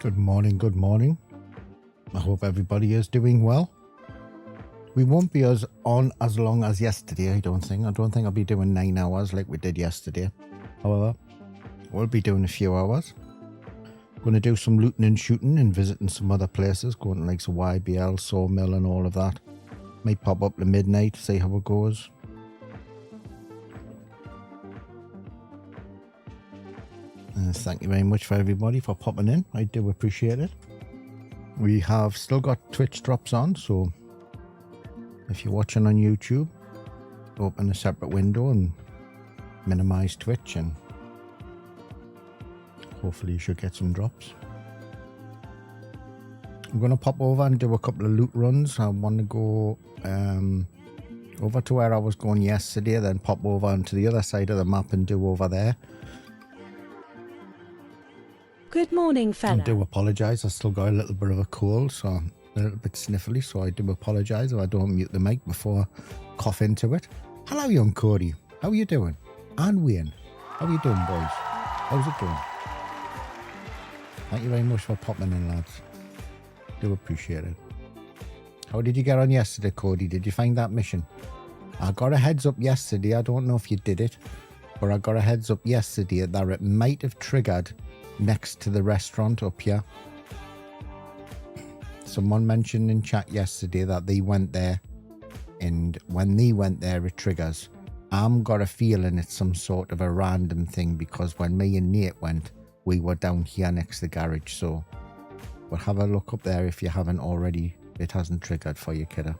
Good morning, good morning. I hope everybody is doing well. We won't be on as long as yesterday, I don't think. I don't think I'll be doing 9 hours like we did yesterday. However, we'll be doing a few hours. Going to do some looting and shooting and visiting some other places, going to like some YBL, Sawmill and all of that. Might pop up to midnight, see how it goes. Thank you very much for everybody for popping in. I do appreciate it. We have still got Twitch drops on, so if you're watching on YouTube, open a separate window and minimize Twitch, and hopefully you should get some drops. I'm going to pop over and do a couple of loot runs. I want to go over to where I was going yesterday, then pop over onto the other side of the map and do over there. Good morning, fella. I do apologise. I still got a little bit of a cold, so I'm a little bit sniffly, so I do apologise if I don't mute the mic before I cough into it. Hello, young Cody. How are you doing? And Wayne. How are you doing, boys? How's it going? Thank you very much for popping in, lads. Do appreciate it. How did you get on yesterday, Cody? Did you find that mission? I got a heads up yesterday. I don't know if you did it, but I got a heads up yesterday that it might have triggered next to the restaurant up here. Someone mentioned in chat yesterday that they went there, and when they went there it triggers. I'm got a feeling it's some sort of a random thing, because when me and Nate went, we were down here next to the garage, so we'll have a look up there if you haven't already. It hasn't triggered for you, kiddo.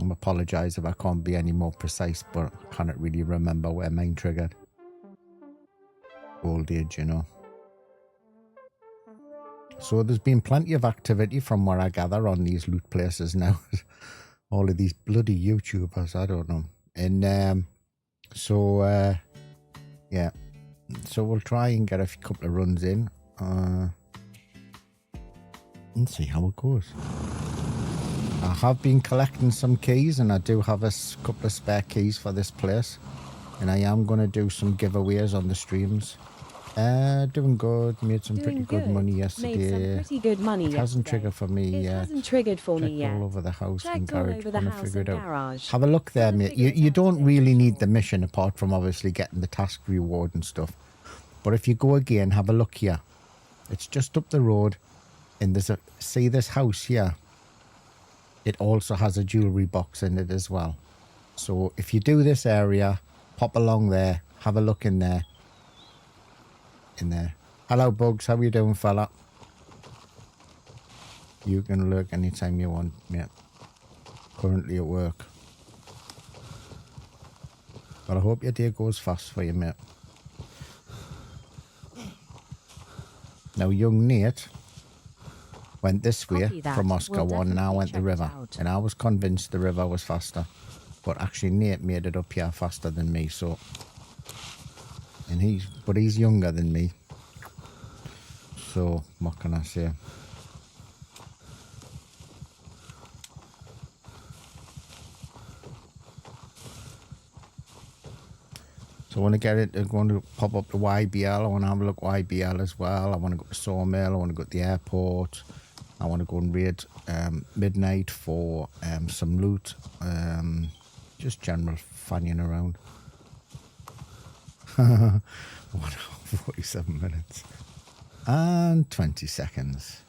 I apologise if I can't be any more precise, but I can't really remember where mine triggered. Old age, you know. So there's been plenty of activity from where I gather on these loot places now. All of these bloody YouTubers, I don't know. And yeah, so we'll try and get a couple of runs in and see how it goes. I have been collecting some keys, and I do have a couple of spare keys for this place, and I am going to do some giveaways on the streams. Doing good. Made some pretty good money yesterday. Made some pretty good money yesterday. It hasn't triggered for me yet. It hasn't triggered for me yet. All over the house and Checked all garage. over the house and garage. Have a look there, mate. You don't really need the mission apart from obviously getting the task reward and stuff. But if you go again, have a look here. It's just up the road, and there's a, see this house here? It also has a jewelry box in it as well. So if you do this area, pop along there, have a look in there. Hello, Bugs. How you doing, fella? You can lurk anytime you want, mate. Currently at work. But I hope your day goes fast for you, mate. Now, young Nate went this way from Oscar 1 and I went the river. And I was convinced the river was faster. But actually, Nate made it up here faster than me, so... And he's younger than me. So, what can I say? So I want to get it, I'm going to pop up the YBL, I want to have a look at YBL as well, I want to go to Sawmill, I want to go to the airport, I want to go and raid Midnight for some loot, just general fanning around. 1 hour, 47 minutes, and 20 seconds.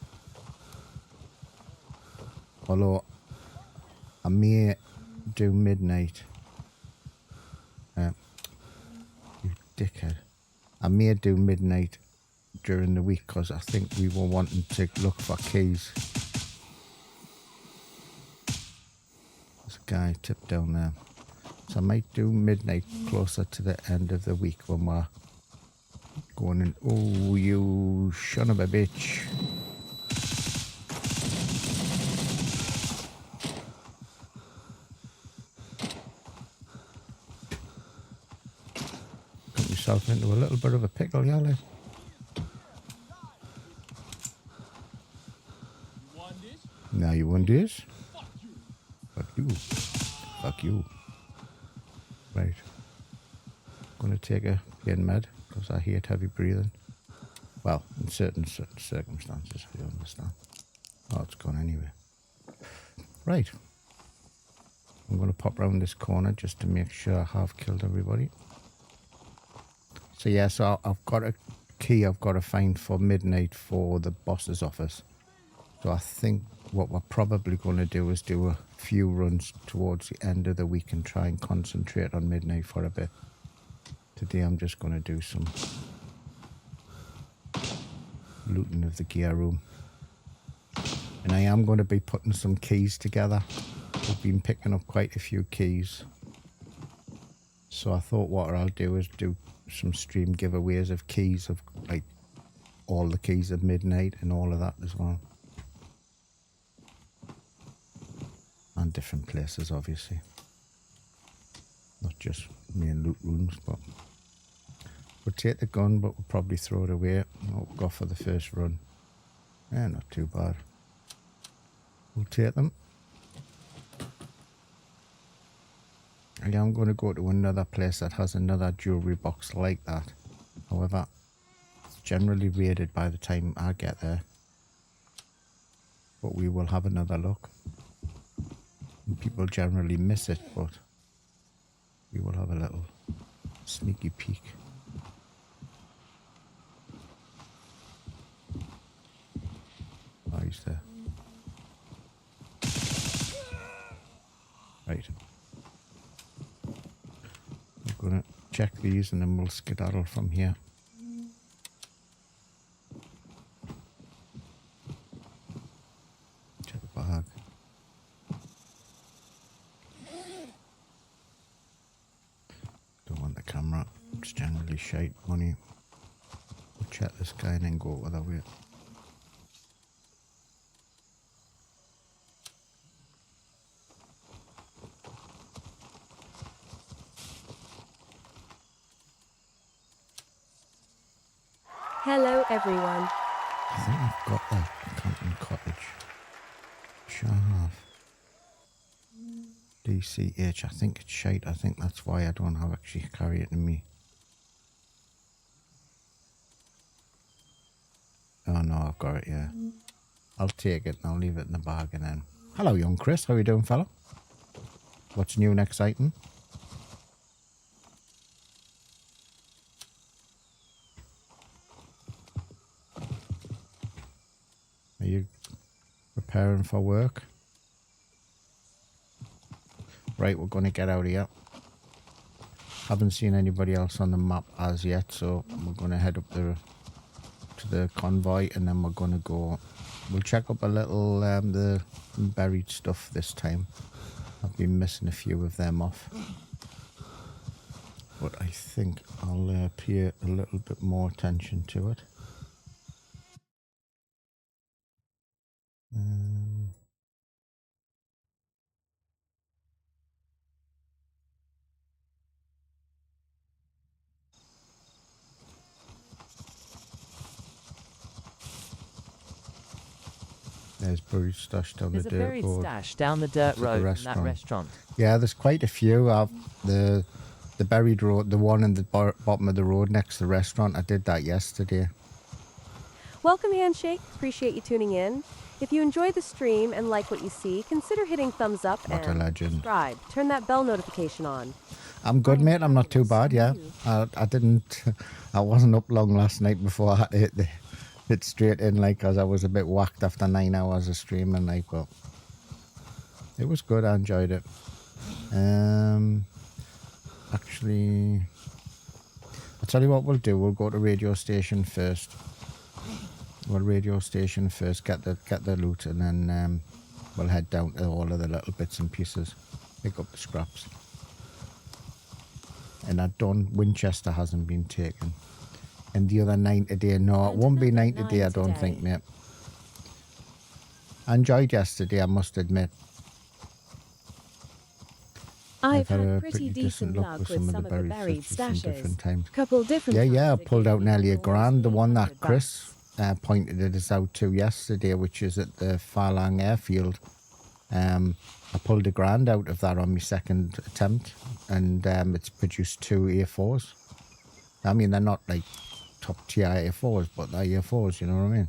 Although, I may do Midnight. You dickhead. I may do Midnight during the week because I think we were wanting to look for keys. There's a guy tipped down there. So I might do Midnight closer to the end of the week when we're going in. Oh, you son of a bitch. Got myself into a little bit of a pickle, yeah, like. Now you want this? Fuck you. Fuck you. Right. Gonna take a pain med because I hate heavy breathing. Well, in certain circumstances, I understand. Oh, it's gone anyway. Right. I'm gonna pop around this corner just to make sure I have killed everybody. So yeah, so I've got a key I've got to find for Midnight for the boss's office. So I think what we're probably going to do is do a few runs towards the end of the week and try and concentrate on Midnight for a bit. Today I'm just going to do some looting of the gear room. And I am going to be putting some keys together. We've been picking up quite a few keys. So I thought what I'll do is do some stream giveaways of keys of like all the keys of Midnight and all of that as well. And different places, obviously. Not just main loot rooms, but we'll take the gun, but we'll probably throw it away. We'll go for the first run. Yeah, not too bad. We'll take them. And I'm going to go to another place that has another jewelry box like that. However, it's generally raided by the time I get there. But we will have another look. People generally miss it, but we will have a little sneaky peek. Oh, he's there. Right. I'm gonna check these and then we'll skedaddle from here. Check the bag. Camera, it's generally shite money. We'll check this guy and then go other way. Hello, everyone. I think I've got that Compton Cottage. Sure have. DCH, I think it's shite. I think that's why I don't have actually carry it in me. Oh no, I've got it, yeah. I'll take it and I'll leave it in the bag and then... Hello, young Chris. How are you doing, fella? What's new and exciting? Are you preparing for work? Right, we're going to get out of here. Haven't seen anybody else on the map as yet, so we're going to head up there to the convoy, and then we're going to go. We'll check up a little the buried stuff this time. I've been missing a few of them off, but I think I'll pay a little bit more attention to it. There's buried stash down the dirt road. There's a buried stash down the dirt road from that restaurant. Yeah, there's quite a few. The buried road, the one in the bottom of the road next to the restaurant. I did that yesterday. Welcome, Handshake. Appreciate you tuning in. If you enjoy the stream and like what you see, consider hitting thumbs up and subscribe. Turn that bell notification on. I'm good, mate. I'm not too bad, yeah. I wasn't up long last night before I had to hit straight in, like, because I was a bit whacked after 9 hours of streaming, like, but it was good. I enjoyed it. Actually, I'll tell you what we'll do. We'll go to radio station first. We'll radio station first, get the loot, and then we'll head down to all of the little bits and pieces, pick up the scraps. And Winchester hasn't been taken. And the other 9 today, no, it won't be 9 today, I don't think, mate. I enjoyed yesterday, I must admit. I've had pretty decent luck with some of the buried stashes. Couple different yeah, I pulled out nearly $1,000. The one that Chris pointed us out to yesterday, which is at the Farlang airfield. I pulled $1,000 out of that on my second attempt, and it's produced 2 A4s. I mean, they're not like top tier A4s, but they're A4s, you know what I mean?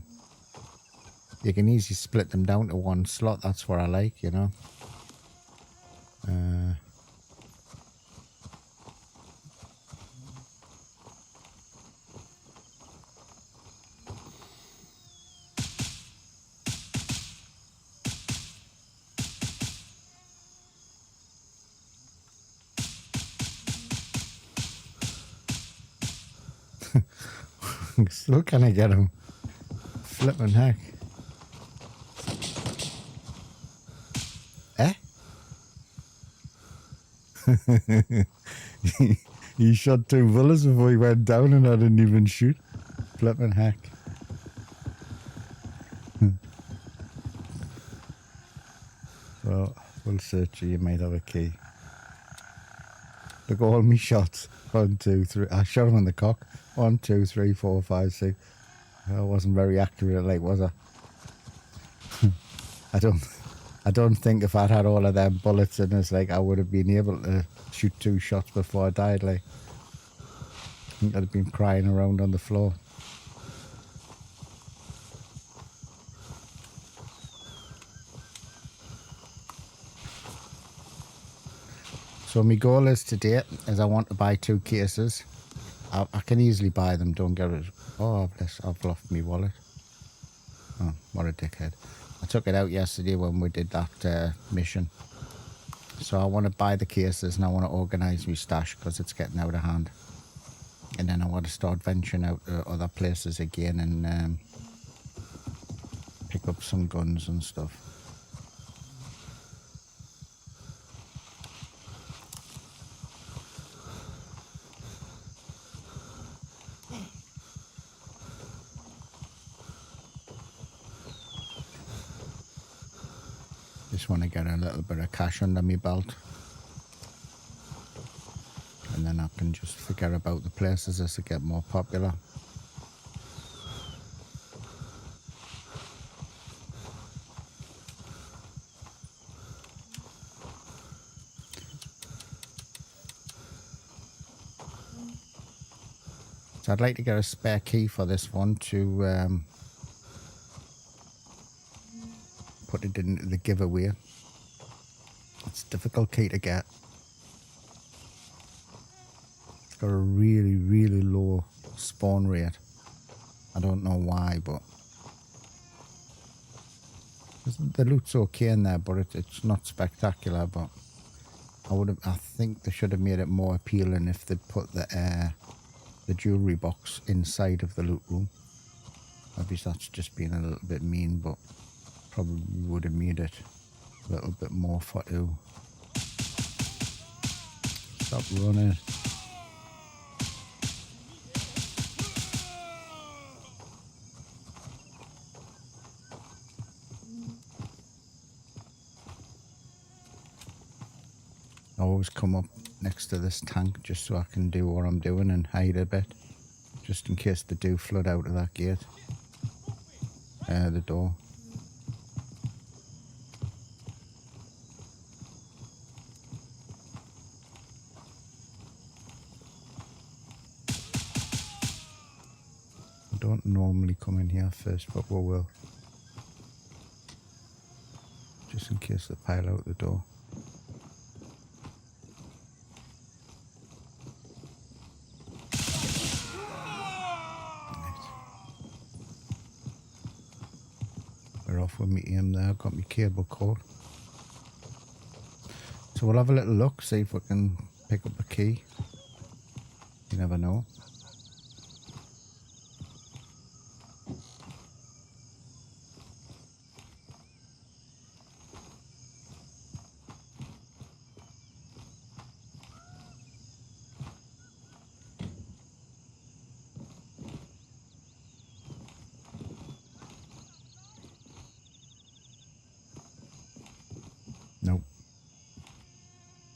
You can easily split them down to one slot. That's what I like, you know. Still can I get him? Flippin' heck. Eh? He shot 2 bullets before he went down, and I didn't even shoot. Flippin' heck. Well, we'll search you. You might have a key. Look at all me shots. 1, 2, 3. I shot him in the cock. 1, 2, 3, 4, 5, 6. I wasn't very accurate, like, was I? I don't think if I'd had all of them bullets in us, like, I would have been able to shoot 2 shots before I died, like. I think I'd have been crying around on the floor. So my goal is today is I want to buy 2 cases. I can easily buy them, don't get it. Oh, I've lost my wallet. Oh, what a dickhead. I took it out yesterday when we did that mission. So I want to buy the cases, and I want to organise my stash because it's getting out of hand. And then I want to start venturing out to other places again and pick up some guns and stuff. Just want to get a little bit of cash under my belt, and then I can just forget about the places as they get more popular. So I'd like to get a spare key for this one to put it into the giveaway. It's a difficult key to get. It's got a really, really low spawn rate. I don't know why, but The loot's okay in there, but it's not spectacular. But I think they should have made it more appealing if they put the jewelry box inside of the loot room. Maybe that's just being a little bit mean, but probably would have made it a little bit more for you. Stop running. I always come up next to this tank just so I can do what I'm doing and hide a bit, just in case they do flood out of that gate, the door. I don't normally come in here first, but we will, just in case they pile out the door. With me aim there, got my cable cord. So we'll have a little look, see if we can pick up a key. You never know. Nope.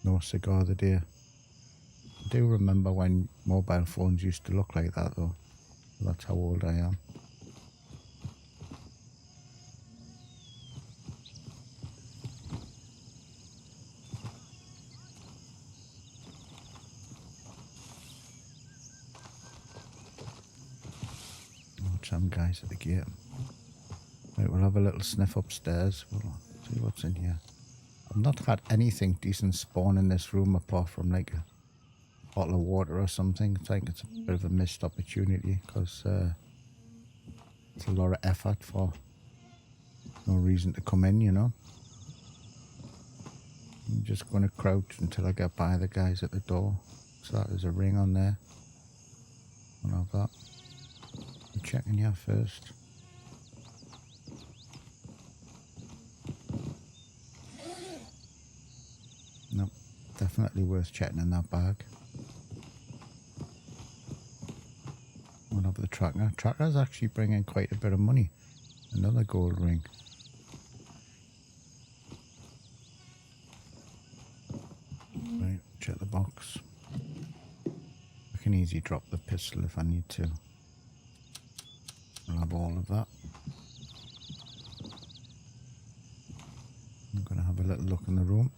No cigar today. I do remember when mobile phones used to look like that though. That's how old I am. Some guys at the gate. Right, we'll have a little sniff upstairs. We'll see what's in here. I've not had anything decent spawn in this room apart from like a bottle of water or something. I think it's a bit of a missed opportunity because it's a lot of effort for no reason to come in, you know. I'm just going to crouch until I get by the guys at the door. So that is a ring on there. We'll have that. I'm checking here first. Nope, definitely worth checking in that bag. We'll have the tracker. Tracker's actually bringing quite a bit of money. Another gold ring. Right, check the box. I can easily drop the pistol if I need to. I'll have all of that. I'm going to have a little look in the room.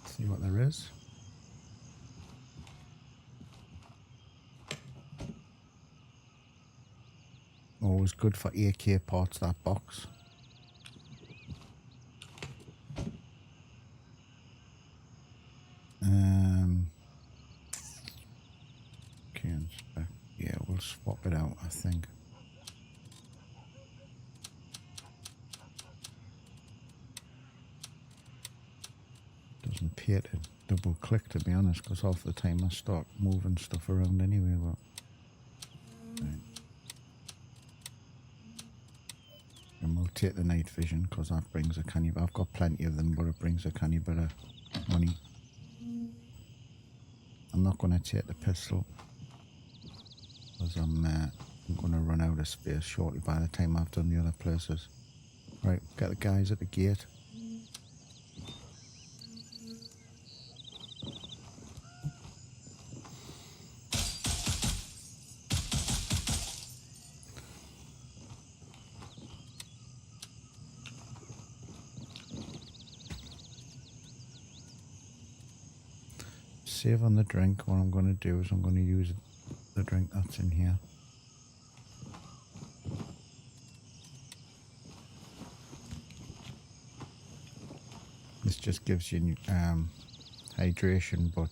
See what there is. Always good for AK parts, that box. Okay, inspect. Yeah, we'll swap it out, I think. Doesn't appear to double click, to be honest, because half the time I start moving stuff around anyway. But right. And we'll take the night vision because that brings a canny. I've got plenty of them, but it brings a canny bit of money. I'm not going to take the pistol because I'm going to run out of space shortly by the time I've done the other places. Right, get the guys at the gate. Save on the drink. What I'm going to do is I'm going to use the drink that's in here. This just gives you hydration, but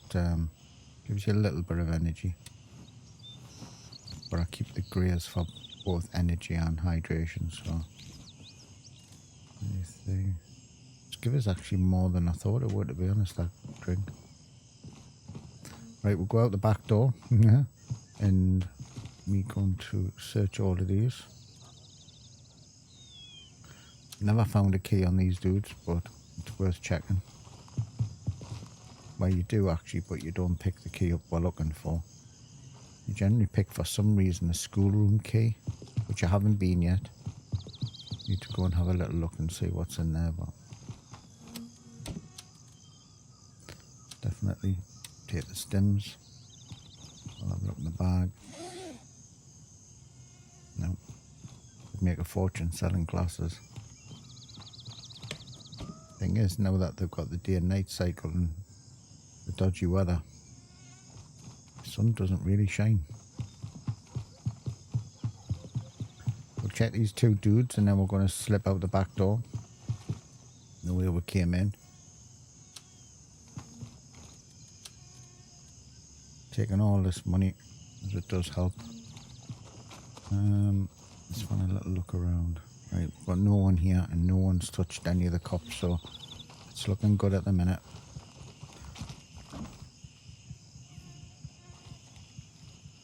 gives you a little bit of energy. But I keep the greys for both energy and hydration, so This give us actually more than I thought it would, to be honest, that drink. Right, we'll go out the back door. Yeah. And we're going to search all of these. Never found a key on these dudes, but it's worth checking. Well, you do actually, but you don't pick the key up we're looking for. You generally pick, for some reason, a schoolroom key, which I haven't been yet. Need to go and have a little look and see what's in there, but definitely take the stems. I'll have a look in the bag. No. Could make a fortune selling glasses. Thing is, now that they've got the day and night cycle and the dodgy weather, the sun doesn't really shine. We'll check these two dudes and then we're going to slip out the back door the way we came in. Taking all this money, as it does help. Just want a little look around. Right, got no one here and no one's touched any of the cups, so it's looking good at the minute.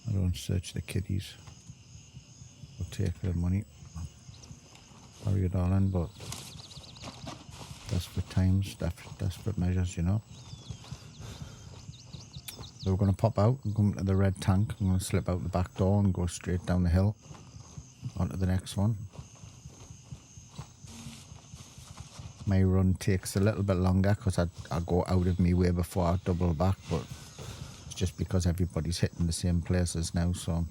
I don't search the kiddies. We'll take their money. Sorry, darling, but desperate times, desperate measures, you know. So we're going to pop out and come to the red tank. I'm going to slip out the back door and go straight down the hill onto the next one. My run takes a little bit longer because I go out of my way before I double back, but it's just because everybody's hitting the same places now, so.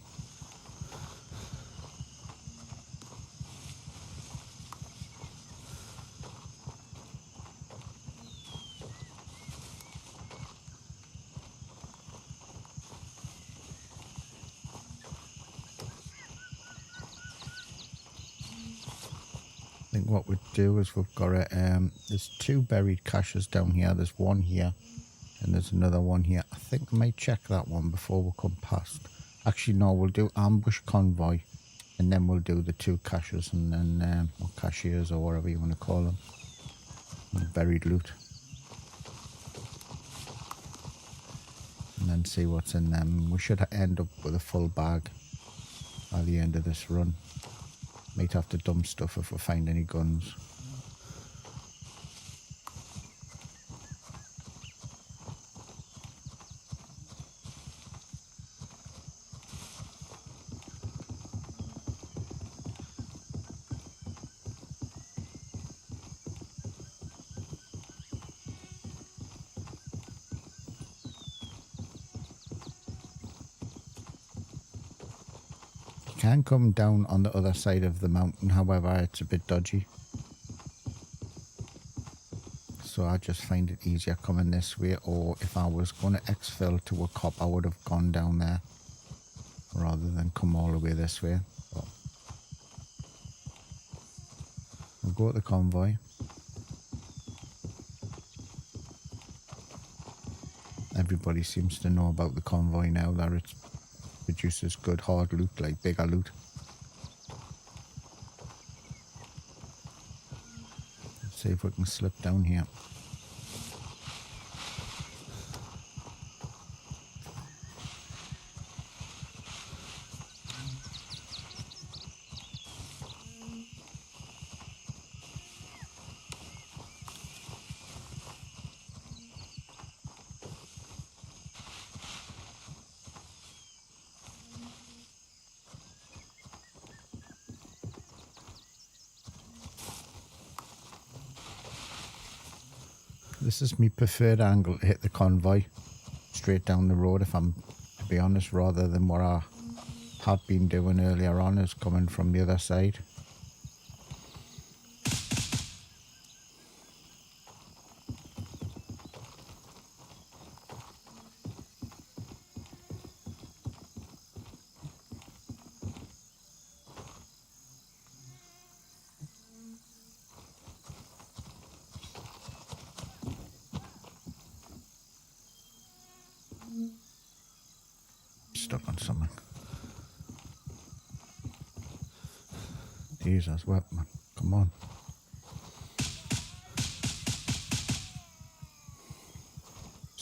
I think what we'd do is we've got a, there's two buried caches down here. There's one here and there's another one here. I think I might check that one before we come past. Actually, no, we'll do ambush convoy and then we'll do the two caches and then, or cashiers or whatever you want to call them. Buried loot. And then see what's in them. We should end up with a full bag by the end of this run. Might have to dump stuff if we find any guns. Can come down on the other side of the mountain, however it's a bit dodgy, so I just find it easier coming this way, or if I was going to exfil to a cop I would have gone down there rather than come all the way this way. But we'll go to the convoy. Everybody seems to know about the convoy now, that it produces good hard loot, like bigger loot. Let's see if we can slip down here. This is my preferred angle to hit the convoy, straight down the road, if I'm to be honest, rather than what I had been doing earlier on, is coming from the other side. Stuck on something. Jesus, what, man? Come on.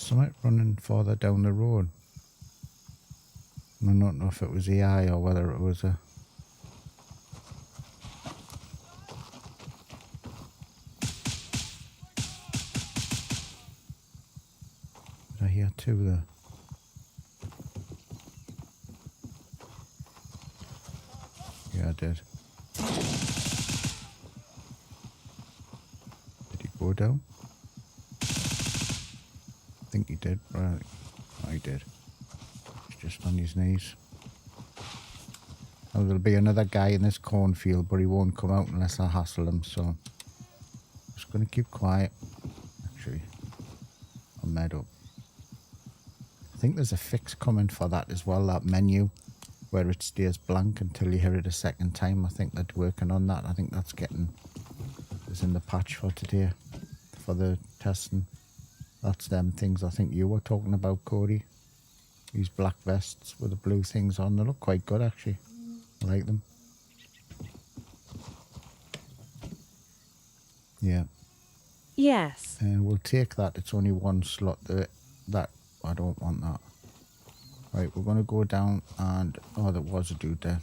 something running farther down the road. I don't know if it was AI or whether it was a... Did I hear two there? Yeah, I did. Did he go down? I think he did, right? I did. He's just on his knees. Oh, there'll be another guy in this cornfield, but he won't come out unless I hassle him, so I'm just going to keep quiet. Actually, I'm mad up. I think there's a fix coming for that as well, that menu, where it stays blank until you hit it a second time. I think they're working on that. I think that's is in the patch for today, for the testing. That's them things I think you were talking about, Cody. These black vests with the blue things on. They look quite good, actually. I like them. Yeah. Yes. And we'll take that. It's only one slot. That I don't want that. Right, we're going to go down and... Oh, there was a dude there.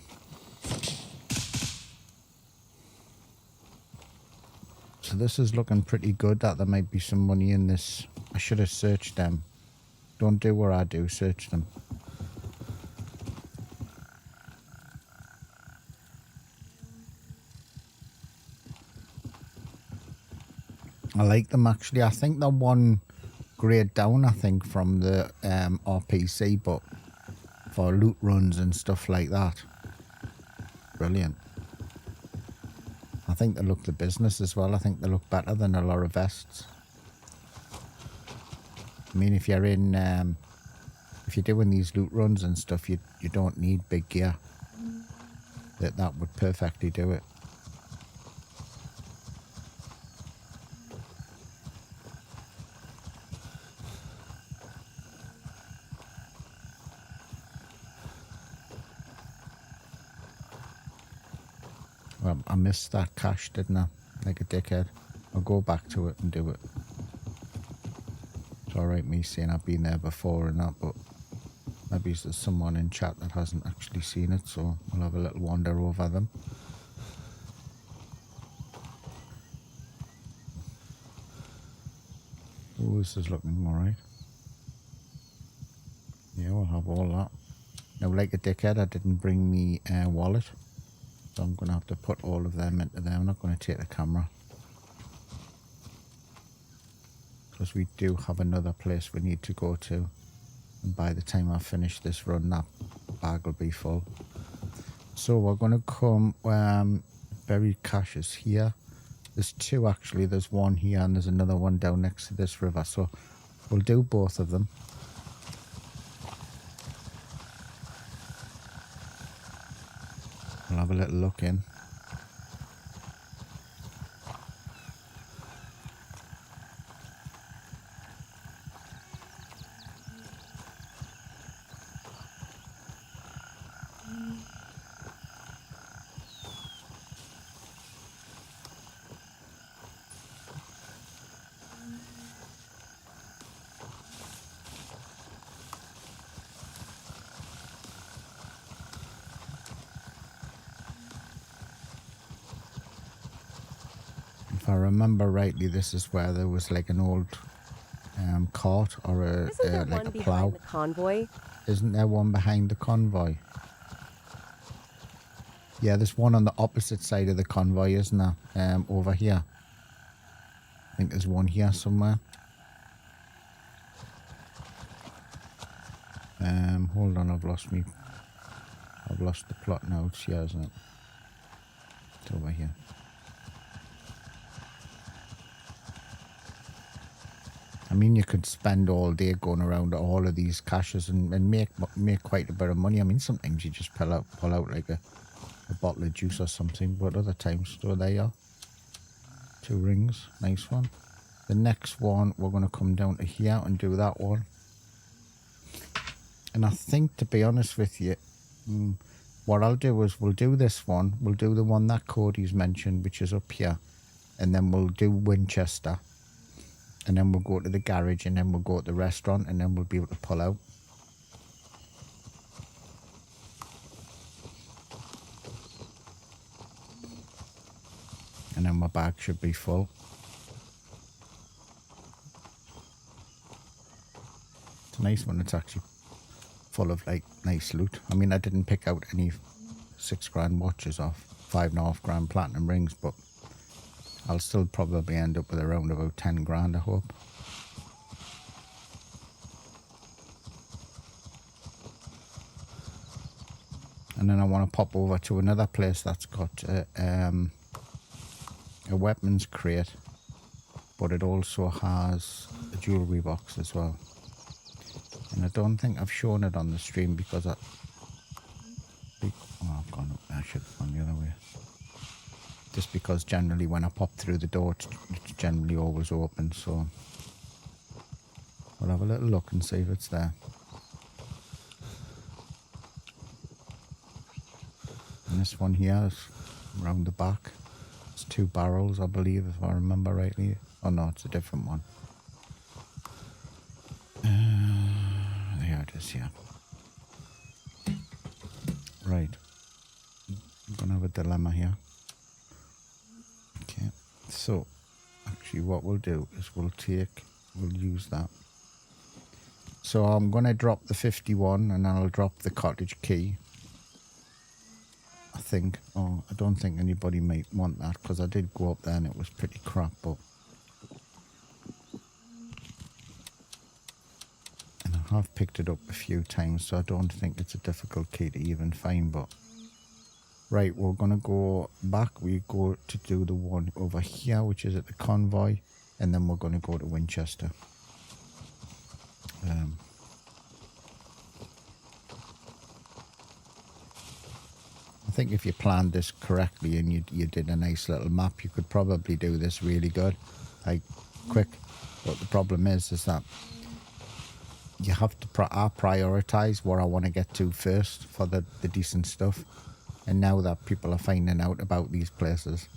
So this is looking pretty good, that there might be some money in this. I should have searched them. Don't do what I do, search them. I like them actually. I think they're one grade down, I think, from the RPC, but for loot runs and stuff like that. Brilliant. I think they look the business as well. I think they look better than a lot of vests. I mean, if you're in, if you're doing these loot runs and stuff, you don't need big gear. That would perfectly do it. Well, I missed that cache, didn't I? Like a dickhead. I'll go back to it and do it. It's alright me saying I've been there before and that, but maybe there's someone in chat that hasn't actually seen it, so I'll have a little wander over them. Oh, this is looking alright. Yeah, we'll have all that. Now, like a dickhead, I didn't bring me wallet. So I'm going to have to put all of them into there. I'm not going to take the camera. Because we do have another place we need to go to. And by the time I finish this run, that bag will be full. So we're going to come, buried caches here. There's two actually. There's one here and there's another one down next to this river. So we'll do both of them. I'll have a little look in. If I remember rightly, this is where there was like an old cart or like a plough. The convoy? Isn't there one behind the convoy? Yeah, there's one on the opposite side of the convoy, isn't there? Over here. I think there's one here somewhere. Hold on, I've lost the plot now. It's here, isn't it? It's over here. I mean, you could spend all day going around all of these caches and make quite a bit of money. I mean, sometimes you just pull out like a bottle of juice or something, but other times, so there you are. 2 rings, nice one. The next one, we're going to come down to here and do that one. And I think, to be honest with you, what I'll do is we'll do this one. We'll do the one that Cody's mentioned, which is up here. And then we'll do Winchester. and then we'll go to the garage, and then we'll go to the restaurant, and then we'll be able to pull out. And then my bag should be full. It's nice when it's actually full of like nice loot. I mean, I didn't pick out any 6 grand watches off 5.5 grand platinum rings, but I'll still probably end up with around about 10 grand, I hope. And then I want to pop over to another place that's got a weapons crate, but it also has a jewellery box as well. And I don't think I've shown it on the stream because I've gone up there. I should have gone the other way. Just because generally when I pop through the door, it's generally always open, so we'll have a little look and see if it's there. And this one here is round the back. It's 2 barrels, I believe, if I remember rightly. Oh no, it's a different one. There it is here. Right. I'm going to have a dilemma here. Okay. So, actually what we'll do is we'll use that. So I'm going to drop the 51 and then I'll drop the cottage key. I think. Oh, I don't think anybody might want that because I did go up there and it was pretty crap, but and I have picked it up a few times, so I don't think it's a difficult key to even find. But right, we're gonna go back. We go to do the one over here, which is at the convoy, and then we're gonna go to Winchester. I think if you planned this correctly and you did a nice little map, you could probably do this really good, like quick. But the problem is that you have to prioritize what I want to get to first for the decent stuff. And now that people are finding out about these places,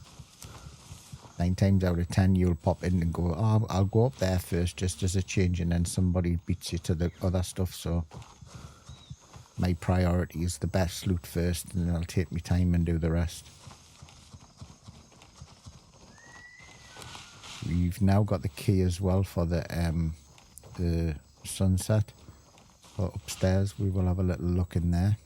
9 times out of 10 you'll pop in and go, oh, I'll go up there first just as a change, and then somebody beats you to the other stuff. So my priority is the best loot first, and then I'll take my time and do the rest. We've now got the key as well for the sunset. But upstairs we will have a little look in there.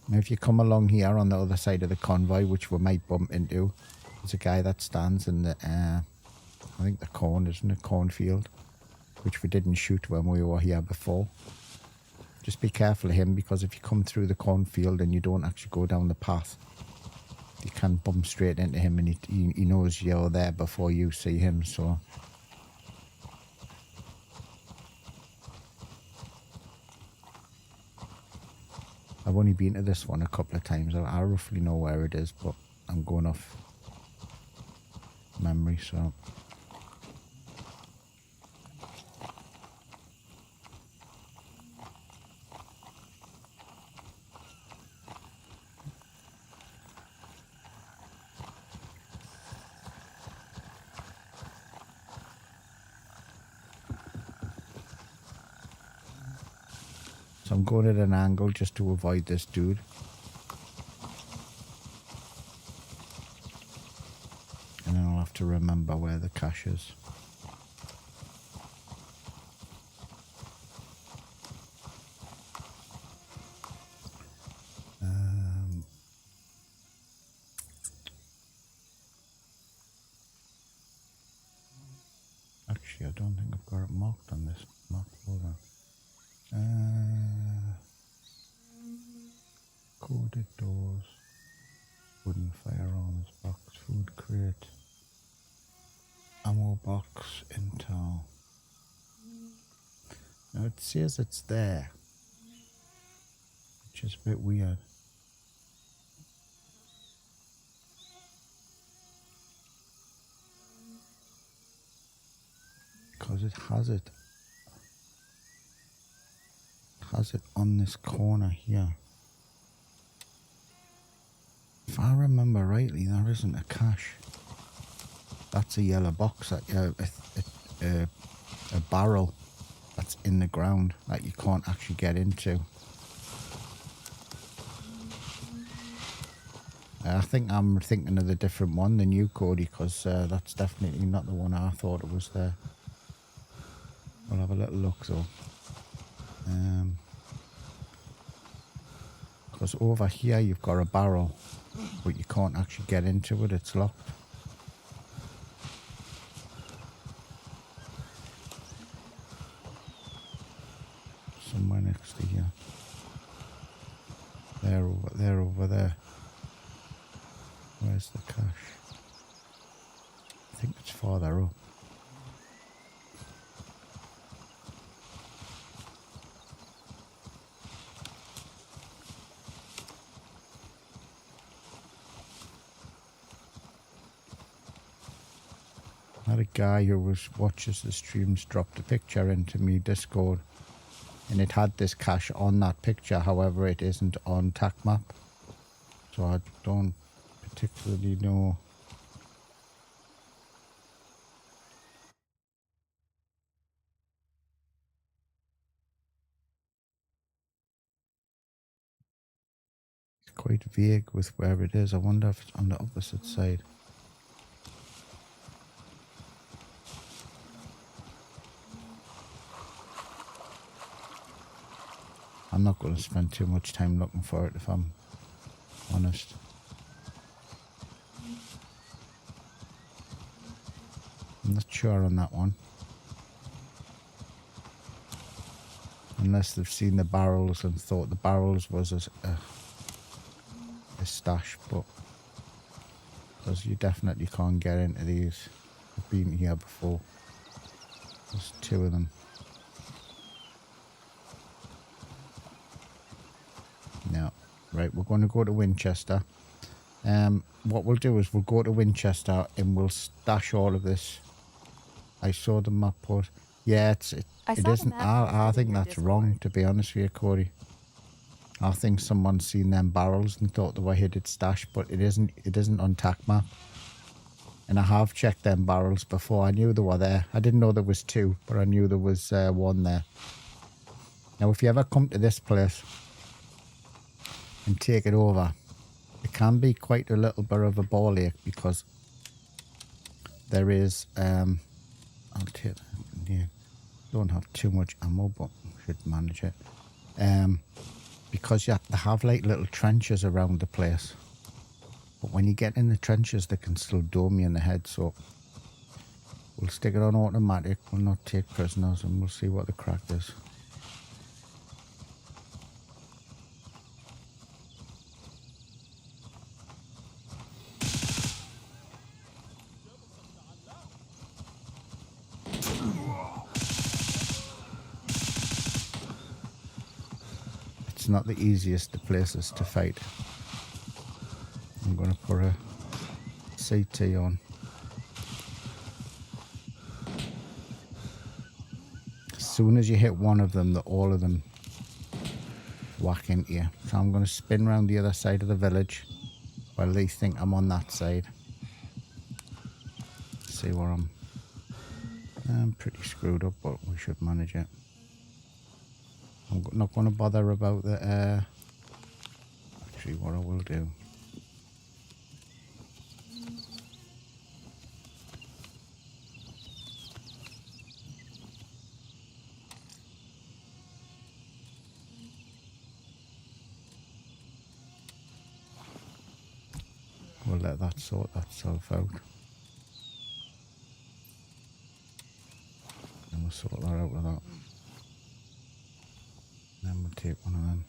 Now if you come along here on the other side of the convoy, which we might bump into, there's a guy that stands in the I think the corn, isn't it? Cornfield, which we didn't shoot when we were here before. Just be careful of him, because if you come through the cornfield and you don't actually go down the path, you can bump straight into him, and he knows you're there before you see him. So I've only been to this one a couple of times. I roughly know where it is, but I'm going off memory, so I'm going at an angle just to avoid this dude. And then I'll have to remember where the cache is. Actually, I don't think I've got it marked on this map. Hold on. Coded doors, wooden firearms box, food crate, ammo box, intel. Now it says it's there, which is a bit weird. Because it has it on this corner here. If I remember rightly, there isn't a cache. That's a yellow box, that a barrel that's in the ground that you can't actually get into. I think I'm thinking of the different one than you, Cody, because that's definitely not the one I thought it was there. We'll have a little look though. Because over here you've got a barrel, but you can't actually get into it, it's locked. Somewhere next to here. There, over there. Where's the cache? I think it's farther up. I had a guy who watches the streams dropped a picture into me Discord, and it had this cache on that picture. However, it isn't on TACMap, so I don't particularly know. It's quite vague with where it is. I wonder if it's on the opposite side. I'm not going to spend too much time looking for it, if I'm honest. I'm not sure on that one. Unless they've seen the barrels and thought the barrels was a stash, but because you definitely can't get into these. I've been here before. There's two of them. No. Right, we're going to go to Winchester. What we'll do is we'll go to Winchester and we'll stash all of this. I saw the map put. Yeah, it isn't. I think that's wrong, to be honest with you, Corey. I think someone's seen them barrels and thought they were hidden stash, but it isn't. It isn't on TACMap. And I have checked them barrels before. I knew they were there. I didn't know there was two, but I knew there was one there. Now, if you ever come to this place and take it over, it can be quite a little bit of a ball ache, because there is I'll take, yeah, don't have too much ammo, but should manage it. Because you have to have like little trenches around the place, but when you get in the trenches they can still dome you in the head. So we'll stick it on automatic, we'll not take prisoners, and we'll see what the crack is. It's not the easiest of places to fight. I'm going to put a CT on. As soon as you hit one of them, all of them whack into you. So I'm going to spin around the other side of the village while they think I'm on that side. See where I'm pretty screwed up, but we should manage it. I'm not going to bother about the actually what I will do, we'll let that sort thatself out, and we'll sort that out with that. Then we'll take one of them,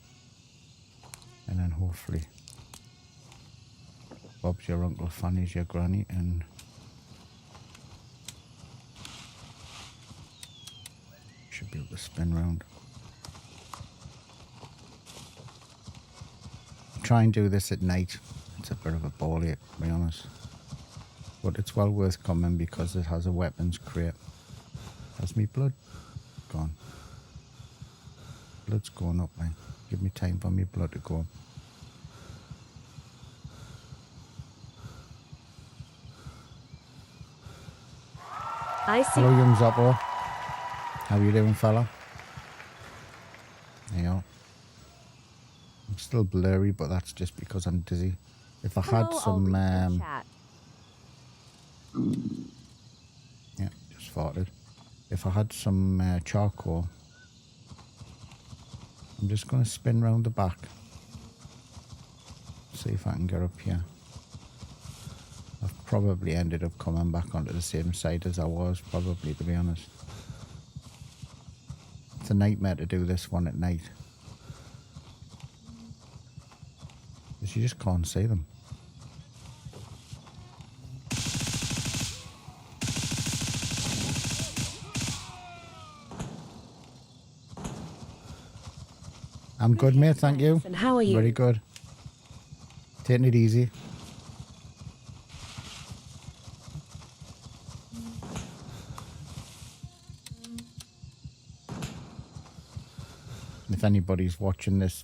and then hopefully Bob's your uncle, Fanny's your granny, and should be able to spin round. Try and do this at night. It's a bit of a ball ache, to be honest, but it's well worth coming because it has a weapons crate. Has me blood gone? Blood's going up, man. Give me time for me blood to go up. I see. Hello, young Zoppo. How you doing, fella? There you are. I'm still blurry, but that's just because I'm dizzy. If I had some... yeah, just farted. If I had some charcoal, I'm just going to spin round the back. See if I can get up here. I've probably ended up coming back onto the same side as I was, probably, to be honest. It's a nightmare to do this one at night. Because you just can't see them. I'm good, mate, thank you. And how are you? Very good. Taking it easy. If anybody's watching this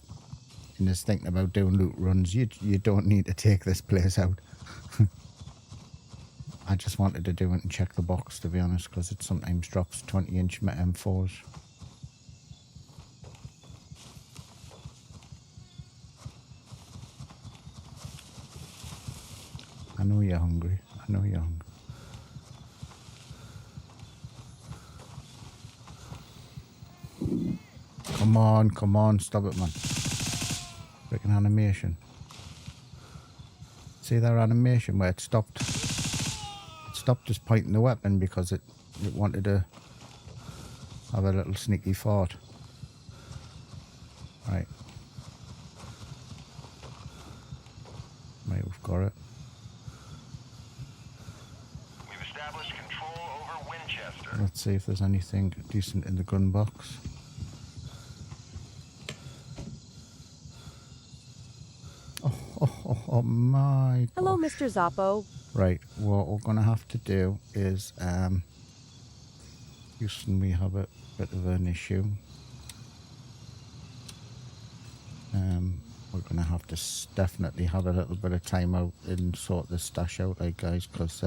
and is thinking about doing loot runs, you don't need to take this place out. I just wanted to do it and check the box, to be honest, because it sometimes drops 20-inch M4s. I know you're hungry. I know you're hungry. Come on, stop it, man. Freaking animation. See that animation where it stopped? It stopped just pointing the weapon because it wanted to have a little sneaky fart. Right. Right, we've got it. We've established control over Winchester. Let's see if there's anything decent in the gun box. Oh my gosh. Hello, Mr. Zoppo. Right, what we're going to have to do is, Houston, we have a bit of an issue. We're going to have to definitely have a little bit of time out and sort this stash out, like, guys, because,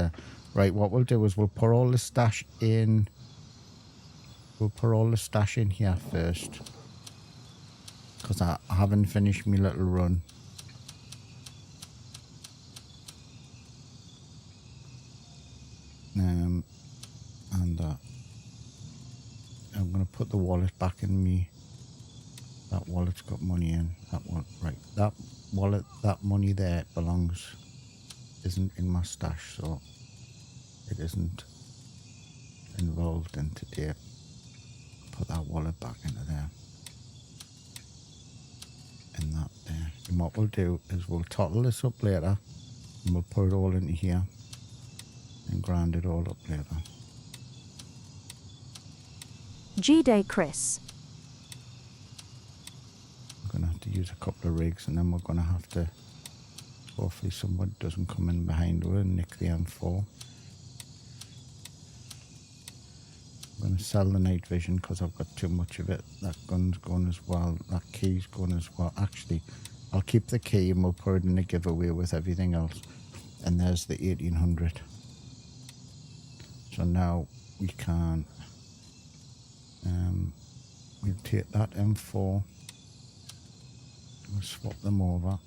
right, what we'll do is we'll put all the stash in, here first, because I haven't finished my little run. And I'm going to put the wallet back in me. That wallet's got money in. That one, right. That wallet, that money there isn't in my stash, so it isn't involved in today. Put that wallet back into there. And that there. And what we'll do is we'll tottle this up later and we'll put it all into here and grind it all up later. G-Day Chris. We're going to have to use a couple of rigs and then we're going to have to, hopefully someone doesn't come in behind her and nick the M4. I'm going to sell the night vision because I've got too much of it. That gun's going as well, that key's going as well. Actually, I'll keep the key and we'll put it in a giveaway with everything else. And there's the 1800. So now we can, we'll take that M4, we'll swap them over.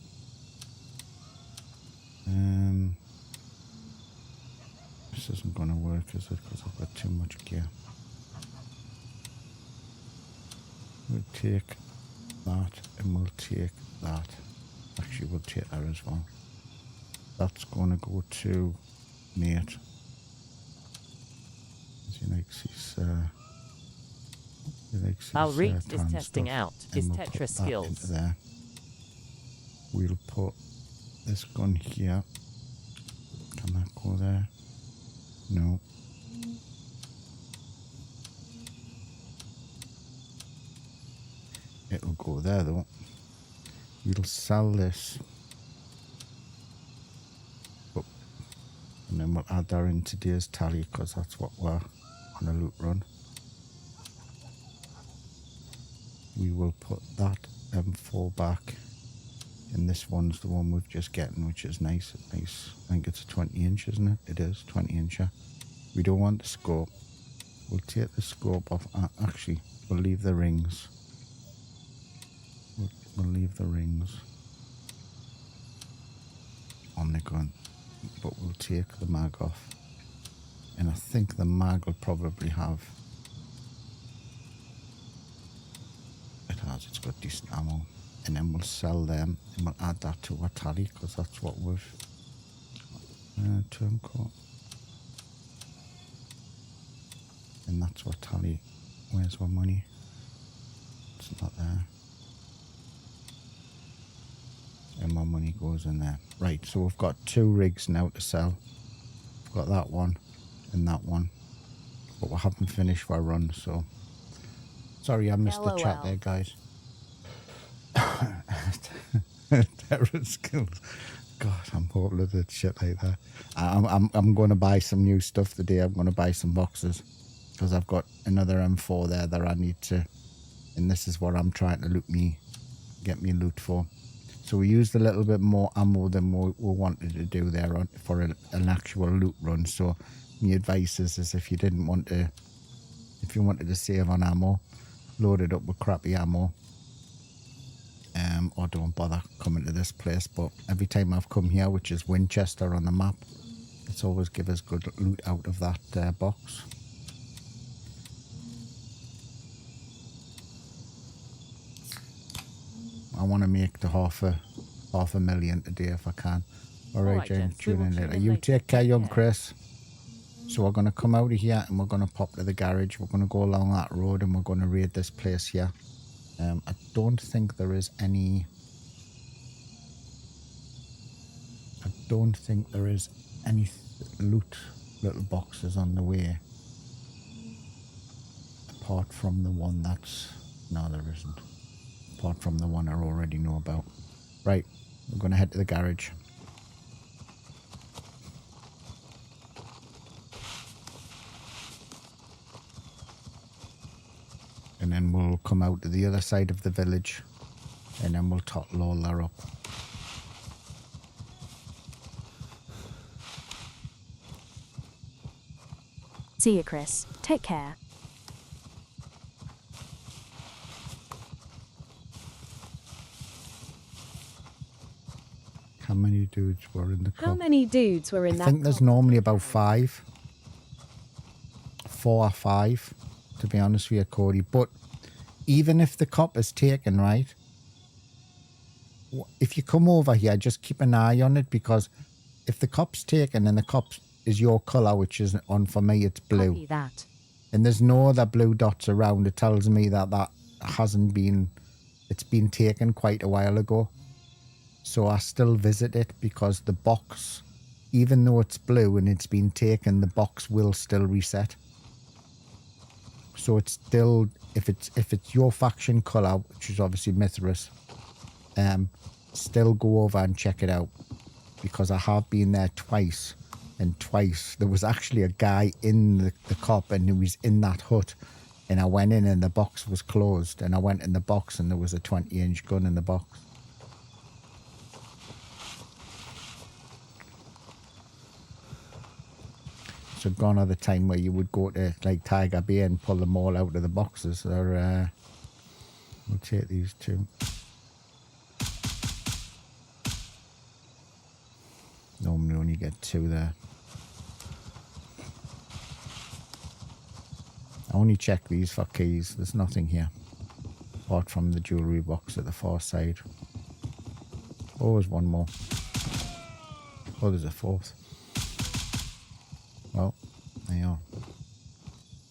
This isn't going to work, is it? Because I've got too much gear. We'll take that and we'll take that. Actually, we'll take that as well. That's going to go to Nate. Alric is testing out his Tetra skills. There. We'll put this gun here. Can that go there? No. It'll go there though. We'll sell this. And then we'll add that in today's tally because that's what we're on a loot run. We will put that M4 back. And this one's the one we've just gotten, which is nice. Nice. I think it's a 20-inch, isn't it? It is 20-incher. We don't want the scope. We'll take the scope off. Actually, we'll leave the rings. We'll leave the rings on the gun, but we'll take the mag off. And I think the mag will probably have... It's got decent ammo. And then we'll sell them and we'll add that to our tally, because that's what we've... Turncoat. And that's what tally... Where's our money? It's not there. And my money goes in there. Right, so we've got 2 rigs now to sell. We've got that one and that one. But we haven't finished our run, so... Sorry, I missed the chat there, guys. Terror skills. God, I'm hopeless at shit like that. I'm going to buy some new stuff today. I'm going to buy some boxes because I've got another M4 there that I need to, and this is what I'm trying to get me loot for. So we used a little bit more ammo than we wanted to do there for an actual loot run. So my advice is if you wanted to save on ammo, load it up with crappy ammo. Or don't bother coming to this place. But every time I've come here, which is Winchester on the map, it's always give us good loot out of that box. I want to make the half a million today if I can. Alright, Jane, tune in later. You take care, young Chris. So we're going to come out of here and we're going to pop to the garage. We're going to go along that road and we're going to raid this place here. I don't think there is any... loot little boxes on the way. Apart from the one that's... No, there isn't. Apart from the one I already know about. Right, we're going to head to the garage. And then we'll come out to the other side of the village. And then we'll tottle all that up. See you, Chris. Take care. How many dudes were in the car? How many dudes were in that? I think there's normally about 5. 4 or 5, to be honest with you, Cody. But even if the cop is taken, right? If you come over here, just keep an eye on it, because if the cop's taken and the cop is your colour, which is on for me, it's blue. Copy that. And there's no other blue dots around, it tells me that hasn't been... It's been taken quite a while ago. So I still visit it, because the box, even though it's blue and it's been taken, the box will still reset. So it's still, if it's your faction colour, which is obviously Mithras, still go over and check it out, because I have been there twice, and twice there was actually a guy in the cop, and he was in that hut, and I went in and the box was closed, and I went in the box and there was a 20-inch gun in the box. So gone are the time where you would go to like Tiger Bay and pull them all out of the boxes. Or we'll take these 2. Normally only get 2 there. I only check these for keys. There's nothing here, apart from the jewellery box at the far side. Oh, there's one more. Oh, there's a 4th. Well, there you are.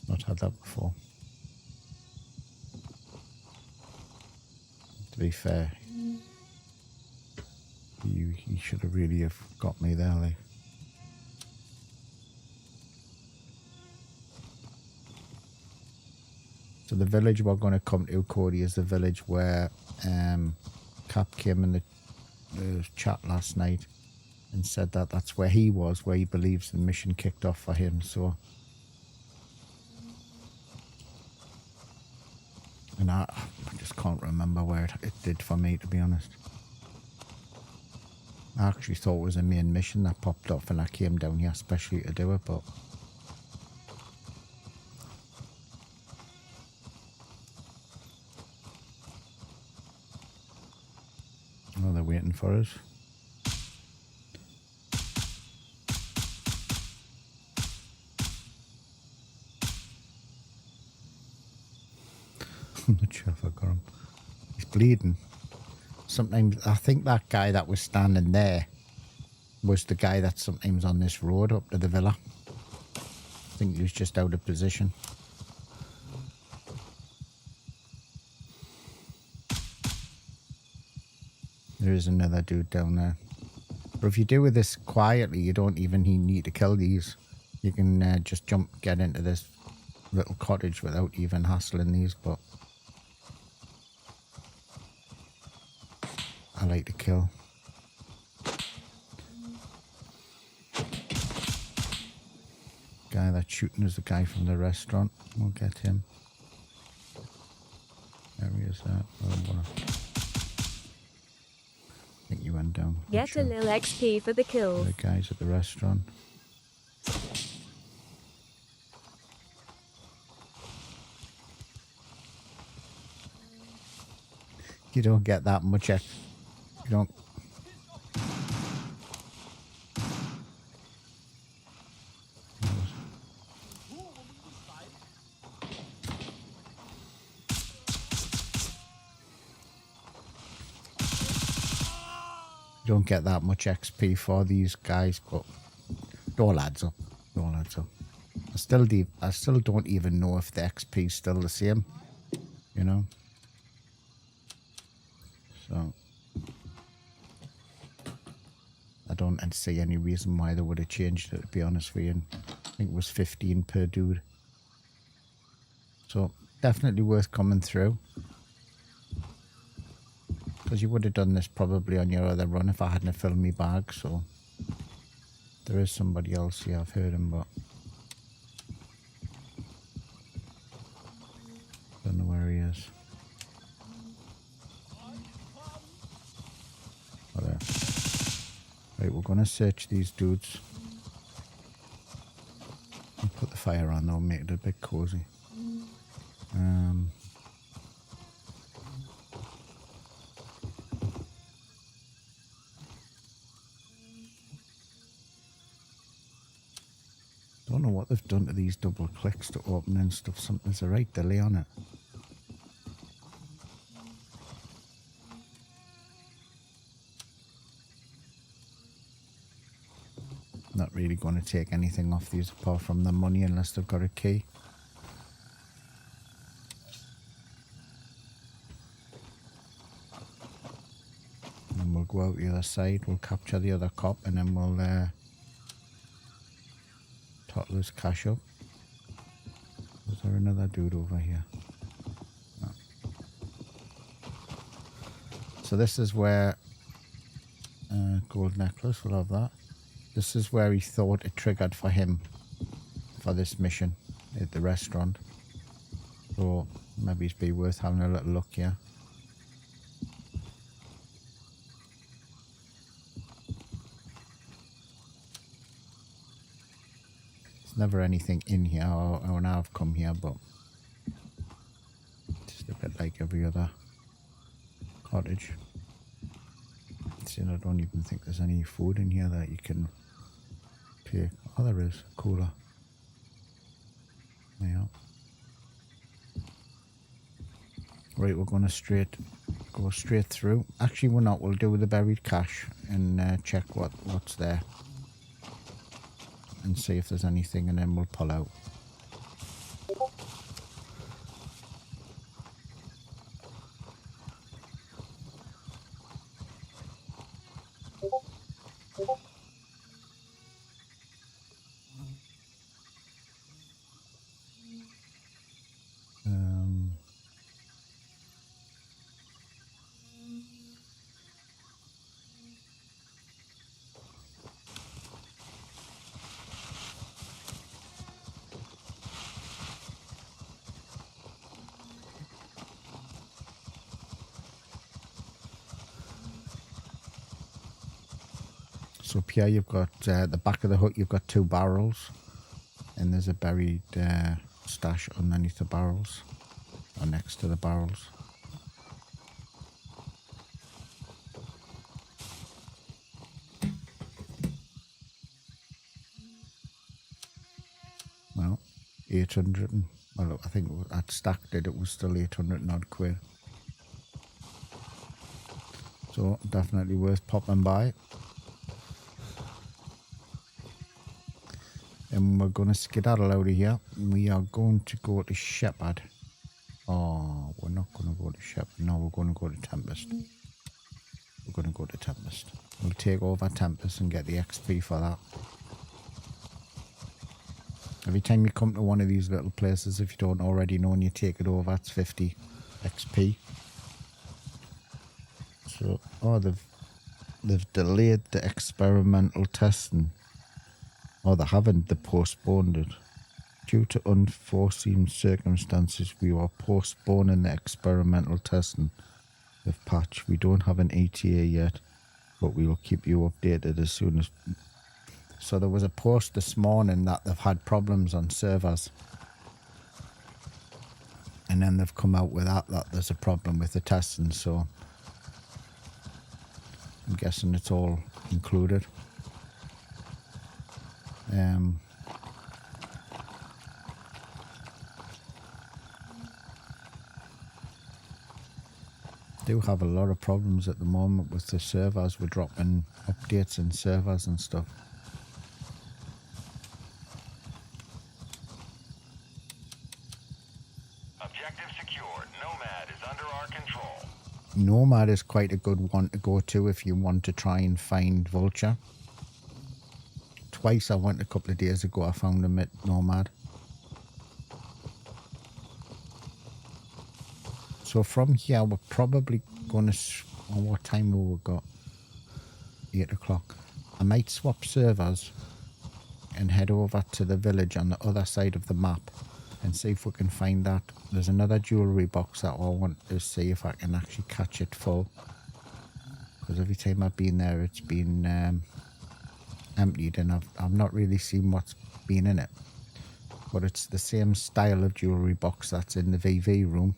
Not had that before. To be fair, he should have really have got me there, like. So the village we're going to come to, Cody, is the village where Cap came in the chat last night and said that that's where he was, where he believes the mission kicked off for him. So, and I just can't remember where it did for me, to be honest. I actually thought it was a main mission that popped off and I came down here especially to do it, but waiting for us. I'm not sure if I got him. He's bleeding. Sometimes I think that guy that was standing there was the guy that's sometimes on this road up to the villa. I think he was just out of position. There is another dude down there. But if you do with this quietly, you don't even need to kill these. You can just get into this little cottage without even hassling these, but I like to kill. Guy that's shooting is the guy from the restaurant. We'll get him. There he is there. I think you went down. Get a little XP for the kills. The guys at the restaurant. You don't get that much. You don't. You don't get that much XP for these guys, but it all adds up. It all adds up. I still don't even know if the XP is still the same. You know. So I don't see any reason why they would have changed it, to be honest with you. I think it was 15 per dude. So definitely worth coming through. Because you would have done this probably on your other run if I hadn't filled my bag. So there is somebody else here. I've heard him, but don't know where he is. Oh, there. Right, we're gonna search these dudes. I'll put the fire on though, make it a bit cozy. Don't know what they've done to these double clicks to open and stuff. Something's a right delay on it. Not really going to take anything off these apart from the money unless they've got a key. And then we'll go out the other side, we'll capture the other cop, and then we'll tot this cash up. Was there another dude over here? No. So this is where gold necklace, we'll have that. This is where he thought it triggered for him for this mission at the restaurant. So maybe it'd be worth having a little look here. There's never anything in here, or now I've come here, but just a bit like every other cottage. See, I don't even think there's any food in here that you can pick. Oh, there is. Cooler. Yeah. Right, we're going to go straight through. Actually, we're not. We'll do the buried cache and check what's there. And see if there's anything, and then we'll pull out. So up here you've got the back of the hut, you've got 2 barrels, and there's a buried stash underneath the barrels, or next to the barrels. 800 and, well, I think I'd stacked it, it was still 800 and odd quid. So definitely worth popping by. And we're going to skedaddle out of here. We are going to go to Shepherd. Oh, we're not going to go to Shepherd. No, we're going to go to Tempest. We're going to go to Tempest. We'll take over Tempest and get the XP for that. Every time you come to one of these little places, if you don't already know and you take it over, it's 50 XP. So, oh, they've delayed the experimental testing. Oh, they haven't. They postponed it. Due to unforeseen circumstances, we are postponing the experimental testing of patch. We don't have an ETA yet, but we will keep you updated as soon as... So there was a post this morning that they've had problems on servers. And then they've come out with that there's a problem with the testing, so... I'm guessing it's all included. Do have a lot of problems at the moment with the servers. We're dropping updates in servers and stuff. Objective secured. Nomad is under our control. Nomad is quite a good one to go to if you want to try and find Vulture. Twice I went a couple of days ago, I found him at Nomad. So from here, we're probably going to... Oh, what time have we got? 8 o'clock. I might swap servers and head over to the village on the other side of the map and see if we can find that. There's another jewellery box that I want to see if I can actually catch it full. Because every time I've been there, it's been emptied and I've not really seen what's been in it. But it's the same style of jewellery box that's in the VV room.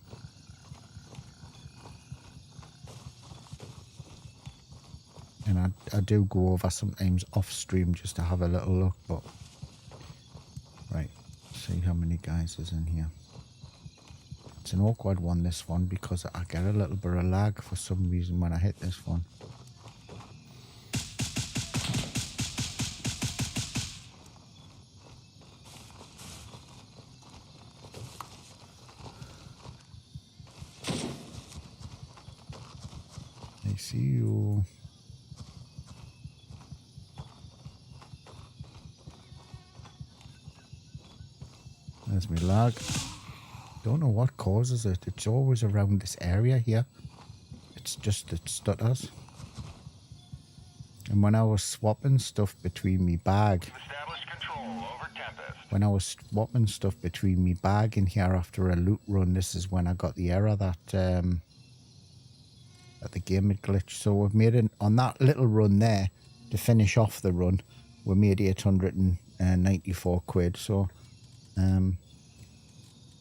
And I do go over sometimes off stream just to have a little look, but right, see how many guys is in here. It's an awkward one, this one, because I get a little bit of lag for some reason when I hit this one. I see you. There's my lag. Don't know what causes it. It's always around this area here. It's just it stutters. And when I was swapping stuff between me bag, Established control over Tempest. when I was swapping stuff between me bag in here after a loot run, this is when I got the error that that the game had glitched. So we've made it on that little run there to finish off the run. We made 894 quid. So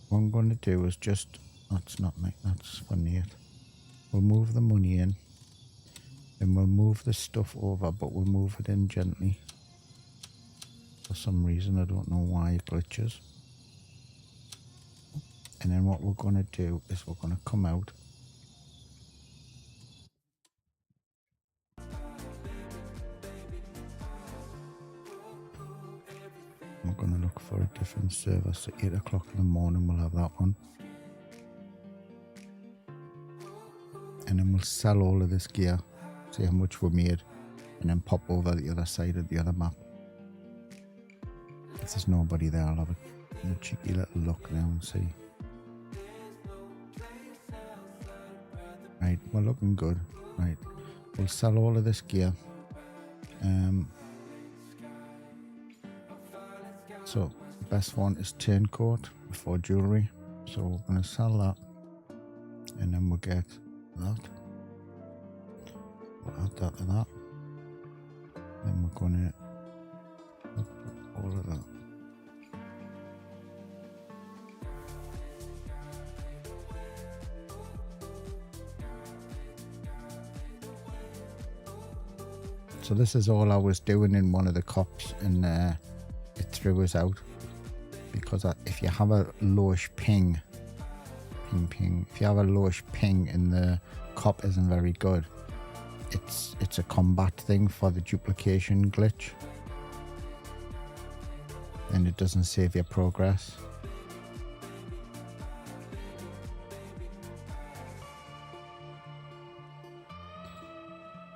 what I'm going to do is just, that's not me, that's funny it. We'll move the money in, and we'll move the stuff over, but we'll move it in gently. For some reason, I don't know why it glitches. And then what we're going to do is we're going to come out. I'm going to look for a different server, so 8 o'clock in the morning we'll have that one. And then we'll sell all of this gear, see how much we made, and then pop over the other side of the other map. If there's nobody there, I'll have a cheeky little look now and see. Right, we're looking good. Right, we'll sell all of this gear. So the best one is turncoat before jewellery. So we're going to sell that, and then we'll get that. We'll add that to that. Then we're going to put all of that. So this is all I was doing in one of the cops, and it threw us out. because if you have a lowish ping, if you have a lowish ping and the cop isn't very good, it's a combat thing for the duplication glitch, and it doesn't save your progress.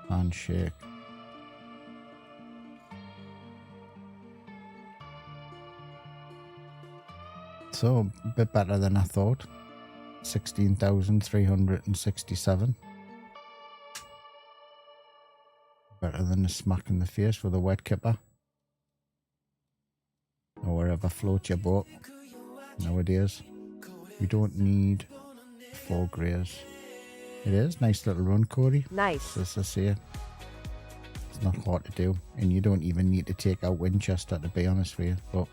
Handshake. So a bit better than I thought. 16,367. Better than a smack in the face with a wet kipper. Or wherever floats your boat. Nowadays. We don't need 4 greys. It is. Nice little run, Cody. Nice. As I say. It's not hard to do. And you don't even need to take out Winchester, to be honest with you. But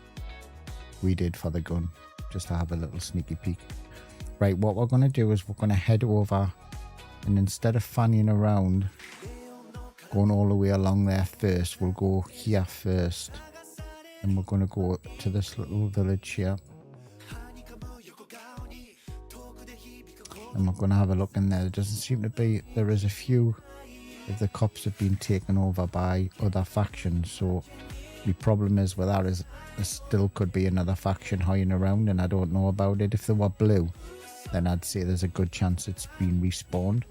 we did for the gun. Just to have a little sneaky peek. Right, what we're going to do is we're going to head over, and instead of fanning around going all the way along there first, we'll go here first, and we're going to go to this little village here, and we're going to have a look in there. There doesn't seem to be, there is a few of the cops have been taken over by other factions, so the problem is with that is there still could be another faction hiding around, and I don't know about it. If they were blue, then I'd say there's a good chance it's been respawned,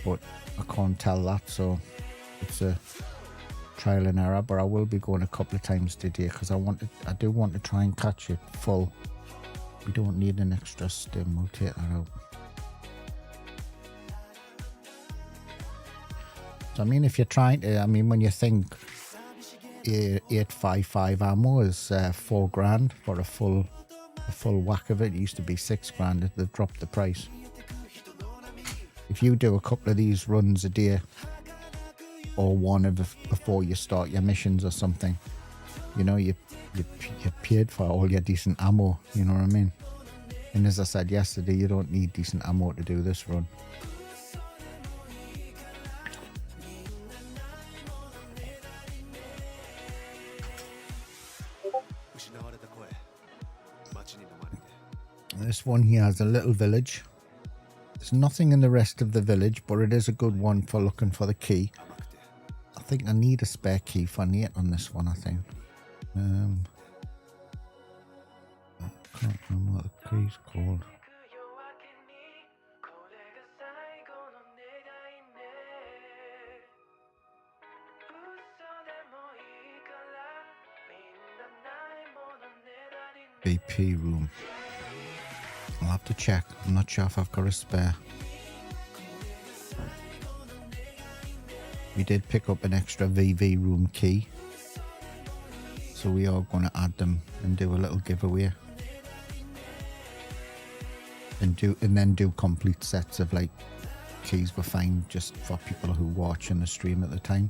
but I can't tell that, so it's a trial and error. But I will be going a couple of times today because I do want to try and catch it full. We don't need an extra stim, we'll take that out. So I mean, if you're trying to, I mean, when you think 855 ammo is 4 grand for a full whack of it. It used to be 6 grand. They've dropped the price. If you do a couple of these runs a day, or one of before you start your missions or something, you know, you paid for all your decent ammo. You know what I mean? And as I said yesterday, you don't need decent ammo to do this run. This one here has a little village. There's nothing in the rest of the village, but it is a good one for looking for the key. I think I need a spare key for Nate on this one, I think. I can't remember what the key's called. BP room. I'll have to check. I'm not sure if I've got a spare. We did pick up an extra VV room key, so we are going to add them and do a little giveaway, and then do complete sets of like keys we find just for people who watch in the stream at the time.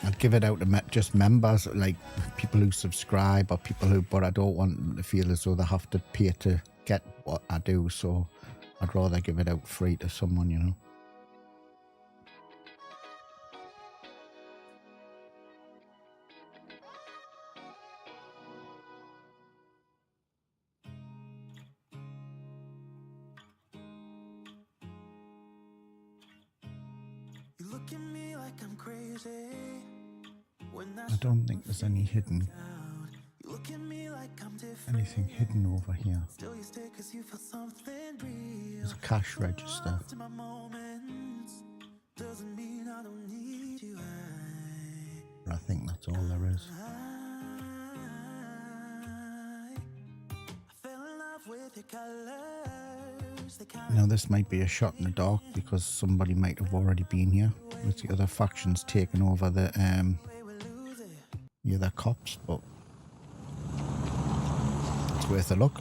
I'd give it out to just members, like people who subscribe or people who, but I don't want them to feel as though they have to pay to get what I do, so I'd rather give it out free to someone, you know. You look at me like I'm crazy. I don't think there's any hidden. Anything hidden over here. There's a cash register. But I think that's all there is. Now this might be a shot in the dark because somebody might have already been here with the other factions taking over the other cops, but it's worth a look.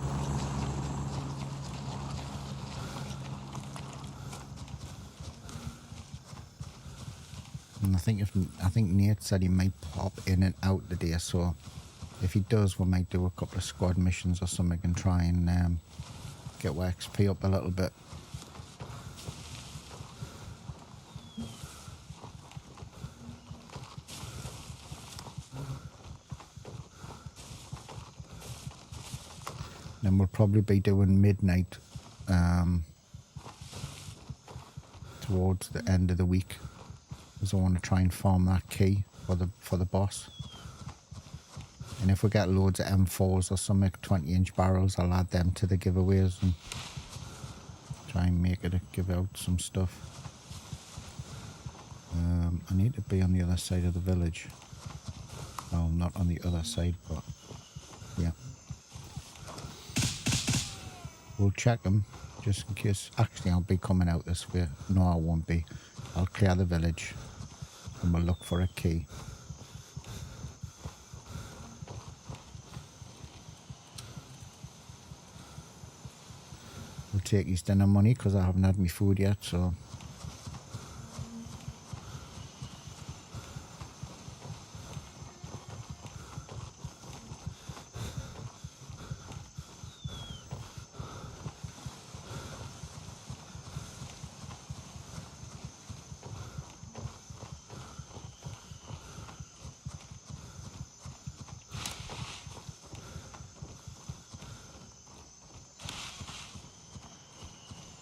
And I think Nate said he might pop in and out today, so if he does, we might do a couple of squad missions or something and try and get our XP up a little bit. Then we'll probably be doing midnight towards the end of the week, because I want to try and farm that key for the boss. And if we get loads of M4s or some 20-inch barrels, I'll add them to the giveaways and try and make it give out some stuff. I need to be on the other side of the village. Well, not on the other side, but yeah. We'll check them just in case. Actually, I'll be coming out this way. No, I won't be. I'll clear the village and we'll look for a key. We'll take his dinner money because I haven't had my food yet, so.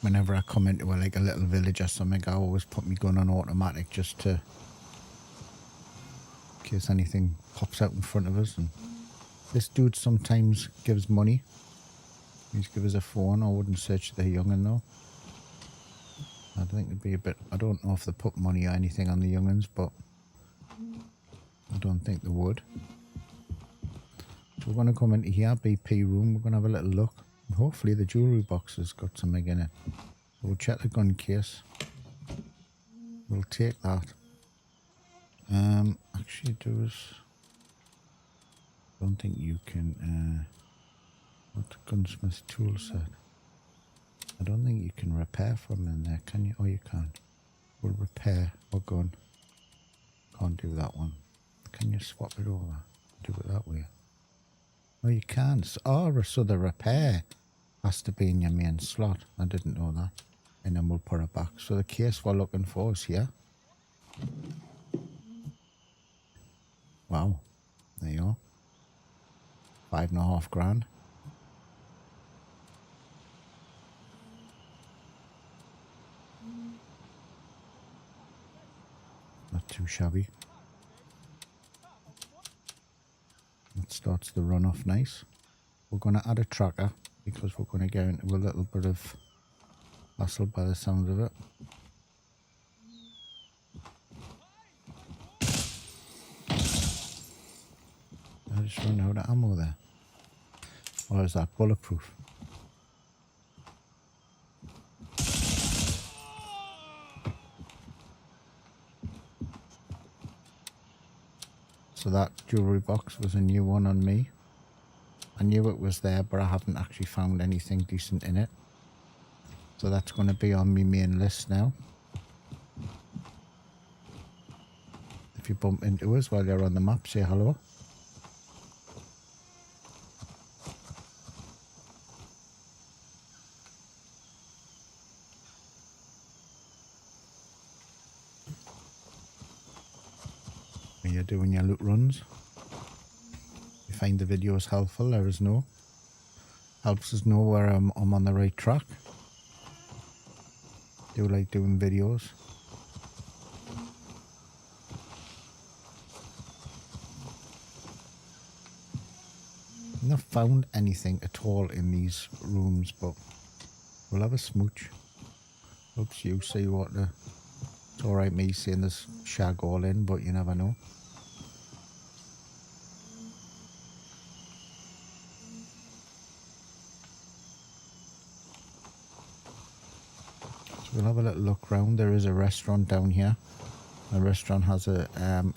Whenever I come into like a little village or something, I always put my gun on automatic just to, in case anything pops out in front of us. And this dude sometimes gives money. He's give us a phone. I wouldn't search the young'un though. I think it'd be a bit. I don't know if they put money or anything on the young'uns, but I don't think they would. So we're gonna come into here, BP room. We're gonna have a little look. Hopefully the jewellery box has got something in it. So we'll check the gun case. We'll take that. Actually don't think you can, what's gunsmith's tool set? I don't think you can repair from in there, can you? Oh, you can. We'll repair or gun. Can't do that one. Can you swap it over? Do it that way. Oh, you can. Oh, so the repair has to be in your main slot. I didn't know that. And then we'll put it back. So the case we're looking for is here. Wow. There you go. $5.5 grand. Not too shabby. That starts the run off nice. We're going to add a tracker because we're going to get into a little bit of hassle by the sound of it. I just run out of ammo there. Or is that bulletproof? So that jewellery box was a new one on me. I knew it was there, but I haven't actually found anything decent in it. So that's going to be on my main list now. If you bump into us while you're on the map, say hello. When you're doing your loot runs. If you find the videos helpful, let us know. Helps us know where I'm on the right track. Do like doing videos. I've not found anything at all in these rooms, but we'll have a smooch. Hopes you see what the... It's alright me saying there's shag all in, but you never know. We'll have a little look round. There is a restaurant down here. The restaurant has a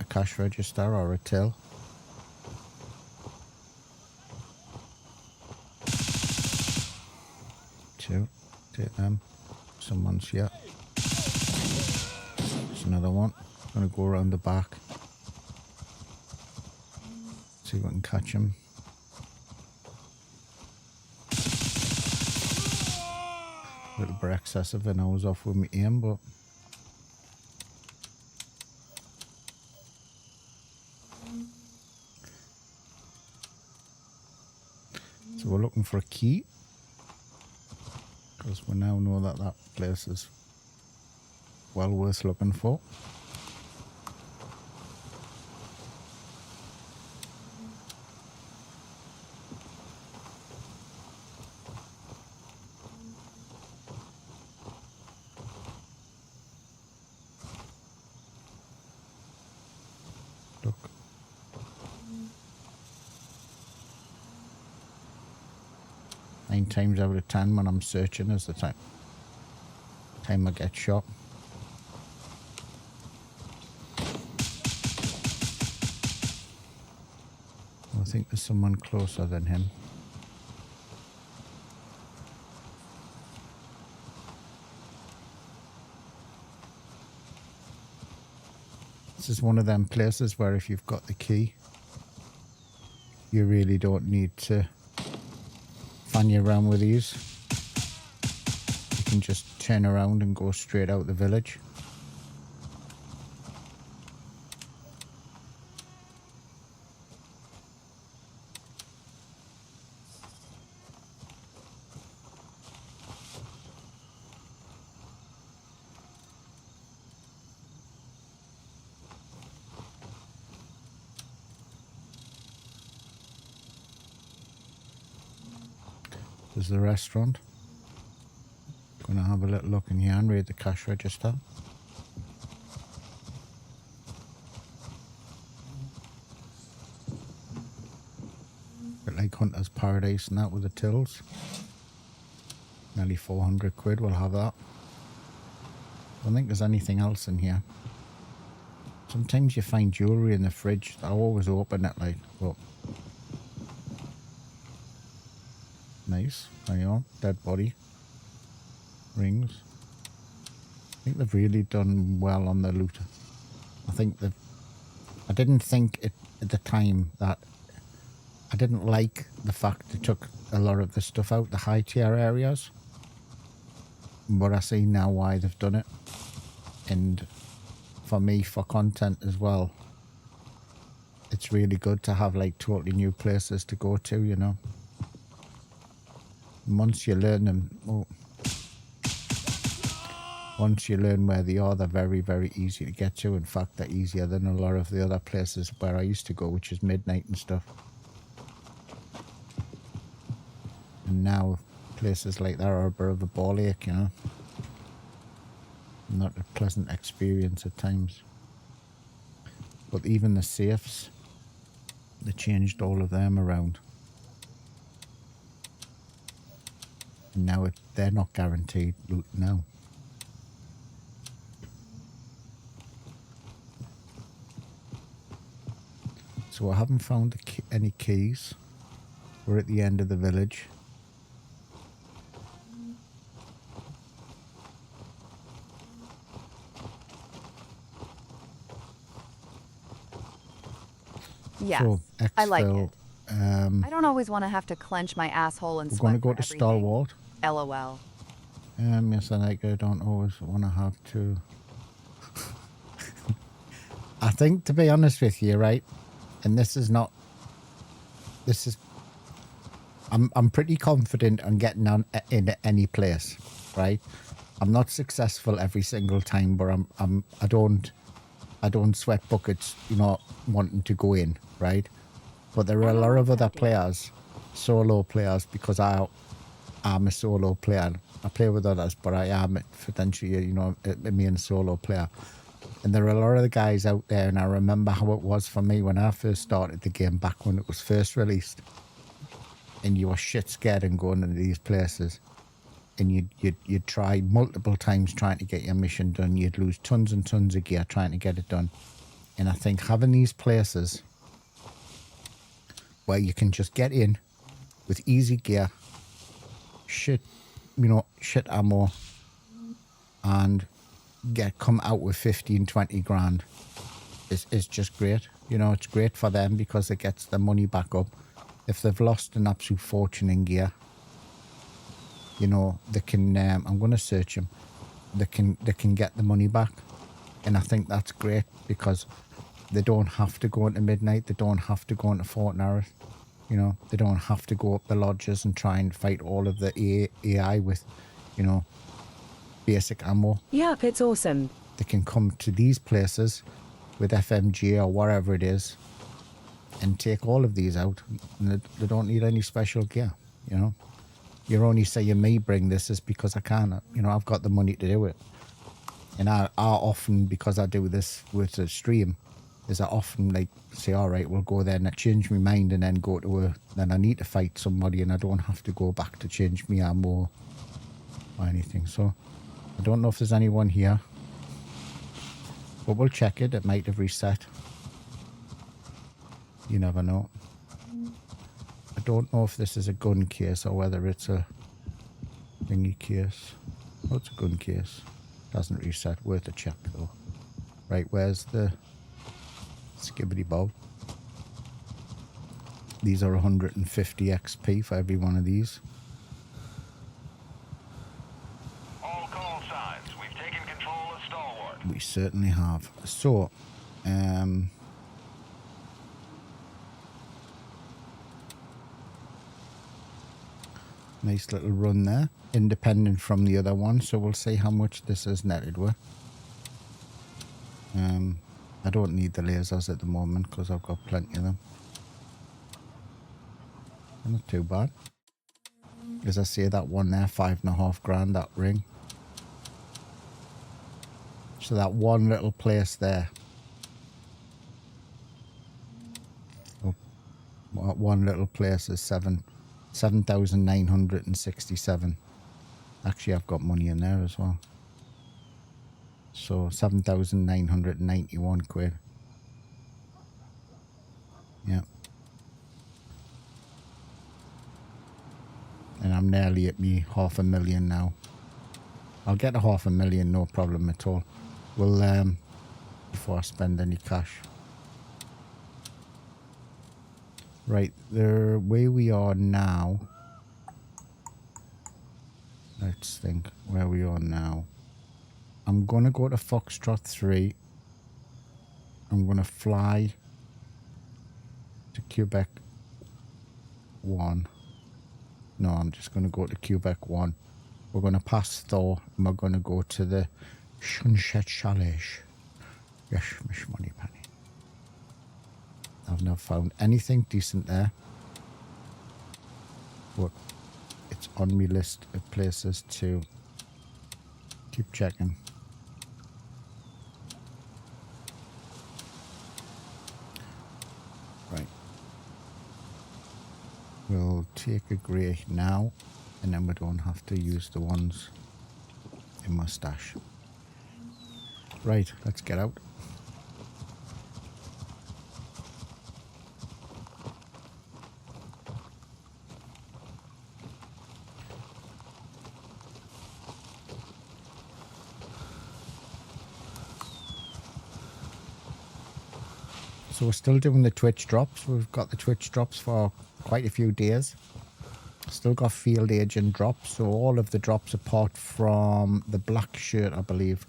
cash register or a till. Two. Take them. Someone's here. There's another one. Gonna go around the back. See if we can catch him. A little bit excessive and I was off with my aim, but So we're looking for a key. Because we now know that that place is well worth looking for. Look. 9 times out of 10 when I'm searching is the time I get shot. I think there's someone closer than him. This is one of them places where if you've got the key, you really don't need to fanny around with these. You can just turn around and go straight out the village. There's the restaurant. Gonna have a little look in here and read the cash register. Bit like Hunter's Paradise and that with the tills. Nearly 400 quid, we'll have that. I don't think there's anything else in here. Sometimes you find jewellery in the fridge. I always open it like, but nice. There you are. Dead body. Rings. I think they've really done well on the loot. I didn't think it at the time that I didn't like the fact they took a lot of the stuff out, the high tier areas. But I see now why they've done it. And for me, for content as well, it's really good to have like totally new places to go to, you know. Once you learn them, once you learn where they are, they're very, very easy to get to. In fact, they're easier than a lot of the other places where I used to go, which is midnight and stuff. And now places like that are a bit of a ball ache, you know. Not a pleasant experience at times. But even the safes, they changed all of them around. And now they're not guaranteed loot now. So I haven't found any keys. We're at the end of the village. Yes, so, I like Exfil, it. I don't always want to have to clench my asshole and we're sweat going to go for to everything. Stalwart. LOL. Yes, I don't always want to have to. I think, to be honest with you, right, and this is not. This is. I'm pretty confident on getting on in any place, right? I'm not successful every single time, but I don't sweat buckets, you know, wanting to go in, right? But there are a lot of other players, solo players, because I'm a solo player. I play with others, but I am potentially, you know, a main solo player. And there are a lot of the guys out there, and I remember how it was for me when I first started the game back when it was first released. And you were shit scared and going into these places. And you'd try multiple times trying to get your mission done. You'd lose tons and tons of gear trying to get it done. And I think having these places where you can just get in with easy gear, shit ammo, and come out with 15, 20 grand is just great. You know, it's great for them because it gets their money back up. If they've lost an absolute fortune in gear, you know, they can, I'm going to search them, they can get the money back. And I think that's great because they don't have to go into midnight, they don't have to go into Fortnite. You know, they don't have to go up the lodges and try and fight all of the AI with, you know, basic ammo. Yep, it's awesome. They can come to these places with FMG or whatever it is and take all of these out. And they don't need any special gear, you know. You're only saying me bring this is because I can. You know, I've got the money to do it. And I often, because I do this with the stream, is I often like say, all right, we'll go there and I change my mind and then go to then I need to fight somebody and I don't have to go back to change my ammo or anything. So I don't know if there's anyone here, but we'll check it. It might have reset. You never know. I don't know if this is a gun case or whether it's a thingy case. Oh, it's a gun case. Doesn't reset. Worth a check though. Right, where's the skibbity bob? These are 150 XP for every one of these. All call signs. We've taken control of Stalwart. We certainly have. So, nice little run there. Independent from the other one, so we'll see how much this is netted with. I don't need the lasers at the moment because I've got plenty of them. Not too bad. As I say, that one there, $5.5 grand, that ring. So that one little place there. Oh, one little place is 7,967. Actually, I've got money in there as well. So 7,991 quid. Yeah. And I'm nearly at me $500,000 now. I'll get a $500,000, no problem at all. We'll before I spend any cash. Right, the way we are now. Let's think where we are now. I'm gonna go to Foxtrot 3. I'm gonna fly to Quebec 1. No, I'm just gonna go to Quebec 1. We're gonna pass Thor and we're gonna go to the Sunset Chalet. Yes, Miss Moneypenny. I've never found anything decent there, but it's on my list of places to keep checking. Right. We'll take a grey now, and then we don't have to use the ones in my stash. Right, let's get out. So we're still doing the Twitch drops. We've got the Twitch drops for quite a few days. Still got field agent drops. So all of the drops apart from the black shirt, I believe,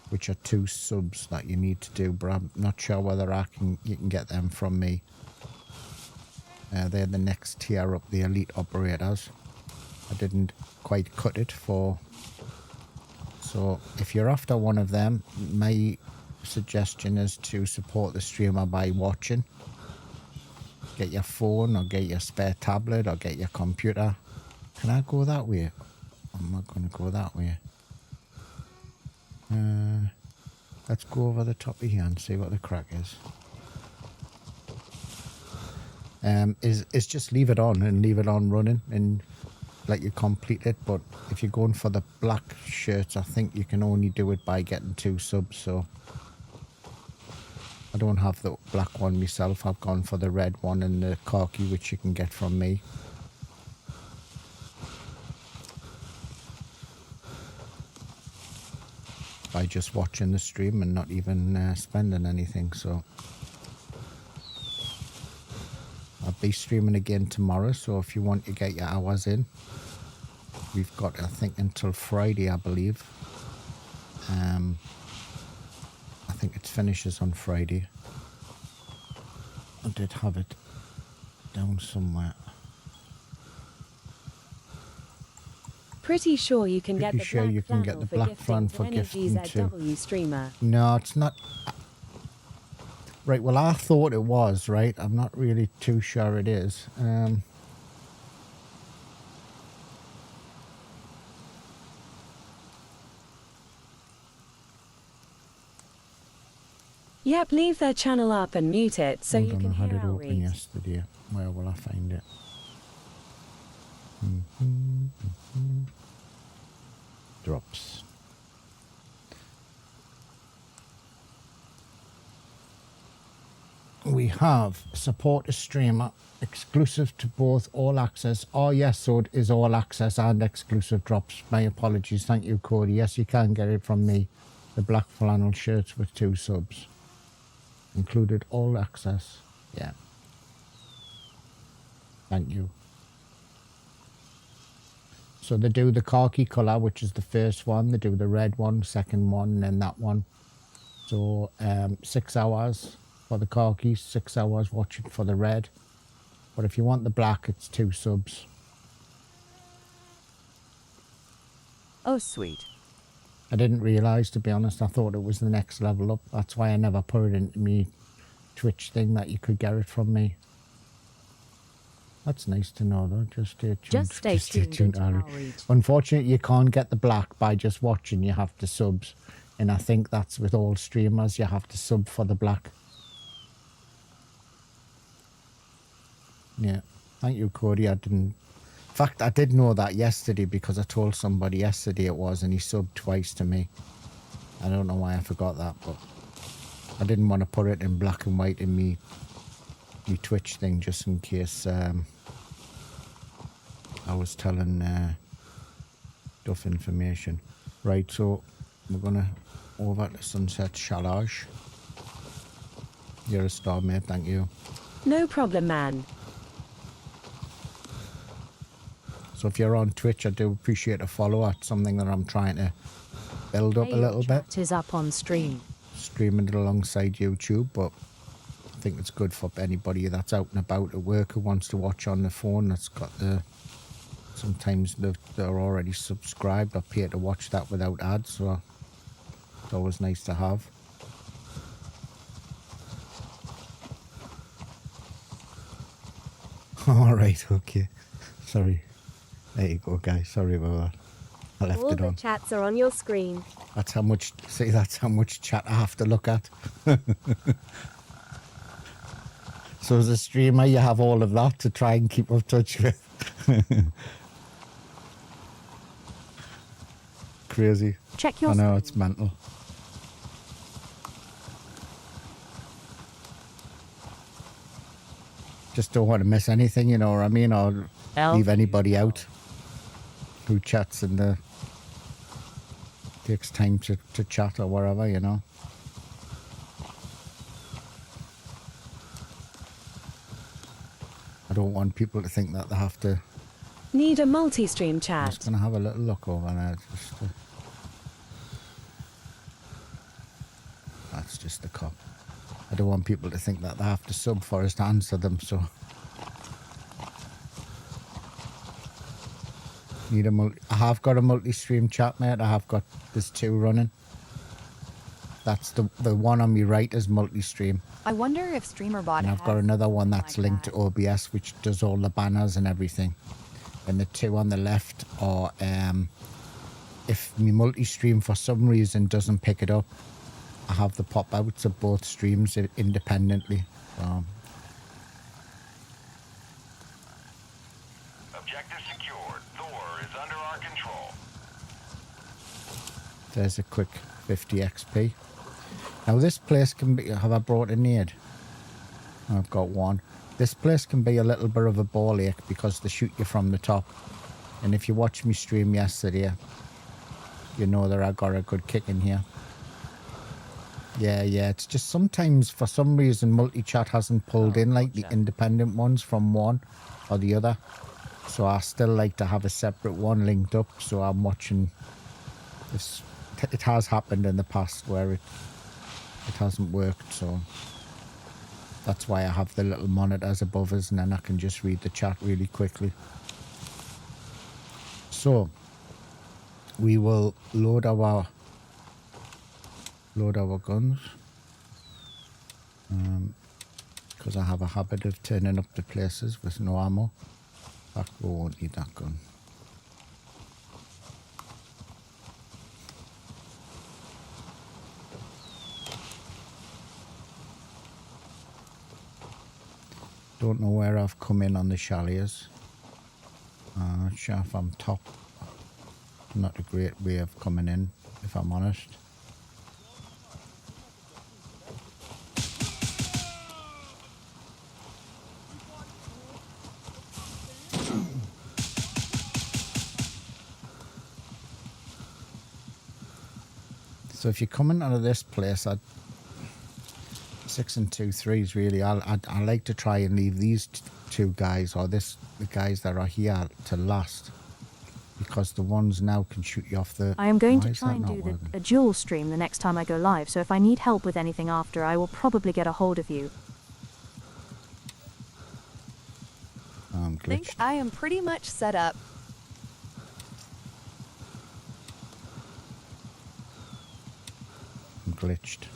which are 2 subs that you need to do, but I'm not sure whether you can get them from me. They're the next tier up, the elite operators. I didn't quite cut it for. So if you're after one of them, my suggestion is to support the streamer by watching. Get your phone or get your spare tablet or get your computer. Can I go that way? I'm not going to go that way. Let's go over the top of here and see what the crack is. Is just leave it on and leave it on running and let you complete it. But if you're going for the black shirts, I think you can only do it by getting 2 subs. So I don't have the black one myself. I've gone for the red one and the khaki, which you can get from me. By just watching the stream and not even spending anything. So I'll be streaming again tomorrow. So if you want to get your hours in, we've got, I think, until Friday, I believe. I think it finishes on Friday. I did have it. down somewhere. Pretty sure you can get the Sure you can get the black flannel for gifting too. NGZW streamer. No, it's not. Right, well, I thought it was, right? I'm not really too sure it is. Yep, leave their channel up and mute it so you can I had hear it our open reads. yesterday. Where will I find it? Drops. We have support a streamer exclusive to both all access. Oh yes, so it is all access and exclusive drops. My apologies. Thank you, Cody. Yes, you can get it from me. The black flannel shirts with 2 subs. Included all access. Yeah. Thank you. So they do the khaki colour, which is the first one. They do the red one, second one, and then that one. So 6 hours for the khaki, 6 hours watching for the red. But if you want the black, it's 2 subs. Oh, sweet. I didn't realise, to be honest. I thought it was the next level up. That's why I never put it into me Twitch thing that you could get it from me. That's nice to know, though. Just stay tuned. Just stay tuned Ari. into our read. Unfortunately, you can't get the black by just watching. You have to subs. And I think that's with all streamers. You have to sub for the black. Yeah. Thank you, Cody. I didn't... In fact, I did know that yesterday because I told somebody yesterday it was, and he subbed twice to me. I don't know why I forgot that, but I didn't want to put it in black and white in me Twitch thing, just in case I was telling duff information. Right, so we're gonna over to Sunset Chalage. You're a star, mate. Thank you. No problem, man. So if you're on Twitch, I do appreciate a follow. It's something that I'm trying to build up a little bit. Chat is up on stream. Streaming it alongside YouTube, but I think it's good for anybody that's out and about at work who wants to watch on the phone. That's got the... Sometimes they're already subscribed or pay to watch that without ads, so it's always nice to have. Alright, okay. Sorry. There you go, guys. Sorry about that. I left All it the on. chats are on your screen. That's how much... See, that's how much chat I have to look at. So as a streamer, you have all of that to try and keep up touch with. Crazy. Check your I know, screen. it's mental. Just don't want to miss anything, you know what I mean? Or leave anybody out who chats and takes time to chat or whatever, you know. I don't want people to think that they have to... Need a multi-stream I'm chat. just going to have a little look over there. That's just the cop. I don't want people to think that they have to sub for us to answer them, so... Need a I have got a multi-stream chat, mate. There's 2 running. That's the one on my right is multi-stream. I wonder if StreamerBot And I've got has another one something that's like linked that. to OBS, which does all the banners and everything. And the 2 on the left are, if my multi-stream for some reason doesn't pick it up, I have the pop-outs of both streams independently. Objective secured. Thor is under our control. There's a quick 50 XP. Now this place can be... Have I brought a nade? I've got one. This place can be a little bit of a ball ache because they shoot you from the top. And if you watched me stream yesterday, you know that I got a good kick in here. Yeah, it's just sometimes for some reason multi-chat hasn't pulled in like the independent ones from one or the other. So I still like to have a separate one linked up, so I'm watching this. It has happened in the past where it hasn't worked, so That's why I have the little monitors above us, and then I can just read the chat really quickly. So we will load our guns, because I have a habit of turning up to places with no ammo. In fact, we won't need that gun. Don't know where I've come in on the challiers. Not sure if I'm top. Not a great way of coming in, if I'm honest. So if you're coming out of this place, 6 and 2 3s really. I like to try and leave these two guys, or the guys that are here, to last, because the ones now can shoot you off the. I am going to try and do a dual stream the next time I go live, so if I need help with anything after, I will probably get a hold of you. I think I am pretty much set up. I'm glitched.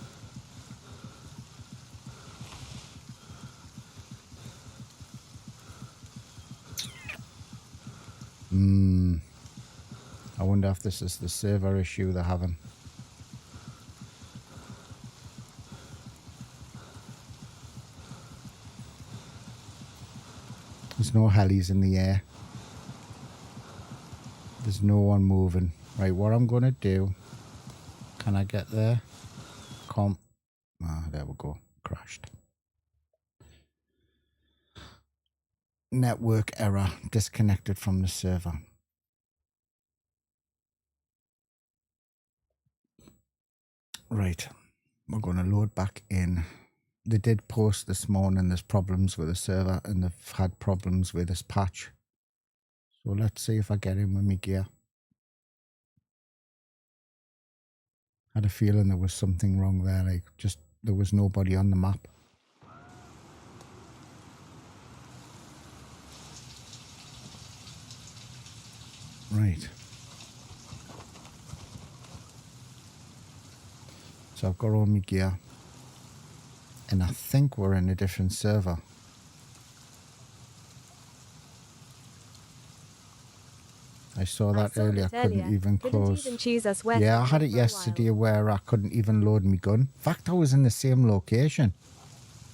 I wonder if this is the server issue they're having. There's no helis in the air. There's no one moving. Right, what I'm going to do... Can I get there? There we go. Crashed. Network error. Disconnected from the server. Right. We're going to load back in. They did post this morning there's problems with the server, and they've had problems with this patch. So let's see if I get in with my gear. I had a feeling there was something wrong there, like just there was nobody on the map. Right. So I've got all my gear, and I think we're in a different server. I saw that earlier. I couldn't even close. Yeah, I had it yesterday where I couldn't even load my gun. In fact, I was in the same location,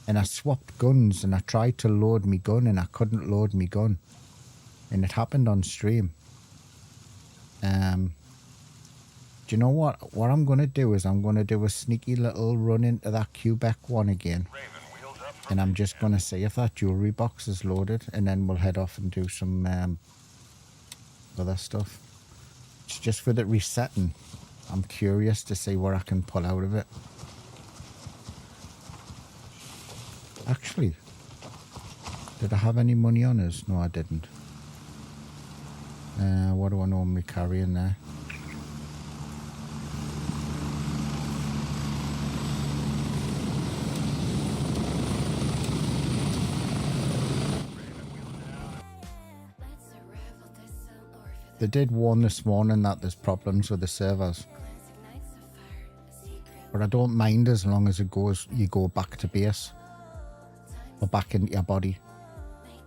and I swapped guns, and I tried to load my gun, and I couldn't load my gun, and it happened on stream. Do you know what? What I'm going to do is I'm going to do a sneaky little run into that Quebec one again. And I'm just going to see if that jewellery box is loaded. And then we'll head off and do some other stuff. It's just with it resetting. I'm curious to see where I can pull out of it. Actually, did I have any money on us? No, I didn't. What do I normally carry in there? They did warn this morning that there's problems with the servers. But I don't mind as long as you go back to base. Or back into your body.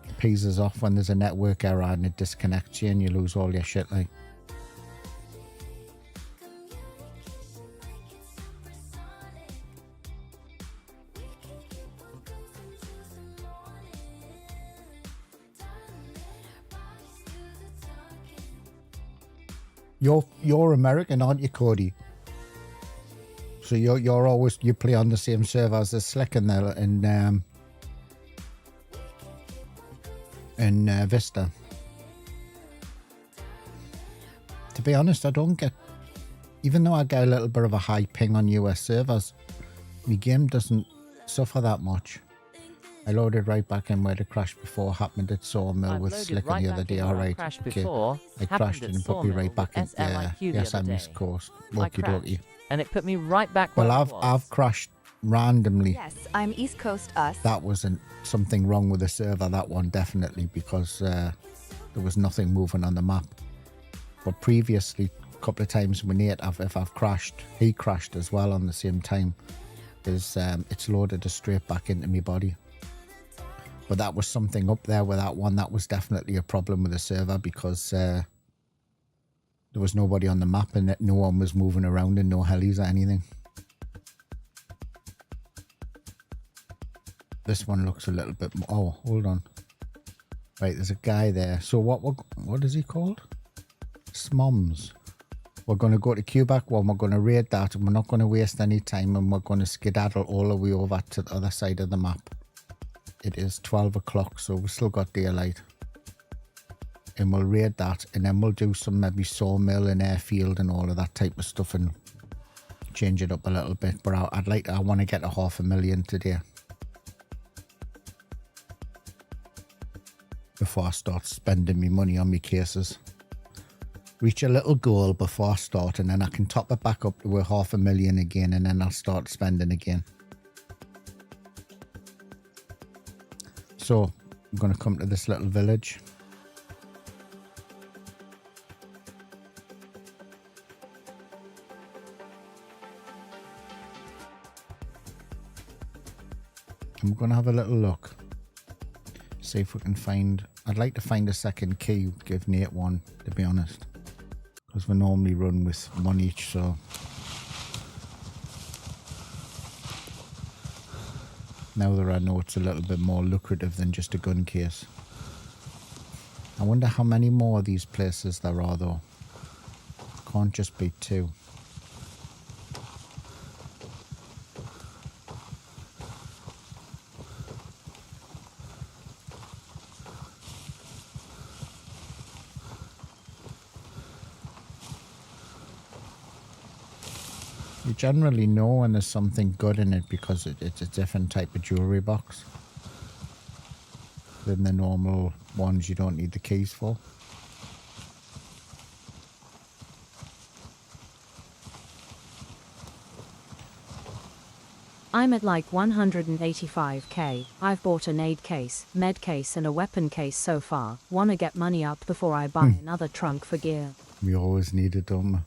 It peases off when there's a network error and it disconnects you and you lose all your shit, like. You're American, aren't you, Cody? So you play on the same server as the Slick in there in Vista. To be honest, I don't get, even though I get a little bit of a high ping on US servers, my game doesn't suffer that much. I loaded right back in where the crash before happened at Sawmill with Slick the other day. Alright, okay. I crashed and put me right back in. Yeah, yes, I missed course. Okie dokie. And it put me right back where I was. I've crashed randomly. Yes, I'm East Coast us. That wasn't something wrong with the server, that one definitely, because there was nothing moving on the map. But previously, a couple of times when Nate, if I've crashed, he crashed as well on the same time, is it's loaded us straight back into my body. But that was something up there with that one. That was definitely a problem with the server, because there was nobody on the map and no one was moving around and no helis or anything. This one looks a little bit more... Oh, hold on. Right, there's a guy there. So what is he called? Smoms. We're going to go to Quebec one. We're going to raid that, and we're not going to waste any time, and we're going to skedaddle all the way over to the other side of the map. It is 12 o'clock, so we've still got daylight. And we'll raid that, and then we'll do some maybe sawmill and airfield and all of that type of stuff and change it up a little bit. But I want to get to 500,000 today, before I start spending my money on my cases. Reach a little goal before I start, and then I can top it back up to 500,000 again, and then I'll start spending again. So I'm going to come to this little village. I'm going to have a little look. See if we can find... I'd like to find a second key, give Nate one, to be honest. Because we normally run with one each, so... Now that I know it's a little bit more lucrative than just a gun case. I wonder how many more of these places there are, though. Can't just be 2. You generally know when there's something good in it, because it's a different type of jewellery box than the normal ones you don't need the keys for. I'm at like 185k. I've bought an aid case, med case and a weapon case so far. Wanna get money up before I buy another trunk for gear. We always need it, don't we?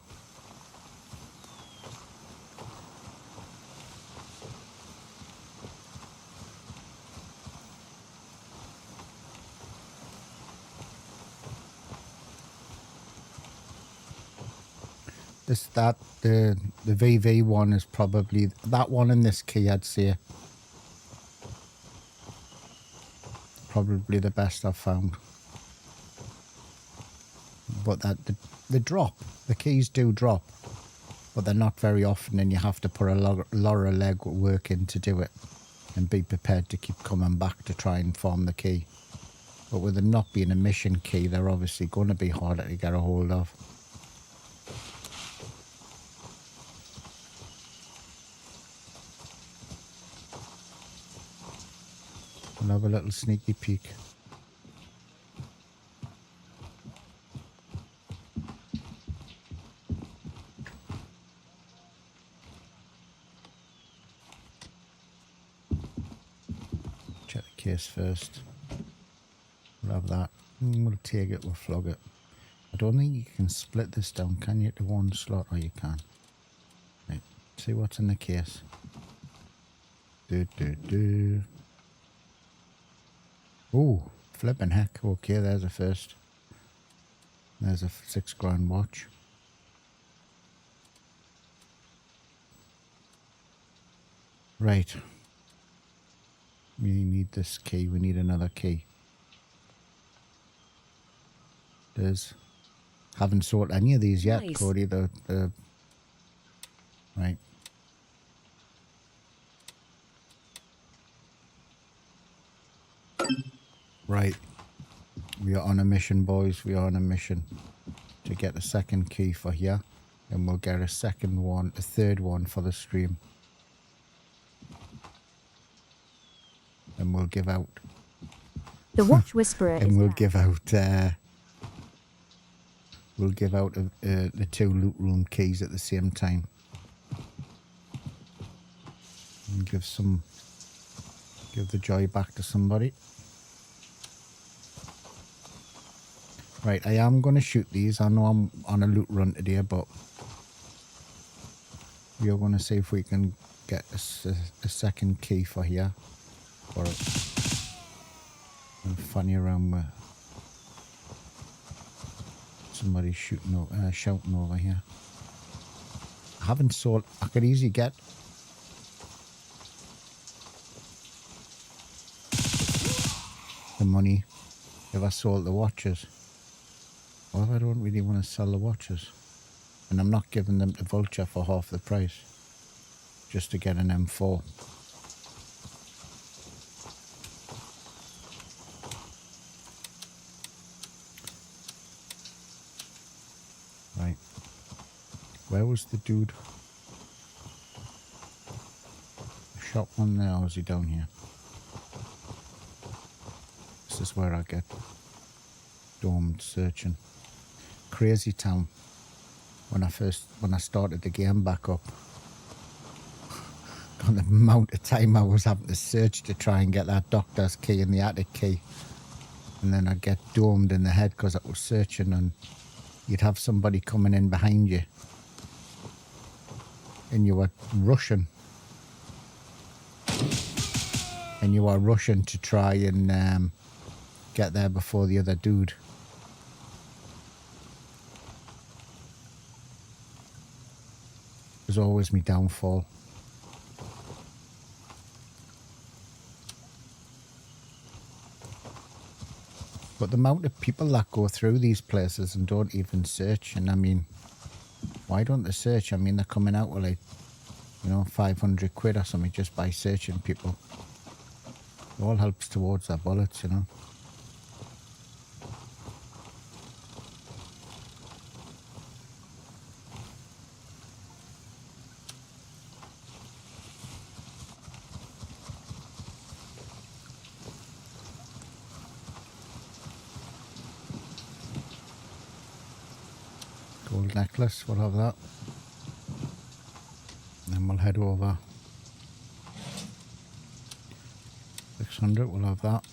The VV one is probably that one in this key, I'd say. Probably the best I've found. But that the drop, the keys do drop, but they're not very often, and you have to put a lot of leg work in to do it, and be prepared to keep coming back to try and form the key. But with them not being a mission key, they're obviously going to be harder to get a hold of. We'll have a little sneaky peek. Check the case first. We'll have that. We'll take it, we'll flog it. I don't think you can split this down, can you, to one slot? Oh, you can. Right, see what's in the case. Oh, flipping heck. Okay, there's a first. There's a £6,000 watch. Right. We need this key. We need another key. Haven't sorted any of these yet, nice. Cody. Right. Right. We are on a mission, boys. We are on a mission to get a second key for here. And we'll get a third one for the stream. And we'll give out... The Watch Whisperer and we'll give out... we'll give out the 2 loot room keys at the same time. and give the joy back to somebody. Right, I am going to shoot these. I know I'm on a loot run today, but we are going to see if we can get a second key for here. For it. I'm funny around with somebody shouting over here. I haven't sold. I could easily get the money if I sold the watches. Well, I don't really want to sell the watches, and I'm not giving them to Vulture for half the price just to get an M4. Right, where was the dude? I shot one there, or was he down here? This is where I get domed searching. Crazy town. When I started the game back up, on the amount of time I was having to search to try and get that doctor's key and the attic key, and then I'd get domed in the head because I was searching, and you'd have somebody coming in behind you and you were rushing to try and get there before the other dude. It was always my downfall. But the amount of people that go through these places and don't even search, and I mean, why don't they search? I mean, they're coming out with like, 500 quid or something just by searching people. It all helps towards their bullets, Gold necklace, we'll have that. And then we'll head over. 600, we'll have that.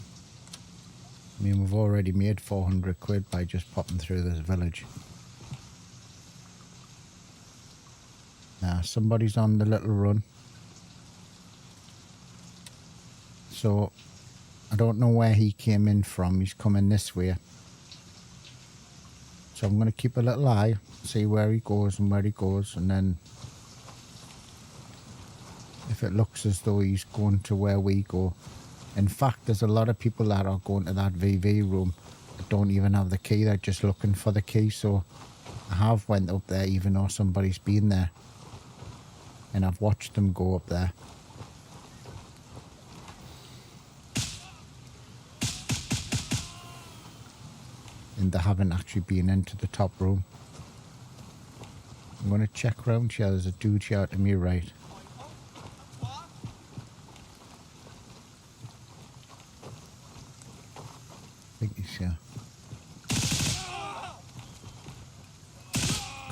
I mean, we've already made 400 quid by just popping through this village. Now, somebody's on the little run. So, I don't know where he came in from. He's coming this way. So I'm going to keep a little eye, see where he goes, and then if it looks as though he's going to where we go. In fact, there's a lot of people that are going to that VV room that don't even have the key. They're just looking for the key. So I have went up there even though somebody's been there, and I've watched them go up there. And they haven't actually been into the top room. I'm going to check round here. There's a dude here to me right. I think he's here.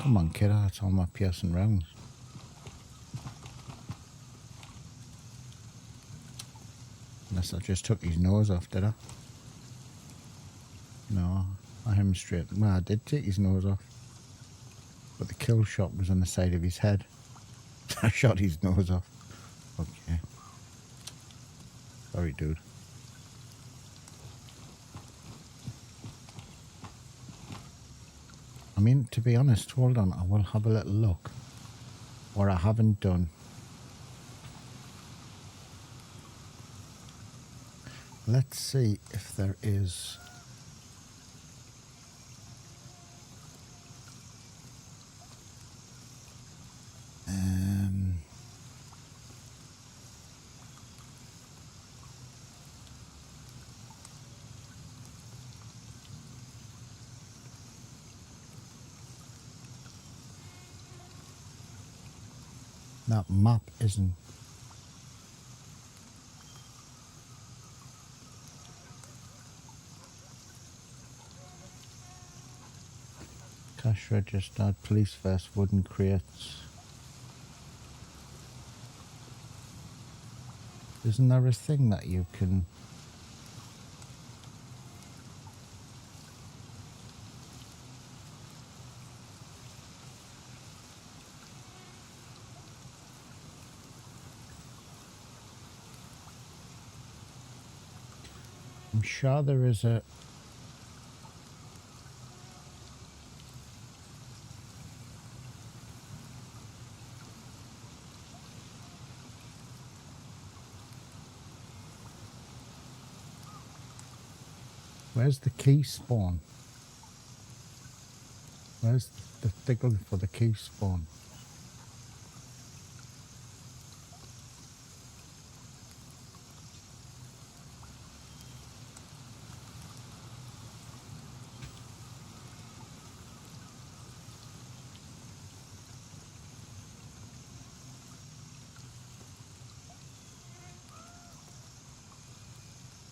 Come on, kiddo. That's all my piercing rounds. Unless I just took his nose off, did I? No. I hit him straight. Well, I did take his nose off, but the kill shot was on the side of his head. I shot his nose off. Okay. Sorry, dude. I mean, to be honest, hold on, I will have a little look. What I haven't done. Let's see if there is... that map isn't. Cash register, police vest, wooden crates. Isn't there a thing that you can... I'm sure there is a... Where's the key spawn? Where's the thing for the key spawn?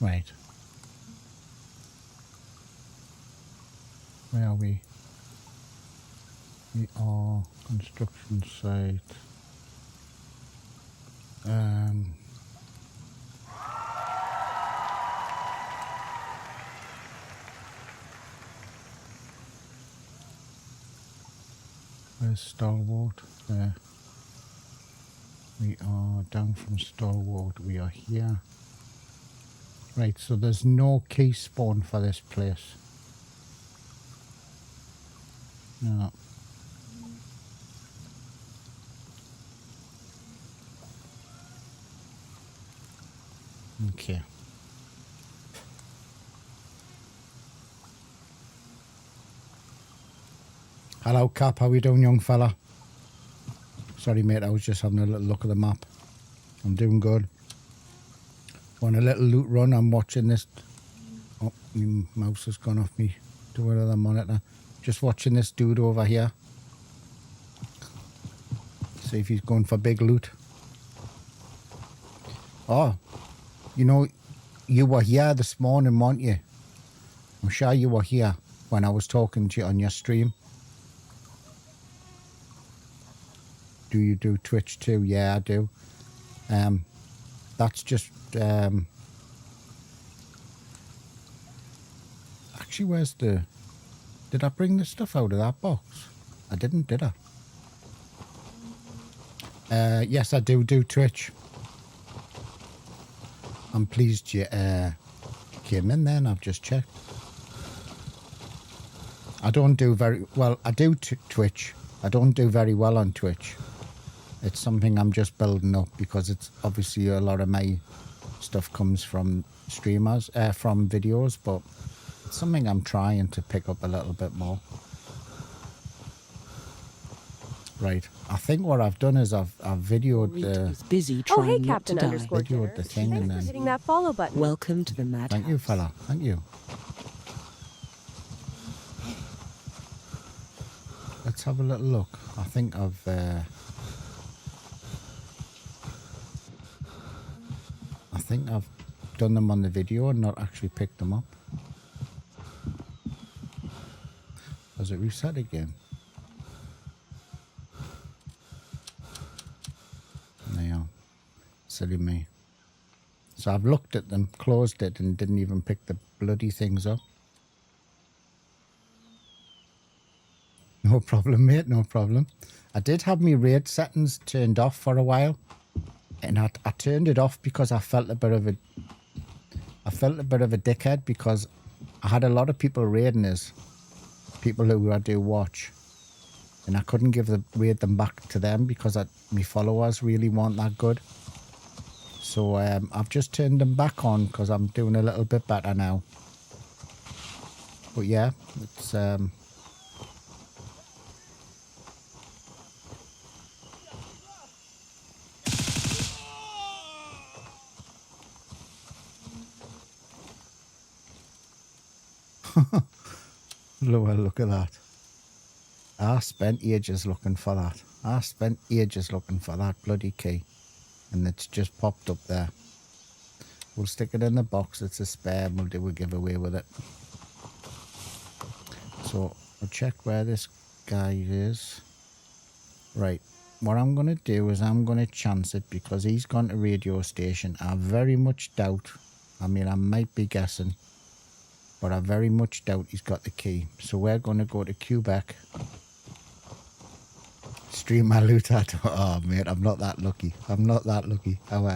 Right. Where are we? We are construction site. Where's Stalwart? There. We are down from Stalwart. We are here. Right, so there's no key spawn for this place. No. Okay. Hello, Cap. How we doing, young fella? Sorry, mate. I was just having a little look at the map. I'm doing good. On a little loot run. I'm watching this. Oh, my mouse has gone off me to another monitor. Just watching this dude over here. See if he's going for big loot. Oh, you know, you were here this morning, weren't you? I'm sure you were here when I was talking to you on your stream. Do you do Twitch too? Yeah, I do. That's just... actually, where's the... Did I bring the stuff out of that box? I didn't, did I? Yes, I do Twitch. I'm pleased you came in then. I've just checked. I don't do very... Well, I do Twitch. I don't do very well on Twitch. It's something I'm just building up because it's obviously a lot of my stuff comes from streamers, from videos, but it's something I'm trying to pick up a little bit more. Right. I think what I've done is I've videoed the... busy Oh, hey, trying not Captain to die. underscore Videoed Jenner. the thing Thanks and for then... hitting that follow button. Welcome to the madhouse. Thank you, fella. Thank you. Let's have a little look. I think I've done them on the video and not actually picked them up. Has it reset again? Yeah. Silly me. So I've looked at them, closed it, and didn't even pick the bloody things up. No problem, mate, no problem. I did have my raid settings turned off for a while. And I turned it off because I felt a bit of a dickhead because I had a lot of people raiding us. People who I do watch. And I couldn't raid them back to them because my followers really weren't that good. So I've just turned them back on because I'm doing a little bit better now. But yeah, it's... Look at that. I spent ages looking for that. I spent ages looking for that bloody key. And it's just popped up there. We'll stick it in the box. It's a spare and we'll do a giveaway with it. So I'll check where this guy is. Right. what I'm going to do is I'm going to chance it because he's gone to radio station. I very much doubt, I mean, I might be guessing, but I very much doubt he's got the key. So we're going to go to Quebec. Stream my loot at. Oh, mate, I'm not that lucky. I'm not that lucky. How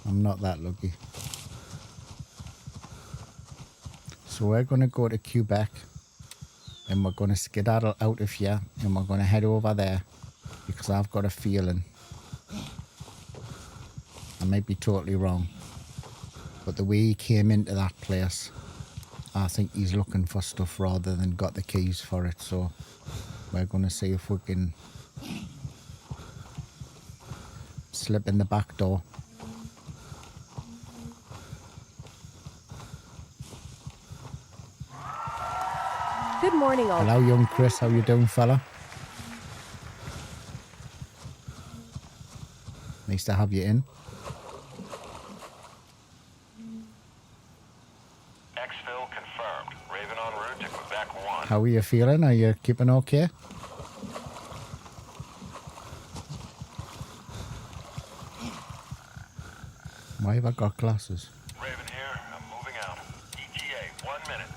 I'm not that lucky. So we're going to go to Quebec and we're going to skedaddle out of here and we're going to head over there because I've got a feeling, I might be totally wrong, but the way he came into that place, I think he's looking for stuff rather than got the keys for it. So we're going to see if we can slip in the back door. Good morning, all. Hello, young Chris. How you doing, fella? Nice to have you in. Exfil confirmed. Raven en route to Quebec 1. How are you feeling? Are you keeping okay? Why have I got glasses? Raven here. I'm moving out. ETA, 1 minute.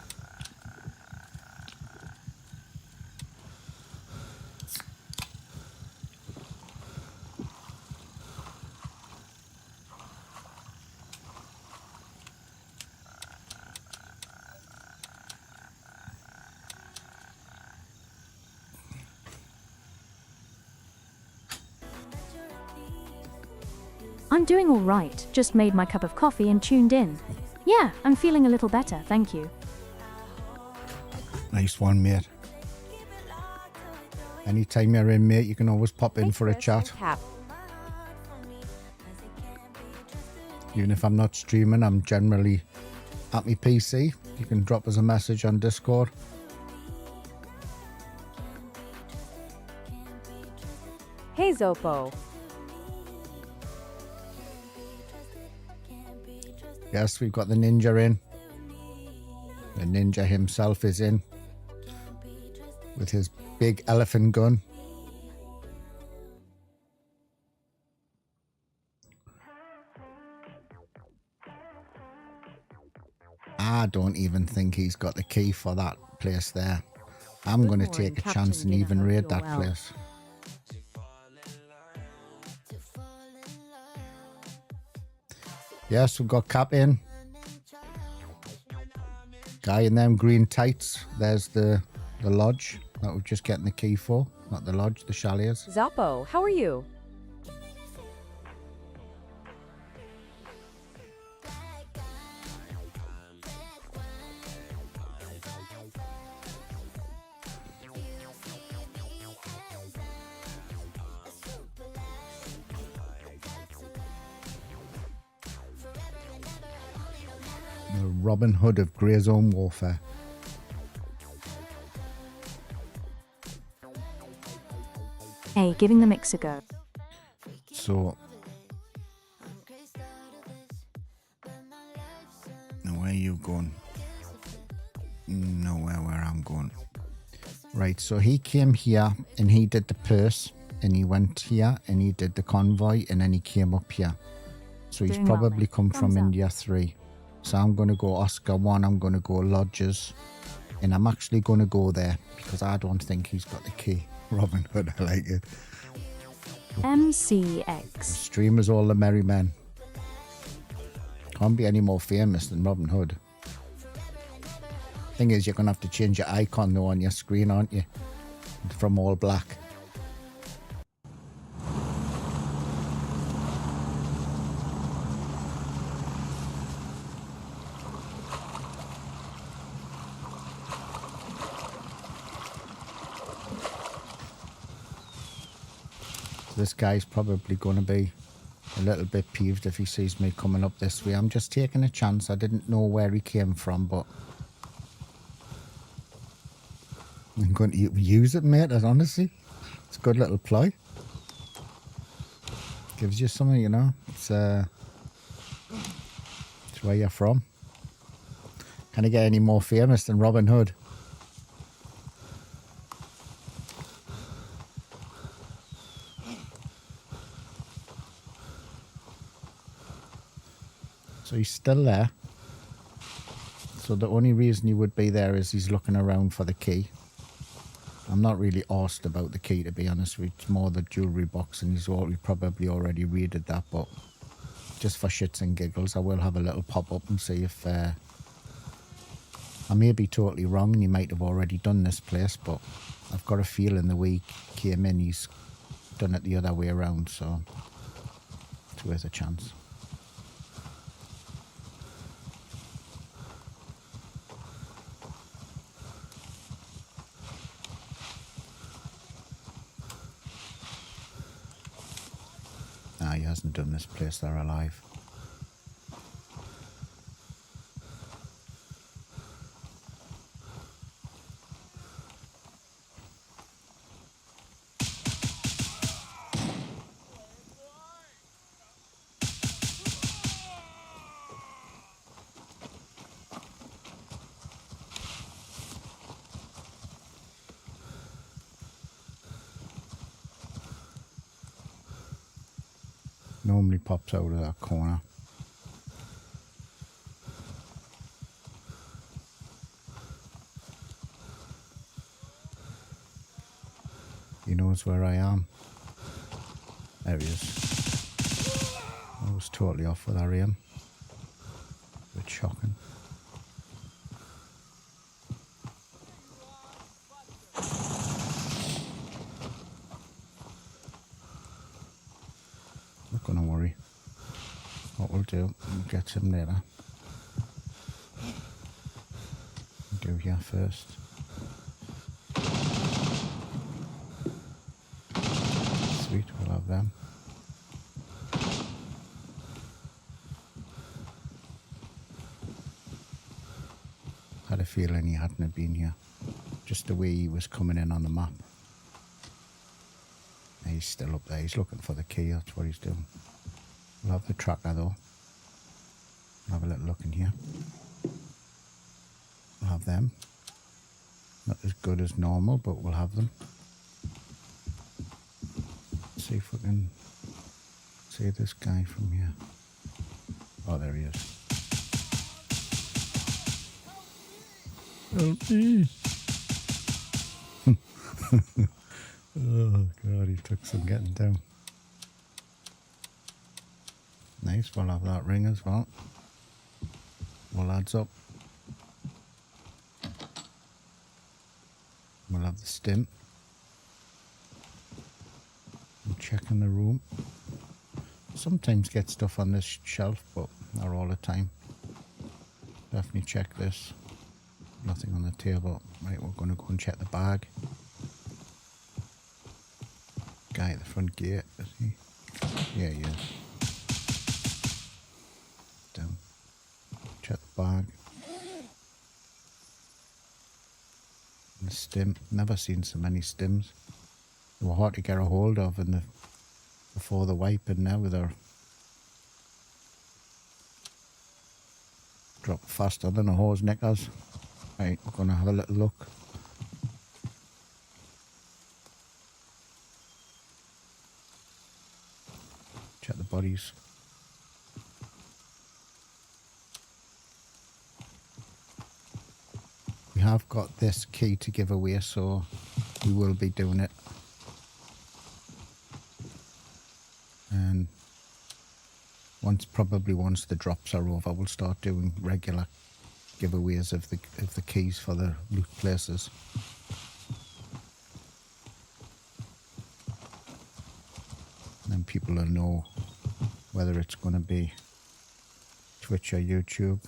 I'm doing all right. Just made my cup of coffee and tuned in. Yeah, I'm feeling a little better, thank you. Nice one, mate. Anytime you're in, mate, you can always pop in Thanks, for a Chris. chat. Cap. Even if I'm not streaming, I'm generally at my PC. You can drop us a message on Discord. Hey, Zopo. Yes, we've got the ninja in. The ninja himself is in with his big elephant gun. I don't even think he's got the key for that place there. I'm going to take a chance and even raid that place. Yes, we've got Cap in. Guy in them green tights. There's the lodge that we're just getting the key for. Not the lodge, the chalets. Zappo, how are you? The Robin Hood of Grey Zone Warfare. Hey, giving the mix a go. So, now where are you going? Nowhere where I'm going. Right, so he came here and he did the purse and he went here and he did the convoy and then he came up here. So he's Doing well, probably mate. come from Thumbs up. India 3. So I'm going to go Oscar 1, I'm going to go Lodges, and I'm actually going to go there because I don't think he's got the key. Robin Hood, I like it. MCX. Streamers all the merry men. Can't be any more famous than Robin Hood. Thing is, you're going to have to change your icon though on your screen, aren't you? From all black. This guy's probably going to be a little bit peeved if he sees me coming up this way. I'm just taking a chance. I didn't know where he came from, but I'm going to use it, mate. Honestly, it's a good little ploy. Gives you something, you know. It's where you're from. Can I get any more famous than Robin Hood? So he's still there. So the only reason he would be there is he's looking around for the key. I'm not really asked about the key, to be honest with you. It's more the jewellery box, and we probably already raided that, but just for shits and giggles, I will have a little pop-up and see if... I may be totally wrong, and he might have already done this place, but I've got a feeling the way he came in, he's done it the other way around, so it's worth a chance. He hasn't done this place, they're alive. Normally pops out of that corner. He knows where I am. There he is. I was totally off with our aim. A bit shocking. Not gonna worry. What we'll do, we'll get him later. Do here first. Sweet, we'll have them. Had a feeling he hadn't been here. Just the way he was coming in on the map. He's still up there, he's looking for the key, that's what he's doing. We'll have the tracker though. We'll have a little look in here. We'll have them. Not as good as normal, but we'll have them. See if we can see this guy from here. Oh, there he is. Help me! Oh god, he took some getting down. Nice, we'll have that ring as well. All adds up. We'll have the stim. I'm checking the room. Sometimes get stuff on this shelf, but not all the time. Definitely check this. Nothing on the table. Right, we're going to go and check the bag. Guy at the front gate, is he? Yeah, he is. Down. Check the bag. And the stim. Never seen so many stims. They were hard to get a hold of in before the wipe, and now they're drop faster than a hose knickers. Right, we're going to have a little look. Check the bodies. We have got this key to give away, so we will be doing it. And probably once the drops are over, we'll start doing regular giveaways of the keys for the loot places. And then people will know whether it's going to be Twitch or YouTube.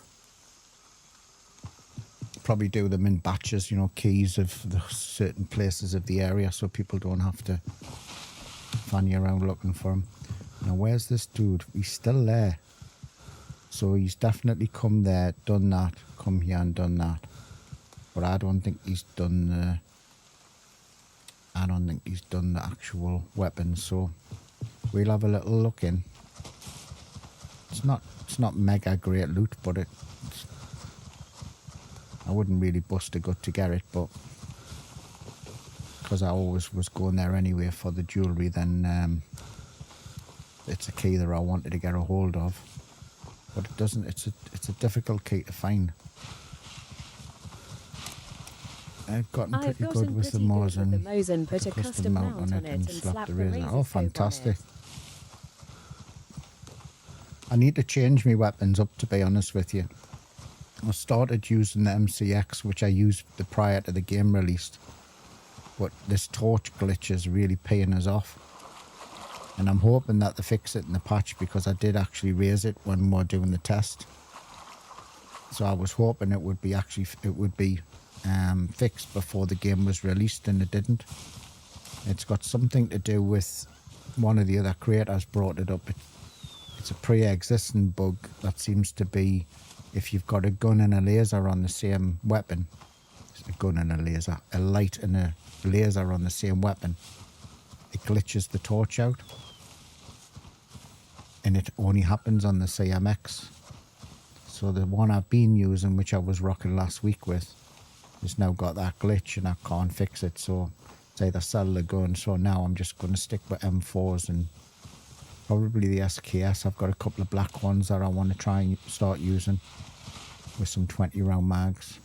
Probably do them in batches, you know, keys of the certain places of the area, so people don't have to fanny around looking for them. Now, where's this dude? He's still there. So he's definitely come there, done that, come here and done that. But I don't think he's done the actual weapons, so we'll have a little look in. It's not mega great loot, but it's I wouldn't really bust a gut to get it, but because I always was going there anyway for the jewellery, then it's a key that I wanted to get a hold of. But it doesn't, it's a difficult key to find. I've gotten pretty good with the Mosin. Put a custom mount on it and slap the razor. Oh, fantastic. I need to change my weapons up, to be honest with you. I started using the MCX, which I used prior to the game released. But this torch glitch is really paying us off. And I'm hoping that they fix it in the patch, because I did actually raise it when we were doing the test. So I was hoping it would be fixed before the game was released, and it didn't. It's got something to do with one of the other creators brought it up. It's a pre-existing bug that seems to be if you've got a gun and a laser on the same weapon. A gun and a laser. A light and a laser on the same weapon. It glitches the torch out. And it only happens on the CMX. So the one I've been using, which I was rocking last week with, has now got that glitch and I can't fix it. So it's either sell the gun. So now I'm just going to stick with M4s and probably the SKS. I've got a couple of black ones that I want to try and start using with some 20 round mags.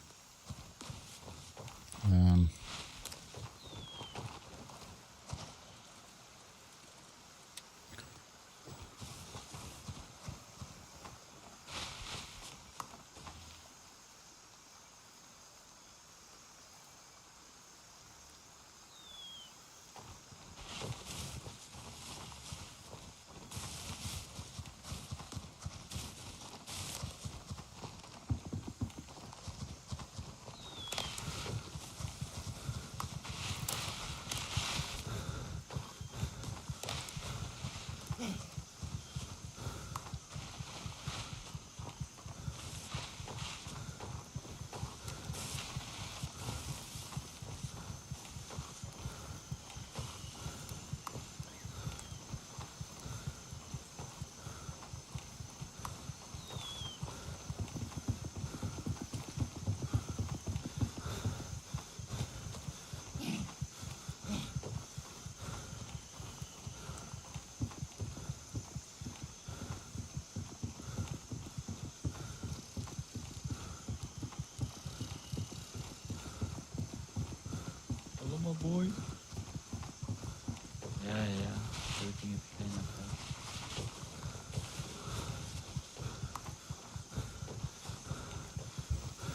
My boy. Yeah. Everything is clean up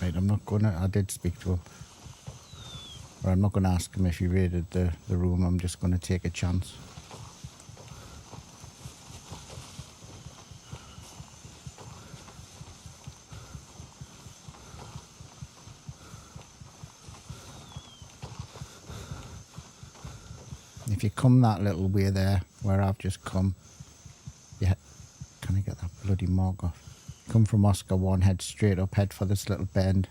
there. Right, I'm not gonna, I did speak to him. But I'm not gonna ask him if he raided the room. I'm just gonna take a chance. If you come that little way there, where I've just come, yeah, can I get that bloody mark off? Come from Oscar 1, head straight up, head for this little bend,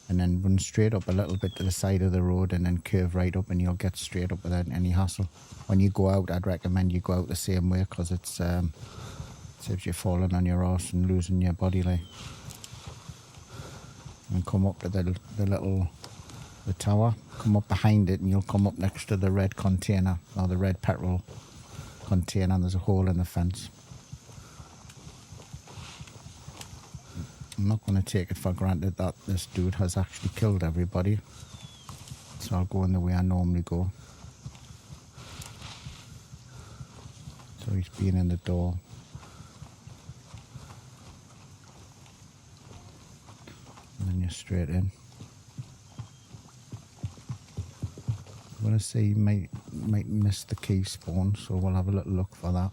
and then run straight up a little bit to the side of the road, and then curve right up, and you'll get straight up without any hassle. When you go out, I'd recommend you go out the same way, because it saves you falling on your arse and losing your body, like. And come up to the tower, come up behind it, and you'll come up next to the red container, or the red petrol container, and there's a hole in the fence. I'm not going to take it for granted that this dude has actually killed everybody, so I'll go in the way I normally go. So he's been in the door. And then you're straight in. I'm going to say you might miss the key spawn, so we'll have a little look for that.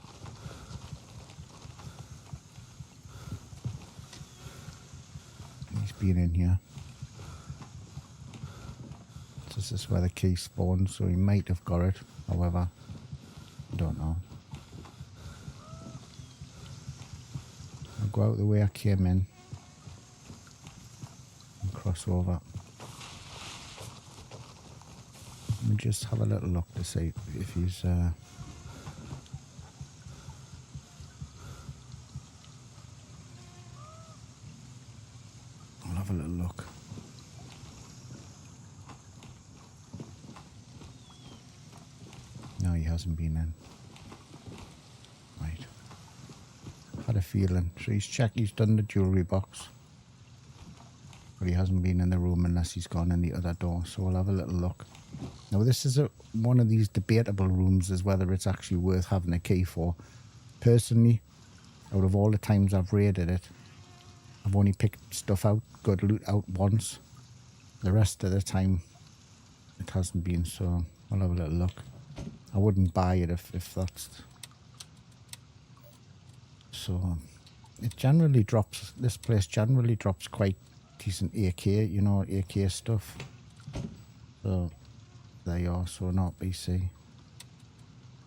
He's been in here. This is where the key spawned, so he might have got it. However, I don't know. I'll go out the way I came in and cross over. Let me just have a little look to see if he's I'll have a little look. hasn't been in. Right. Had a feeling. So he's checked, he's done the jewellery box. But he hasn't been in the room unless he's gone in the other door. So we'll have a little look. Now this is one of these debatable rooms as whether it's actually worth having a key for. Personally, out of all the times I've raided it, I've only picked stuff out, got loot out once. The rest of the time, it hasn't been, so we'll have a little look. I wouldn't buy it if that's... So, it generally drops, this place generally drops quite decent AK, you know, AK stuff. So, there you are, so not BC.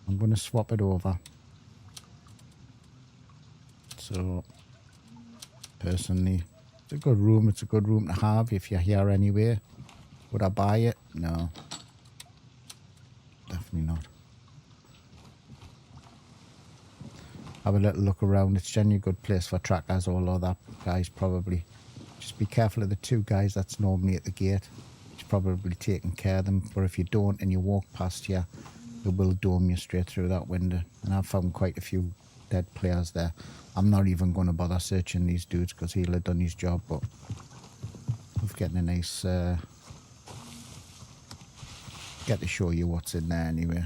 I'm going to swap it over. So, personally, it's a good room. It's a good room to have if you're here anyway. Would I buy it? No. Definitely not. Have a little look around. It's generally a good place for trackers, all of that, guys, probably. Just be careful of the two guys that's normally at the gate. He's probably taking care of them. But if you don't and you walk past here, it will dome you straight through that window. And I've found quite a few dead players there. I'm not even going to bother searching these dudes because he'll have done his job, but we're getting a nice get to show you what's in there anyway.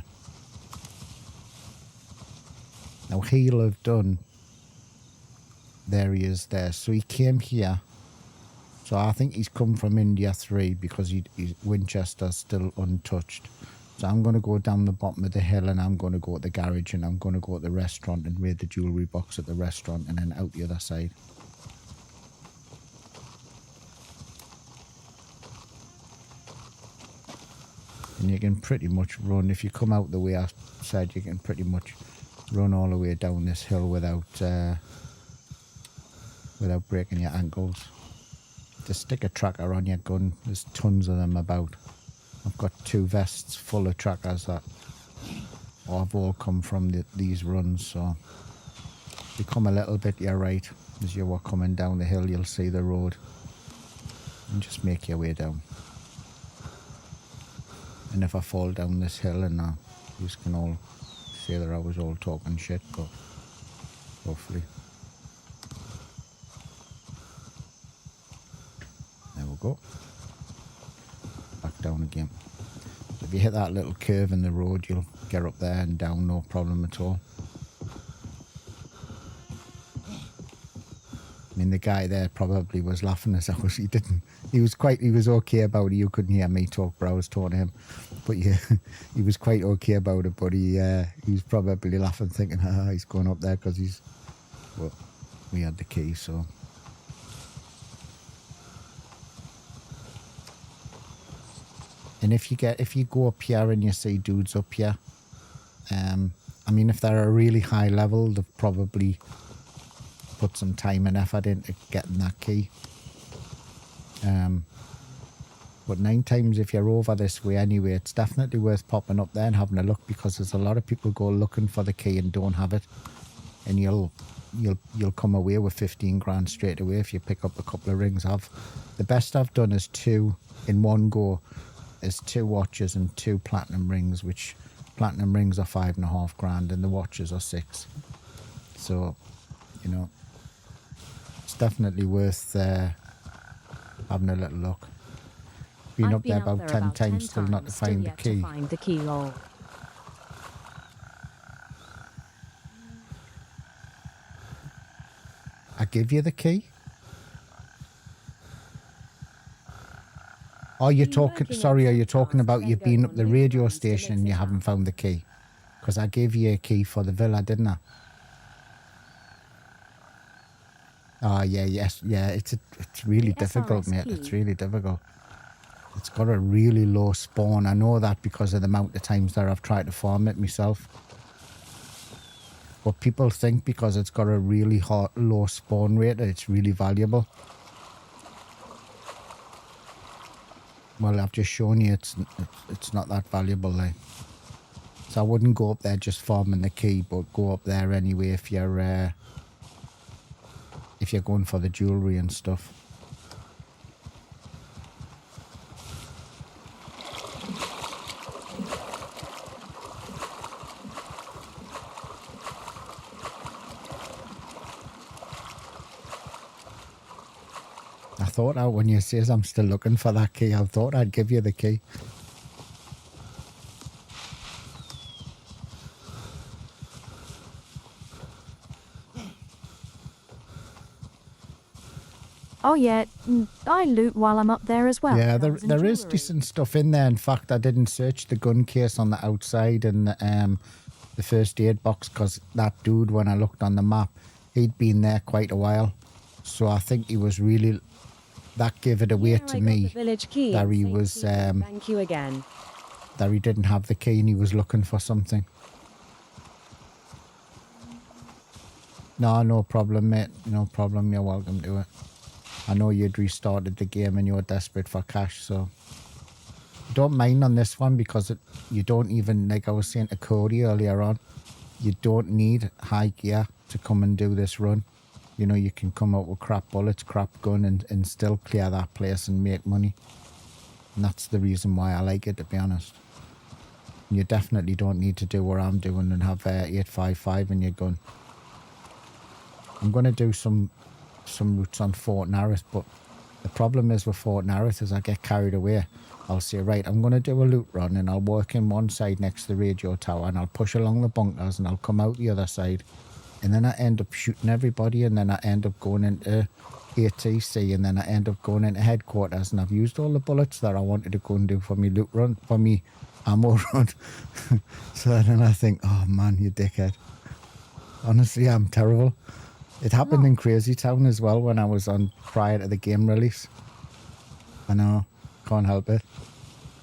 Now he'll have done, there he is there, so he came here, so I think he's come from India 3 because his Winchester's still untouched. So I'm going to go down the bottom of the hill and I'm going to go to the garage and I'm going to go to the restaurant and raid the jewellery box at the restaurant and then out the other side. And you can pretty much run, if you come out the way I said, you can pretty much run all the way down this hill without breaking your ankles. Just stick a tracker on your gun, there's tons of them about. I've got 2 vests full of trackers that have all come from these runs, so if you come a little bit to your right as you were coming down the hill, you'll see the road and just make your way down. And if I fall down this hill, and you can all say that I was all talking shit, but hopefully. There we go. Back down again. So if you hit that little curve in the road, you'll get up there and down, no problem at all. I mean, the guy there probably was laughing as I was. He was okay about it. You couldn't hear me talk, but I was talking to him. But yeah, he was quite okay about it. But he was probably laughing, thinking, he's going up there because well, we had the key, so. And if you go up here and you see dudes up here, I mean, if they're a really high level, they've probably put some time and effort into getting that key. But 9 times if you're over this way anyway, it's definitely worth popping up there and having a look, because there's a lot of people go looking for the key and don't have it, and you'll come away with 15 grand straight away if you pick up a couple of rings. The best I've done is 2 in one go. Is 2 watches and 2 platinum rings, which platinum rings are 5.5 grand and the watches are 6. So, you know, it's definitely worth having a little look. Been up there about 10 times still not to find the key. I give you the key. Oh, are you talking about you being up the radio station and you haven't found the key? Because I gave you a key for the villa, didn't I? Oh, yeah, it's really difficult, mate. It's really difficult. It's got a really low spawn. I know that because of the amount of times that I've tried to farm it myself. But people think because it's got a really low spawn rate that it's really valuable. Well, I've just shown you it's not that valuable, like. So I wouldn't go up there just farming the key, but go up there anyway if you're going for the jewellery and stuff. thought when you says I'm still looking for that key, I thought I'd give you the key. Oh yeah, I loot while I'm up there as well. Yeah, there is decent stuff in there. In fact, I didn't search the gun case on the outside and the first aid box because that dude, when I looked on the map, he'd been there quite a while. So I think he was really... That gave it away to me that he was... thank you again. That he didn't have the key and he was looking for something. No problem, mate. No problem. You're welcome to it. I know you'd restarted the game and you were desperate for cash, so... Don't mind on this one because you don't even, like I was saying to Cody earlier on, you don't need high gear to come and do this run. You know, you can come out with crap bullets, crap gun and still clear that place and make money. And that's the reason why I like it, to be honest. You definitely don't need to do what I'm doing and have 855 in your gun. I'm going to do some routes on Fort Narroth, but the problem is with Fort Narroth is I get carried away. I'll say, right, I'm going to do a loot run and I'll work in one side next to the radio tower and I'll push along the bunkers and I'll come out the other side. And then I end up shooting everybody and then I end up going into ATC and then I end up going into headquarters and I've used all the bullets that I wanted to go and do for me loot run, for me ammo run. So then I think, oh man, you dickhead. Honestly, I'm terrible. It happened in Crazy Town as well when I was on prior to the game release. I know, can't help it.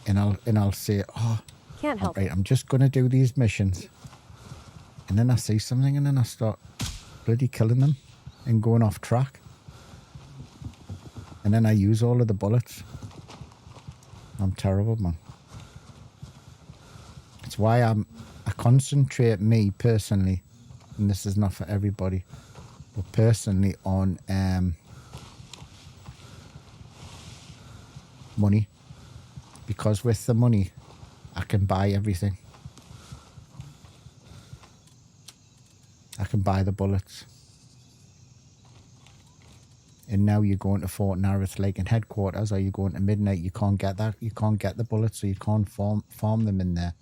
And I'll say, oh, Can't help right, I'm just going to do these missions. And then I see something and then I start bloody killing them and going off track. And then I use all of the bullets. I'm terrible, man. It's why I concentrate, me personally, and this is not for everybody, but personally on money. Because with the money, I can buy everything. I can buy the bullets. And now you're going to Fort Narroth Lake and headquarters, or you're going to Midnight, you can't get that. You can't get the bullets, so you can't farm them in there.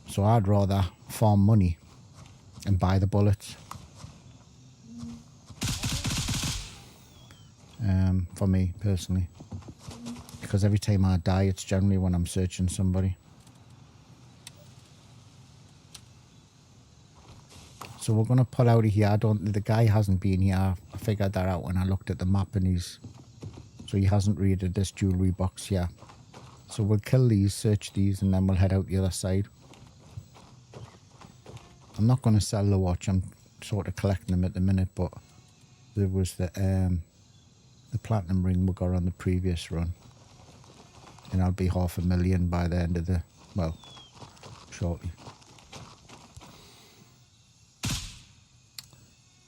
So I'd rather farm money and buy the bullets. For me, personally. Because every time I die, it's generally when I'm searching somebody. So we're going to pull out of here. The guy hasn't been here. I figured that out when I looked at the map and so he hasn't raided this jewelry box here. So we'll kill these, search these, and then we'll head out the other side. I'm not going to sell the watch. I'm sort of collecting them at the minute, but there was the platinum ring we got on the previous run. And I'll be 500,000 by the end of shortly.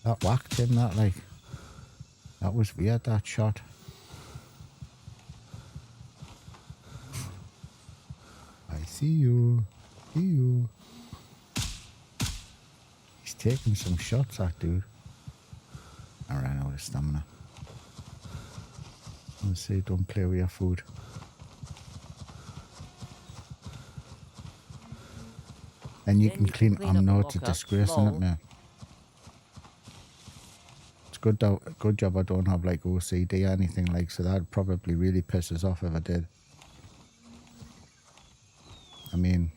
That whacked him, that was weird, that shot. I see you. He's taking some shots, that dude. I ran out of stamina. Let's say, don't play with your food. And you can clean up it's a disgrace, isn't it, man? It's good job I don't have like OCD or anything like, so that probably really pisses off if I did. I mean,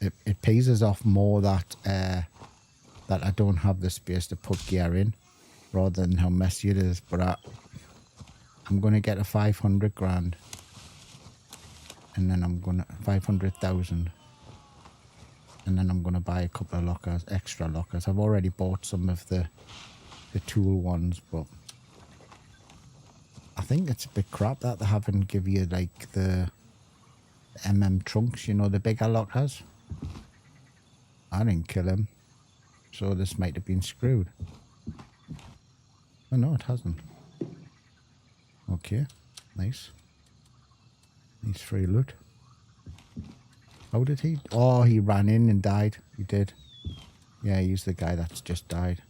it pisses off more that I don't have the space to put gear in, rather than how messy it is. But I'm gonna get a 500 grand, and then I'm gonna 500,000. And then I'm going to buy a couple of lockers, extra lockers. I've already bought some of the tool ones, but I think it's a bit crap that they haven't give you like the trunks, you know, the bigger lockers. I didn't kill him, so this might have been screwed. Oh no, it hasn't. Okay, nice. Nice free loot. How did he? Oh, he ran in and died. He did. Yeah, he's the guy that's just died.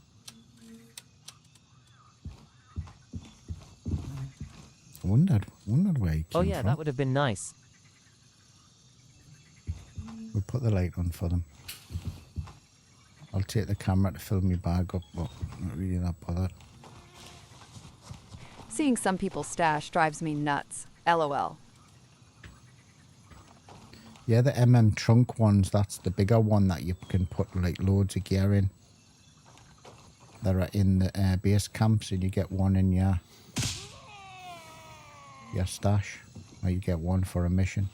wondered where he came Oh yeah, from. that would have been nice. We'll put the light on for them. I'll take the camera to fill my bag up, but not really that bothered. Seeing some people's stash drives me nuts. LOL. Yeah, the trunk ones, that's the bigger one that you can put like loads of gear in. They're in the base camps, and you get one in your stash, or you get one for a mission.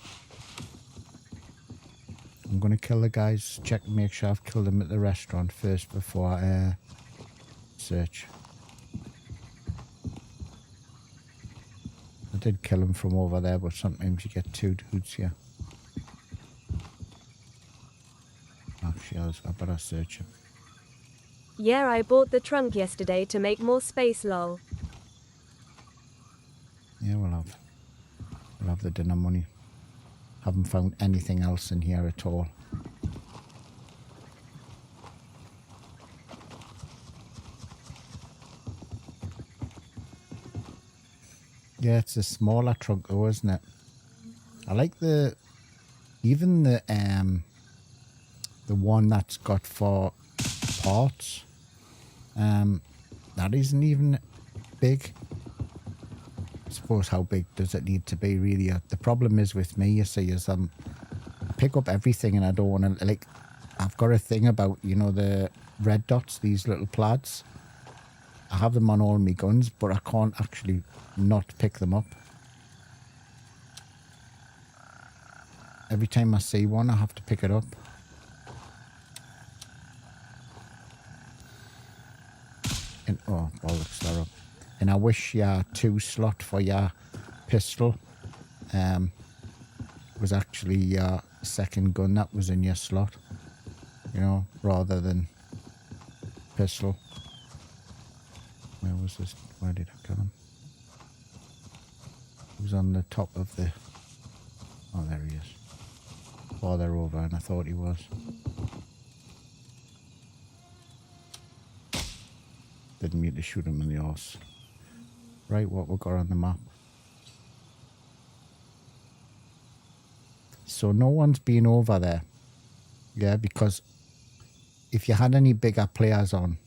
I'm going to kill the guys, make sure I've killed them at the restaurant first before I search. I did kill them from over there, but sometimes you get two dudes here. Actually, I better search him. Yeah, I bought the trunk yesterday to make more space, lol. Yeah, we'll have the dinner money. Haven't found anything else in here at all. Yeah, it's a smaller trunk though, isn't it? I like even the one that's got for parts. That isn't even big. I suppose how big does it need to be really? The problem is with me, you see, is I pick up everything and I don't want to, like, I've got a thing about, you know, the red dots, these little plaids. I have them on all my guns, but I can't actually not pick them up. Every time I see one, I have to pick it up. And, oh, bollocks, they're up. And I wish your 2 slot for your pistol was actually your second gun that was in your slot, you know, rather than pistol. Where was this? Where did I kill him? He was on the top of the... Oh, there he is. Farther over, and I thought he was. Didn't mean to shoot him in the arse. Right, what we got on the map. So no one's been over there. Yeah, because if you had any bigger players on,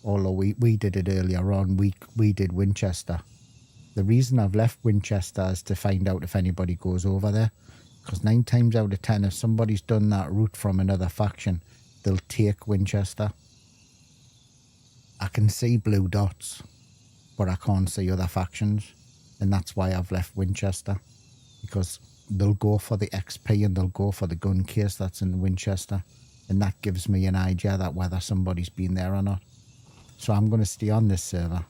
although we did it earlier on, we did Winchester. The reason I've left Winchester is to find out if anybody goes over there. Because 9 times out of 10, if somebody's done that route from another faction, they'll take Winchester. I can see blue dots, but I can't see other factions. And that's why I've left Winchester. Because they'll go for the XP and they'll go for the gun case that's in Winchester. And that gives me an idea that whether somebody's been there or not. So I'm going to stay on this server.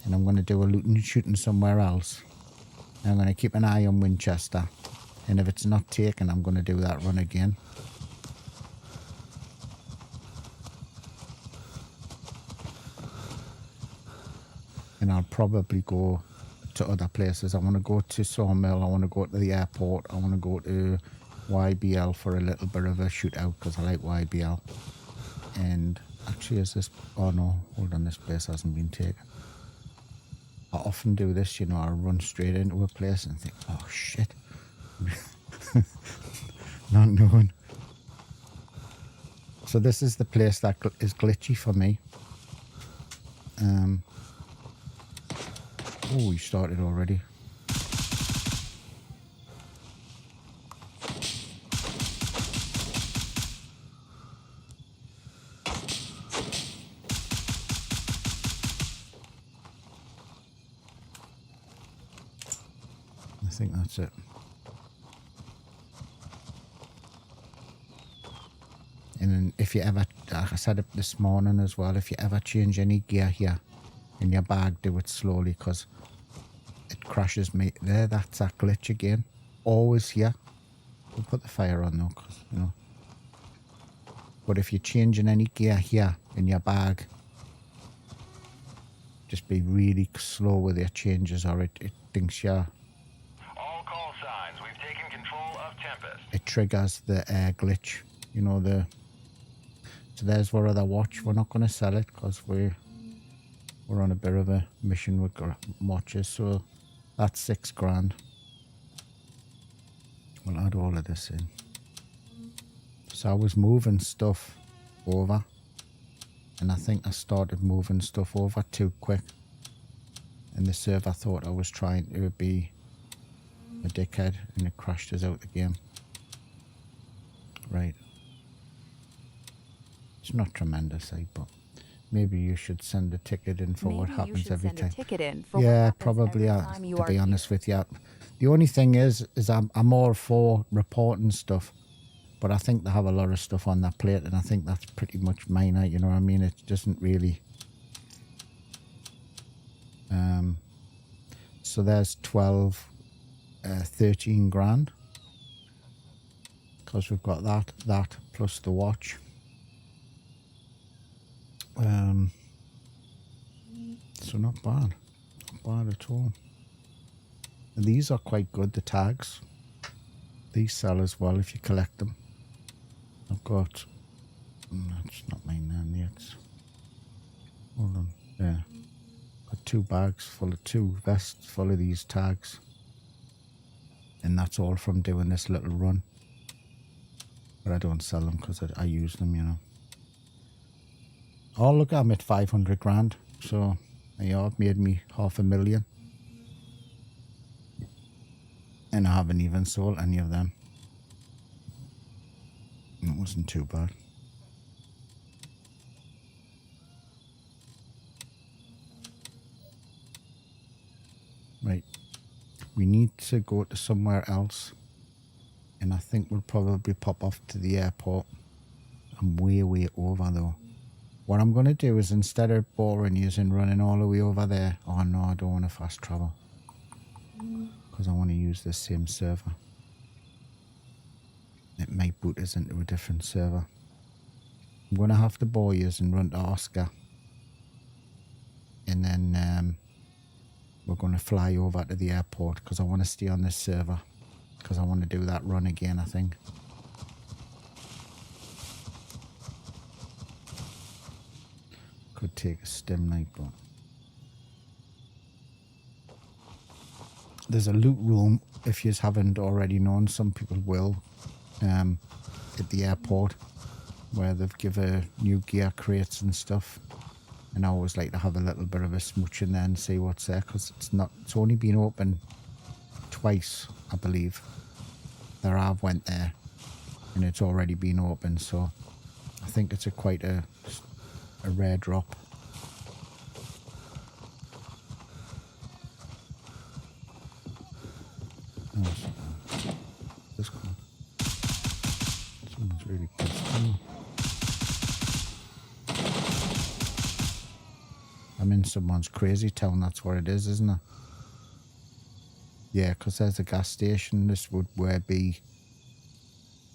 And I'm going to do a looting shooting somewhere else. And I'm going to keep an eye on Winchester. And if it's not taken, I'm going to do that run again. And I'll probably go to other places. I want to go to Sawmill. I want to go to the airport. I want to go to YBL for a little bit of a shootout because I like YBL. And actually, is this... Oh no, hold on, this place hasn't been taken. I often do this, you know, I run straight into a place and think, oh shit. Not knowing. So this is the place that is glitchy for me. Oh, we started already. I think that's it. And then if you ever, like I said it this morning as well, if you ever change any gear here in your bag, do it slowly because it crashes me. There, that's that glitch again. Always here. We'll put the fire on though, because, you know. But if you're changing any gear here in your bag, just be really slow with your changes or it thinks you're... All call signs. We've taken control of Tempest. It triggers the glitch. You know, the... So there's our other watch. We're not going to sell it because we're on a bit of a mission with watches. So That's $6,000. We'll add all of this in. So I was moving stuff over, and I think I started moving stuff over too quick, and the server thought I was trying to be a dickhead, and it crashed us out the game. Right. It's not tremendous, but maybe you should send a ticket in for what happens every time. Yeah, probably. To be honest with you, the only thing is I'm all for reporting stuff, but I think they have a lot of stuff on their plate, and I think that's pretty much minor. You know what I mean? It doesn't really. So there's 12, 13 grand, because we've got that plus the watch. So not bad at all. And these are quite good, the tags. These sell as well if you collect them. I've got, that's not mine then yet. Hold on, there. Got 2 bags full of 2 vests full of these tags. And that's all from doing this little run. But I don't sell them because I use them, you know. Oh, look, I'm at 500 grand. So, yeah, I've made me $500,000. And I haven't even sold any of them. It wasn't too bad. Right. We need to go to somewhere else. And I think we'll probably pop off to the airport. I'm way over though. What I'm going to do is, instead of boring you and running all the way over there. Oh no, I don't want to fast travel. Because I want to use the same server. It might boot us into a different server. I'm going to have to bore you and run to Oscar. And then we're going to fly over to the airport because I want to stay on this server. Because I want to do that run again, I think. Could take a stim night, but there's a loot room, if you haven't already known. Some people will, at the airport, where they've given new gear crates and stuff. And I always like to have a little bit of a smooch in there and see what's there, because it's only been open twice, I believe. That I've went there, and it's already been open, so I think it's quite a rare drop. Oh, this one. Someone's really pissed. I'm in someone's crazy town, that's what it is, isn't it? Yeah, because there's a gas station. This would where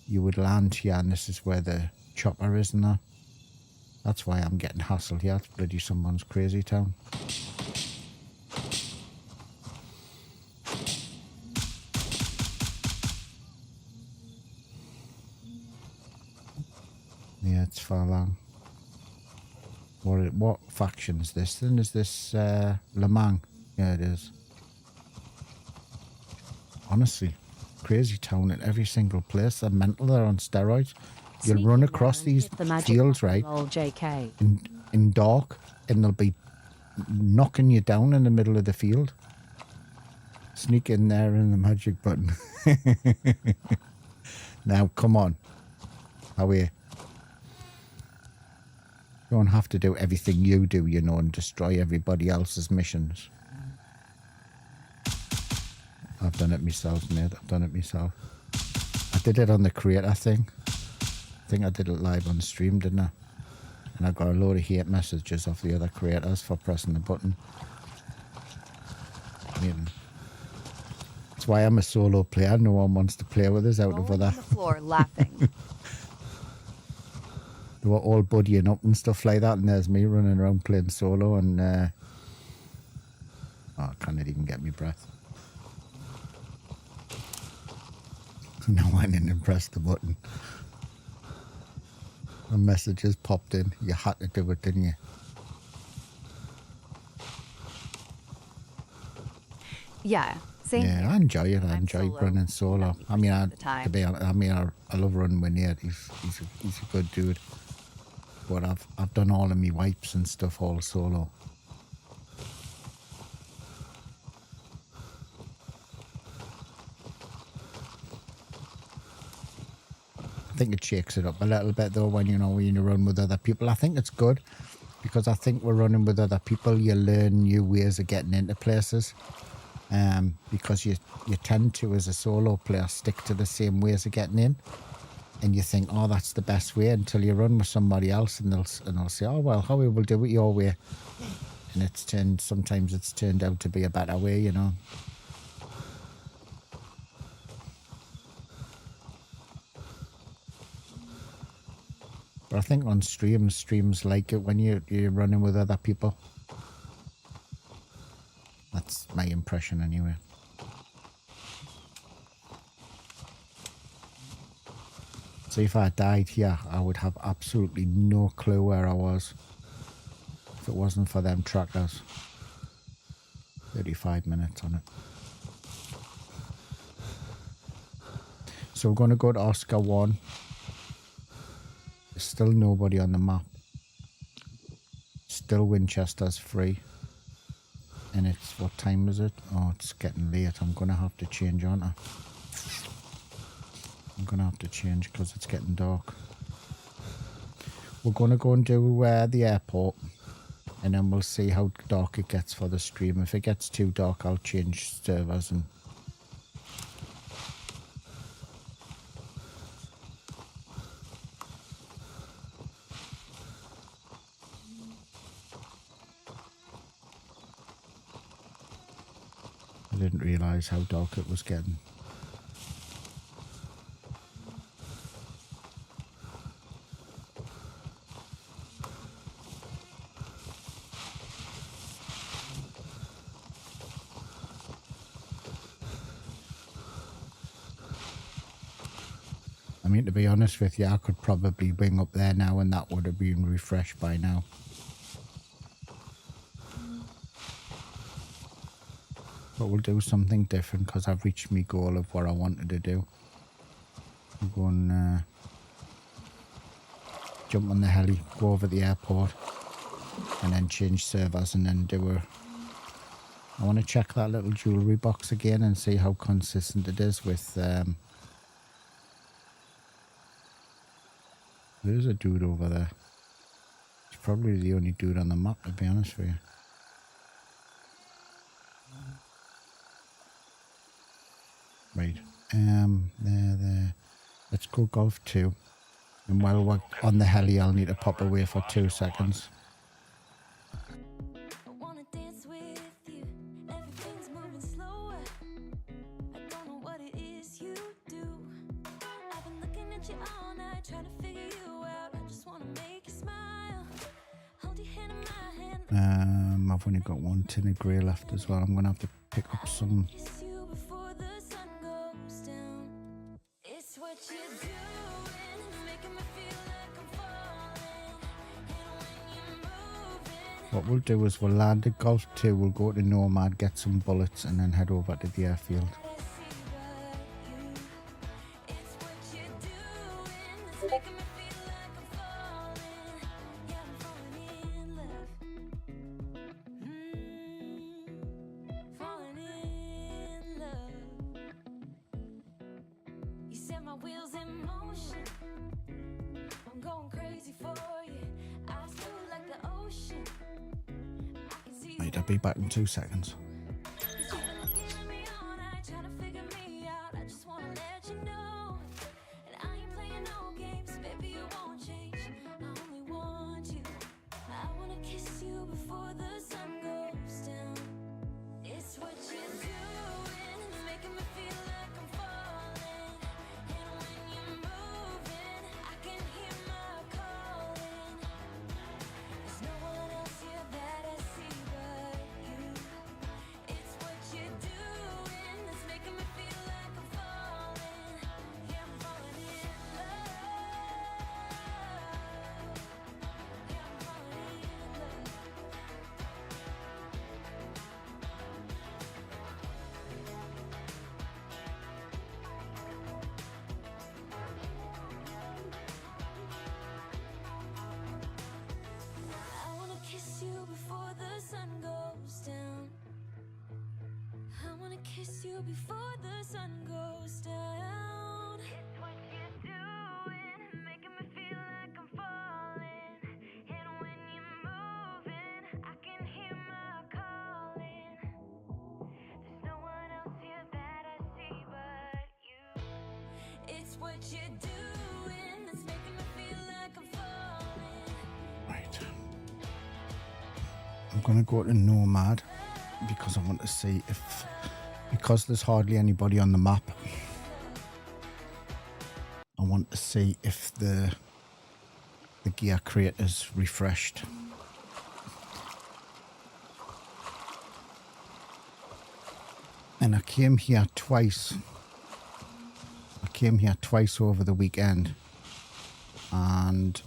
you would land here, and this is where the chopper is, and that. That's why I'm getting hassled here. It's bloody someone's crazy town. Yeah, it's far long. What faction is this then? Is this Le Mans? Yeah, it is. Honestly, crazy town in every single place. They're mental. They're on steroids. You'll run across these fields, right, in dark, and they'll be knocking you down in the middle of the field. Sneak in there in the magic button. Now, come on. How are you? You don't have to do everything you do, you know, and destroy everybody else's missions. I've done it myself, mate. I've done it myself. I did it on the creator thing. I think I did it live on stream, didn't I? And I got a load of hate messages off the other creators for pressing the button. I mean, that's why I'm a solo player. No one wants to play with us out of other. On the floor laughing. They were all buddying up and stuff like that, and there's me running around playing solo, and oh, I can't even get my breath. And I went in and pressed the button. The messages popped in. You had to do it, didn't you? Yeah, same Yeah, here. I enjoy it. I I'm enjoy solo running solo. I mean, 90% of the time. to be honest, I mean, I love running with Nate. He's a good dude. But I've done all of me wipes and stuff all solo. I think it shakes it up a little bit though when you run with other people. I think it's good because I think we're running with other people. You learn new ways of getting into places. Because you tend to, as a solo player, stick to the same ways of getting in, and you think, oh, that's the best way, until you run with somebody else and they'll say, oh well, how we will do it your way, and sometimes it's turned out to be a better way, you know. But I think on streams like it when you're running with other people. That's my impression anyway. So if I died here, I would have absolutely no clue where I was if it wasn't for them trackers. 35 minutes on it. So we're going to go to Oscar 1. There's still nobody on the map. Still Winchester's free. And it's, what time is it? Oh, it's getting late. I'm going to have to change, aren't I? I'm going to have to change because it's getting dark. We're going to go and do the airport. And then we'll see how dark it gets for the stream. If it gets too dark, I'll change servers and... I didn't realise how dark it was getting. I mean, to be honest with you, I could probably bring up there now and that would have been refreshed by now. But we'll do something different because I've reached my goal of what I wanted to do. I'm going to jump on the heli, go over the airport, and then change servers and then do I want to check that little jewellery box again and see how consistent it is with... There's a dude over there. He's probably the only dude on the map, to be honest with you. Right, there. Let's go golf 2. And while we're on the heli, I'll need to pop away for 2 seconds. I've only got 1 tin of grey left as well. I'm going to have to pick up some... What we'll do is we'll land at Golf 2, we'll go to Nomad, get some bullets, and then head over to the airfield. Right, I'll be back in 2 seconds. kiss you before the sun goes down. It's what you're doing, making me feel like I'm falling. And when you're moving, I can hear my calling. There's no one else here that I see but you. It's what you're doing that's making me feel like I'm falling. Right. I'm gonna go to Nomad because I want to see if, because there's hardly anybody on the map, I want to see if the gear crate is refreshed. And I came here twice. I came here twice over the weekend, and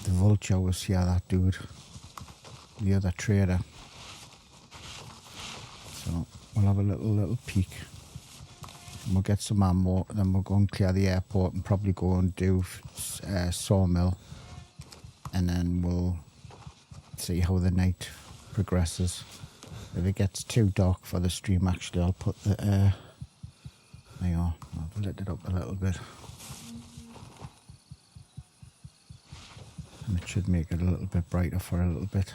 the Vulture was here, that dude, the other trader. So we'll have a little peek. And we'll get some ammo, then we'll go and clear the airport and probably go and do Sawmill. And then we'll see how the night progresses. If it gets too dark for the stream, actually, I'll put the there you are. I've lit it up a little bit. And it should make it a little bit brighter for a little bit.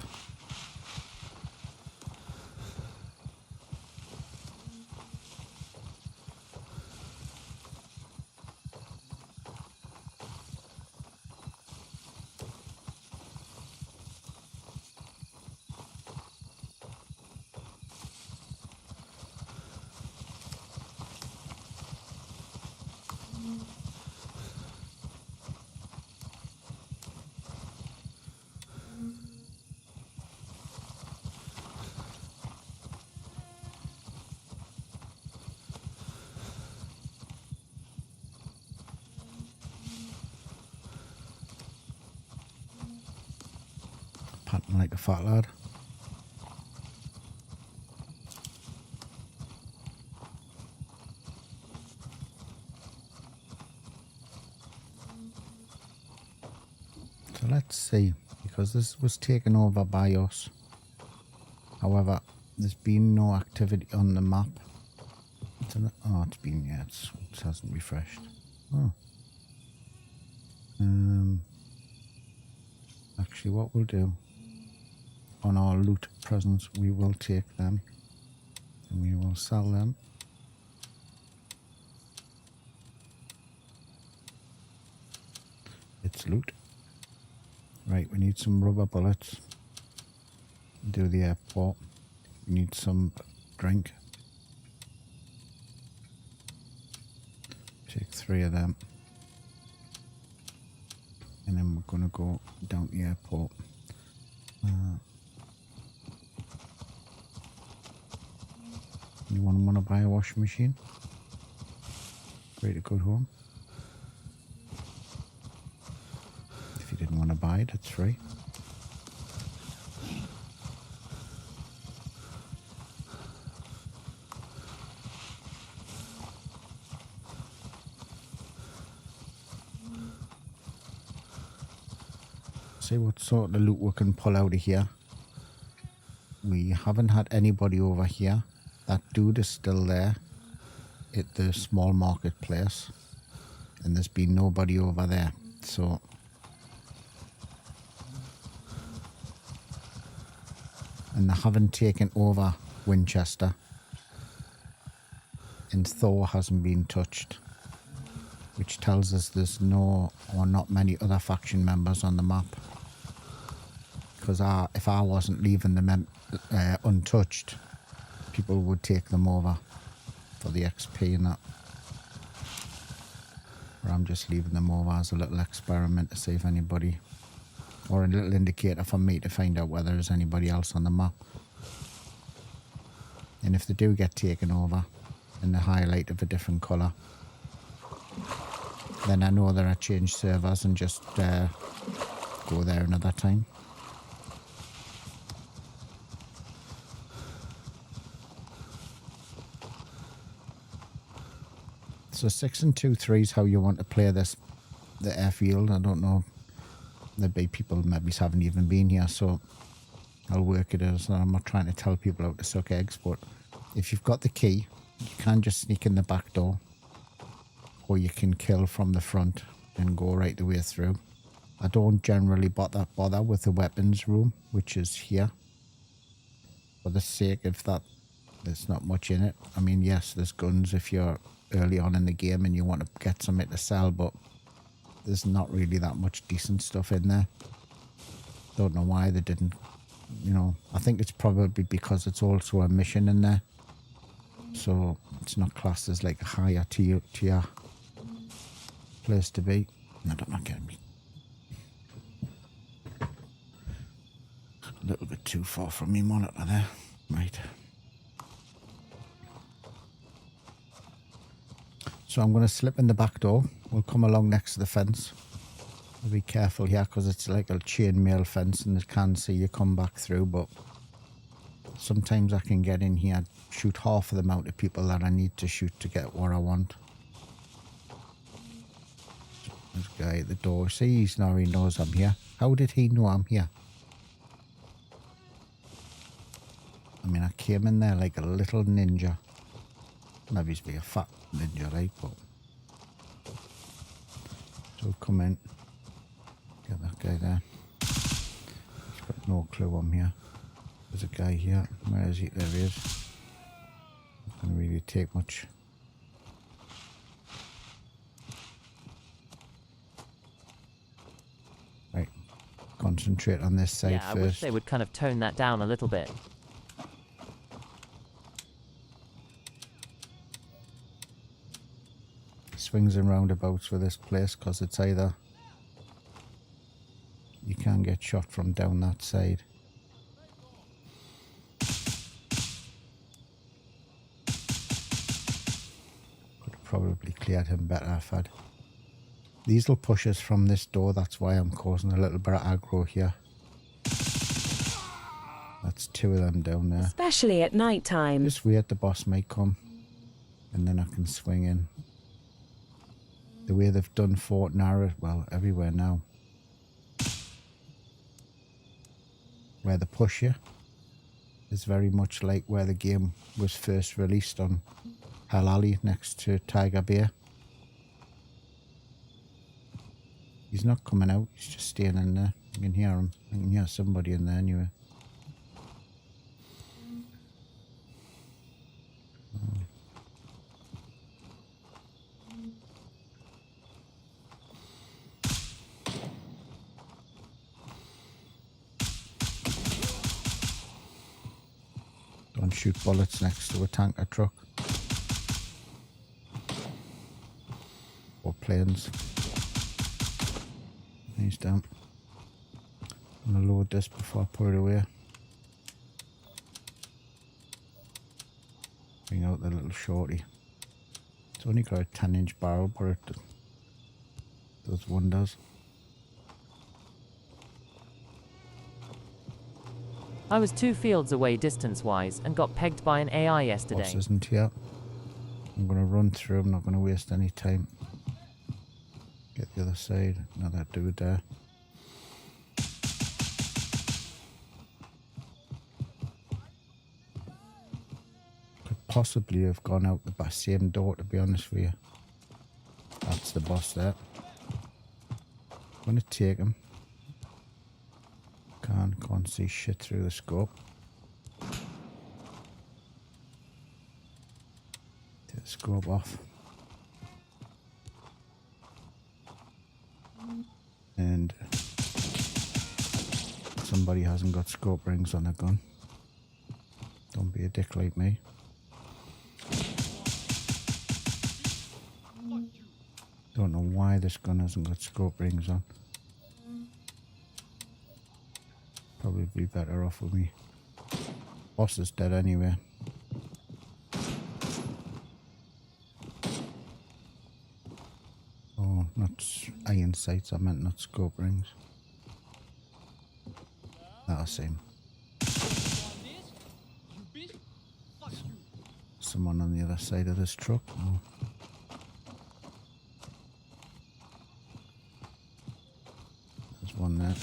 Panting like a fat lad. So let's see, because this was taken over by us. However, there's been no activity on the map. Oh, it's been, yeah, it hasn't refreshed. Oh. Actually, what we'll do, on our loot presents, we will take them and we will sell them. It's loot. Right, we need some rubber bullets. Do the airport. We need some drink. Take 3 of them. And then we're gonna go down the airport. Anyone want to buy a washing machine? Great, a good home. If you didn't want to buy it, it's free. See what sort of loot we can pull out of here. We haven't had anybody over here. That dude is still there at the small marketplace, and there's been nobody over there. So and they haven't taken over Winchester, and Thor hasn't been touched, which tells us there's no or not many other faction members on the map. Because if I wasn't leaving them untouched, people would take them over for the XP and that. Or I'm just leaving them over as a little experiment to see if anybody, or a little indicator for me to find out whether there's anybody else on the map. And if they do get taken over in the highlight of a different colour, then I know that I change servers and just go there another time. So 6 and 2 3 is how you want to play this, the airfield. I don't know. There'd be people maybe haven't even been here, so I'll work it as. I'm not trying to tell people how to suck eggs, but if you've got the key, you can just sneak in the back door, or you can kill from the front and go right the way through. I don't generally bother with the weapons room, which is here. For the sake of that, there's not much in it. I mean, yes, there's guns if you're early on in the game and you want to get something to sell, but there's not really that much decent stuff in there. Don't know why they didn't, you know. I think it's probably because it's also a mission in there, so it's not classed as like a higher tier place to be. No, don't not get me. A little bit too far from me monitor there. Right. So I'm going to slip in the back door. We'll come along next to the fence. Be careful here because it's like a chainmail fence and it can see you come back through, but sometimes I can get in here, shoot half of the amount of people that I need to shoot to get what I want. This guy at the door, see, he knows I'm here. How did he know I'm here? I mean, I came in there like a little ninja. Maybe he's be a fat ninja, right? But so come in. Get that guy there. He's got no clue I'm here. There's a guy here. Where is he? There he is. Not going to really take much. Right. Concentrate on this side yeah, first. I wish they would kind of tone that down a little bit. Swings and roundabouts for this place because it's either you can get shot from down that side. Could have probably cleared him better if I'd. These will push us from this door, that's why I'm causing a little bit of aggro here. That's two of them down there. Especially at night time. Just wait, the boss might come and then I can swing in. The way they've done Fort Narrow, well, everywhere now. Where they push you is very much like where the game was first released on Hell Alley next to Tiger Bay. He's not coming out, he's just staying in there. You can hear him. I can hear somebody in there anyway. Don't shoot bullets next to a tanker truck. Or planes. He's down. I'm going to load this before I put it away. Bring out the little shorty. It's only got a 10-inch barrel, but it does wonders. I was 2 fields away distance-wise and got pegged by an AI yesterday. Boss isn't here. I'm going to run through. I'm not going to waste any time. Get the other side. Another dude there. Could possibly have gone out the same door, to be honest with you. That's the boss there. I'm going to take him. Can't see shit through the scope. Take the scope off. And somebody hasn't got scope rings on their gun. Don't be a dick like me. Don't know why this gun hasn't got scope rings on. Probably be better off with me. Boss is dead anyway. Oh, not iron sights, I meant not scope rings. That'll seem. Someone on the other side of this truck. Oh. There's one there.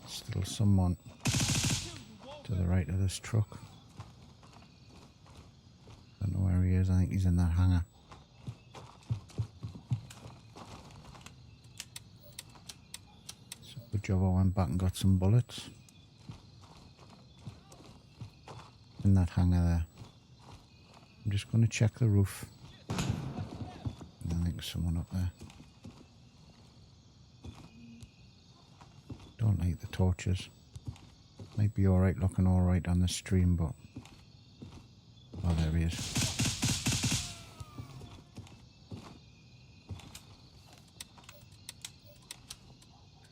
Still someone. To the right of this truck. Don't know where he is. I think he's in that hangar. So good job I went back and got some bullets. In that hangar there. I'm just going to check the roof. I think there's someone up there. Don't like the torches. Might be alright, looking alright on the stream, but... Oh, there he is.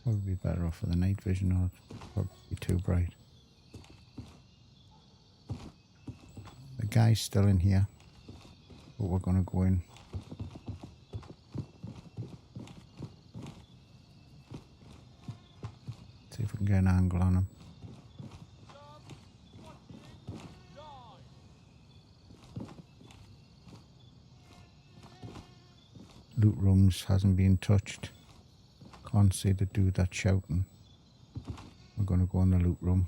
Probably better off with the night vision, or it's probably too bright. The guy's still in here, but we're going to go in. See if we can get an angle on him. Loot rooms hasn't been touched. Can't see the dude that's shouting. We're going to go in the loot room.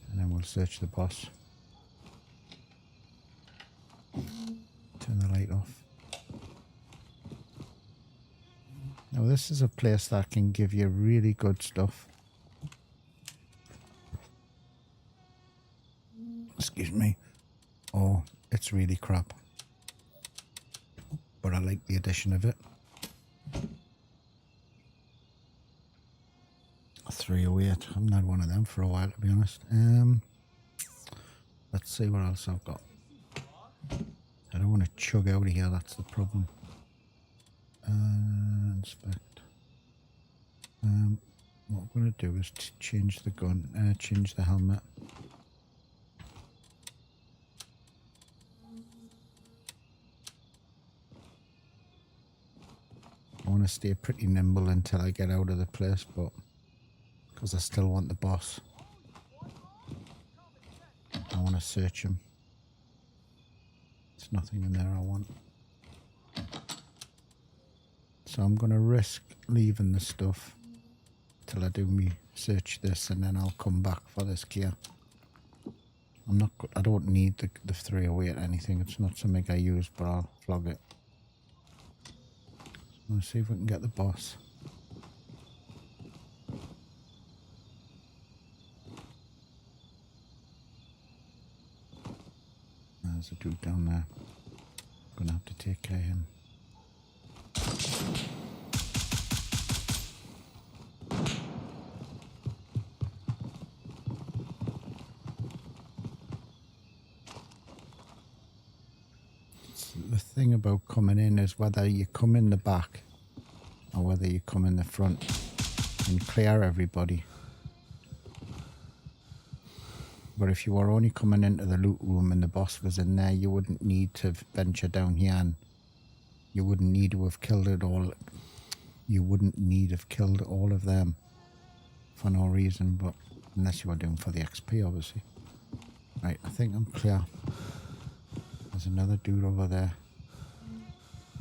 And then we'll search the boss. Turn the light off. Now this is a place that can give you really good stuff. Excuse me. Oh, it's really crap. But I like the addition of it. 308. I haven't had one of them for a while, to be honest. Let's see what else I've got. I don't want to chug out of here, that's the problem. Inspect. What we're going to do is change the gun, change the helmet. I want to stay pretty nimble until I get out of the place, but because I still want the boss. I want to search him. There's nothing in there I want. So I'm going to risk leaving the stuff till I do me search this, and then I'll come back for this gear. I don't need the 308 or anything. It's not something I use, but I'll flog it. Let's see if we can get the boss. There's a dude down there. Gonna have to take care of him. The thing about coming in is whether you come in the back or whether you come in the front and clear everybody. But if you were only coming into the loot room and the boss was in there, you wouldn't need to venture down here, and you wouldn't need to have killed it all. You wouldn't need to have killed all of them for no reason, but unless you were doing for the XP, obviously. Right, I think I'm clear. There's another dude over there.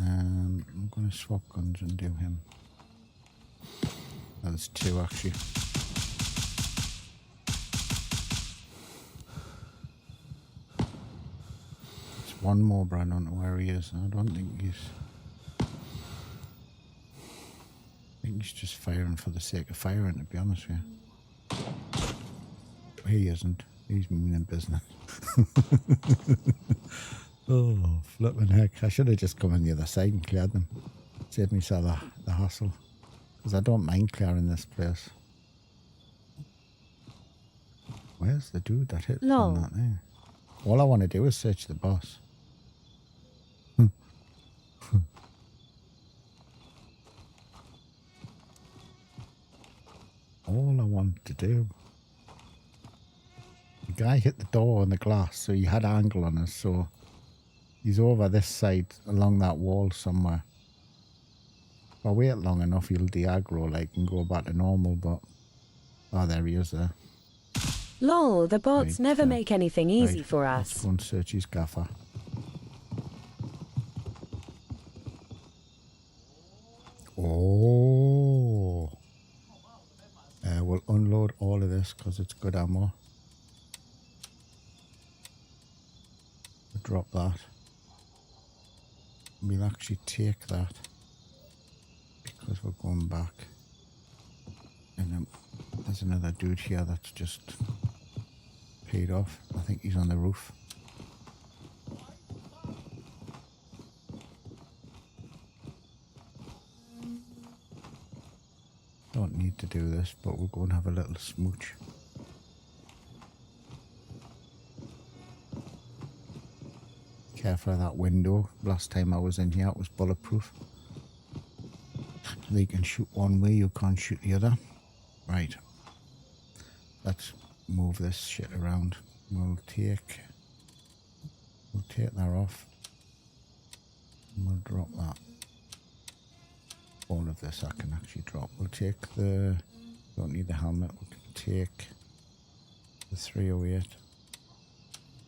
I'm going to swap guns and do him. Oh, there's two actually. There's one more, but I don't know where he is. I don't think he's... I think he's just firing for the sake of firing, to be honest with you. He isn't. He's meaning business. Oh, flipping heck. I should have just come on the other side and cleared them. Save myself the hassle. Because I don't mind clearing this place. Where's the dude that hit from that there? All I want to do is search the boss. All I want to do. The guy hit the door on the glass, so he had angle on us, so he's over this side along that wall somewhere. If I wait long enough, he'll de-aggro like and go back to normal, but... Oh, there he is there. Lol, the bots never make anything easy for us. Let's go and search his gaffer. Oh. will unload all of this because it's good ammo. We'll drop that. We'll actually take that because we're going back. And then there's another dude here that's just paid off. I think he's on the roof. Don't need to do this, but we'll go and have a little smooch. Careful of that window. Last time I was in here, it was bulletproof. They can shoot one way, you can't shoot the other. Right. Let's move this shit around. We'll take that off. And we'll drop that. All of this I can actually drop. We'll take the, don't need the helmet, we can take the 308.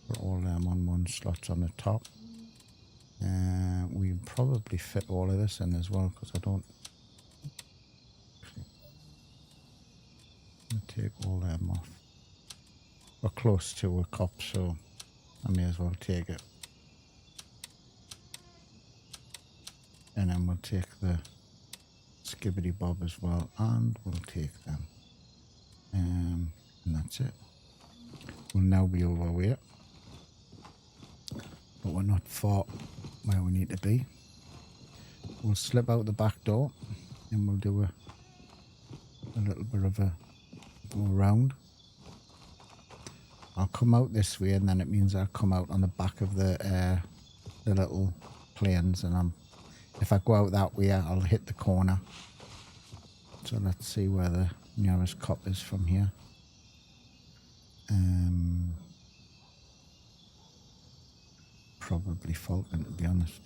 Put all them on one slot on the top. We probably fit all of this in as well because I don't. I'll take all them off. We're close to a cop, so I may as well take it. And then we'll take the skibbity bob as well, and we'll take them. And that's it. We'll now be over here. But we're not far where we need to be. We'll slip out the back door and we'll do a little bit of a go around. I'll come out this way and then it means I'll come out on the back of the little planes, and if I go out that way I'll hit the corner. So let's see where the nearest cop is from here. Probably Falcon, to be honest.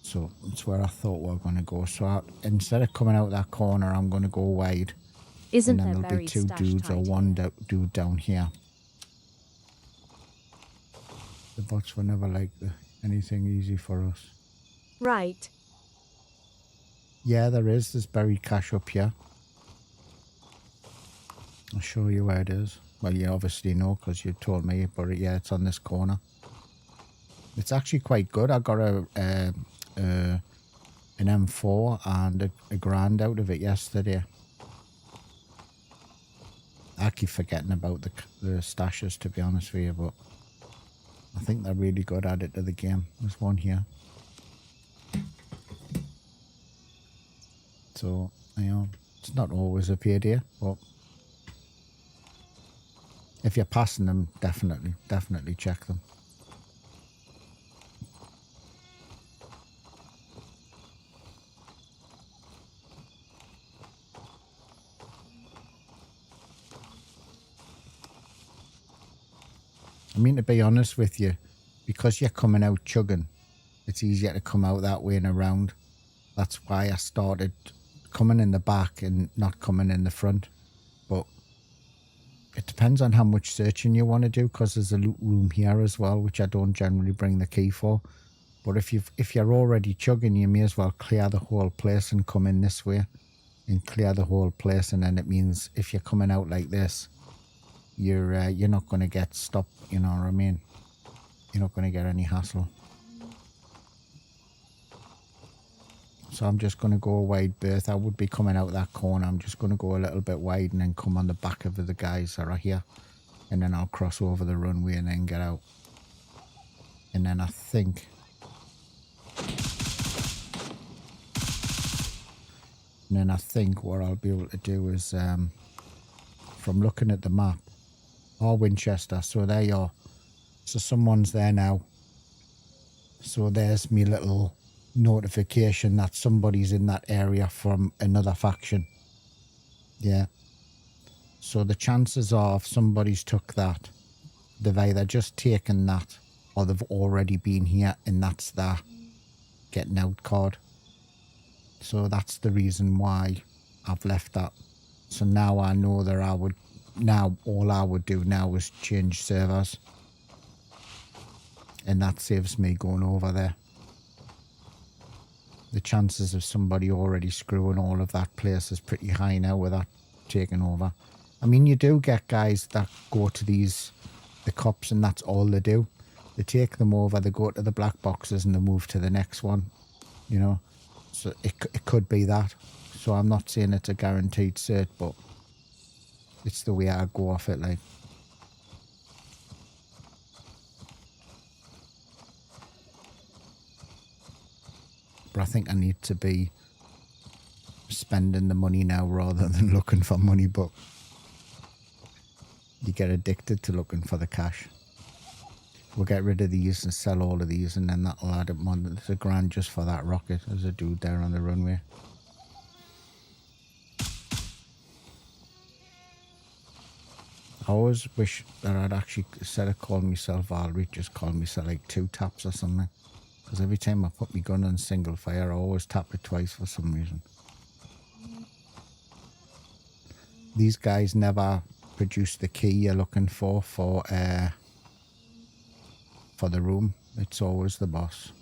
So it's where I thought we were going to go. So instead of coming out that corner, I'm going to go wide. Isn't and then there there'll be two dudes or one dude down here. The bots were never like anything easy for us. Right. Yeah, there's buried cash up here. I'll show you where it is. Well, you obviously know because you told me, but yeah, it's on this corner. It's actually quite good. I got an M4 and a grand out of it yesterday. I keep forgetting about the stashes, to be honest with you, but I think they're really good at it to the game. There's one here. So, you know, it's not always a payday, but if you're passing them, definitely check them. I mean, to be honest with you, because you're coming out chugging, it's easier to come out that way and around. That's why I started coming in the back and not coming in the front. But it depends on how much searching you want to do, because there's a loot room here as well, which I don't generally bring the key for. But if you're already chugging, you may as well clear the whole place and come in this way and clear the whole place. And then it means if you're coming out like this, you're not going to get stopped, you know what I mean? You're not going to get any hassle. So I'm just going to go a wide berth. I would be coming out that corner. I'm just going to go a little bit wide and then come on the back of the guys that are here. And then I'll cross over the runway and then get out. And then I think... what I'll be able to do is, from looking at the map, Winchester, so there you are. So someone's there now. So there's me little notification that somebody's in that area from another faction. Yeah. So the chances are if somebody's took that, they've either just taken that or they've already been here, and that's their getting out card. So that's the reason why I've left that. So now I know that all I would do now is change servers. And that saves me going over there. The chances of somebody already screwing all of that place is pretty high now with that taken over. I mean, you do get guys that go to the cops, and that's all they do. They take them over, they go to the black boxes, and they move to the next one, you know. So it could be that. So I'm not saying it's a guaranteed cert, but it's the way I go off it, like. But I think I need to be spending the money now rather than looking for money, but you get addicted to looking for the cash. We'll get rid of these and sell all of these, and then that'll add up more. There's $1,000 just for that rocket. There's a dude there on the runway. I always wish that I'd actually, instead of calling myself Valerie, just call myself like 2 taps or something. Because every time I put my gun on single fire, I always tap it twice for some reason. These guys never produce the key you're looking for the room. It's always the boss.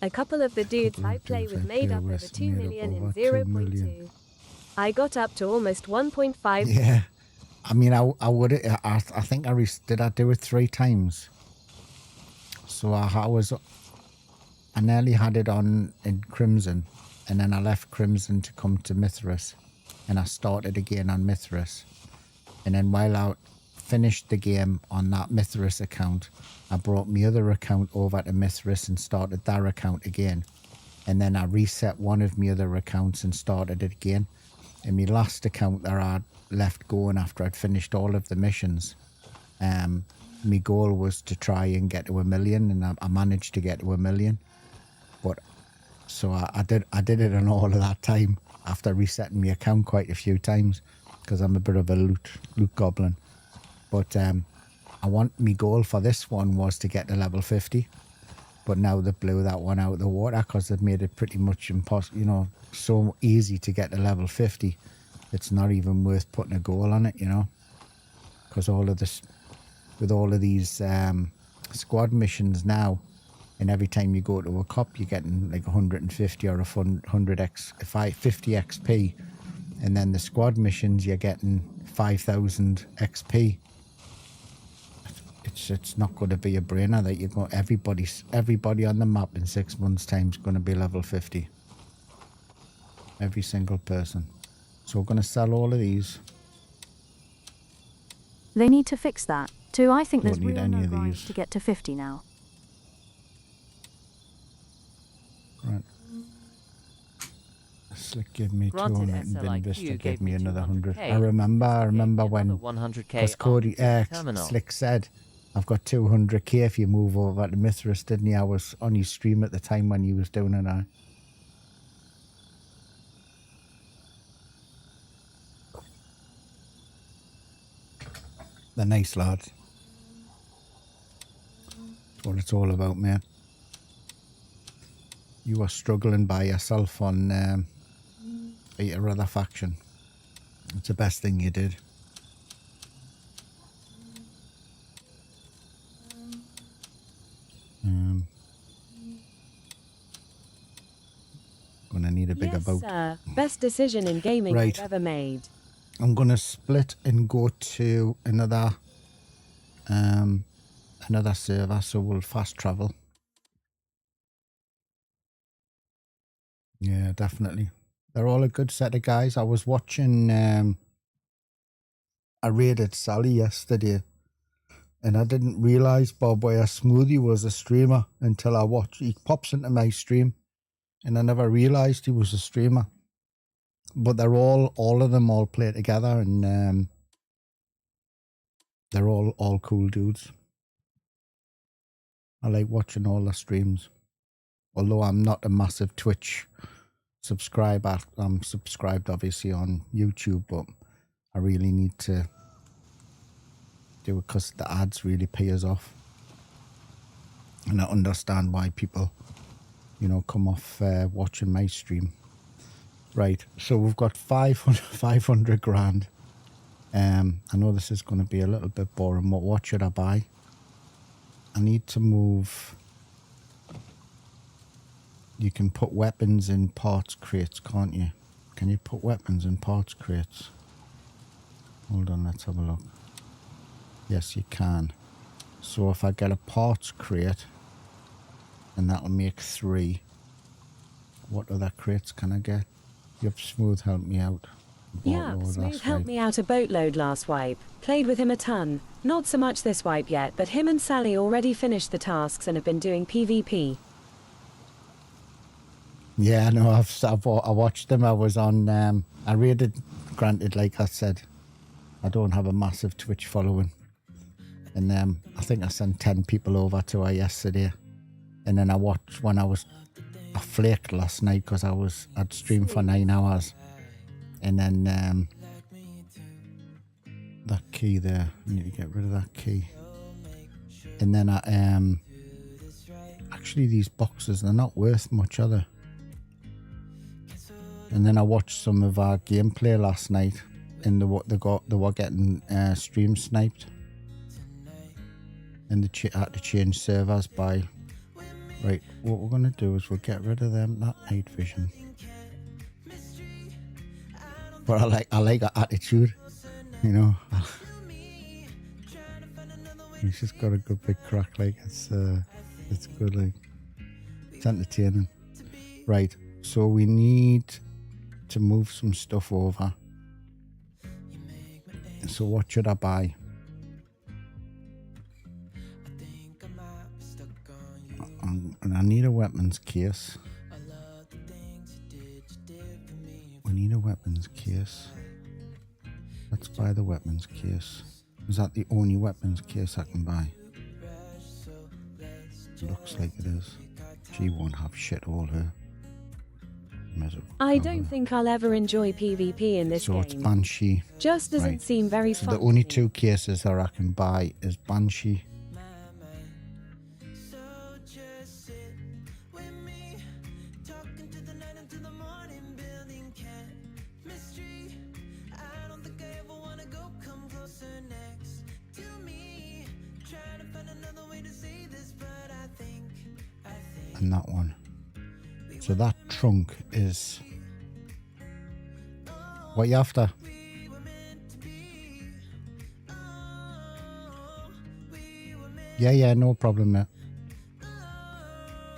A couple of the dudes I play with made up over 2 million in 0.2. I got up to almost 1.5. Yeah. I mean, I would. I think did I do it 3 times? So I nearly had it on in Crimson, and then I left Crimson to come to Mithras, and I started again on Mithras, and then while I finished the game on that Mithras account, I brought my other account over to Mithras and started that account again, and then I reset one of my other accounts and started it again. And my last account that I left going after I'd finished all of the missions, my goal was to try and get to 1 million, and I managed to get to 1 million. But so I did it in all of that time after resetting my account quite a few times, because I'm a bit of a loot goblin. But my goal for this one was to get to level 50. But now they blew that one out of the water because they've made it pretty much impossible, you know, so easy to get to level 50. It's not even worth putting a goal on it, you know, because with all of these squad missions now, and every time you go to a cop, you're getting like 150 or 50 XP, and then the squad missions, you're getting 5,000 XP. It's not going to be a brainer that you're going. Everybody on the map in 6 months' time is going to be level 50. Every single person. So we're going to sell all of these. They need to fix that. Too, I think there's Don't need real any no of grind these. to get to 50 now. Right. Slick gave me Granted, 200 and SLIQ Vista gave gave me me another 100. 200K. I remember Gave me when another 100K because Cody after the terminal. Slick said, I've got 200k if you move over to Mithras, didn't he? I was on his stream at the time when he was doing it. They're nice lads. That's what it's all about, man. You were struggling by yourself on your other faction. It's the best thing you did. Gonna need a bigger Yes, boat. sir. Best decision in gaming Right. I've ever made. I'm gonna split and go to another server, so we'll fast travel. Yeah, definitely. They're all a good set of guys. I was watching I raided Sally yesterday, and I didn't realise Bob Wire Smoothie was a streamer until I watched. He pops into my stream, and I never realised he was a streamer. But they're all of them all play together, and they're all cool dudes. I like watching all the streams. Although I'm not a massive Twitch subscriber, I'm subscribed obviously on YouTube, but I really need to do it because the ads really pay us off. And I understand why people, you know, come off watching my stream. Right, so we've got 500 grand. I know this is going to be a little bit boring, but what should I buy? I need to move. You can put weapons in parts crates, can't you? Can you put weapons in parts crates? Hold on, let's have a look. Yes, you can. So if I get a parts crate, and that'll make 3. What other crates can I get? Yep, Smooth helped me out. Yeah, Smooth helped me out a boatload last wipe. Played with him a ton. Not so much this wipe yet, but him and Sally already finished the tasks and have been doing PvP. Yeah, no, I watched them. I was on, I rated, granted, like I said, I don't have a massive Twitch following. And I think I sent 10 people over to her yesterday. And then I watched when I flaked last night because I'd streamed for 9 hours. And then that key there, I need to get rid of that key. And then actually these boxes, they're not worth much, are they? And then I watched some of our gameplay last night, and they were getting stream sniped, and they had to change servers by. Right, what we're gonna do is we'll get rid of them. That night vision, but I like her attitude, you know. He's just got a good big crack, like it's good, like it's entertaining. Right, so we need to move some stuff over. So what should I buy? And I need a weapons case. We need a weapons case. Let's buy the weapons case. Is that the only weapons case I can buy? Looks like it is. She won't have shit all her. I don't think I'll ever enjoy PvP in this game. So it's Banshee. Just doesn't seem very fun. The only 2 cases that I can buy is Banshee. And that one. So that trunk is what you after? Yeah, no problem, mate.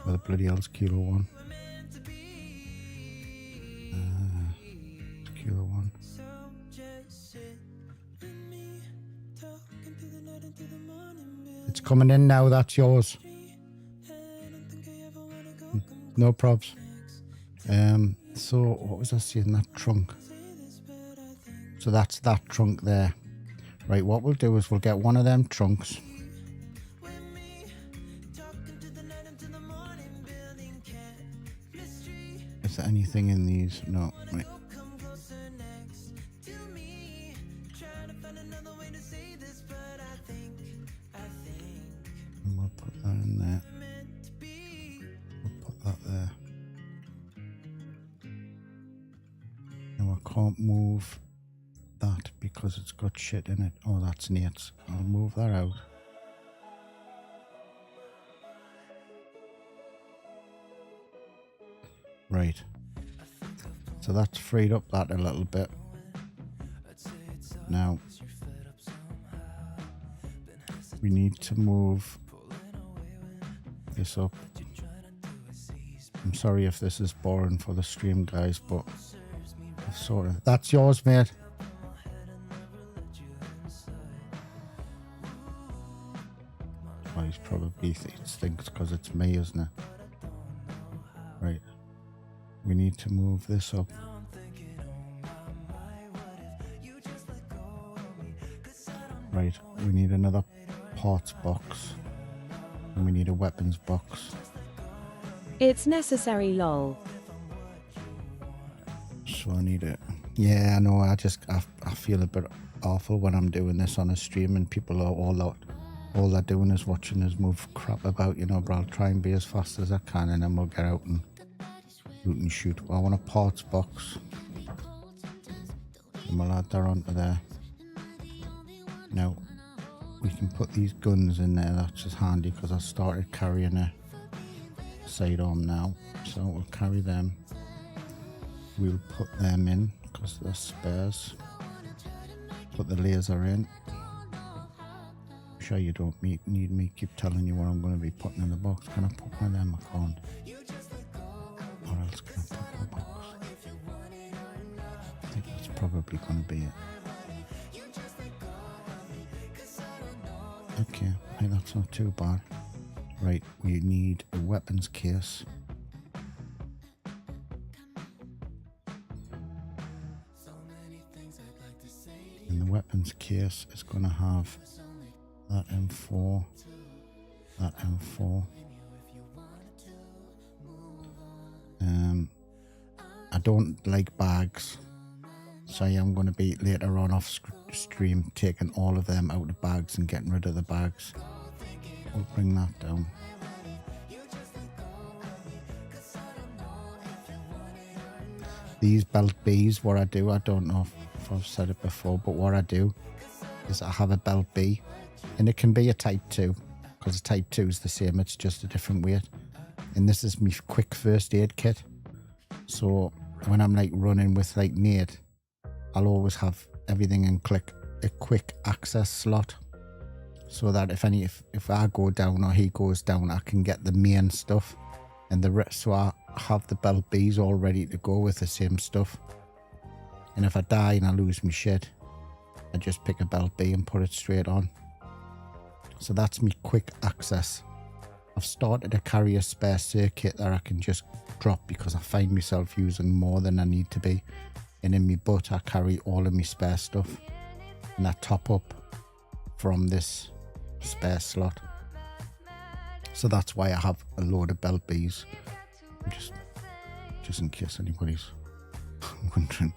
Where the bloody hell's Kilo 1? Kilo 1. It's coming in now, that's yours. No probs. So what was I saying? That trunk. So that's that trunk there. Right, what we'll do is we'll get one of them trunks. Is there anything in these? No, right. And we'll put that in there. There. Now I can't move that because it's got shit in it. Oh, that's Nate's. I'll move that out. Right. So that's freed up that a little bit. Now we need to move this up. I'm sorry if this is boring for the stream, guys, but sort of. That's yours, mate. Well, he's probably thinks because it's me, isn't it? Right. We need to move this up. Right. We need another parts box. And we need a weapons box. It's necessary, lol. So I need it. Yeah, I know. I feel a bit awful when I'm doing this on a stream and people are all they're doing is watching us move crap about, you know, but I'll try and be as fast as I can and then we'll get out and loot and shoot. Well, I want a parts box. And we'll add that onto there. Now, we can put these guns in there, that's just handy because I started carrying a sidearm now. So we'll carry them. We'll put them in because they're spares. Put the laser in. I'm sure you don't need me keep telling you what I'm going to be putting in the box. Can I put one of them? I can't. Or else can I put the box? I think that's probably going to be it. Okay, hey, that's not too bad. Right, we need a weapons case. And the weapons case is going to have that M4, that M4. I don't like bags, so I am going to be later on off stream taking all of them out of bags and getting rid of the bags. We'll bring that down. These belt Bs, what I do, I don't know if I've said it before, but what I do is I have a belt B, and it can be a type 2 because a type 2 is the same, it's just a different weight. And this is my quick first aid kit, so when I'm like running with like Nate, I'll always have everything in a quick access slot, so that if I go down or he goes down, I can get the main stuff, and the rest. So I have the belt Bs all ready to go with the same stuff. And if I die and I lose my shit, I just pick a belt B and put it straight on. So that's me quick access. I've started to carry a spare circuit that I can just drop because I find myself using more than I need to be. And in my butt, I carry all of my spare stuff. And I top up from this spare slot. So that's why I have a load of belt Bs. Just in case anybody's wondering.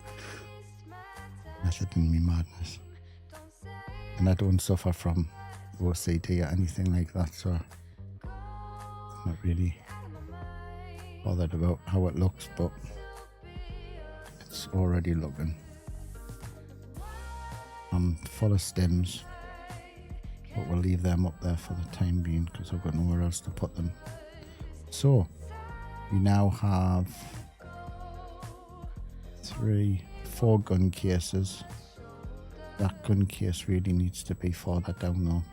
Method in me madness. And I don't suffer from OCD or anything like that, so I'm not really bothered about how it looks, but it's already looking. I'm full of stems, but we'll leave them up there for the time being because I've got nowhere else to put them. So we now have 4 gun cases. That gun case really needs to be farther down though.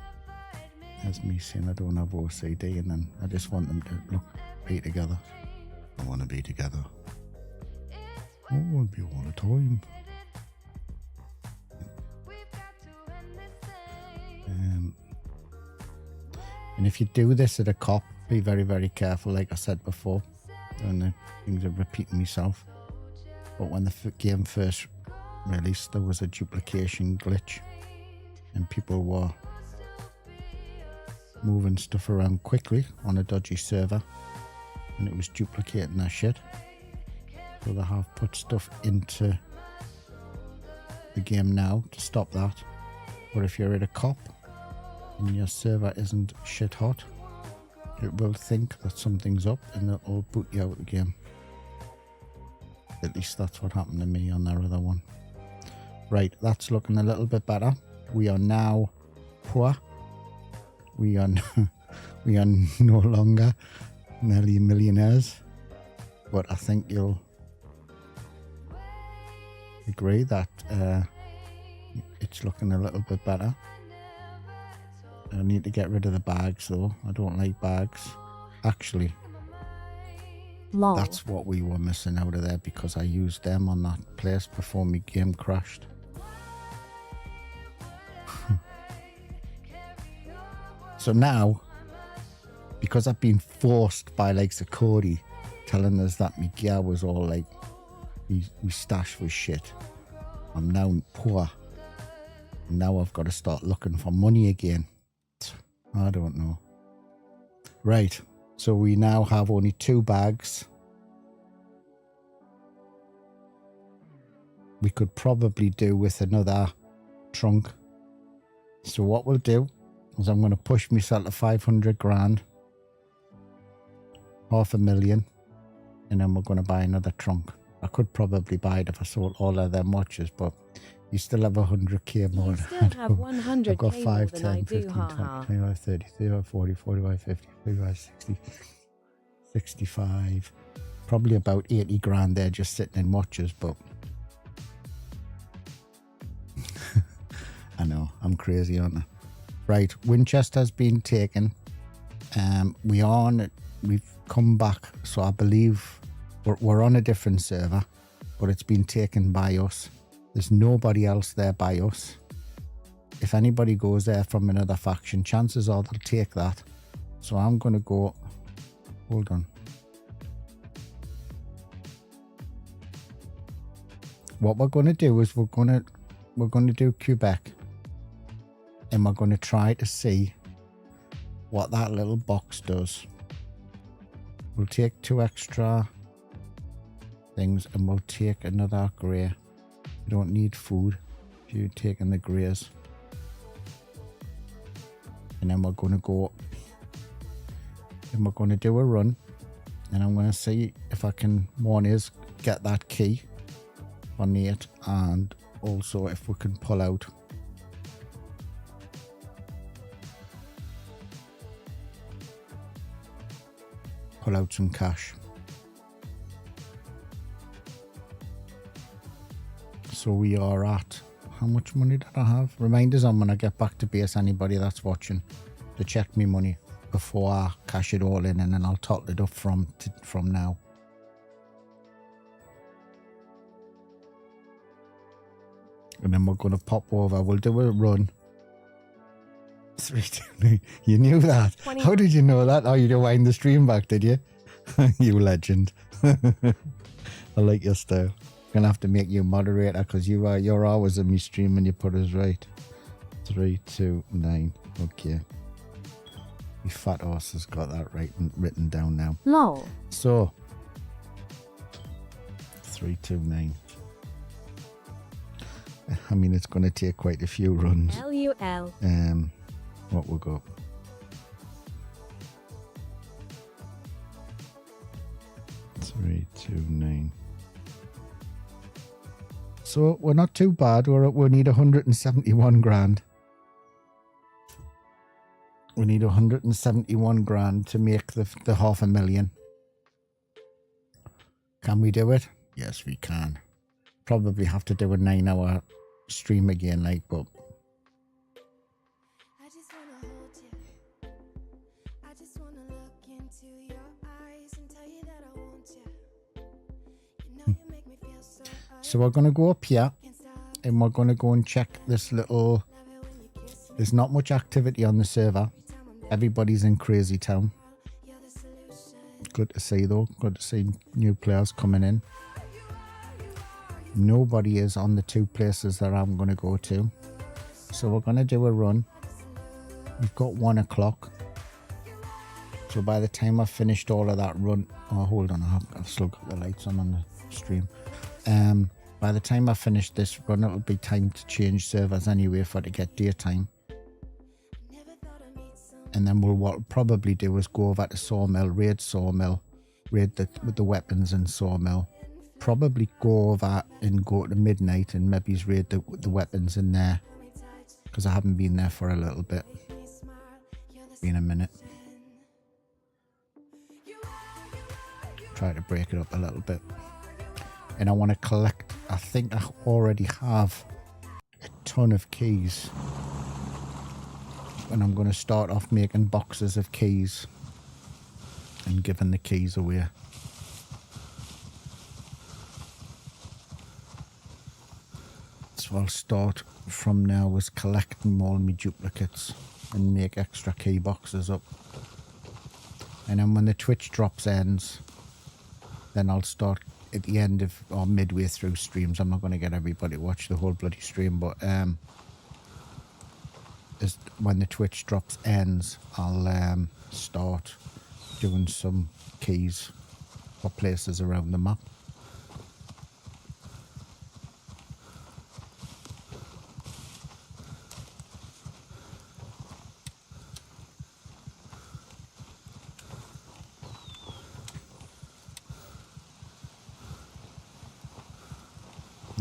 There's me saying I don't have OCD, and then I just want them to be together. I want to be together. I want to be all the time. And if you do this at a cop, be very, very careful, like I said before. And the things are repeating myself. But when the game first released, there was a duplication glitch. And people were moving stuff around quickly on a dodgy server. And it was duplicating their shit. So they have put stuff into the game now to stop that. But if you're at a cop and your server isn't shit hot, it will think that something's up and it'll boot you out of the game. At least that's what happened to me on that other one. Right, that's looking a little bit better. We are now poor. We are no longer nearly millionaires. But I think you'll agree that it's looking a little bit better. I need to get rid of the bags though. I don't like bags. Actually, Lol. That's what we were missing out of there because I used them on that place before my game crashed. So now, because I've been forced by like Cody telling us that my gear was all like, my stash was shit, I'm now poor. Now I've got to start looking for money again. I don't know. Right, so we now have only 2 bags. We could probably do with another trunk. So what we'll do is I'm going to push myself to 500 grand, 500,000, and then we're going to buy another trunk. I could probably buy it if I sold all of them watches, but you still have 100k more. You still have 100k I've got more 5, than 10, I do, 15, 20, haha. 25, 30, 35, 40, 45, 50, 55, 60, 65. Probably about 80 grand there just sitting in watches, but I know, I'm crazy, aren't I? Right, Winchester's been taken. We've come back, so I believe we're on a different server, but it's been taken by us. There's nobody else there by us. If anybody goes there from another faction, chances are they'll take that. So I'm going to go, hold on. What we're going to do is we're going to do Quebec, and we're going to try to see what that little box does. We'll take 2 extra things, and we'll take another grey. You don't need food if you're taking the greys. And then we're going to go, and we're going to do a run, and I'm going to see if I can, one is get that key on it, and also if we can pull out some cash. So we are at, how much money did I have? Reminders on when I get back to base, anybody that's watching, to check me money before I cash it all in, and then I'll total it up from now. And then we're going to pop over. We'll do a run. 3, 2, you knew that. 20. How did you know that? Oh, you didn't wind the stream back, did you? You legend. I like your style. Gonna have to make you moderator because you're always in my stream and you put us right. 3, 2, 9. Okay. My fat horse has got that right and written down now. Lol. So 3, 2, 9. I mean, it's going to take quite a few runs. LUL. What we'll go. Three, 2, 9. So we're not too bad. We need 171 grand. We need 171 grand to make the 500,000. Can we do it? Yes, we can. Probably have to do a 9-hour stream again, like, but I just wanna hold you. I just wanna look into your eyes and tell you that I want you. You know you make me feel so so we're gonna go up here and we're gonna go and check this little. There's not much activity on the server. Everybody's in Crazy Town. Good to see though. Good to see new players coming in. Nobody is on the 2 places that I'm going to go to. So we're going to do a run. We've got 1 o'clock. So by the time I've finished all of that run... Oh, hold on. I've still got the lights on the stream. By the time I finish this run, it'll be time to change servers anyway for to get daytime. And then what we'll probably do is go over to Sawmill, raid Sawmill, raid with the weapons in Sawmill. Probably go over and go to midnight and maybe raid the weapons in there, because I haven't been there for a little bit. Been a minute. Try to break it up a little bit. And I want to collect, I think I already have a ton of keys. And I'm going to start off making boxes of keys and giving the keys away. So I'll start from now with collecting all my duplicates and make extra key boxes up. And then when the Twitch drops ends, then I'll start at the end of or midway through streams. I'm not going to get everybody to watch the whole bloody stream, but when the Twitch drops ends, I'll start doing some keys for places around the map.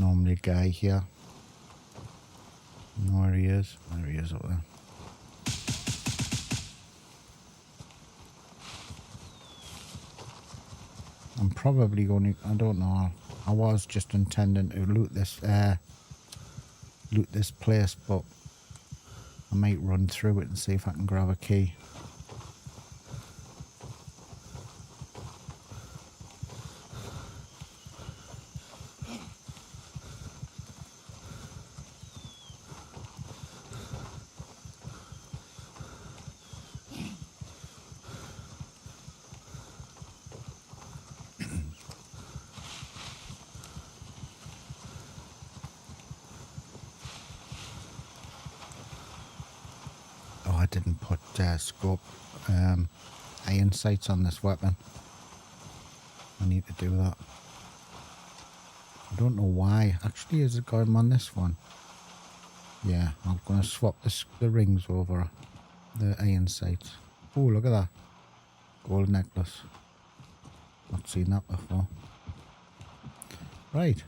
normally a guy here. Know where he is. There he is up there. I'm probably going to, I don't know, I was just intending to loot this place, but I might run through it and see if I can grab a key. I didn't put scope iron sights on this weapon. I need to do that. I don't know why. Actually, is it going on this one? Yeah, I'm going to swap the rings over the iron sights. Oh, look at that. Gold necklace. Not seen that before. Right.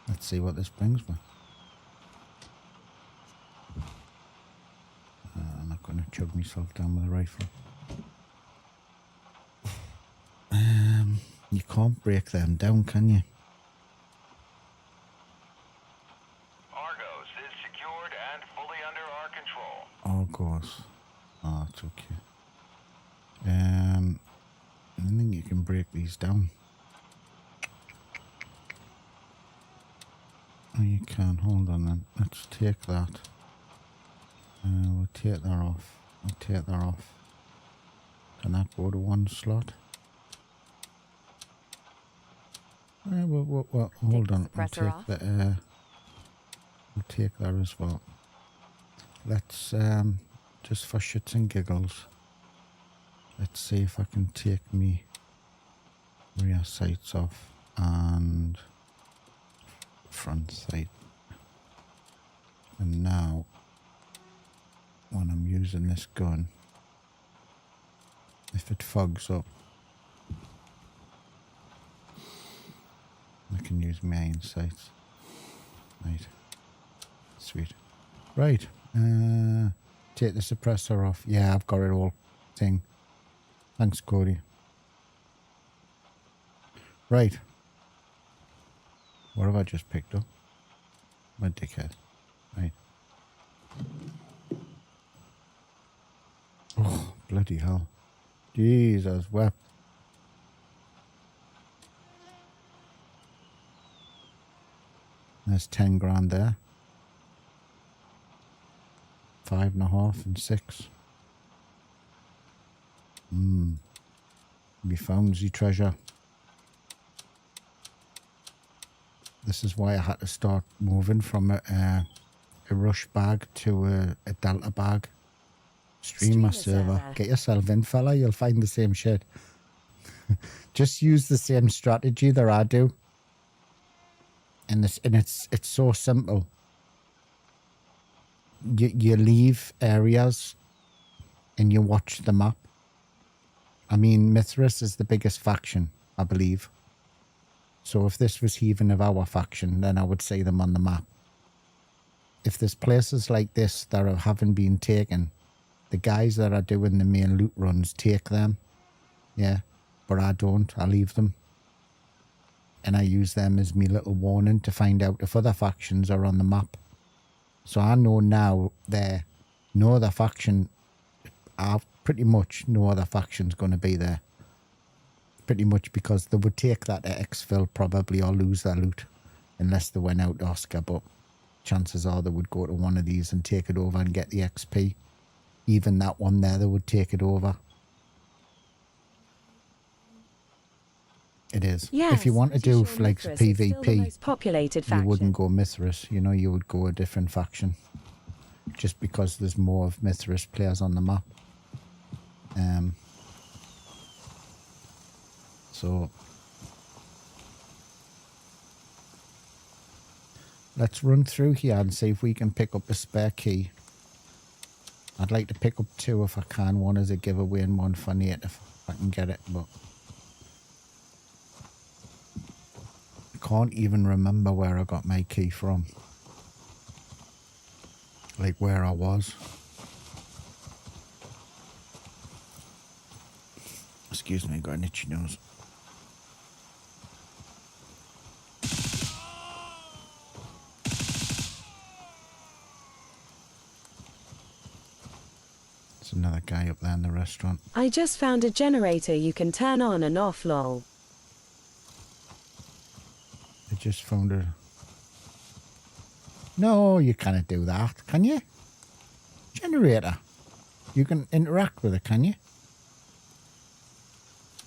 Let's see what this brings me. I'm not going to chug myself down with a rifle. You can't break them down, can you? Argos is secured and fully under our control. Argos. Oh, it's okay. I think you can break these down. Oh, you can. Hold on then. Let's take that. We'll take that off. We'll take that off. Can that go to one slot? Well, hold on. We'll take that. We'll take that as well. Let's just for shits and giggles. Let's see if I can take me rear sights off and front sight. And now, when I'm using this gun, if it fogs up, I can use my iron sights. Right. Sweet. Right. Take the suppressor off. Yeah, I've got it all. Thing. Thanks, Cody. Right. What have I just picked up? My dickhead. Right. Oh, bloody hell. Jesus wept. There's 10 grand there. 5.5 and 6. We found the treasure. This is why I had to start moving from a rush bag to a delta bag. Streamer server. Get yourself in, fella. You'll find the same shit. Just use the same strategy that I do. And it's so simple. You leave areas and you watch the map. I mean, Mithras is the biggest faction, I believe. So if this was even of our faction, then I would see them on the map. If there's places like this that haven't been taken, the guys that are doing the main loot runs take them. Yeah, but I don't. I leave them. And I use them as my little warning to find out if other factions are on the map. So I know now there, no other faction, I pretty much no other faction's going to be there. Pretty much because they would take that to exfil probably or lose their loot. Unless they went out to Oscar, but chances are they would go to one of these and take it over and get the XP. Even that one there, they would take it over. It is. Yes, if you want to do sure like Mithras is still the PvP, most populated you faction. wouldn't go Mithras. You know, you would go a different faction. Just because there's more of Mithras players on the map. So let's run through here and see if we can pick up a spare key. I'd like to pick up 2 if I can. One as a giveaway and one for Nate if I can get it, but I can't even remember where I got my key from. Like where I was. Excuse me, got an itchy nose. There's another guy up there in the restaurant. I just found a generator you can turn on and off, lol. I just found a... No, you can't do that, can you? Generator. You can interact with it, can you?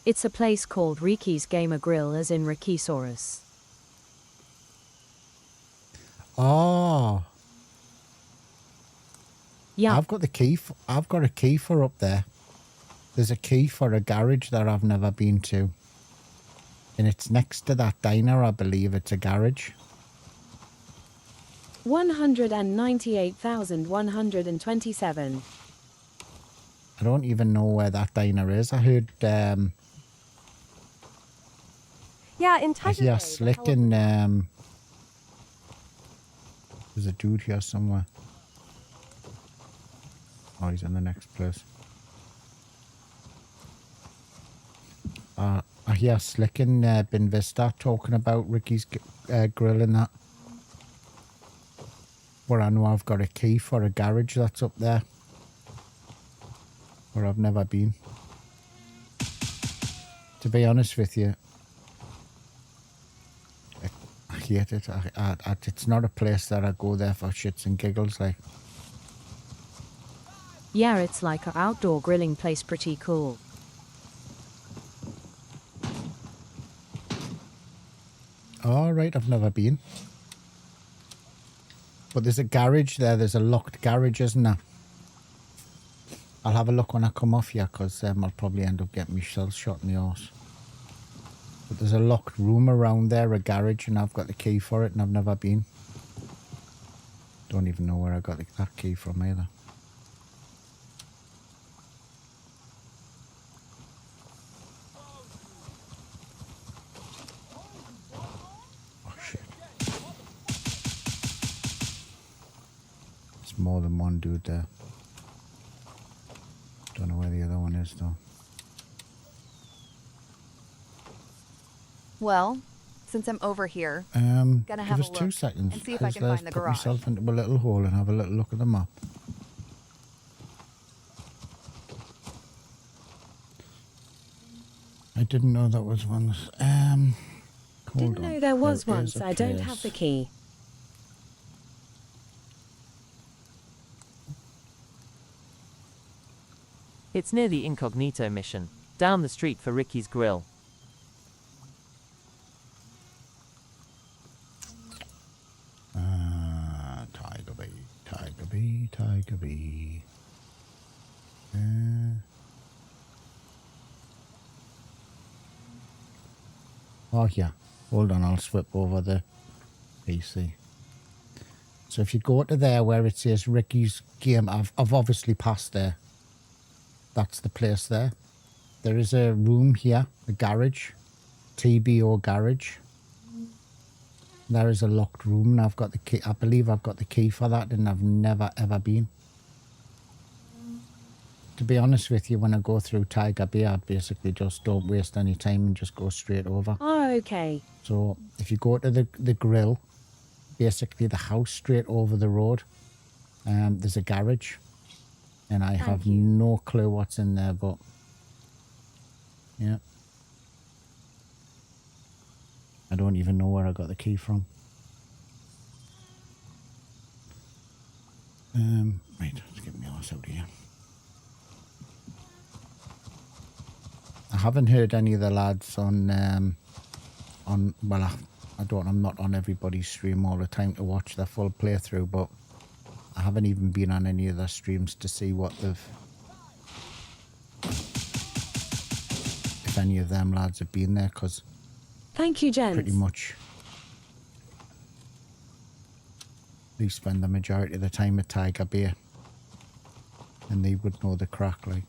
It's a place called Ricky's Gamer Grill, as in Rickysaurus. Oh. Yeah. I've got the key. I've got a key for up there. There's a key for a garage that I've never been to. And it's next to that diner, I believe. It's a garage. 198,127. I don't even know where that diner is. I heard... Yeah, in Tiger Bay, yeah, the Slick hell of and... there's a dude here somewhere. Oh, he's in the next place. I hear Slick and Bin Vista talking about Ricky's grill and that. But I know I've got a key for a garage that's up there. Where I've never been. To be honest with you, I hate it. It's not a place that I go there for shits and giggles, like. Yeah, it's like an outdoor grilling place, pretty cool. All right, I've never been. But there's a garage there. There's a locked garage, isn't there? I'll have a look when I come off here, because I'll probably end up getting myself shot in the arse. But there's a locked room around there, a garage, and I've got the key for it, and I've never been. Don't even know where I got that key from either. Oh shit. There's more than one dude there. Don't know where the other one is though. Well, since I'm over here, Give gonna have us a 2 look seconds. and see if I can let's find the put garage. myself into a little hole and have a little look at the map. I didn't know that was one. Didn't know there was one, is a so I don't place. have the key. It's near the incognito mission, down the street for Ricky's Grill. Tiger Bee, Tiger Bee, Tiger Bee. Oh yeah, hold on, I'll swip over the PC. So if you go to there where it says Ricky's Game, I've obviously passed there. That's the place there. There is a room here, a garage, TBO garage. There is a locked room and I've got the key. I believe I've got the key for that and I've never ever been. To be honest with you, when I go through Tiger Bay, I basically just don't waste any time and just go straight over. Oh, okay. So if you go to the grill, basically the house straight over the road, there's a garage. And I have no clue what's in there, but yeah. I don't even know where I got the key from. Right, let's get my ass out of here. I haven't heard any of the lads on well, I'm not on everybody's stream all the time to watch their full playthrough, but I haven't even been on any of their streams to see what if any of them lads have been there, because Thank you, gents. pretty much they spend the majority of the time at Tiger Bay, and they would know the crack, like.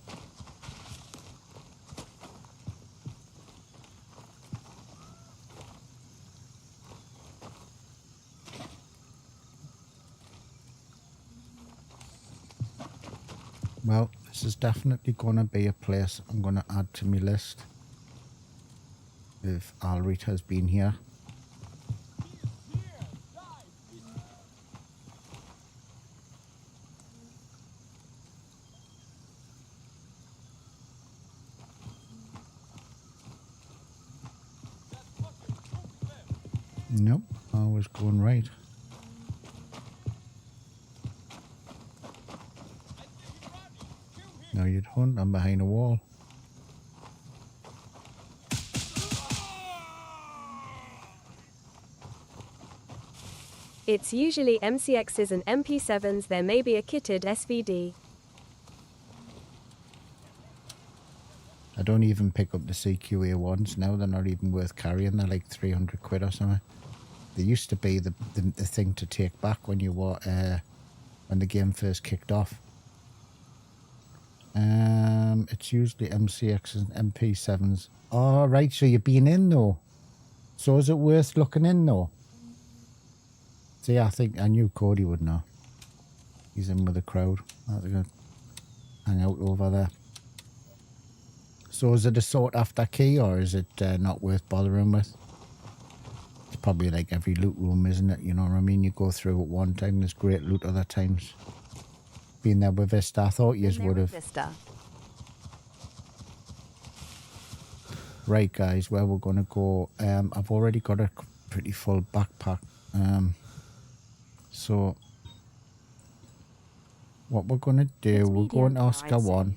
Well, this is definitely going to be a place I'm going to add to my list if Alrit has been here. Nope, I was going right. No, you don't. I'm behind a wall. It's usually MCXs and MP7s. There may be a kitted SVD. I don't even pick up the CQA ones now. They're not even worth carrying. They're like 300 quid or something. They used to be the thing to take back when you were when the game first kicked off. It's usually MCXs and MP7s. Oh, right, so you've been in though. So is it worth looking in though? See, I think I knew Cody would know. He's in with the crowd. They're going to hang out over there. So is it a sought after key, or is it not worth bothering with? It's probably like every loot room, isn't it? You know what I mean? You go through at one time, there's great loot other times. Been there with Vista. I thought you would have. Vista. Right, guys, where we're going to go. I've already got a pretty full backpack. So what we're going to do, we're going to Oscar 1.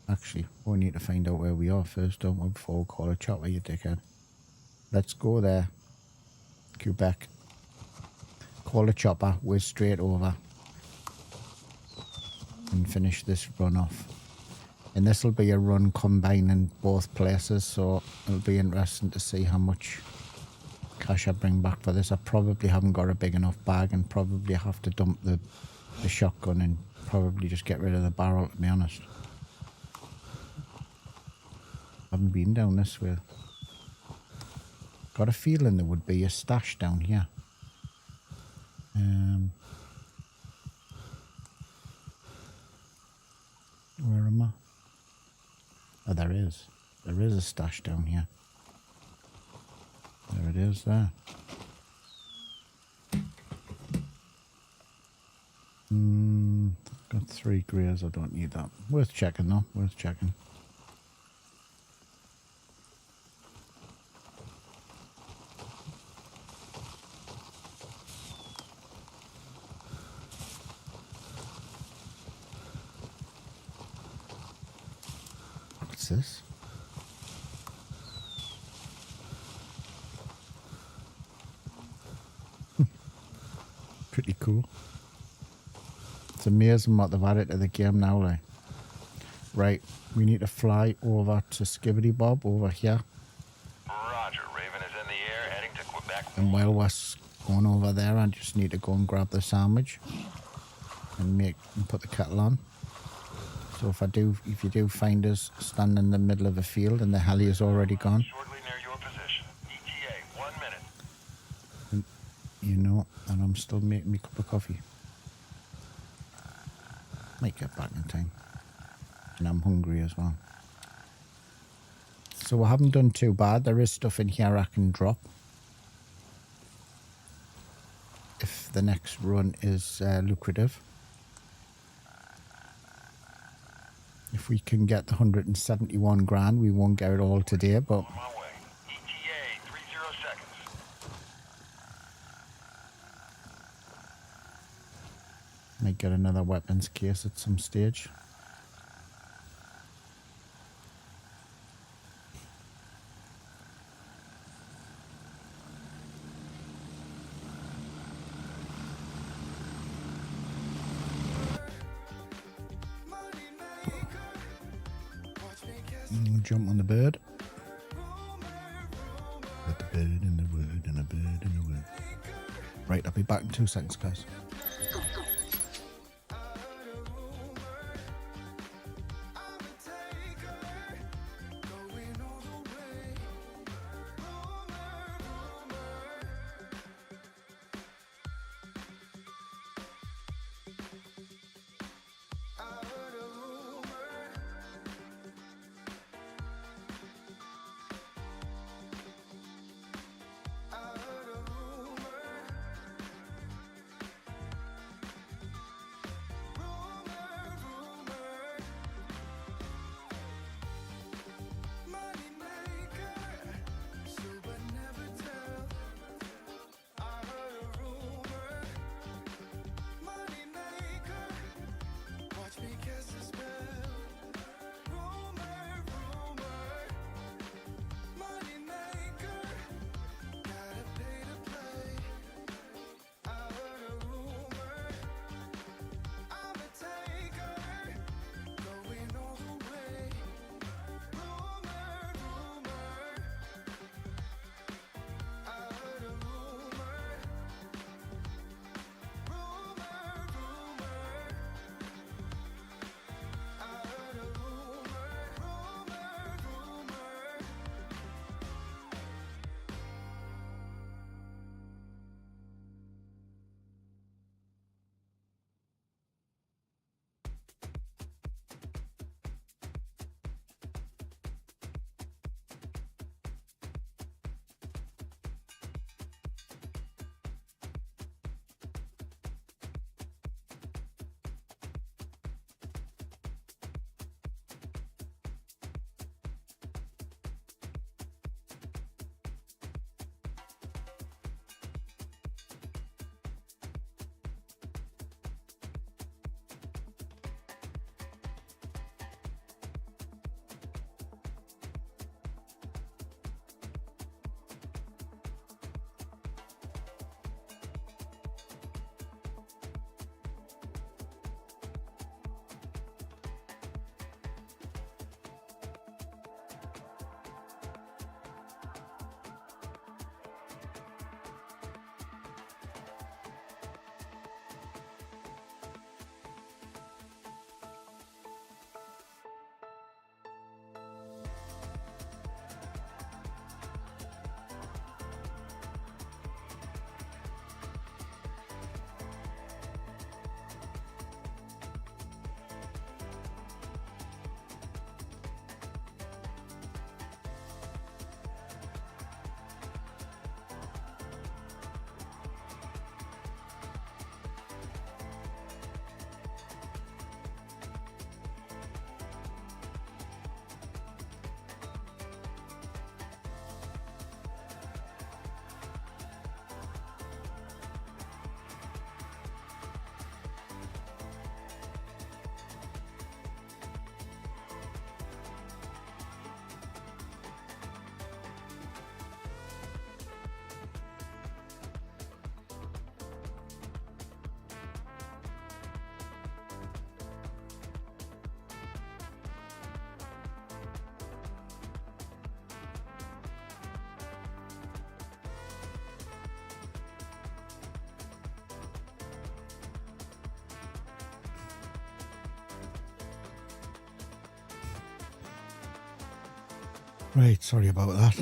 Actually, we need to find out where we are first, don't we, before we call a chopper, you dickhead. Let's go there. Quebec. Call a chopper, we're straight over. And finish this run off. And this will be a run combining both places, so it'll be interesting to see how much cash I bring back for this. I probably haven't got a big enough bag and probably have to dump the shotgun and probably just get rid of the barrel, to be honest. Haven't been down this way. Got a feeling there would be a stash down here. Where am I? Oh, there is. There is a stash down here. There it is there. Got 3 greys. I don't need that. Worth checking though. Worth checking. What's this? Pretty cool. It's amazing what they've added to the game now, like. Right, we need to fly over to Skibbity Bob over here. Roger, Raven is in the air, heading to Quebec. And while we're going over there, I just need to go and grab the sandwich and put the kettle on. So if you do find us standing in the middle of a field and the heli is already gone, Shortly near your position. ETA, 1 minute. and, you know, and I'm still making me cup of coffee. Might get back in time. And I'm hungry as well. So I haven't done too bad. There is stuff in here I can drop. If the next run is lucrative. If we can get the 171 grand, we won't get it all today, but On my way. ETA, 30 seconds. might get another weapons case at some stage. Jump on the bird. With the bird and the word and a bird and the word. Right, I'll be back in 2 seconds, guys. Out of Right, sorry about that.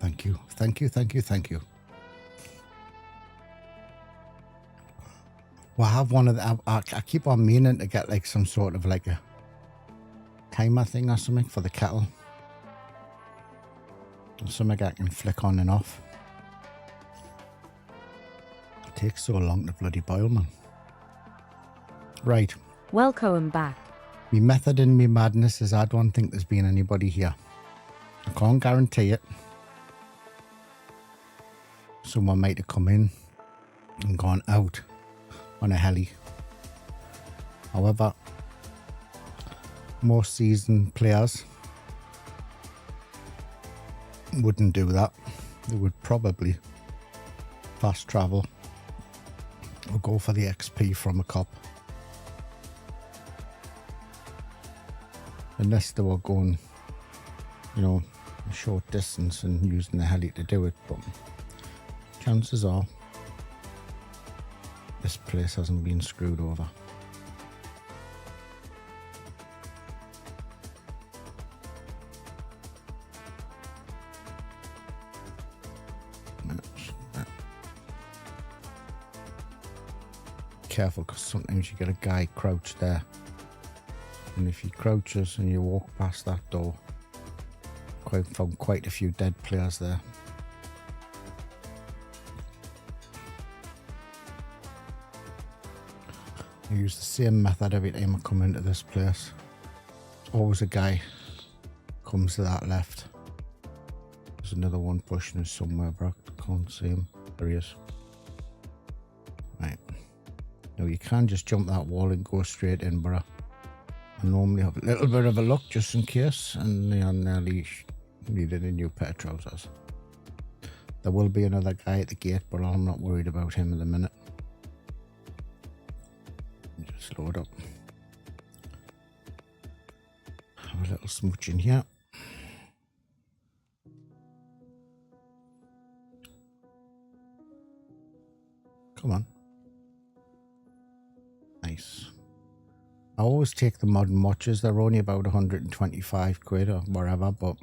Thank you, thank you, thank you, thank you. Well, I have one of the, I keep on meaning to get like some sort of like a timer thing or something for the kettle. Something I can flick on and off. It takes so long to bloody boil, man. Right. Welcome back. My method in my madness is I don't think there's been anybody here. I can't guarantee it. Someone might have come in and gone out on a heli. However, most seasoned players wouldn't do that. They would probably fast travel or go for the XP from a cop. Unless they were going, you know, a short distance and using the heli to do it. But chances are this place hasn't been screwed over. Careful, because sometimes you get a guy crouched there, and if he crouches and you walk past that door, found quite a few dead players there. I use the same method every time I come into this place. There's always a guy comes to that left. There's another one pushing us somewhere, but I can't see him. There he is. Right. Now you can just jump that wall and go straight in, but I normally have a little bit of a look just in case, and I nearly needed a new pair of trousers. There will be another guy at the gate, but I'm not worried about him at the minute. Just load up. Have a little smooch in here. Come on. Nice. I always take the modern watches. They're only about 125 quid or whatever, but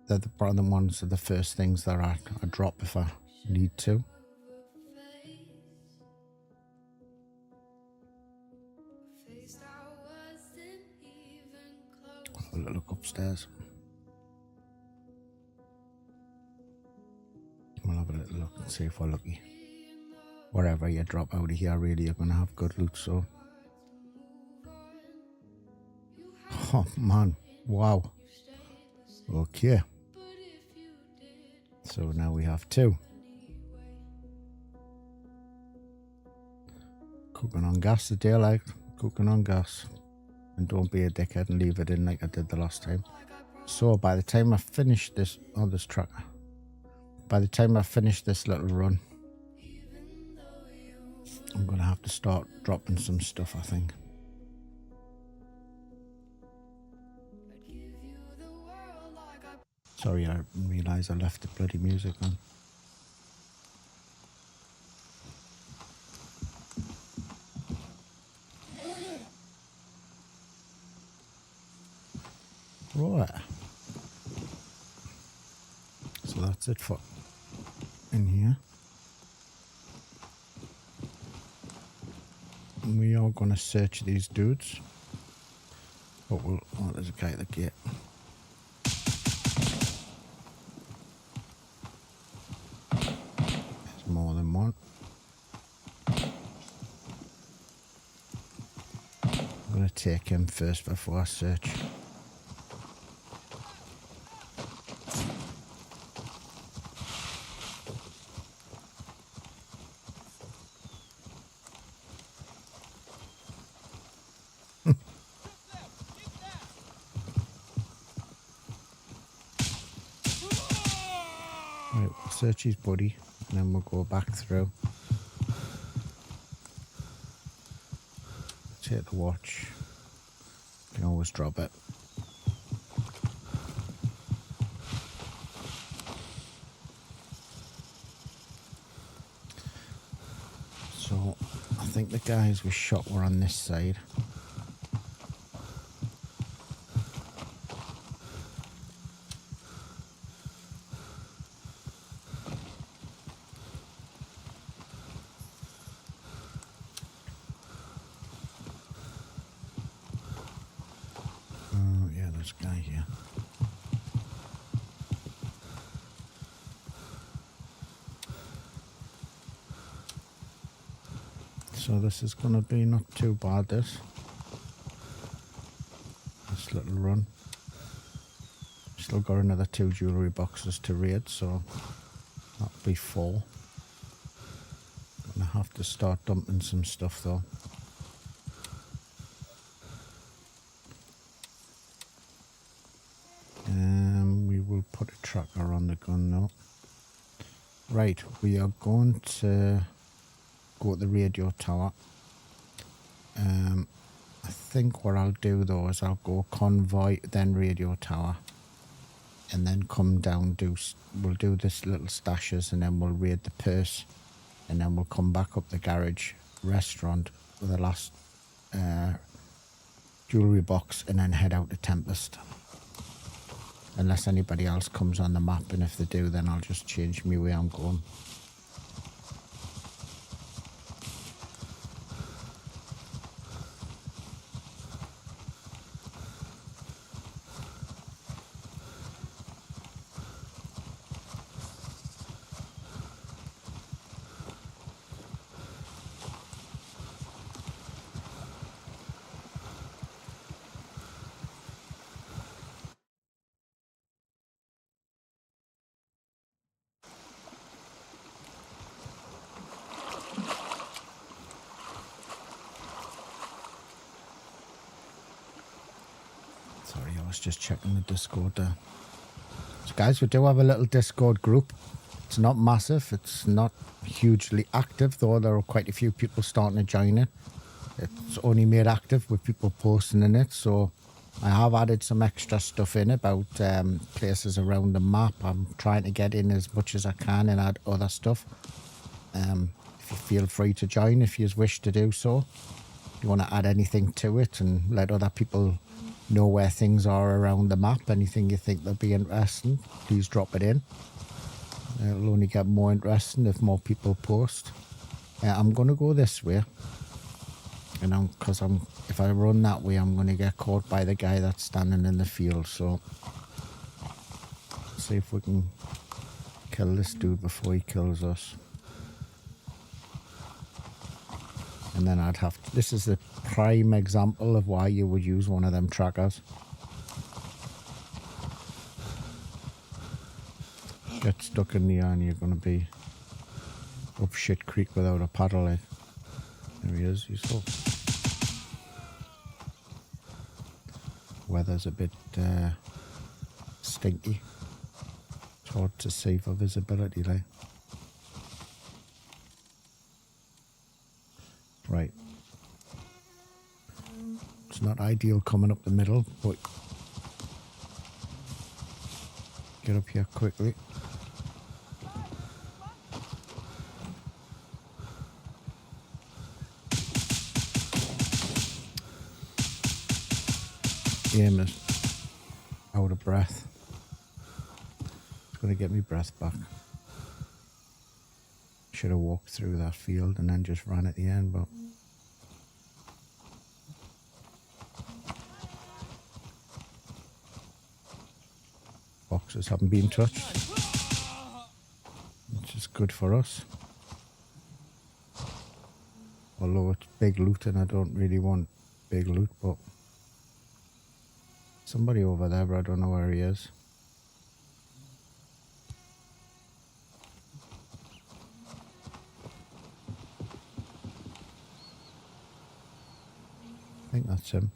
they're the brand ones are the first things that I drop if I need to. Have a little look upstairs. We'll have a little look and see if we're lucky. Wherever you drop out of here, really, you're going to have good loot, so. Oh, man. Wow. Okay. So now we have two. Cooking on gas today, like cooking on gas. And don't be a dickhead and leave it in like I did the last time. So by the time I finish this, this tracker. By the time I finish this little run, I'm going to have to start dropping some stuff, I think. Sorry, I realised I left the bloody music on. Right. So that's it for in here. And we are going to search these dudes. But there's a guy at the gate. There's more than one. I'm going to take him first before I search. Search his body and then we'll go back through. Take the watch. You can always drop it. the guys we shot were on this side. Oh, yeah, there's a guy here. So this is going to be not too bad, this little run. Still got another 2 jewellery boxes to raid, so that'll be 4. Gonna have to start dumping some stuff though. We will put a tracker on the gun now. Right, we are going to go to the radio tower. I think what I'll do though is I'll go convoy, then radio tower, and then come down, we'll do this little stashes, and then we'll raid the purse, and then we'll come back up the garage restaurant with the last jewellery box, and then head out to Tempest. Unless anybody else comes on the map, and if they do, then I'll just change me where I'm going. Sorry, I was just checking the Discord there. So guys, we do have a little Discord group. It's not massive, it's not hugely active, though there are quite a few people starting to join it. It's only made active with people posting in it, so I have added some extra stuff in about places around the map. I'm trying to get in as much as I can and add other stuff. If you feel free to join if you wish to do so. If you want to add anything to it and let other people know where things are around the map, anything you think they'll be interesting, please drop it in. It'll only get more interesting if more people post. I'm going to go this way, and if I run that way, I'm going to get caught by the guy that's standing in the field. So let's see if we can kill this dude before he kills us. And then I'd have to, this is the prime example of why you would use one of them trackers. Get stuck in the air and you're going to be up shit creek without a paddle. Like. There he is, you saw. Weather's a bit stinky. It's hard to see for visibility, like. Right. It's not ideal coming up the middle, but get up here quickly. Aim is out of breath. It's going to get me breath back. Should have walked through that field and then just ran at the end, but boxes haven't been touched, which is good for us. Although it's big loot and I don't really want big loot, but somebody over there, but I don't know where he is. I think that's him.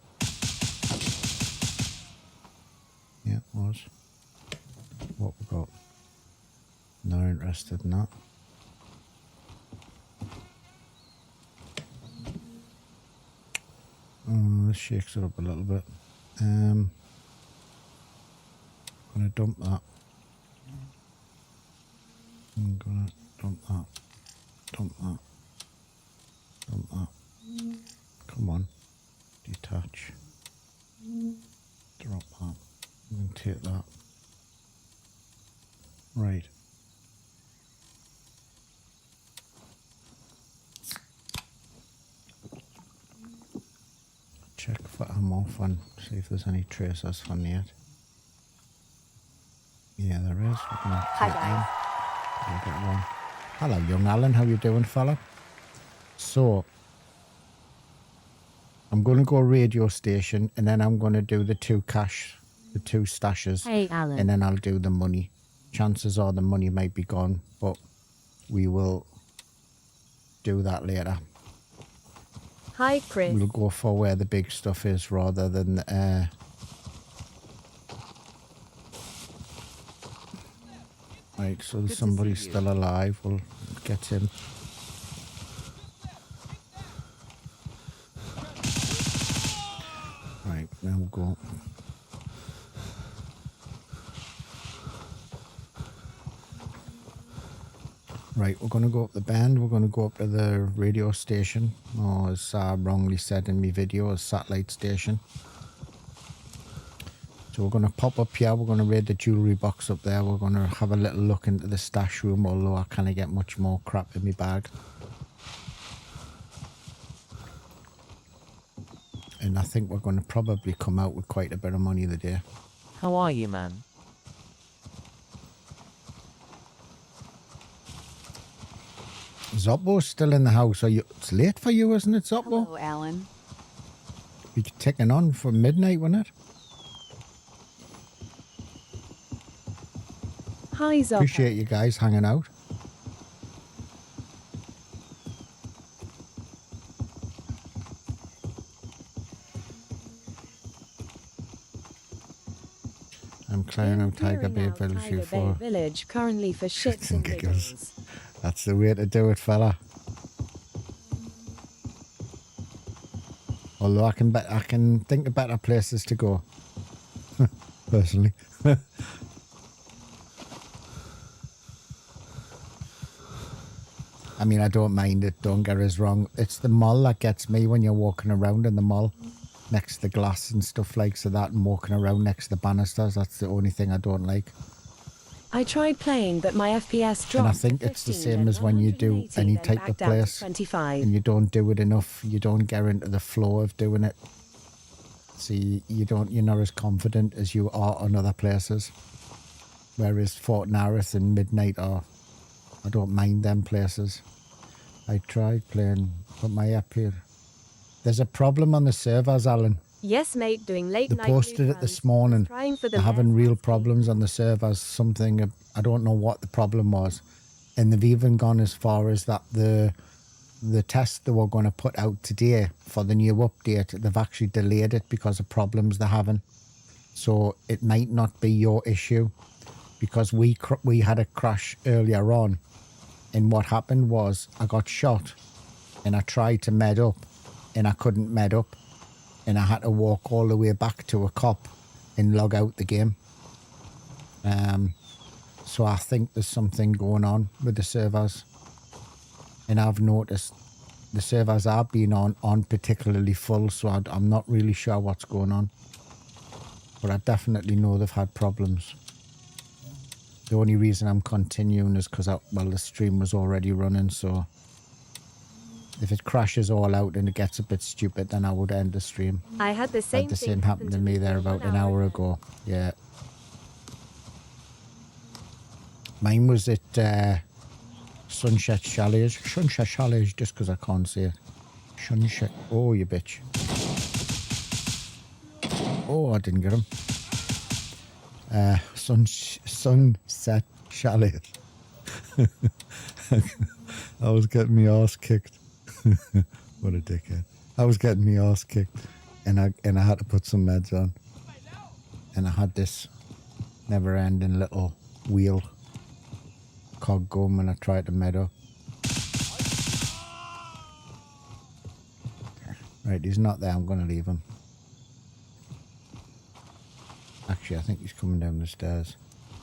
Yeah, it was. What we got? Not interested in that. Oh, this shakes it up a little bit. Gonna dump that. I'm gonna dump that. Dump that. Dump that. Come on. Detach. Drop that. I'm going to take that. Right. Check for ammo fun. See if there's any tracers from yet. Yeah, there is. Hi guys. We'll get one. Hello, young Alan. How you doing, fella? So, I'm going to go radio station, and then I'm going to do the two stashes. Hey, Alan. And then I'll do the money. Chances are the money might be gone, but we will do that later. Hi, Chris. We'll go for where the big stuff is rather than right, so there's somebody still alive. We'll get him. Right, now we'll go. Right, we're going to go up the bend. We're going to go up to the radio station, or as I wrongly said in my video, a satellite station. So we're going to pop up here. We're going to raid the jewellery box up there. We're going to have a little look into the stash room, although I can't get much more crap in my bag. And I think we're going to probably come out with quite a bit of money today. How are you, man? Zoppo's still in the house. It's late for you, isn't it, Zoppo? Hello, Alan. You're ticking on for midnight, wasn't it? Hi, Zoppo. Appreciate you guys hanging out. I'm clearing out Tiger Bay Village Tiger Bay for Village, currently for shits and giggles. That's the way to do it, fella. Although I can think of better places to go. Personally. I mean, I don't mind it, don't get us wrong. It's the mall that gets me when you're walking around in the mall next to the glass and stuff like so that, and walking around next to the banisters. That's the only thing I don't like. I tried playing, but my FPS dropped. And I think it's the same as when you do any type of place and you don't do it enough, you don't get into the flow of doing it. See, you're not as confident as you are on other places. Whereas Fort Narith and Midnight I don't mind them places. I tried playing, but my app here. There's a problem on the servers, Alan. Yes, mate, doing late They night. posted it this morning. They're having real problems on the servers. Something, I don't know what the problem was. And they've even gone as far as that the test they were going to put out today for the new update, they've actually delayed it because of problems they're having. So it might not be your issue, because we had a crash earlier on. And what happened was I got shot and I tried to med up and I couldn't med up. And I had to walk all the way back to a cop and log out the game. So I think there's something going on with the servers. And I've noticed the servers I've been on particularly full, so I'm not really sure what's going on. But I definitely know they've had problems. The only reason I'm continuing is because, the stream was already running, so... If it crashes all out and it gets a bit stupid, then I would end the stream. I had the same thing happen to me there about an hour ago. Yeah. Mine was at Sunset Chalets. Sunset Chalets, just because I can't say it. Sunset. Oh, you bitch. Oh, I didn't get him. Sunset Chalets. I was getting my arse kicked. What a dickhead. I was getting my arse kicked and I had to put some meds on. And I had this never ending little wheel cog going when I tried to med up. Right, he's not there. I'm going to leave him. Actually, I think he's coming down the stairs.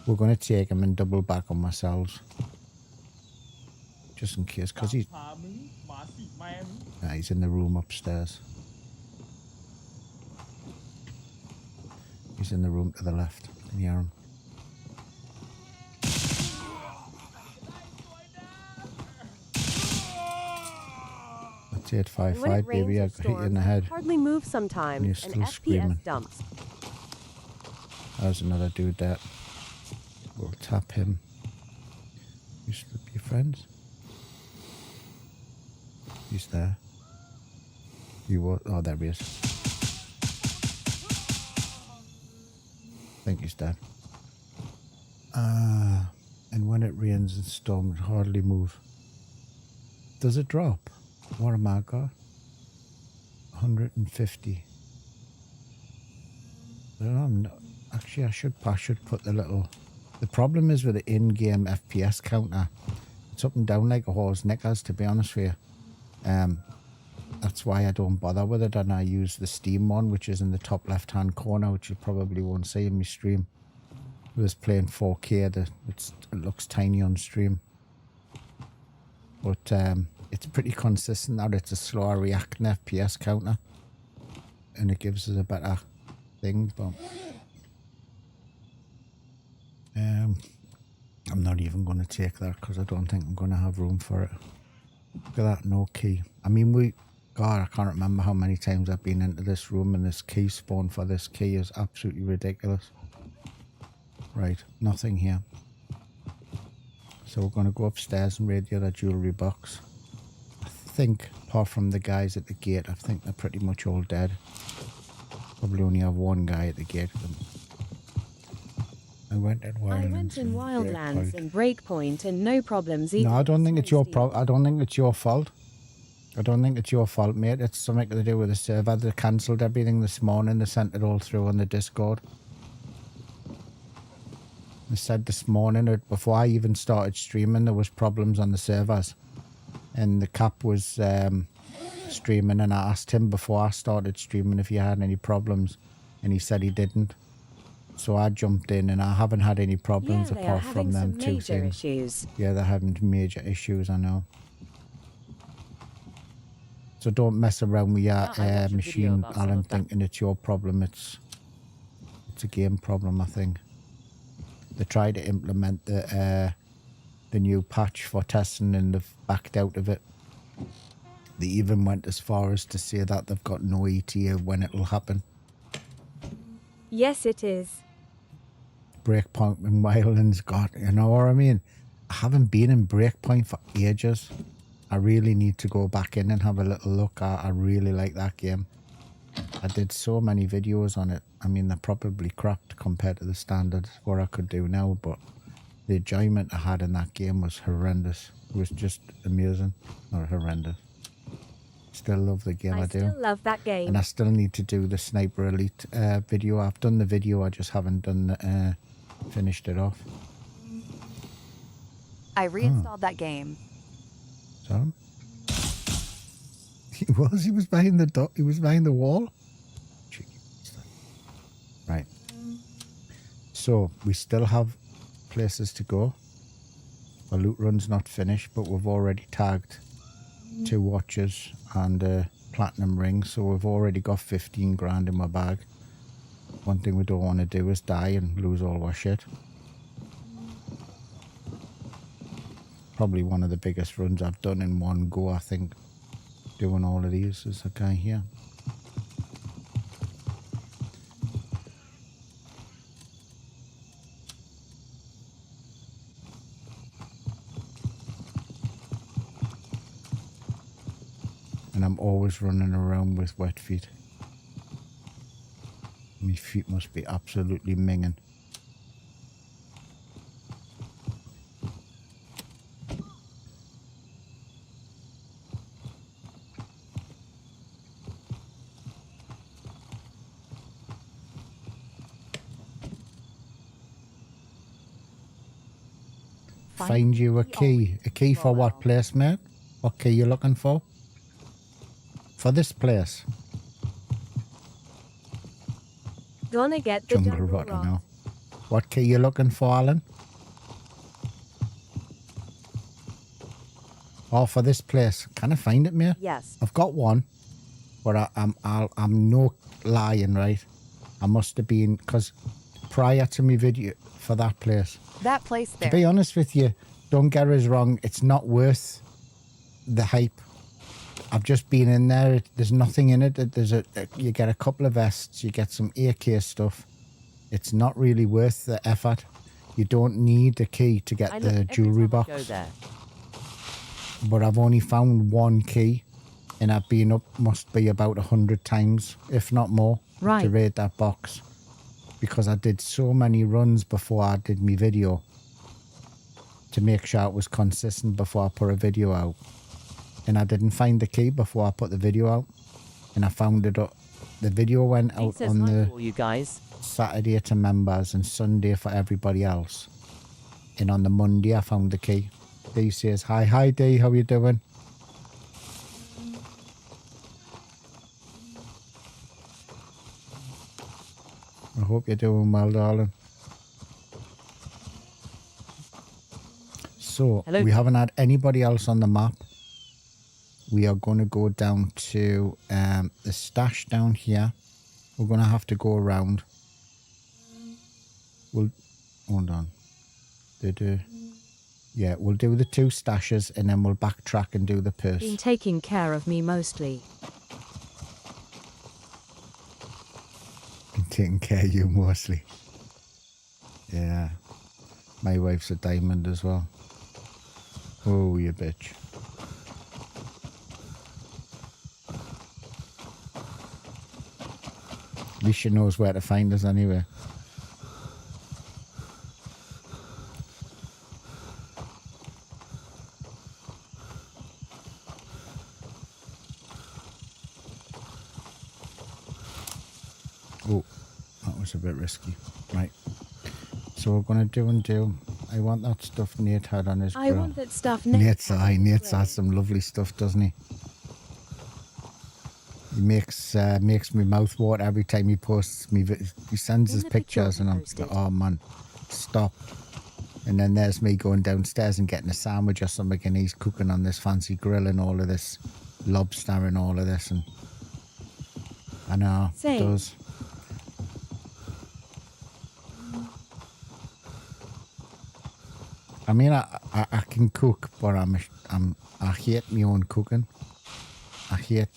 We're going to take him and double back on ourselves. Just in case, because he's... Nah, he's in the room upstairs. He's in the room to the left. Can you hear him? That's 855, baby. I got hit you in the head. Hardly move sometimes. And you're still screaming. FPS dumps. There's another dude there. We'll tap him. You slip your friends. He's there. You what? Oh, there he is. I think he's dead. And when it rains and storms, hardly move. Does it drop? What am I got? 150. I don't know. Actually, I should put the little. The problem is with the in-game FPS counter, it's up and down like a horse knickers. To be honest with you, that's why I don't bother with it, and I use the Steam one, which is in the top left-hand corner, which you probably won't see in my stream. It was playing 4K. It looks tiny on stream, but it's pretty consistent that it's a slower reacting FPS counter, and it gives us a better thing. But I'm not even going to take that because I don't think I'm going to have room for it. Look at that, no key. I mean, God, I can't remember how many times I've been into this room and this key spawn for this key is absolutely ridiculous. Right, nothing here. So we're going to go upstairs and raid the other jewellery box. I think, apart from the guys at the gate, I think they're pretty much all dead. Probably only have one guy at the gate. I went in Wildlands and Breakpoint and no problems either. No, I don't think it's your I don't think it's your fault. I don't think it's your fault, mate. It's something to do with the server. They cancelled everything this morning. They sent it all through on the Discord. They said this morning, before I even started streaming, there was problems on the servers. And the cap was streaming, and I asked him before I started streaming if he had any problems. And he said he didn't. So I jumped in, and I haven't had any problems apart from them two things. Yeah, they're having major issues, I know. So don't mess around with your machine, Alan, thinking it's your problem. It's a game problem, I think. They tried to implement the new patch for testing, and they've backed out of it. They even went as far as to say that they've got no ETA when it'll happen. Yes, it is. Breakpoint in Wildlands, God, you know what I mean? I haven't been in Breakpoint for ages. I really need to go back in and have a little look. I really like that game. I did so many videos on it. I mean, they're probably crap compared to the standards what I could do now, but the enjoyment I had in that game was horrendous. It was just amazing. Not horrendous. Still love the game, I do. I still love that game. And I still need to do the Sniper Elite video. I've done the video, I just haven't done the, finished it off. I reinstalled that game. So? He was behind the wall. Right. So we still have places to go. Our loot run's not finished, but we've already tagged 2 watches and a platinum ring, so we've already got 15 grand in my bag. One thing we don't want to do is die and lose all our shit. Probably one of the biggest runs I've done in one go, I think, doing all of these is a guy here. And I'm always running around with wet feet. My feet must be absolutely minging. Find you a key. A key for what place, mate? What key you looking for? For this place. Gonna get the Jungle Rock, I know. What key you looking for, Alan? Oh, for this place. Can I find it, mate? Yes. I've got one, but I'm no lying, right? I must have been, because prior to me video for that place. That place there. To be honest with you, don't get us wrong, it's not worth the hype. I've just been in there. There's nothing in it. You get a couple of vests, you get some AK stuff. It's not really worth the effort. You don't need a key to get the jewelry box. Go there. But I've only found one key, and I've been up must be about 100 times, if not more, to raid that box, because I did so many runs before I did my video to make sure it was consistent before I put a video out, and I didn't find the key before I put the video out, and I found it up. The video went out on the you guys. Saturday to members and Sunday for everybody else, and on the Monday I found the key. D says, hi D, how you doing? I hope you're doing well, darling. So, hello. We haven't had anybody else on the map. We are going to go down to the stash down here. We're going to have to go around. We'll, hold on. Yeah, we'll do the 2 stashes and then we'll backtrack and do the purse. Been taking care of me mostly. Been taking care of you mostly. Yeah. My wife's a diamond as well. Oh, you bitch. At least she knows where to find us anyway. Oh, that was a bit risky. Right. So we're going to do. I want that stuff Nate had on his grill. I want that stuff Nate's has some lovely stuff, doesn't he? He makes me mouth water every time he posts me. He sends his pictures and I'm like, oh man, stop. And then there's me going downstairs and getting a sandwich or something, and he's cooking on this fancy grill and all of this lobster and all of this, and I know it does. I mean, I can cook, but I hate my own cooking. I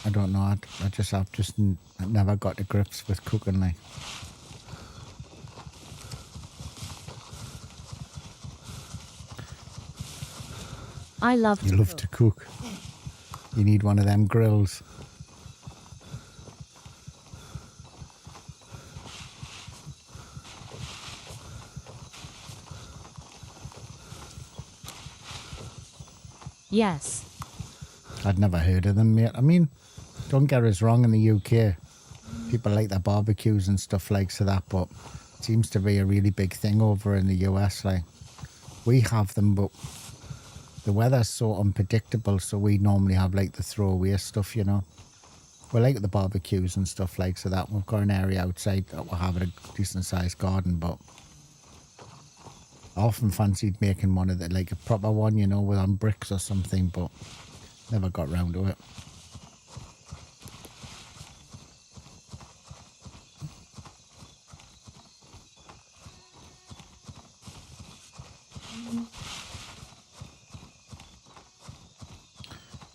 don't know. I've just never got to grips with cooking. Like, I love you love to cook. You need one of them grills. Yes. I'd never heard of them, mate. I mean, don't get us wrong, in the UK, people like their barbecues and stuff like so that, but it seems to be a really big thing over in the US. Like, we have them, but the weather's so unpredictable, so we normally have like the throwaway stuff, you know. We like the barbecues and stuff like so that. We've got an area outside that we're having a decent sized garden, but I often fancied making one of the, like a proper one, you know, with on bricks or something, but never got round to it.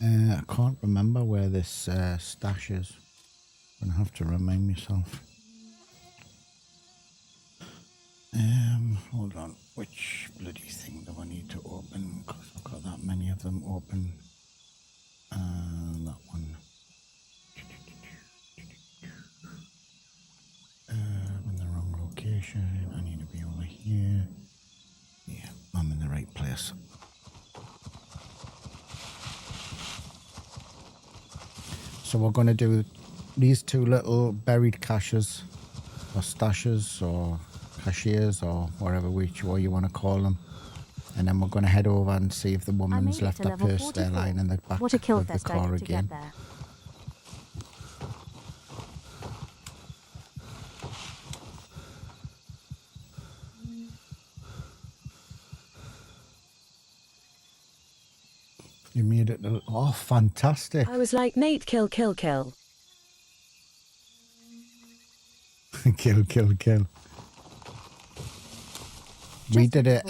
I can't remember where this stash is. I'm going to have to remind myself. Hold on. Which bloody thing do I need to open? Because I've got that many of them open. That one. I'm in the wrong location. I need to be over here. Yeah, I'm in the right place. So we're going to do these 2 little buried caches, or stashes, or cashiers, or whatever which way you want to call them. And then we're going to head over and see if the woman's left her purse there lying in the back of the car again. You made it. Oh, fantastic. I was like, Nate, kill, kill, kill. Kill, kill, kill. We did it,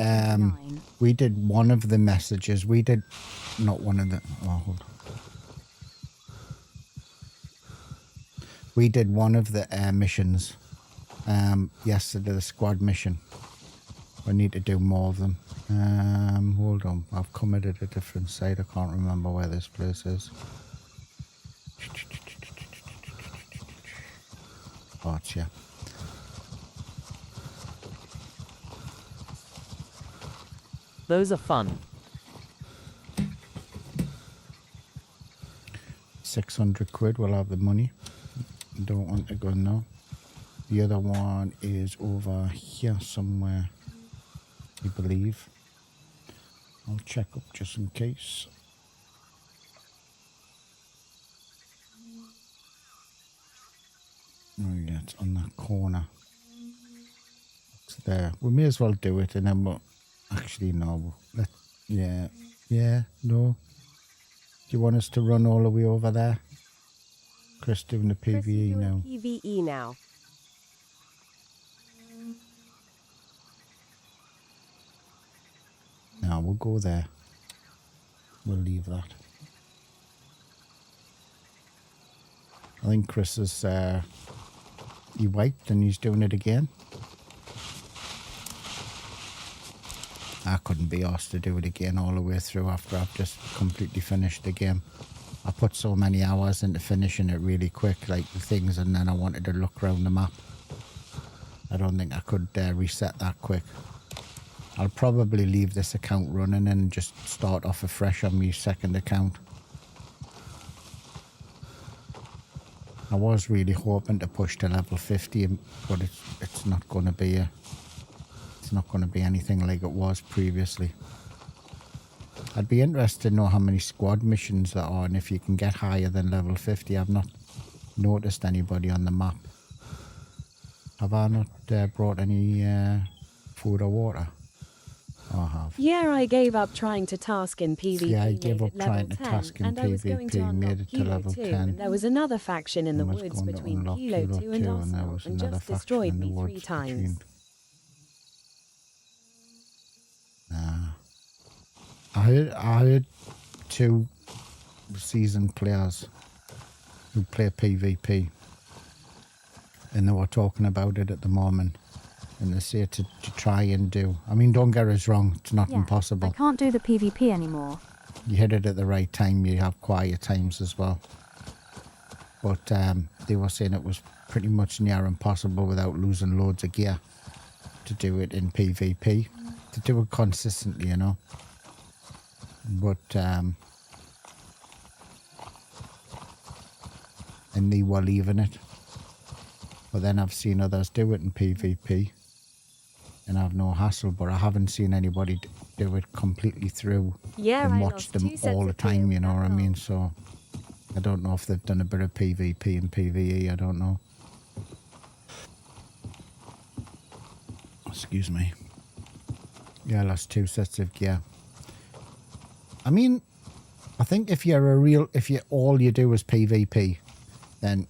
we did one of the messages. We did, not one of the, oh, hold on. We did one of the missions yesterday, the squad mission. I need to do more of them. Hold on, I've committed a different site. I can't remember where this place is. Oh, it's yeah. Those are fun. 600 quid, we'll have the money. Don't want to go now. The other one is over here somewhere, I believe. I'll check up just in case. Oh yeah, it's on that corner. It's there. We may as well do it and then we'll... Actually, no. Yeah, no. Do you want us to run all the way over there? Chris doing the PvE now. PvE now. No, we'll go there. We'll leave that. I think Chris is, he wiped and he's doing it again. I couldn't be asked to do it again all the way through after I've just completely finished the game. I put so many hours into finishing it really quick, like the things, and then I wanted to look around the map. I don't think I could reset that quick. I'll probably leave this account running and just start off afresh on my second account. I was really hoping to push to level 50, but it's not going to be it's not going to be anything like it was previously. I'd be interested to know how many squad missions there are and if you can get higher than level 50. I've not noticed anybody on the map. Have I not brought any food or water? Oh, I have. Yeah, I gave up trying to task in PvP. Yeah, I gave up trying to 10, task in and I was going to PvP, made unlock it to Kilo level 2, 10. and there was another faction in the I was woods going to between unlock Kilo 2 and Kilo 2, and there Arsenal, was and another just faction destroyed in the me 3 woods times. between. I heard 2 seasoned players who play PvP, and they were talking about it at the moment, and they say to try and do. I mean, don't get us wrong, it's not impossible. I can't do the PvP anymore. You hit it at the right time, you have quiet times as well. But they were saying it was pretty much near impossible without losing loads of gear to do it in PvP, to do it consistently, you know. But and they were leaving it. But then I've seen others do it in PvP and have no hassle, but I haven't seen anybody do it completely through and watch them all the time, you know what I mean? So I don't know if they've done a bit of PvP and PvE, I don't know. Excuse me. Yeah, I lost 2 sets of gear. I mean, I think if all you do is PvP, then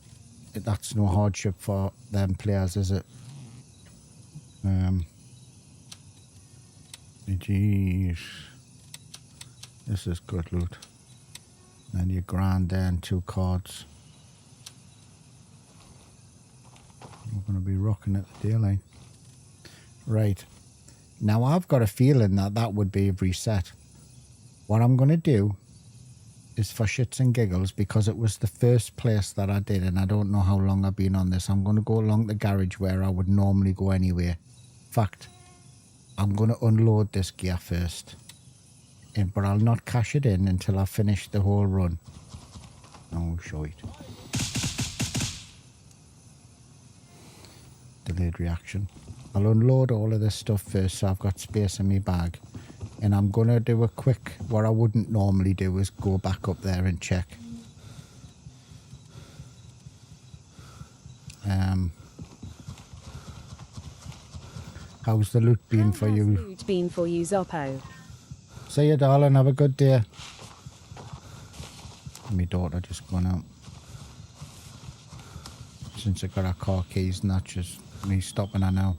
that's no hardship for them players, is it? Jeez. This is good loot. And you grand there and 2 cards. We're going to be rocking at the daylight. Right. Now I've got a feeling that would be a reset. What I'm going to do is, for shits and giggles, because it was the first place that I did and I don't know how long I've been on this, I'm going to go along the garage where I would normally go anyway. In fact, I'm going to unload this gear first, but I'll not cash it in until I finish the whole run. I'll show it. Delayed reaction. I'll unload all of this stuff first so I've got space in my bag. And I'm going to do a quick, what I wouldn't normally do is go back up there and check. How's the loot been for you? Loot been for you, Zoppo? See you, darling. Have a good day. My daughter just gone out. Since I got her car keys and that's just me stopping her now.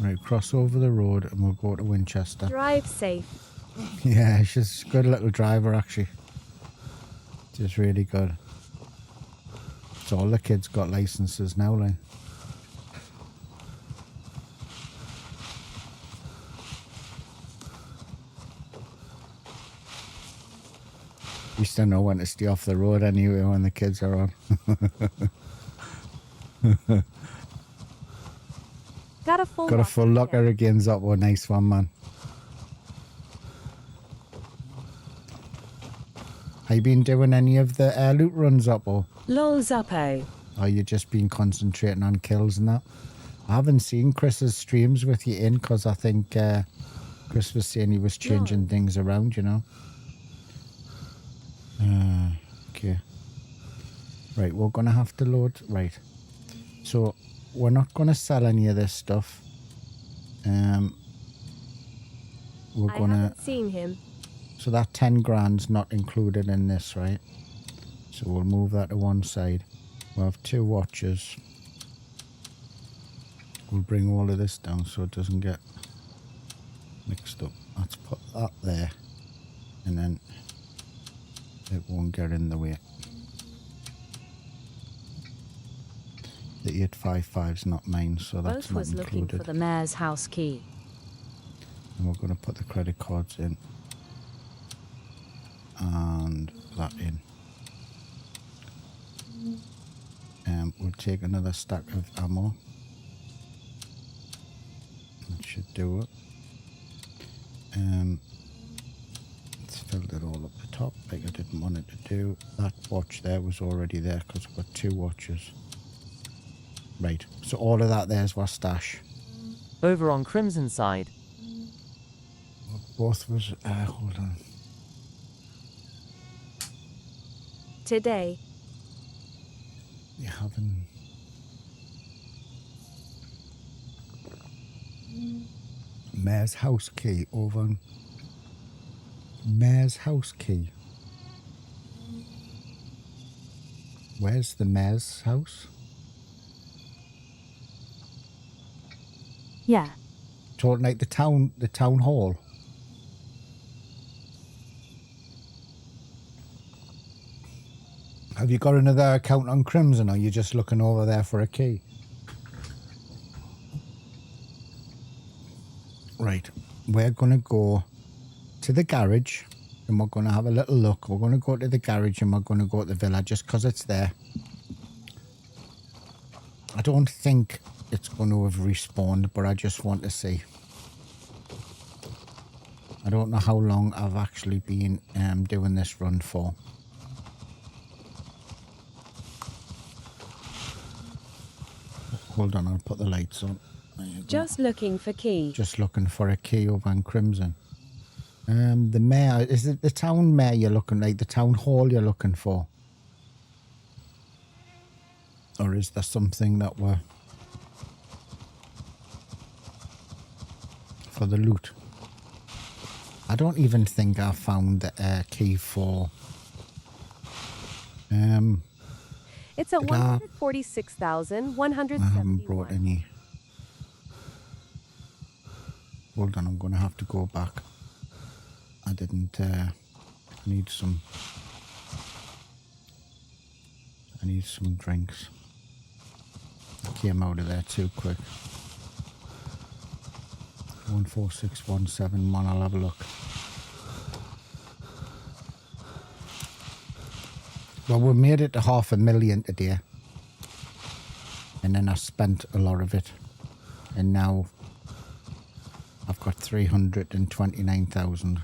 Right, cross over the road and we'll go to Winchester. Drive safe. Yeah, she's a good little driver actually. Just really good. So all the kids got licenses now, like. You still know when to stay off the road anyway when the kids are on. Got a full locker again, up. Oh, nice one, man. Have you been doing any of the loot runs up, or? Lol Zappo. Or you just been concentrating on kills and that? I haven't seen Chris's streams with you in because I think Chris was saying he was changing things around, you know. Okay. Right, we're going to have to load. Right. So, we're not going to sell any of this stuff. We're going to... I haven't seen him. So that 10 grand's not included in this, right? So we'll move that to one side. We'll have 2 watches. We'll bring all of this down so it doesn't get mixed up. Let's put that there. And then it won't get in the way. The 855's not mine, so that's Both not was included. looking for the mayor's house key. And we're going to put the credit cards in. And that in. We'll take another stack of ammo. That should do it. It's filled it all up the top like I didn't want it to do. That watch there was already there because I've got 2 watches. Right, so all of that there's our stash. Over on Crimson side. Both was, hold on. Today. You haven't... Mayor's house key over on... Mayor's house key. Where's the mayor's house? Yeah. Talking like the town hall. Have you got another account on Crimson, or are you just looking over there for a key? Right, we're going to go to the garage and we're going to have a little look. We're going to go to the garage and we're going to go to the villa just because it's there. I don't think it's going to have respawned, but I just want to see. I don't know how long I've actually been doing this run for. Hold on, I'll put the lights on. Just looking for key. Just looking for a key over in Crimson. The mayor, is it the town mayor you're looking, like the town hall you're looking for? Or is there something that we're... for the loot? I don't even think I found the key for... It's at 146,171. I haven't brought any. Hold on, I'm going to have to go back. I didn't need some... I need some drinks. I came out of there too quick. 146171, I'll have a look. Well, we made it to 500,000 today. And then I spent a lot of it. And now I've got 329,000.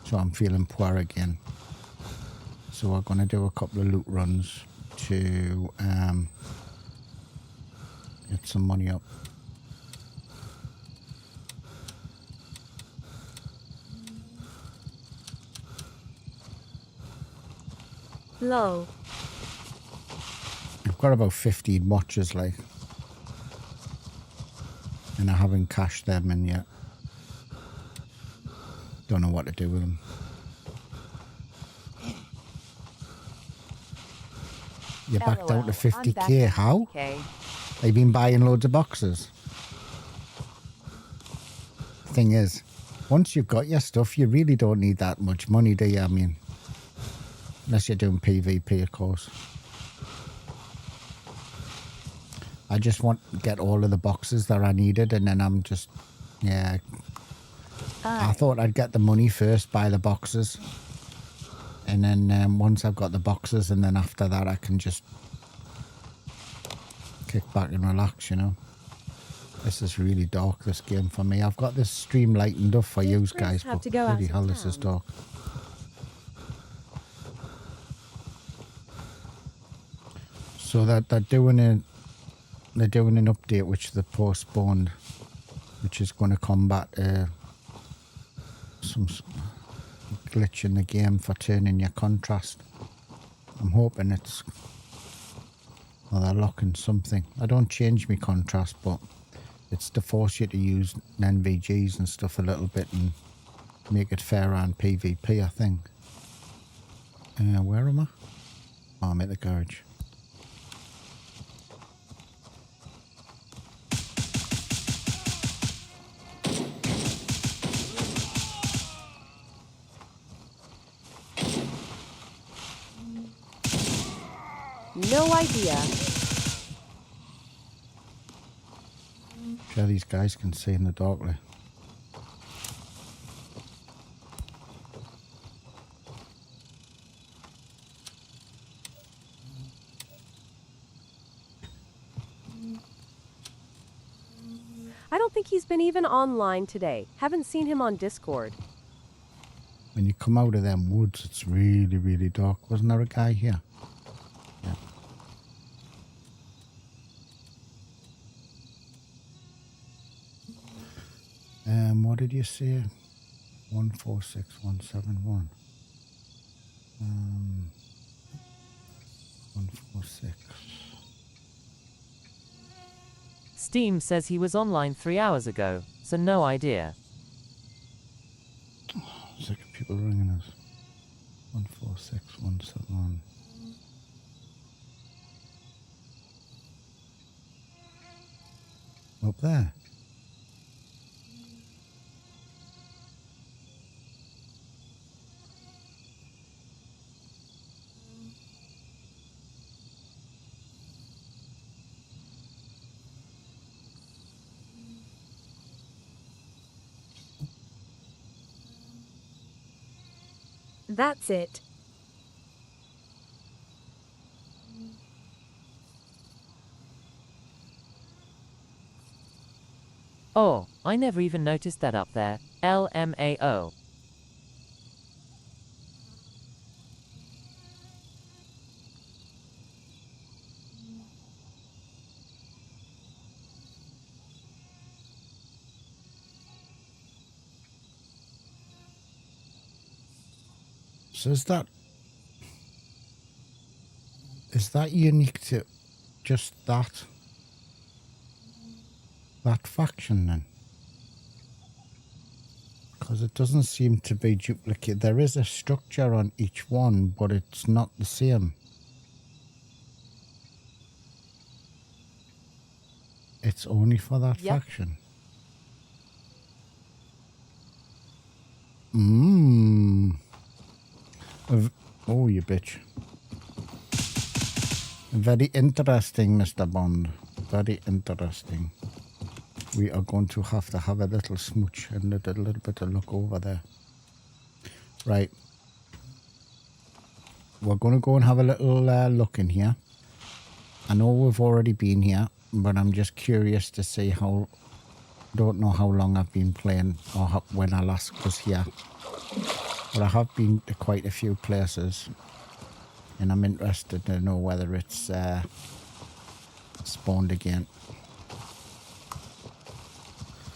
So I'm feeling poor again. So we're going to do a couple of loot runs to get some money up. Low. I've got about 15 watches, like, and I haven't cashed them in yet. Don't know what to do with them. You're back down to 50k. How? Have you been buying loads of boxes? Thing is, once you've got your stuff, you really don't need that much money, do you? I mean, unless you're doing PvP, of course. I just want to get all of the boxes that I needed, and then I'm just, yeah. I thought I'd get the money first, buy the boxes, and then once I've got the boxes, and then after that I can just kick back and relax, you know. This is really dark, this game, for me. I've got this stream lightened up for you guys, but bloody hell, this is dark. So that they're doing an update which they postponed, which is going to combat some glitch in the game for turning your contrast. I'm hoping it's, well, they're locking something. I don't change my contrast, but it's to force you to use NVGs and stuff a little bit and make it fair on PvP, I think. Where am I? Oh, I'm at the garage. No idea. Sure, these guys can see in the darkly. I don't think he's been even online today. Haven't seen him on Discord. When you come out of them woods, it's really, really dark. Wasn't there a guy here? Yeah. What did you say? 146171. 146. Steam says he was online 3 hours ago, so no idea. Sick of people ringing us. 146171. Up there. That's it. Oh, I never even noticed that up there. LMAO. So is that unique to just that faction then? Because it doesn't seem to be duplicated. There is a structure on each one, but it's not the same. It's only for that faction. Oh, you bitch. Very interesting, Mr. Bond. Very interesting. We are going to have a little smooch and a little bit of look over there. Right. We're going to go and have a little look in here. I know we've already been here, but I'm just curious to see how... Don't know how long I've been playing or when I last was here. But I have been to quite a few places. And I'm interested to know whether it's spawned again.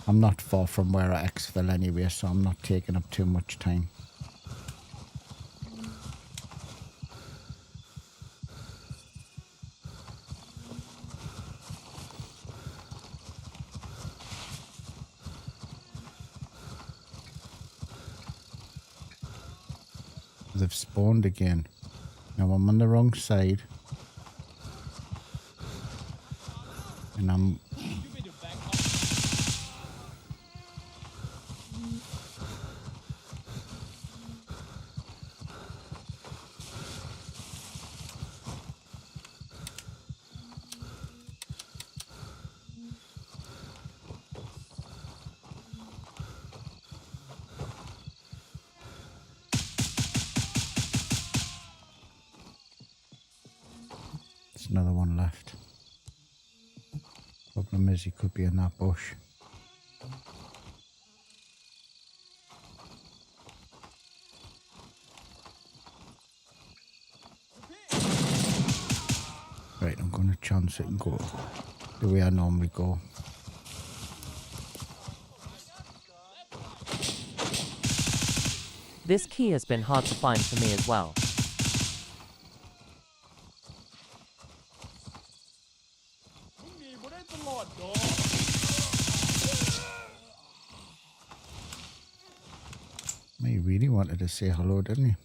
I'm not far from where I exfil anyway, so I'm not taking up too much time. They've spawned again. Now I'm on the wrong side. And I'm... There's another one left. Problem is he could be in that bush. Right, I'm going to chance it and go the way I normally go. This key has been hard to find for me as well. He really wanted to say hello, didn't he?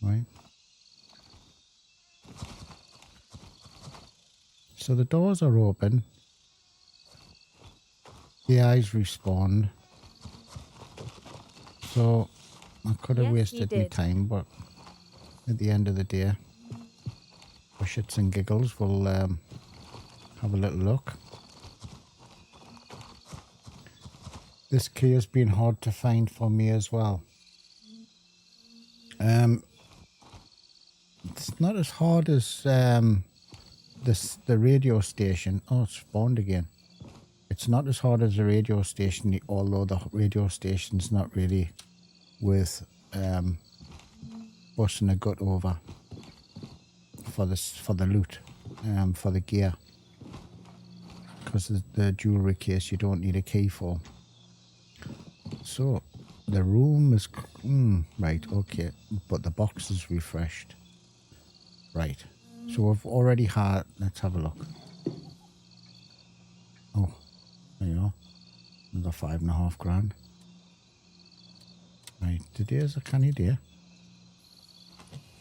Right. So the doors are open. The eyes respawn. So I could have wasted my time, but at the end of the day, for shits and giggles, we'll have a little look. This key has been hard to find for me as well. It's not as hard as the radio station. Oh, it's spawned again. It's not as hard as the radio station, although the radio station's not really worth busting a gut over for the loot, for the gear, because the jewelry case you don't need a key for. So the room is right, okay, but the box is refreshed. Right, so I've already had. Let's have a look. Oh, there you go. Another $5.5 grand. Right, today's a canny day.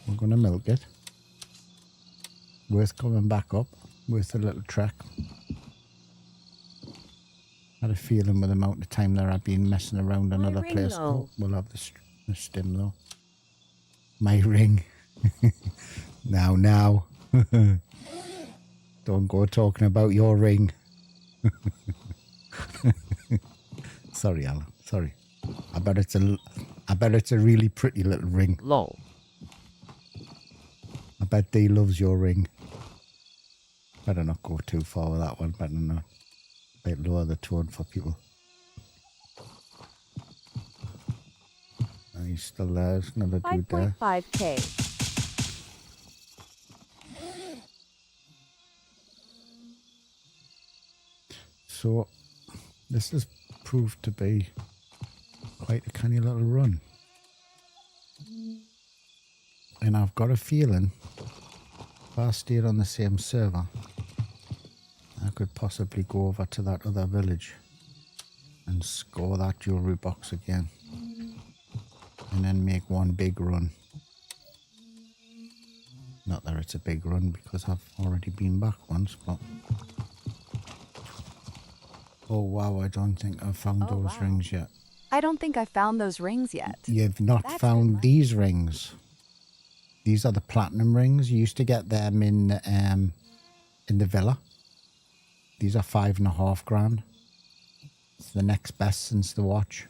We're gonna milk it. Worth coming back up with a little trek. Had a feeling with the amount of time that I've been messing around another place. Oh, we'll have the stim though. My ring. Now. Don't go talking about your ring. Sorry, Alan. Sorry. I bet it's a really pretty little ring. Lol. I bet Dee loves your ring. Better not go too far with that one. Better not. Might lower the tone for people. He's still there. There's another dude there. 5.5K. So, this has proved to be quite a canny little run. And I've got a feeling if I stayed on the same server, I could possibly go over to that other village and score that jewelry box again. And then make one big run. Not that it's a big run because I've already been back once, but... Oh wow, I don't think I've found those rings yet. I don't think I found those rings yet. You've not found these rings. These are the platinum rings. You used to get them in the villa. These are $5.5 grand. It's the next best since the watch.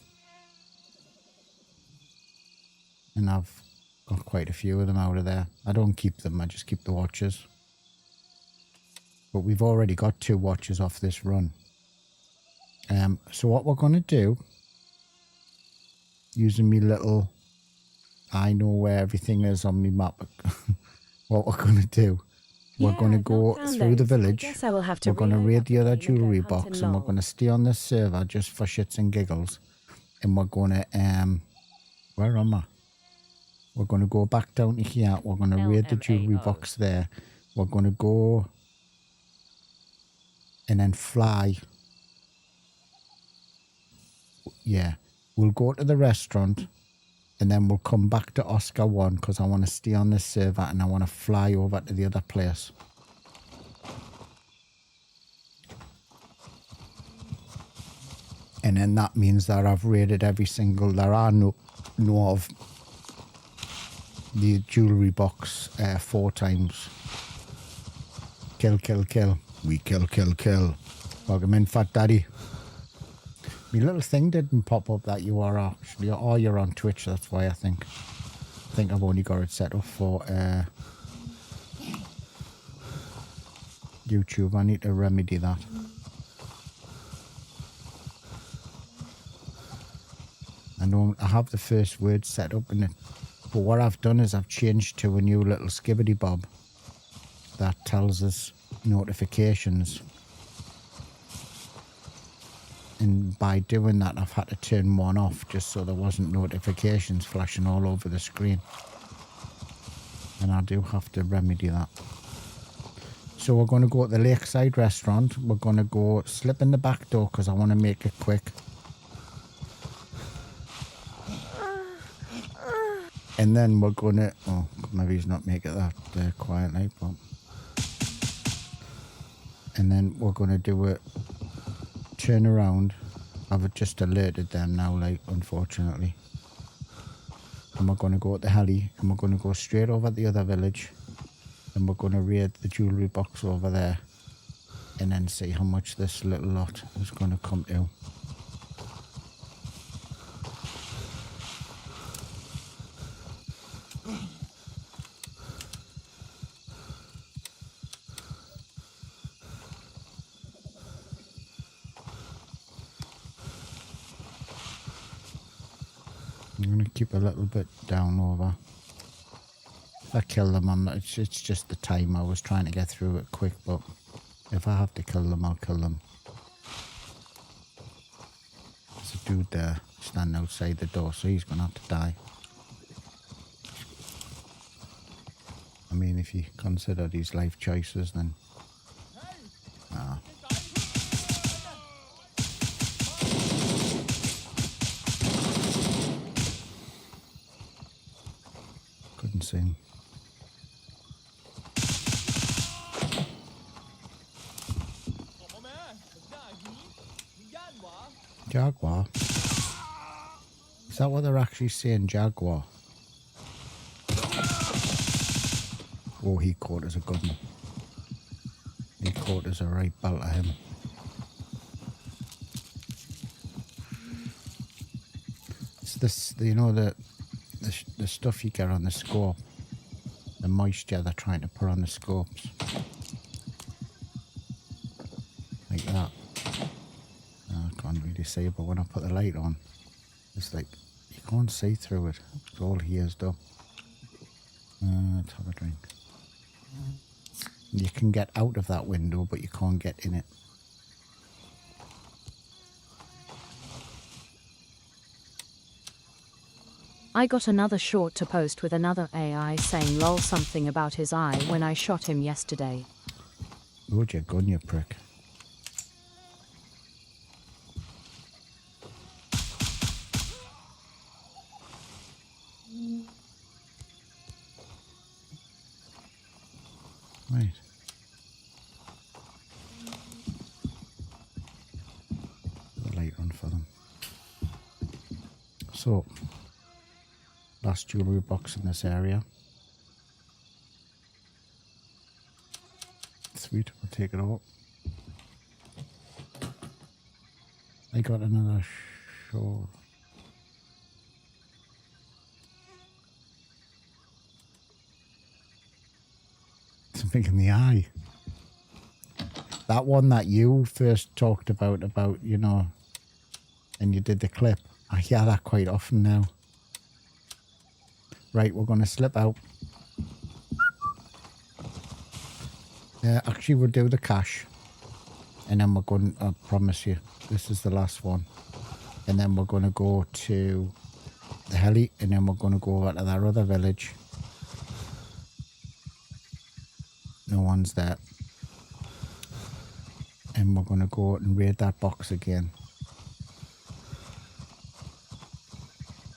And I've got quite a few of them out of there. I don't keep them, I just keep the watches. But we've already got 2 watches off this run. So what we're going to do, using me little, I know where everything is on my map. What we're going to do, we're going to go through the village. We're going to raid the other jewelry box, and we're going to stay on this server just for shits and giggles. And we're going to, where am I? We're going to go back down to here. We're going to raid the jewelry box there. We're going to go and then fly. Yeah, we'll go to the restaurant And then we'll come back to Oscar 1 because I want to stay on this server and I want to fly over to the other place. And then that means that I've raided every single there are no of the jewellery box 4 times. Kill, kill, kill. We kill, kill, kill. Welcome in, Fat Daddy. My little thing didn't pop up that you are actually, or you're on Twitch, that's why I think I've only got it set up for YouTube. I need to remedy that. I know I have the first word set up in it, but what I've done is I've changed to a new little skibbity bob that tells us notifications. And by doing that, I've had to turn one off just so there wasn't notifications flashing all over the screen. And I do have to remedy that. So we're going to go to the Lakeside restaurant. We're going to go slip in the back door because I want to make it quick. And then we're going to... Oh, maybe he's not making it that quietly, but... And then we're going to do it... Turn around. I've just alerted them now, like, unfortunately. And we're going to go at the heli, and we're going to go straight over the other village, and we're going to raid the jewellery box over there, and then see how much this little lot is going to come to. I'm going to keep a little bit down over. If I kill them, it's just the time. I was trying to get through it quick, but if I have to kill them, I'll kill them. There's a dude there standing outside the door, so he's going to have to die. I mean, if you consider these life choices, then... Ah. Couldn't see him. Jaguar? Is that what they're actually saying, Jaguar? Oh, he caught us a good one. He caught us a right belt of him. It's this, you know, the stuff you get on the scope, the moisture they're trying to put on the scopes, like that. I can't really see it, but when I put the light on, it's like you can't see through it. It's all here's up. Let's have a drink. You can get out of that window, but you can't get in it. I got another short to post with another AI saying lol something about his eye when I shot him yesterday. Load your gun, you prick. Right. The light on for them. So, last jewellery box in this area. Sweet, we'll take it all. I got another short. Something in the eye. That one that you first talked about, you know, and you did the clip. I hear that quite often now. Right, we're going to slip out. Actually, we'll do the cash. And then we're going to, I promise you, this is the last one. And then we're going to go to the heli. And then we're going to go over to that other village. No one's there. And we're going to go and raid that box again.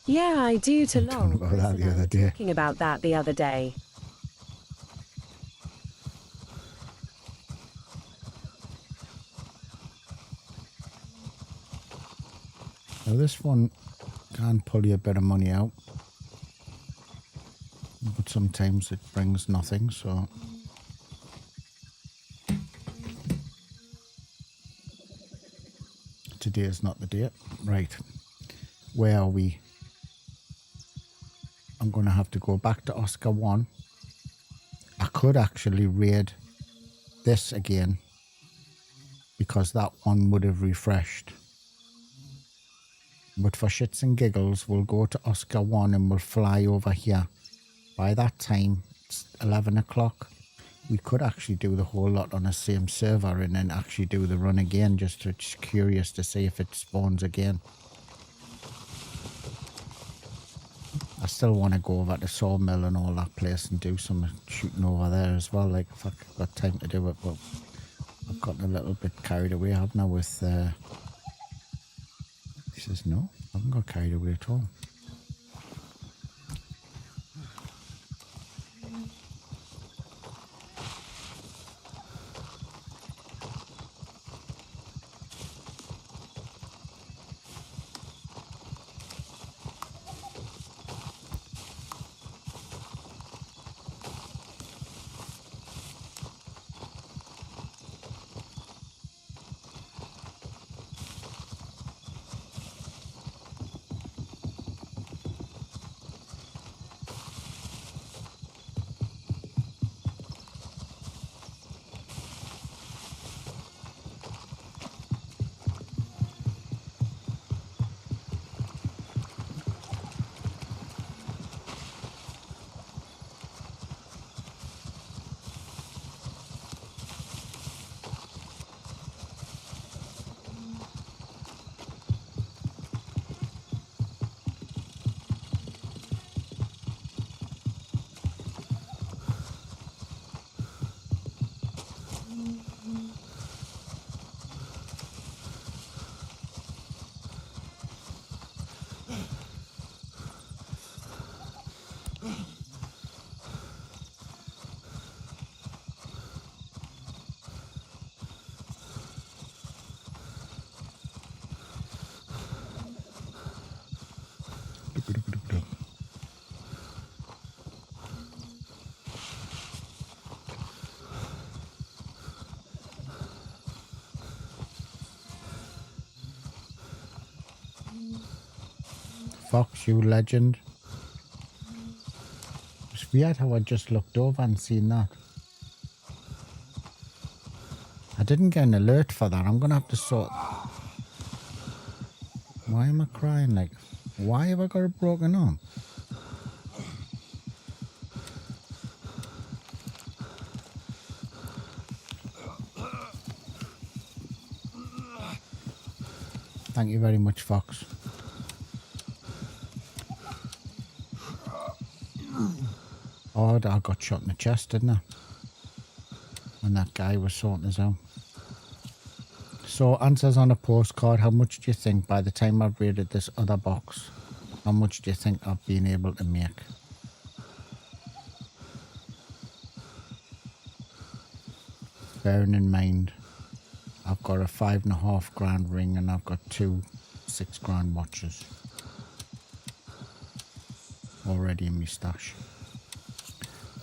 Yeah, I do to long. About that the other day. Talking about that the other day. Now this one can pull you a bit of money out, but sometimes it brings nothing, so today is not the day. Right, where are we? I'm going to have to go back to Oscar 1. I could actually raid this again because that one would have refreshed. But for shits and giggles, we'll go to Oscar 1 and we'll fly over here. By that time, it's 11 o'clock. We could actually do the whole lot on the same server and then actually do the run again, just curious to see if it spawns again. I still want to go over to Sawmill and all that place and do some shooting over there as well, like if I've got time to do it, but I've gotten a little bit carried away, haven't I, with... He says, no, I haven't got carried away at all. Fox, you legend. It's weird how I just looked over and seen that. I didn't get an alert for that. I'm going to have to sort... Why am I crying? Like, why have I got a broken arm? Thank you very much, Fox. Oh, I got shot in the chest, didn't I? When that guy was sorting us out. So, answers on a postcard. How much do you think by the time I've raided this other box, how much do you think I've been able to make? Bearing in mind, I've got a $5.5 grand ring and I've got 2 6 grand watches already in my stash.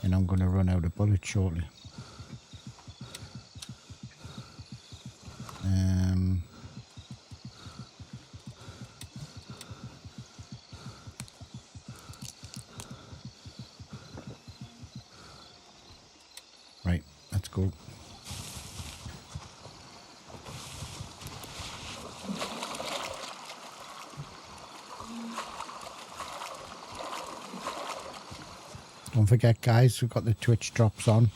And I'm going to run out of bullets shortly. Right, let's go. Don't forget, guys, we've got the Twitch drops on.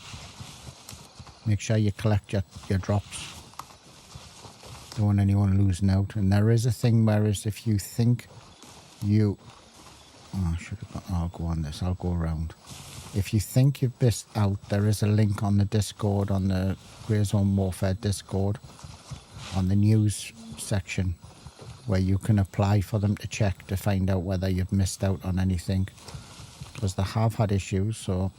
Make sure you collect your drops. Don't want anyone losing out. And there is a thing where if you think you... Oh, I should have got... I'll go on this. I'll go around. If you think you've missed out, there is a link on the Discord, on the Grey Zone Warfare Discord, on the news section. where you can apply for them to check to find out whether you've missed out on anything, because they have had issues. So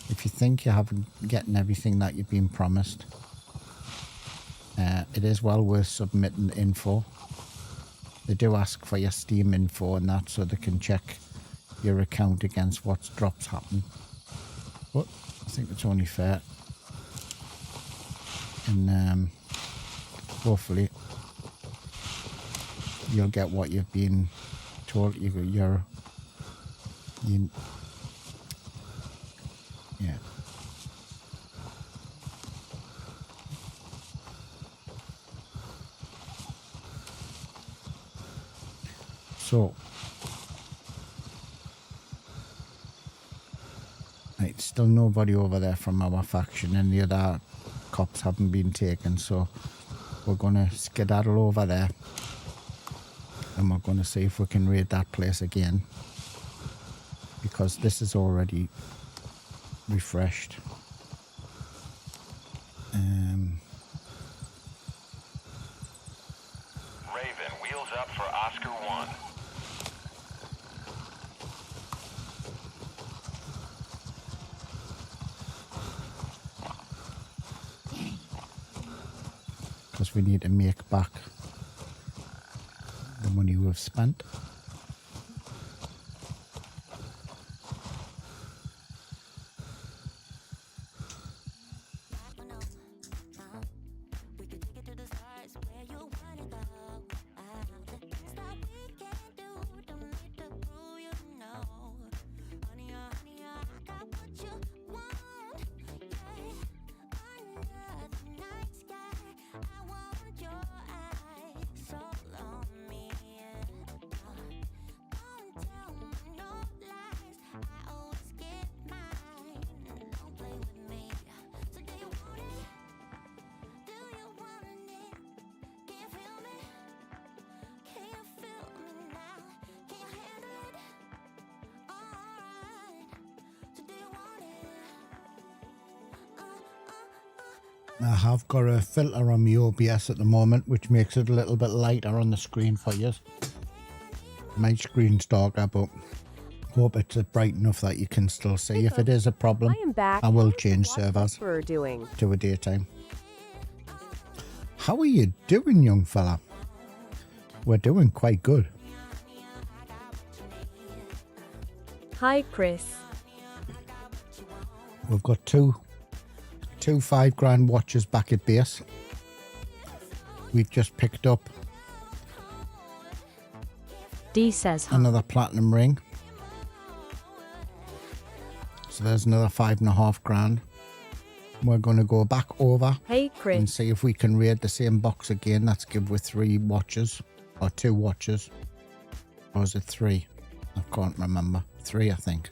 if you think you haven't getting everything that you've been promised, it is well worth submitting the info. They do ask for your Steam info and that, so they can check your account against what drops happen. But I think it's only fair, and hopefully you'll get what you've been told. Yeah. So, right, still nobody over there from our faction, and the other cops haven't been taken, so we're gonna skedaddle over there and we're gonna see if we can raid that place again, because this is already refreshed. Raven, wheels up for Oscar 1. Because we need to make back the money we've spent. I have got a filter on my OBS at the moment, which makes it a little bit lighter on the screen for you. My screen's darker, but hope it's bright enough that you can still see. If it is a problem, I am back. I will change servers Doing? to a daytime. How are you doing, young fella? We're doing quite good. Hi, Chris. We've got two 5 grand watches back at base. We've just picked up D says another platinum ring. So there's another 5.5 grand. We're going to go back over and see if we can raid the same box again. That's give with 3 watches, or 2 watches. Or is it 3? I can't remember. 3, I think.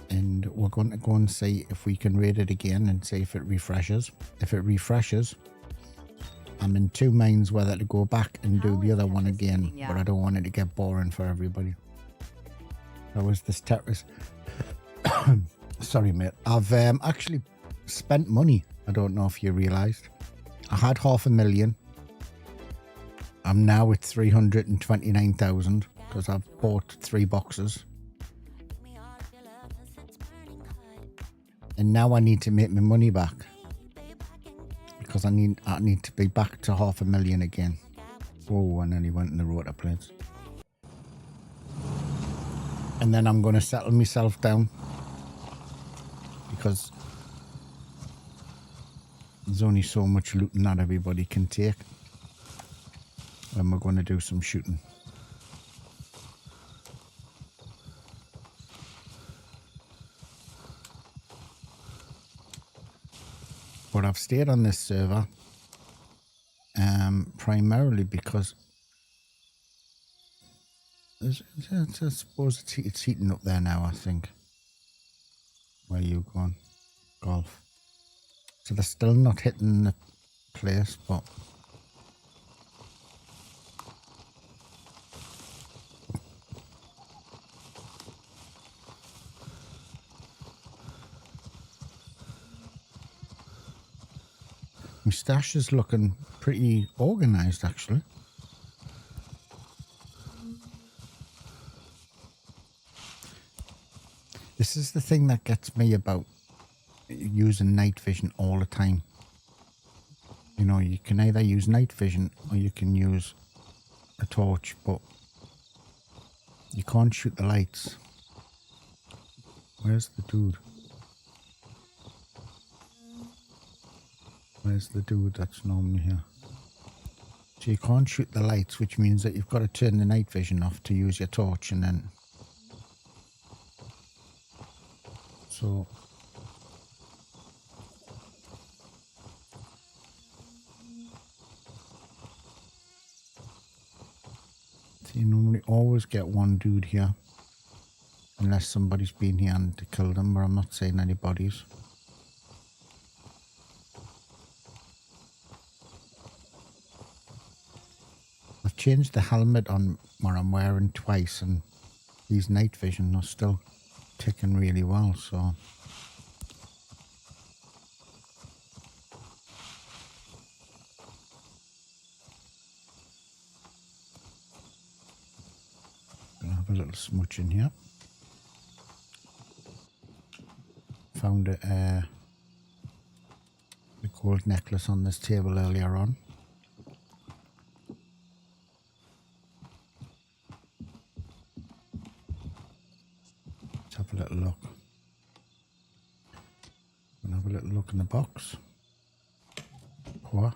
And we're going to go and see if we can raid it again and see if it refreshes. If it refreshes, I'm in 2 minds whether to go back and do the other one again, but I don't want it to get boring for everybody. That was this terrorist. Sorry, mate. I've actually spent money. I don't know if you realised. I had 500,000. I'm now at 329,000 because I've bought 3 boxes. And now I need to make my money back, because I need to be back to 500,000 again. Oh, and then he went in the rotor plates. And then I'm going to settle myself down, because there's only so much looting that everybody can take. And we're going to do some shooting. But I've stayed on this server primarily because I suppose it's heating up there now, I think. Where you going? Golf. So they're still not hitting the place, but my stash is looking pretty organised, actually. This is the thing that gets me about using night vision all the time. You know, you can either use night vision or you can use a torch, but you can't shoot the lights. Where's the dude? Where's the dude that's normally here? So you can't shoot the lights, which means that you've got to turn the night vision off to use your torch, and then... So... You normally always get one dude here, unless somebody's been here and to kill them, but I'm not saying anybody's. I've changed the helmet on what I'm wearing twice, and these night vision are still ticking really well, so... Have a little smooch in here. Found a gold necklace on this table earlier on. Let's have a little look. We'll have a little look in the box. What?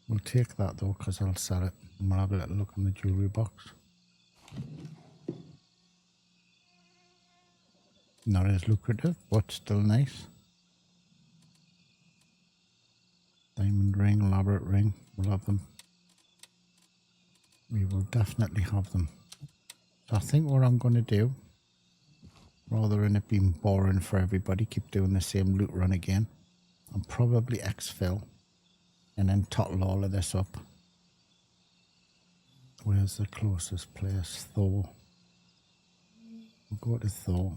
We'll take that though, because I'll sell it. And we'll have a little look in the jewellery box. Not as lucrative, but still nice. Diamond ring, elaborate ring, we'll have them. We will definitely have them. So I think what I'm going to do, rather than it being boring for everybody, keep doing the same loot run again, and probably exfil, and then total all of this up. Where's the closest place? Thor. We'll go to Thor.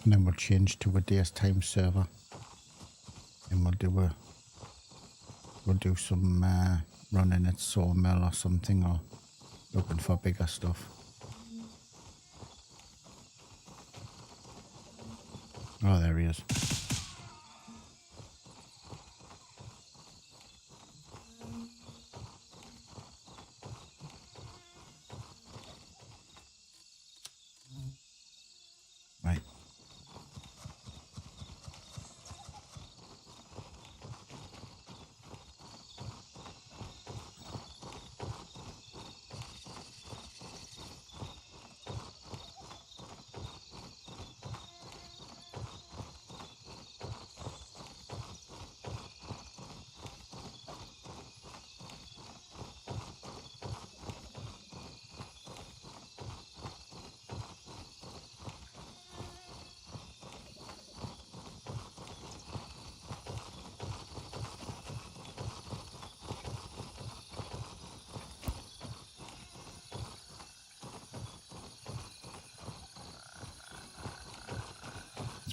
And then we'll change to a day's time server, and we'll do some running at sawmill or something, or looking for bigger stuff. Oh, there he is. Right.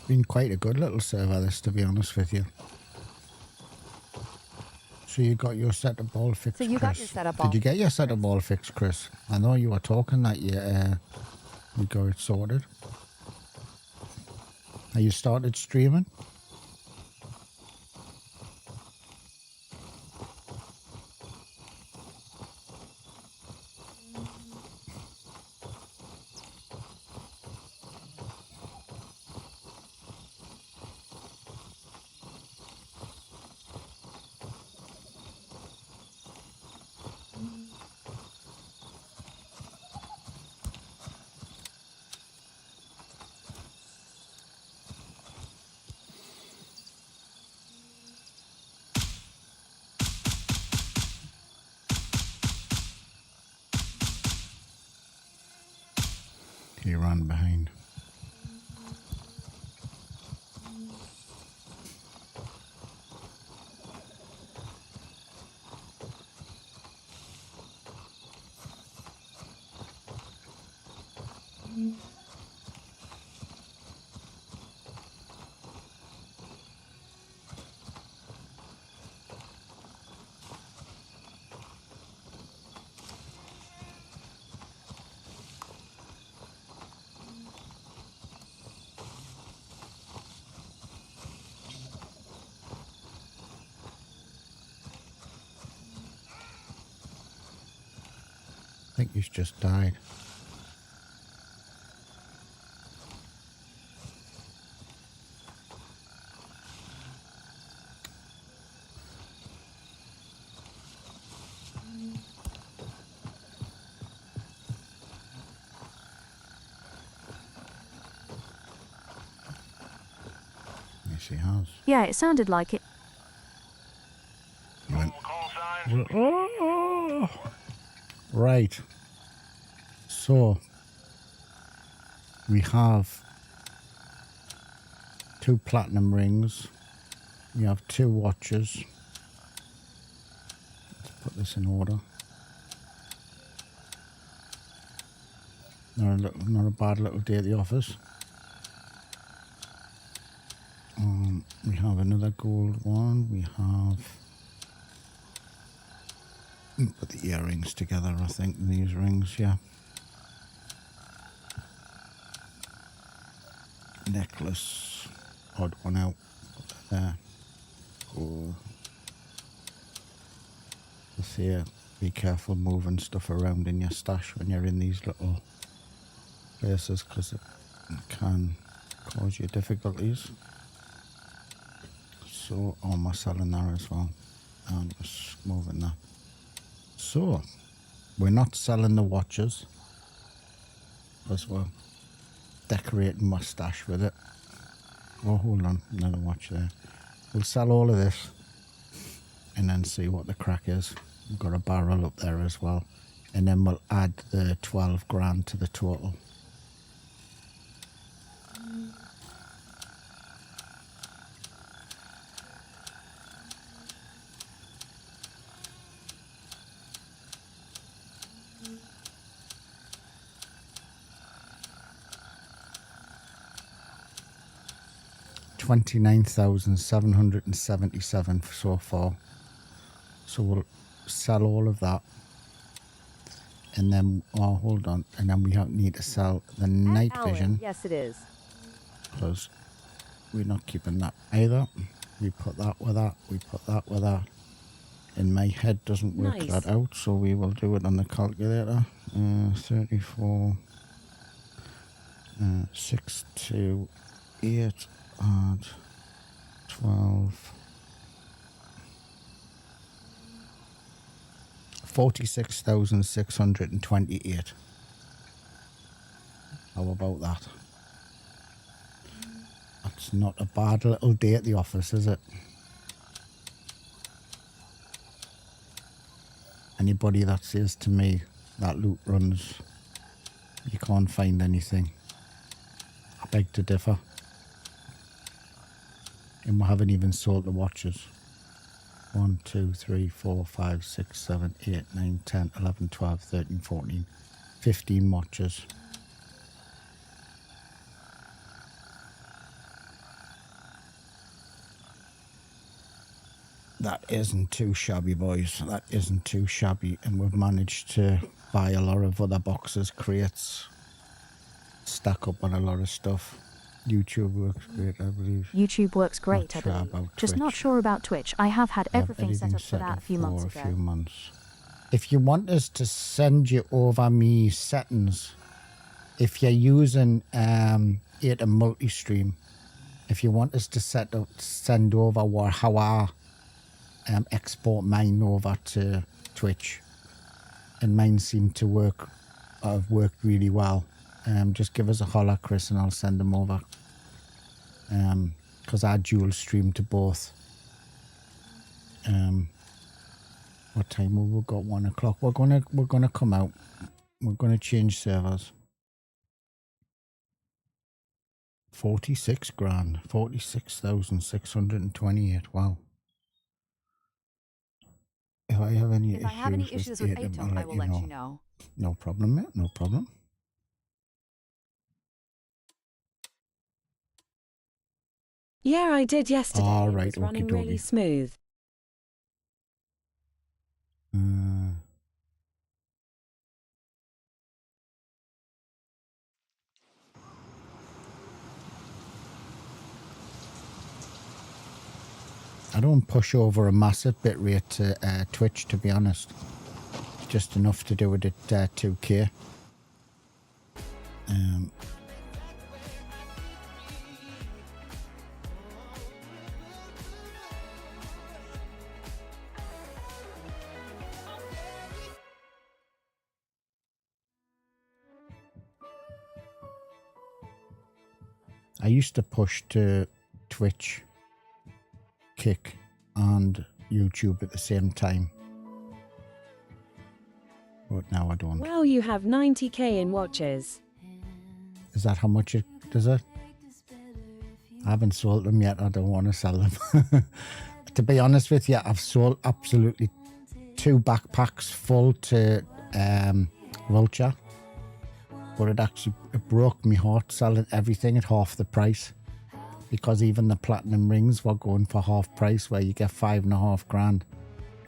Been quite a good little server this, to be honest with you. So you got your setup all fixed, So you Chris. got your setup all Did you get your setup all fixed, Chris? I know you were talking that you got it sorted. Have you started streaming? He ran behind. think he's just died. Yes, he has. Yeah, it sounded like it. He went, Call signs. oh. Right. So we have 2 platinum rings. We have 2 watches. Let's put this in order. Not a bad little day at the office. We have another gold one. We have... Put the earrings together, I think, in these rings, yeah. Necklace. Odd one out. Put that there. Cool. This here, be careful moving stuff around in your stash when you're in these little places, because it can cause you difficulties. So, am I selling that as well? I'm just moving that. So, we're not selling the watches because we're decorating my stash with it. Oh, hold on, another watch there. We'll sell all of this and then see what the crack is. We've got a barrel up there as well. And then we'll add the 12 grand to the total. $29,777 so far. So we'll sell all of that. And then, oh, hold on. And then we need to sell the night vision. Yes, it is. Because we're not keeping that either. We put that with that. We put that with that. And my head doesn't work that out. So we will do it on the calculator. 34. 6 to 8. Add 12. 46,628. How about that? That's not a bad little day at the office, is it? Anybody that says to me that loot runs, you can't find anything, I beg to differ. And we haven't even sold the watches. 1, 2, 3, 4, 5, 6, 7, 8, 9, 10, 11, 12, 13, 14, 15 watches. That isn't too shabby, boys. That isn't too shabby. And we've managed to buy a lot of other boxes, crates, stack up on a lot of stuff. YouTube works great, I believe. YouTube works great, I believe. Just not sure about Twitch. I have had everything set up for that a few months ago. If you want us to send you over me settings, if you're using it a multi-stream, if you want us to send over how I export mine over to Twitch, and mine seem to work, have worked really well. Just give us a holler, Chris, and I'll send them over. Because I dual stream to both. What time have we got? 1 o'clock. We're gonna come out. We're gonna change servers. 46 grand. 46,628. Wow. If I have any issues with Atom, I will let you know. No problem, mate. No problem. Yeah, I did yesterday. All right, it was running really smooth. I don't push over a massive bit rate to Twitch, to be honest. just enough to do it at 2K. I used to push to Twitch, Kick, and YouTube at the same time. But now I don't. Well, you have 90k in watches. Is that how much it does it? I haven't sold them yet. I don't want to sell them. To be honest with you, I've sold absolutely 2 backpacks full to Vulture. But it broke my heart selling everything at half the price, because even the platinum rings were going for half price, where you get 5.5 grand.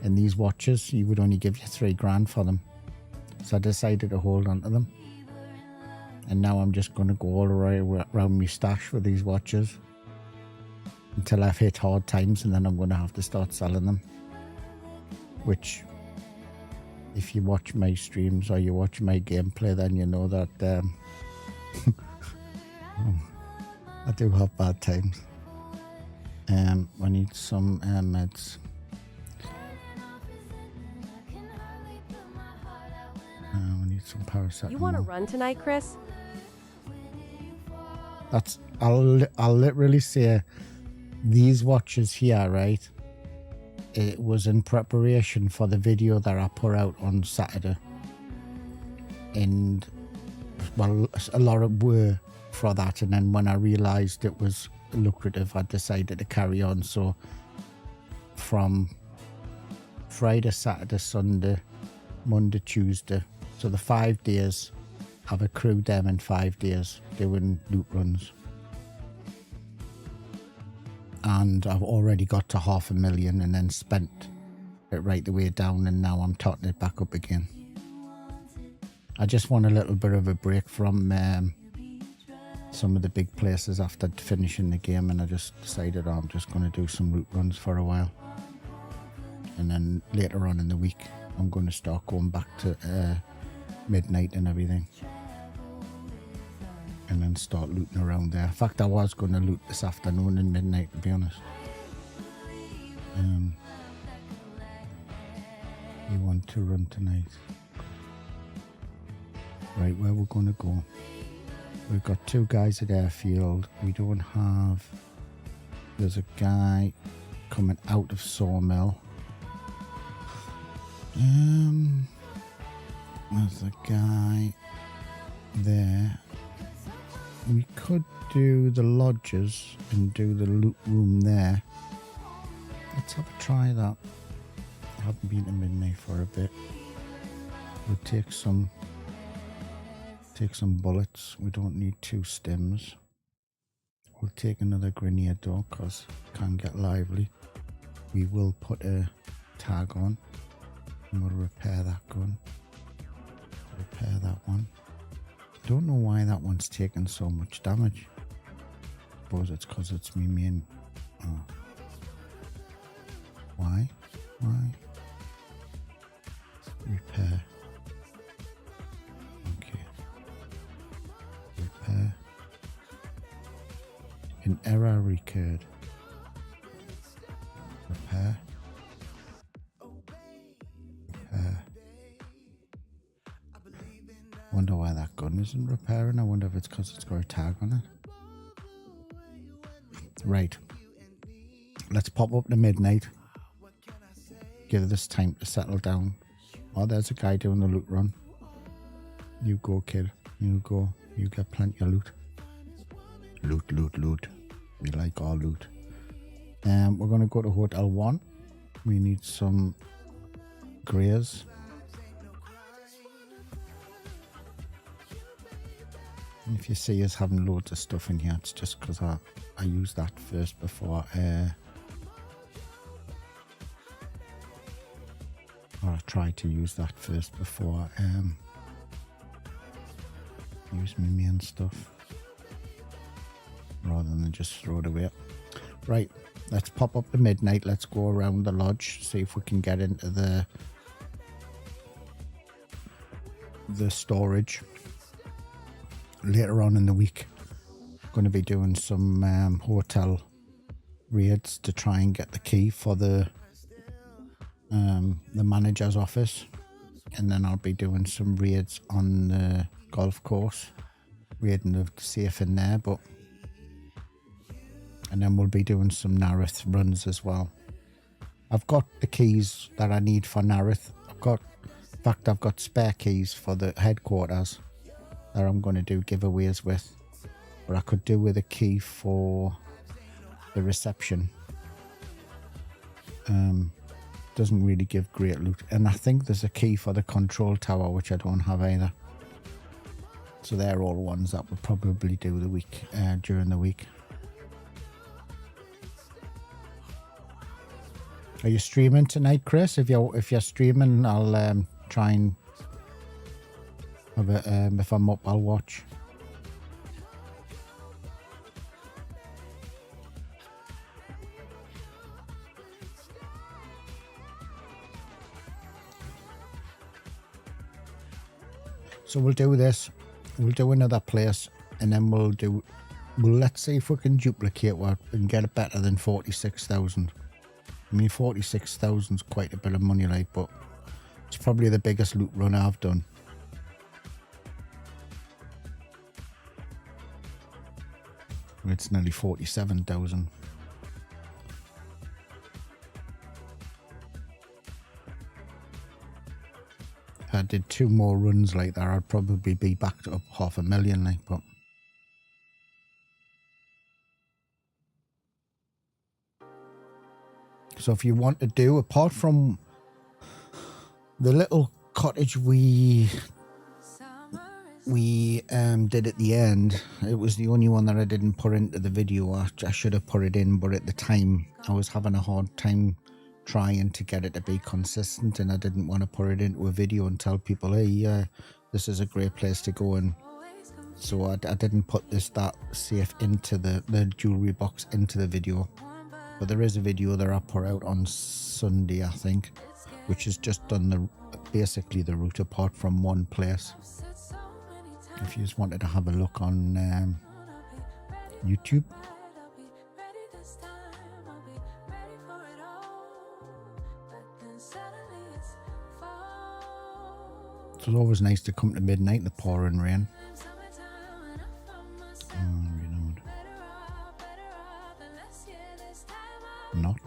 In these watches, you would only give you 3 grand for them. So I decided to hold on to them. And now I'm just going to go all the way around my stash with these watches until I've hit hard times, and then I'm going to have to start selling them. Which, if you watch my streams or you watch my gameplay, then you know that I do have bad times. I need some meds. We need some paracetamol. You want to run tonight, Chris? I'll literally say these watches here, right? It was in preparation for the video that I put out on Saturday. And, well, a lot of work for that. And then when I realised it was lucrative, I decided to carry on. So from Friday, Saturday, Sunday, Monday, Tuesday, so the 5 days, I've accrued them in 5 days doing loot runs. And I've already got to 500,000 and then spent it right the way down, and now I'm totting it back up again. I just want a little bit of a break from some of the big places after finishing the game, and I just decided I'm just going to do some loot runs for a while. And then later on in the week, I'm going to start going back to midnight and everything. And then start looting around there. In fact, I was going to loot this afternoon and midnight, to be honest. You want to run tonight? Right, where we're going to go? We've got 2 guys at airfield. We don't have... There's a guy coming out of Sawmill. There's a guy there. We could do the lodges and do the loot room there. Let's have a try that. I haven't been to midnight for a bit. We'll take some bullets. We don't need 2 stims. We'll take another grenade though, because it can get lively. We will put a tag on and we'll repair that gun. Repair that one. Don't know why that one's taking so much damage. Suppose it's because it's me main. Oh. Why? Repair. Okay. Repair. An error recurred. Repair. Repair. Wonder why that gun isn't repairing. I wonder if it's because it's got a tag on it. Right. Let's pop up to midnight. Give this time to settle down. Oh, there's a guy doing the loot run. You go, kid. You go. You get plenty of loot. Loot. We like all loot. We're going to go to Hotel 1. We need some greys. And if you see us having loads of stuff in here, it's just because I use that first before or I try to use that first before use my main stuff, rather than just throw it away. Right, let's pop up to midnight. Let's go around the lodge, see if we can get into the the storage later on in the week. Going to be doing some hotel raids to try and get the key for the manager's office, and then I'll be doing some raids on the golf course, raiding the safe in there, and then we'll be doing some Nareth runs as well. I've got the keys that I need for Nareth. I've got spare keys for the headquarters that I'm going to do giveaways with, but I could do with a key for the reception. Doesn't really give great loot, and I think there's a key for the control tower which I don't have either. So they're all ones that will probably do the week during the week. Are you streaming tonight, Chris? If you're streaming, I'll try and have a, if I'm up, I'll watch. So we'll do this. We'll do another place, and then we'll let's see if we can duplicate what and get it better than 46,000. I mean, 46,000 is quite a bit of money, like, but it's probably the biggest loot run I've done. It's nearly 47,000. If I did 2 more runs like that, I'd probably be back up 500,000, like, but so if you want to do, apart from the little cottage we did at the end, it was the only one that I didn't put into the video. I should have put it in, but at the time I was having a hard time trying to get it to be consistent, and I didn't want to put it into a video and tell people, hey, this is a great place to go. And so I didn't put that safe into the jewelry box into the video. But there is a video that I put out on Sunday, I think, which has just done basically the route apart from one place. If you just wanted to have a look on YouTube. It's always nice to come to midnight in the pouring rain. Reload. Not.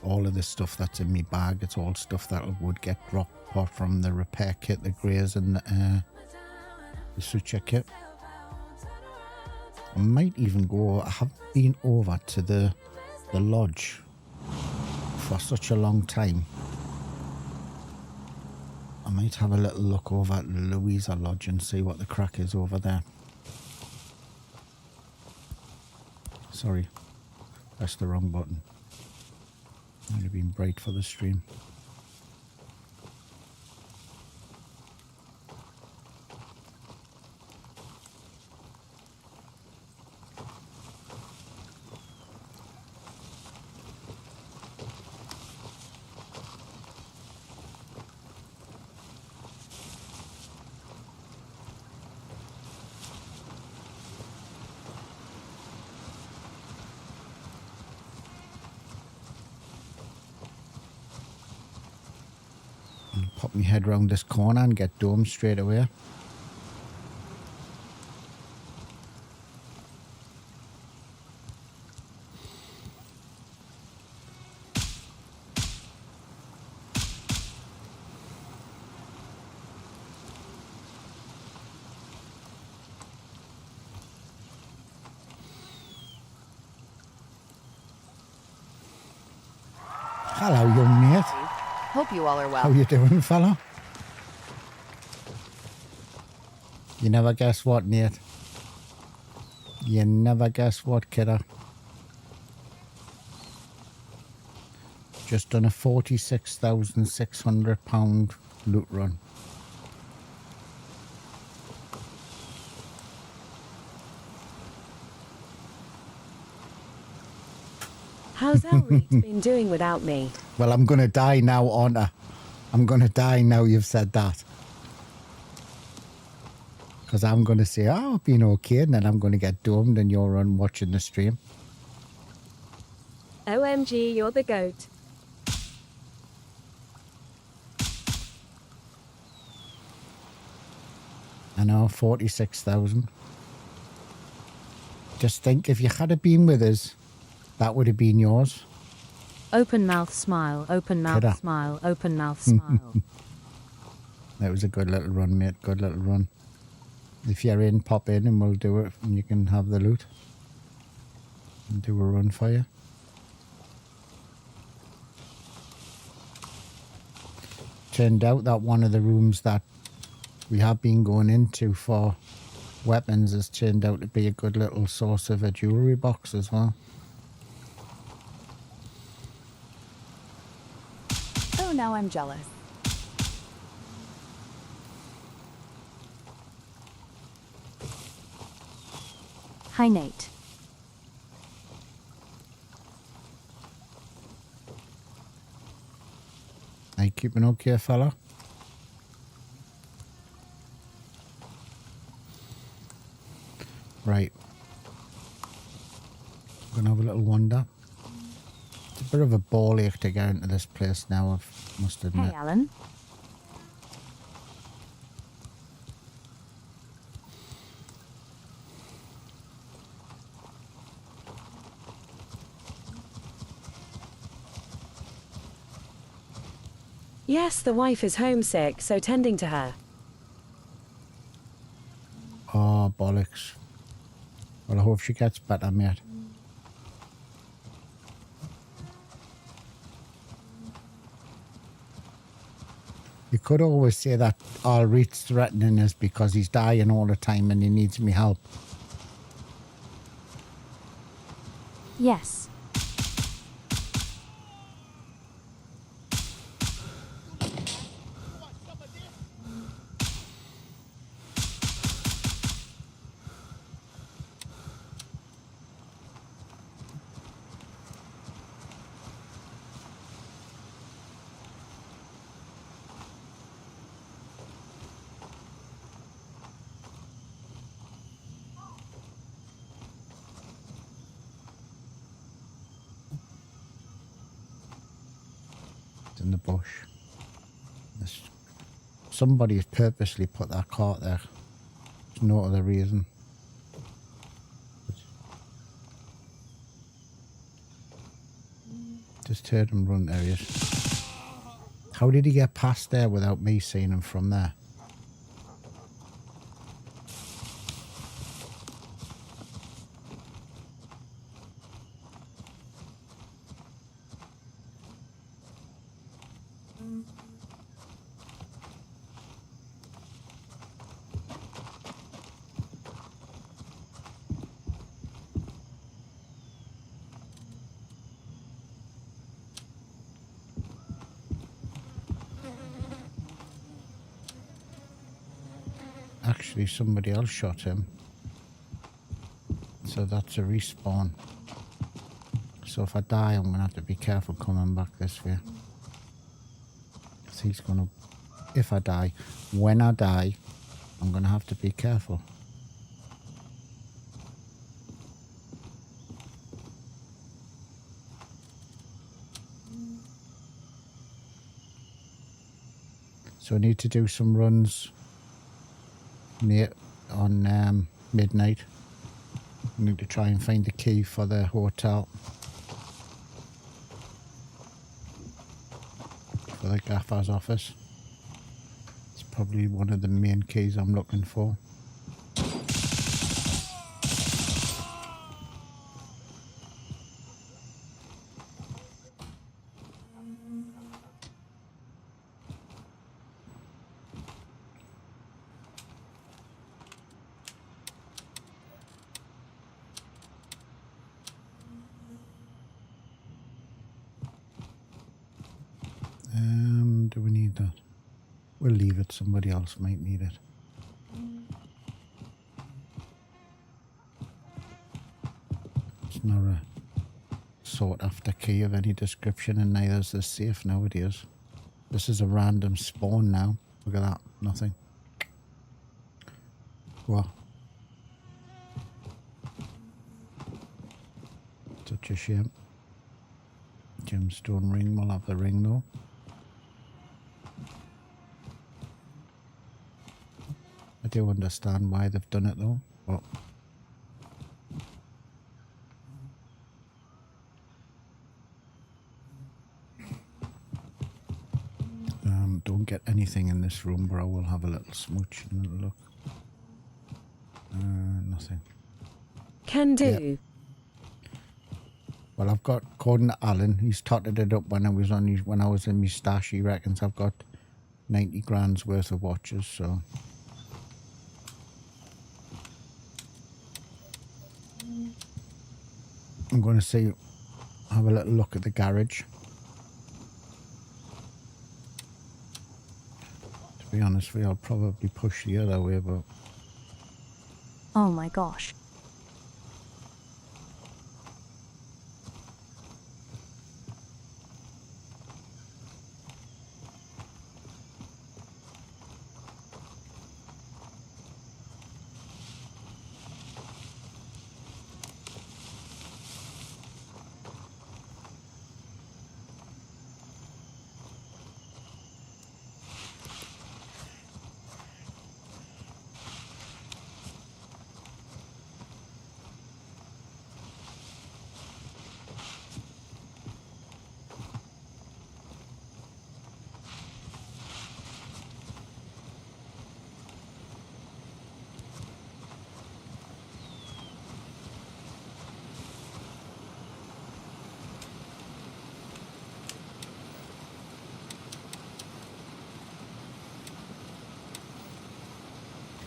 All of this stuff that's in my bag, it's all stuff that would get dropped apart from the repair kit, the greys, and the suture kit. I might even go, I haven't been over to the lodge for such a long time. I might have a little look over at Louisa Lodge and see what the crack is over there. Sorry, that's the wrong button. Might have been bright for the stream. Pop my head round this corner and get dome straight away. Hello, young mate. Hope you all are well. How you doing, fella? You never guess what, Nate. You never guess what, kidder. Just done a £46,600 loot run. How's Elreed been doing without me? Well, I'm going to die now, aren't I? I'm going to die now you've said that. Because I'm going to say, oh, I've been okay, and then I'm going to get domed and you're on watching the stream. OMG, you're the GOAT. I know, 46,000. Just think, if you had been with us, that would have been yours. Open mouth smile, open mouth smile, open mouth smile. That was a good little run, mate. Good little run. If you're in, pop in and we'll do it and you can have the loot. And do a run for you. Turned out that one of the rooms that we have been going into for weapons has turned out to be a good little source of a jewellery box as well. Oh, now I'm jealous. Hi, Nate. Are you keeping okay, fella? Right. I'm going to have a little wander. It's a bit of a ball ache to get into this place now, I must admit. Hey, Alan. Yes, the wife is homesick, so tending to her. Oh, bollocks. Well, I hope she gets better, mate. You could always say that all Reed's threatening us because he's dying all the time and he needs me help. Yes. In the bush. Somebody has purposely put that cart there. There's no other reason. Just heard him run there. He is. How did he get past there without me seeing him from there? Actually, somebody else shot him. So that's a respawn. So if I die, I'm going to have to be careful coming back this way. Because he's going to... If I die, when I die, I'm going to have to be careful. So I need to do some runs on midnight. I need to try and find the key for the hotel. For the gaffer's office. It's probably one of the main keys I'm looking for. Do we need that? We'll leave it. Somebody else might need it. It's not a sought after key of any description, and neither is the safe nowadays. This is a random spawn now. Look at that. Nothing. What? Such a shame. Gemstone ring. We'll have the ring though. I do understand why they've done it though. But don't get anything in this room, but I will have a little smooch and a little look. Nothing. Can do. Yeah. Well, I've got, according to Alan, he's totted it up when I was in my stash. He reckons I've got 90 grand's worth of watches. So I'm going to have a little look at the garage. To be honest with you, I'll probably push the other way, but Oh my gosh.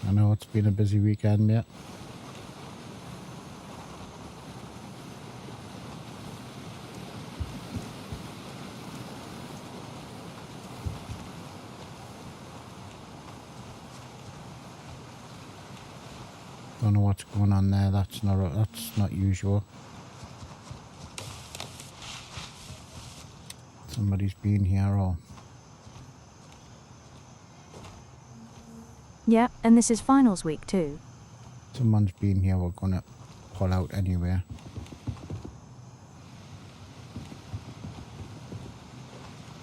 I know it's been a busy weekend, yeah. Don't know what's going on there. That's not usual. Somebody's been here or... Yeah, and this is finals week too. Someone's been here. We're gonna pull out anywhere.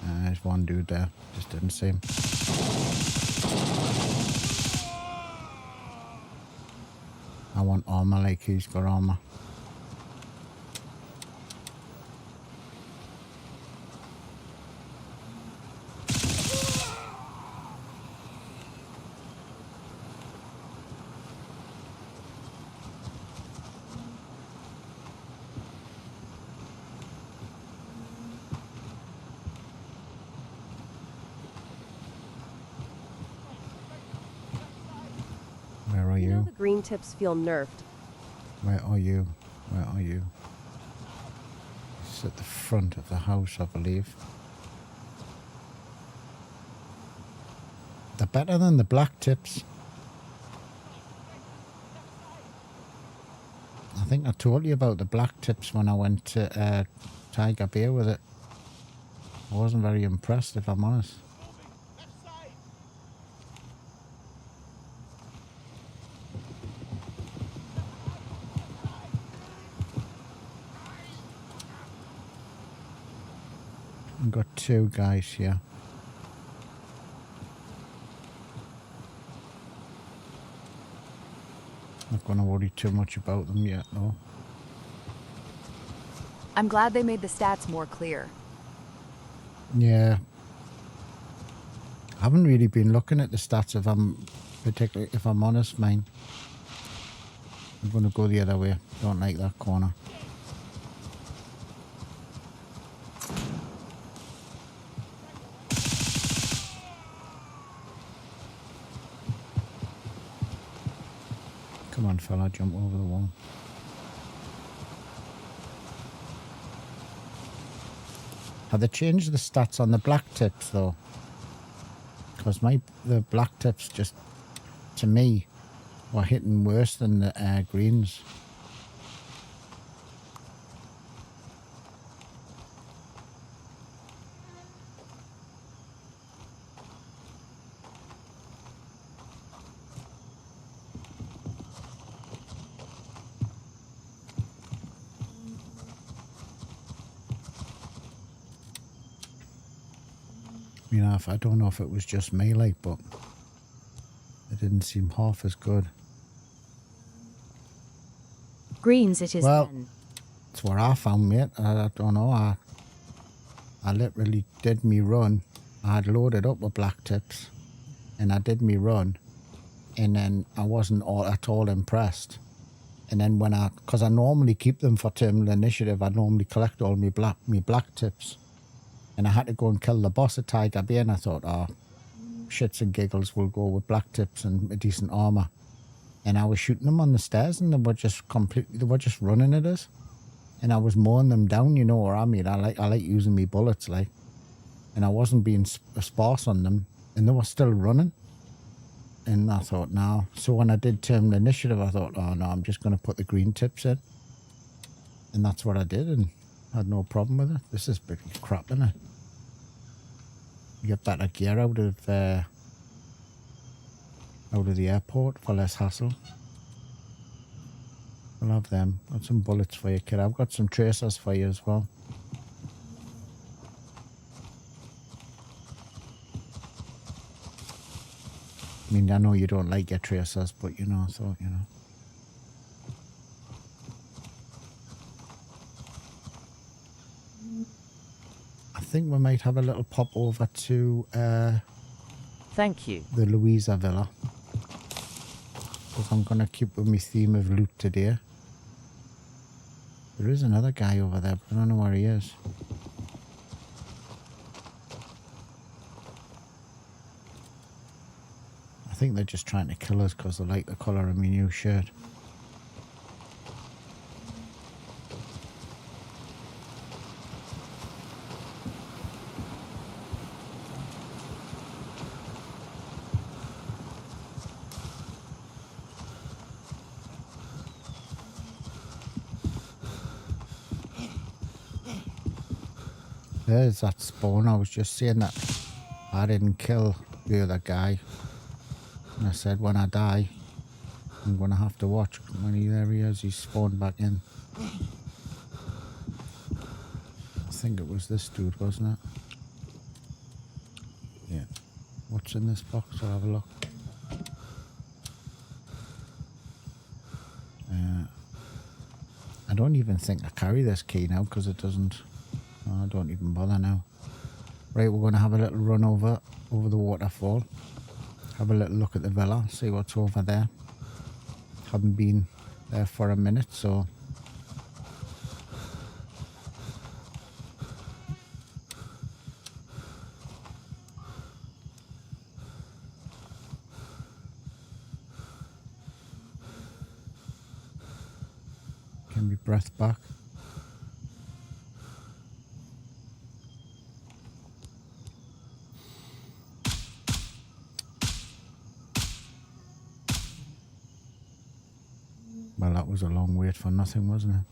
There's one dude there. Just didn't see him. I want armor like he's got armor. Where are you? The green tips feel nerfed. Where are you? Where are you? It's at the front of the house, I believe. They're better than the black tips. I think I told you about the black tips when I went to Tiger Beer with it. I wasn't very impressed, if I'm honest. I've got two guys here. Not going to worry too much about them yet, though. I'm glad they made the stats more clear. Yeah. I haven't really been looking at the stats if I'm honest, mine. I'm going to go the other way. Don't like that corner. Come on, fella, jump over the wall. Have they changed the stats on the black tips though? Because the black tips just, to me, were hitting worse than the greens. You know, I don't know if it was just me, like, but it didn't seem half as good. Greens it is well, then. That's what I found, mate. I don't know. I literally did me run. I had loaded up with black tips, and I did me run, and then I wasn't at all impressed. And then because I normally keep them for Terminal Initiative, I normally collect all me black tips. And I had to go and kill the boss at Tiger Bay, and I thought, oh, shits and giggles, we'll go with black tips and a decent armor. And I was shooting them on the stairs, and they were just running at us. And I was mowing them down, you know what I mean? I like using me bullets, like. And I wasn't being sparse on them, and they were still running. And I thought, no. So when I did Terminal Initiative, I thought, oh no, I'm just going to put the green tips in. And that's what I did, and had no problem with it. This is pretty crap, isn't it? You get better gear out of the airport for less hassle. We'll have them. Got some bullets for you, kid. I've got some tracers for you as well. I mean, I know you don't like your tracers, but you know, I thought, you know. I think we might have a little pop over to Thank you. the Louisa Villa, because I'm going to keep with my theme of loot today. There is another guy over there, but I don't know where he is. I think they're just trying to kill us because they like the colour of my new shirt. There's that spawn. I was just saying that I didn't kill the other guy. And I said when I die, I'm going to have to watch. There he is, he's spawned back in. I think it was this dude, wasn't it? Yeah. What's in this box? I'll have a look. I don't even think I carry this key now because it doesn't... I don't even bother now. Right, we're going to have a little run over the waterfall. Have a little look at the villa, see what's over there. Haven't been there for a minute, so... Get my breath back. Well, that was a long wait for nothing, wasn't it?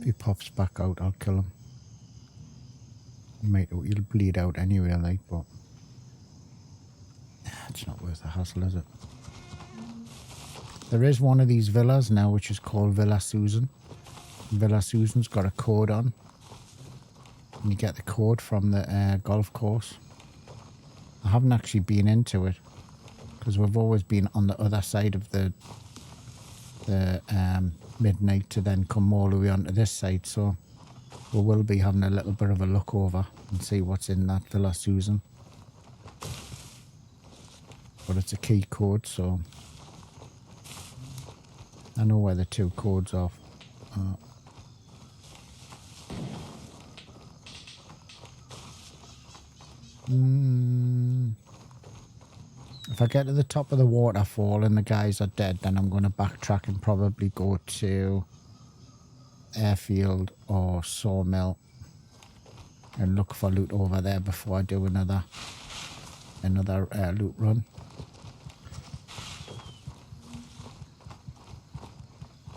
If he pops back out, I'll kill him. He'll bleed out anyway, like, but it's not worth the hassle, is it? There is one of these villas now, which is called Villa Susan. Villa Susan's got a code on. And you get the code from the golf course. I haven't actually been into it because we've always been on the other side of the midnight to then come all the way onto this side. So we will be having a little bit of a look over and see what's in that Villa Susan. But it's a key code, so I know where the two codes are. If I get to the top of the waterfall and the guys are dead, then I'm going to backtrack and probably go to airfield or sawmill and look for loot over there before I do another loot run.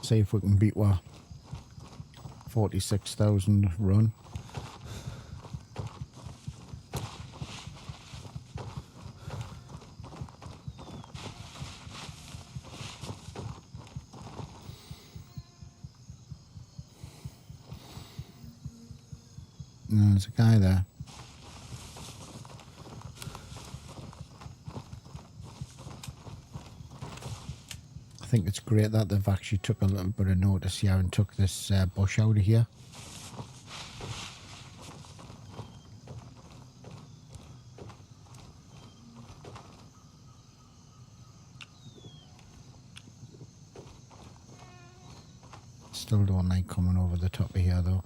See if we can beat our 46,000 run. There's a guy there. I think it's great that they've actually took a little bit of notice here and took this bush out of here. Still don't like coming over the top of here though.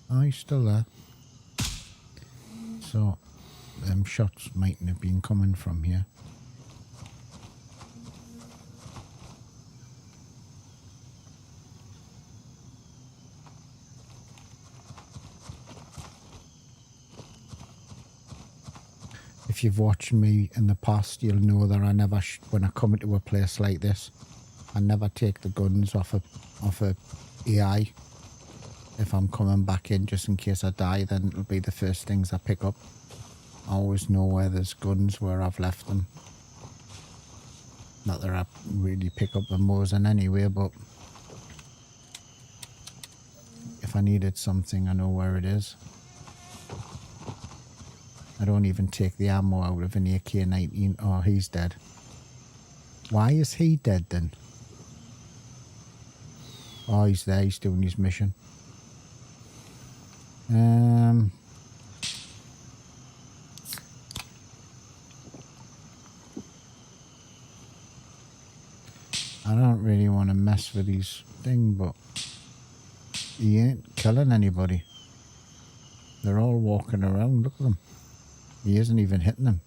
Oh, he's still there. So, them shots mightn't have been coming from here. If you've watched me in the past, you'll know that I never, when I come into a place like this, I never take the guns off a AI. If I'm coming back in, just in case I die, then it'll be the first things I pick up. I always know where there's guns, where I've left them. Not that I really pick up the Mosin anyway, but if I needed something, I know where it is. I don't even take the ammo out of an AK-19. Oh, he's dead. Why is he dead then? Oh, he's there. He's doing his mission. I don't really want to mess with his thing, but he ain't killing anybody. They're all walking around. Look at them. He isn't even hitting them.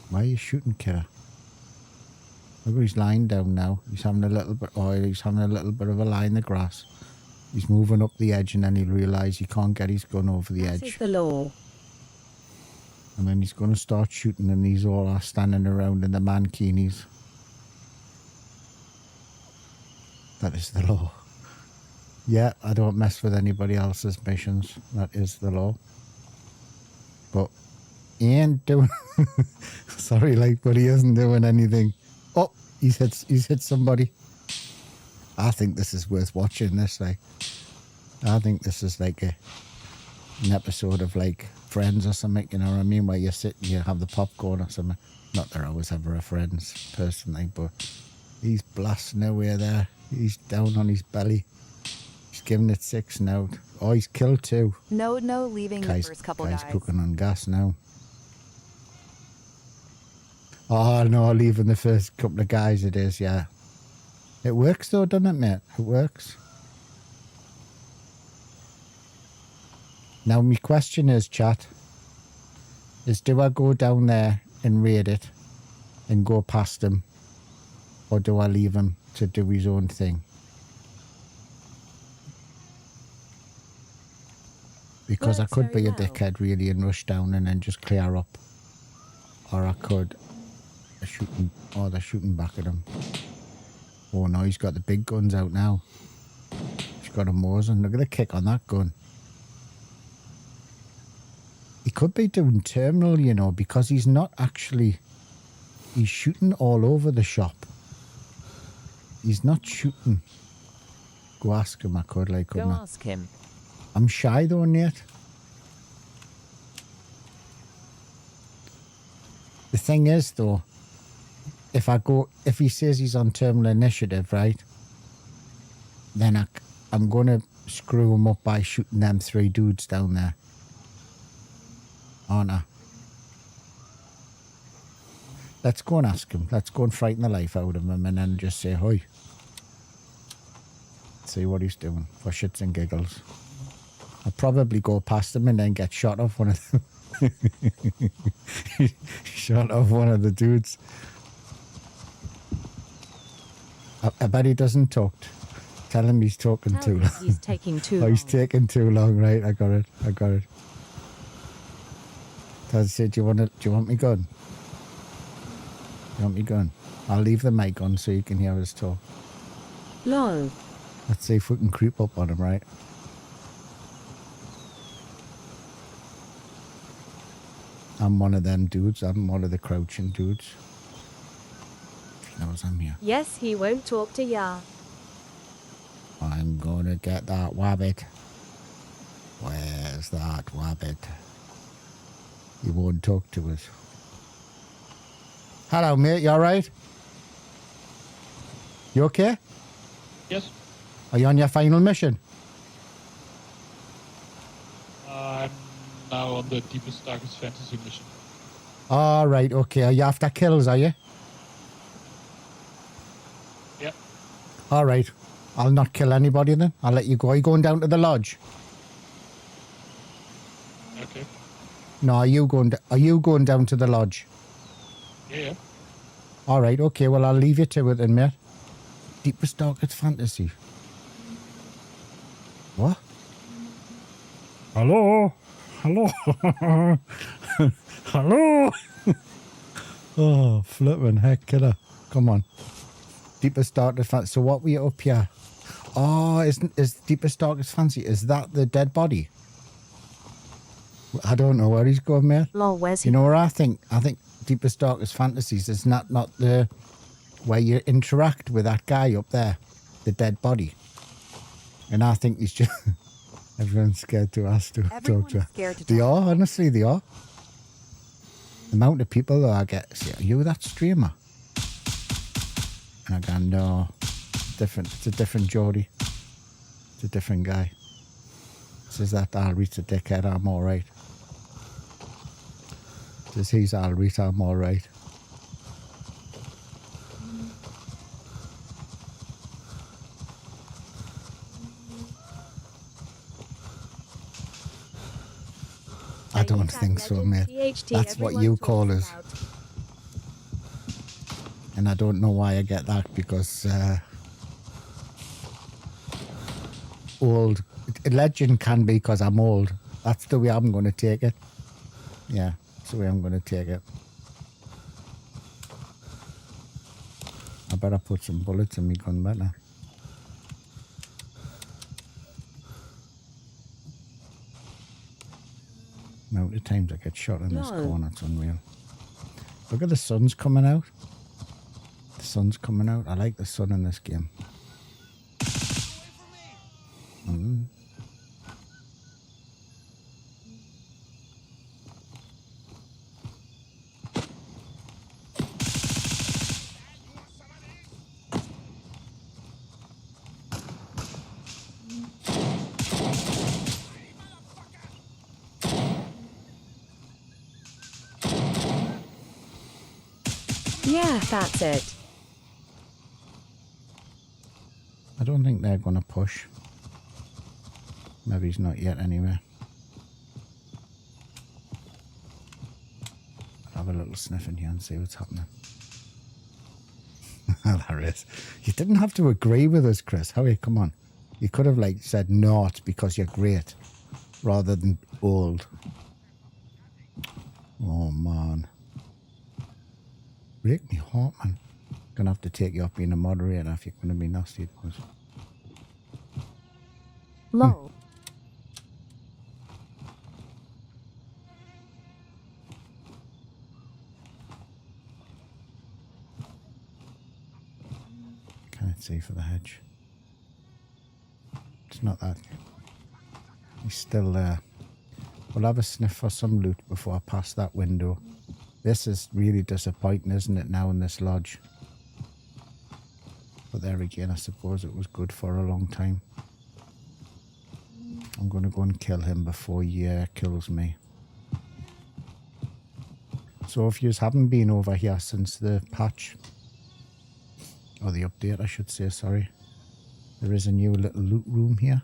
Why are you shooting, killer? Look, he's lying down now. He's having a little bit. Oh, he's having a little bit of a lie in the grass. He's moving up the edge, and then he'll realise he can't get his gun over the edge. This is the law. And then he's going to start shooting, and these all are standing around in the mankinis. That is the law. Yeah, I don't mess with anybody else's missions. That is the law. But he ain't doing... Sorry, like, but he isn't doing anything. Oh, he's hit somebody. I think this is worth watching this, like. I think this is like an episode of, like, Friends or something, you know what I mean? Where you sit and you have the popcorn or something. Not that I was ever a Friends, personally, but he's blasting away there. He's down on his belly. He's giving it 6 now. Oh, he's killed 2. No, leaving the first couple guys. Guy's cooking on gas now. Oh, no, leaving the first couple of guys it is, yeah. It works though, doesn't it, mate? It works. Now, my question is, chat, is do I go down there and raid it and go past him? Or do I leave him to do his own thing? Because I could be a dickhead really and rush down and then just clear up. Or I could they're shooting back at him. Oh no, he's got the big guns out now. He's got a Mosin. Look at the kick on that gun. He could be doing terminal, you know, because he's not actually... He's shooting all over the shop. He's not shooting. Go ask him, I could, like, couldn't I? Go ask him. I'm shy though, Nate. The thing is though, if he says he's on terminal initiative, right, then I'm going to screw him up by shooting them 3 dudes down there. Aren't I? Let's go and ask him. Let's go and frighten the life out of him and then just say hi. See what he's doing for shits and giggles. I'll probably go past him and then get shot off one of them. Shot off one of the dudes. I bet he doesn't talk. Tell him he's talking too long. He's taking too long. Oh, he's taking too long, right? I got it. Dad said, do you want me gun? You want me gun? I'll leave the mic on so you can hear us talk. Lol. Let's see if we can creep up on him, right? I'm one of them dudes. I'm one of the crouching dudes. He knows I'm here. Yes, he won't talk to ya. I'm gonna get that wabbit. Where's There's that wabbit. You won't talk to us. Hello, mate. You all right? You okay? Yes. Are you on your final mission? I'm now on the deepest, darkest fantasy mission. All right. Okay. Are you after kills? Are you? Yep. All right. I'll not kill anybody then. I'll let you go. Are you going down to the lodge? Okay. No. Are you going down to the lodge? Yeah. All right. Okay. Well, I'll leave you to it then, mate. Deepest, darkest fantasy. What? Hello? Hello? Hello? Oh, flipping heck, killer. Come on. Deepest, darkest fantasy. So what were you up here? Oh, is deepest, darkest fantasy, is that the dead body? I don't know where he's going, mate. Lol, where's he? You know where I think deepest, darkest fantasies is not the where you interact with that guy up there, the dead body. And I think he's just... Everyone's scared to ask to talk to her. Scared to They talk. are, honestly, they are. The amount of people that I get say, are you that streamer? And I go, no. Different. It's a different Geordie. It's a different guy. Says that I'll reach a dickhead, I'm alright. Says he's I'll reach, I'm alright. I don't think so, mate. That's what you call us. And I don't know why I get that, because old. Legend can be because I'm old. That's the way I'm going to take it. Yeah, that's the way I'm going to take it. I better put some bullets in my gun better. The amount of times I get shot in this corner, it's unreal. Look at the sun's coming out. The sun's coming out. I like the sun in this game. Yeah, that's it. I don't think they're going to push. Maybe he's not yet anyway. I'll have a little sniff in here and see what's happening. There is. You didn't have to agree with us, Chris. Howie, come on. You could have said no, it's because you're great, rather than old. Oh man. Break me heart, man. Gonna have to take you off being a moderator if you're gonna be nasty to us. Lol. Can't see for the hedge. It's not that. He's still there. We'll have a sniff for some loot before I pass that window. This is really disappointing, isn't it, now in this lodge? But there again, I suppose it was good for a long time. I'm going to go and kill him before he kills me. So if you haven't been over here since the patch, or the update I should say, sorry, there is a new little loot room here.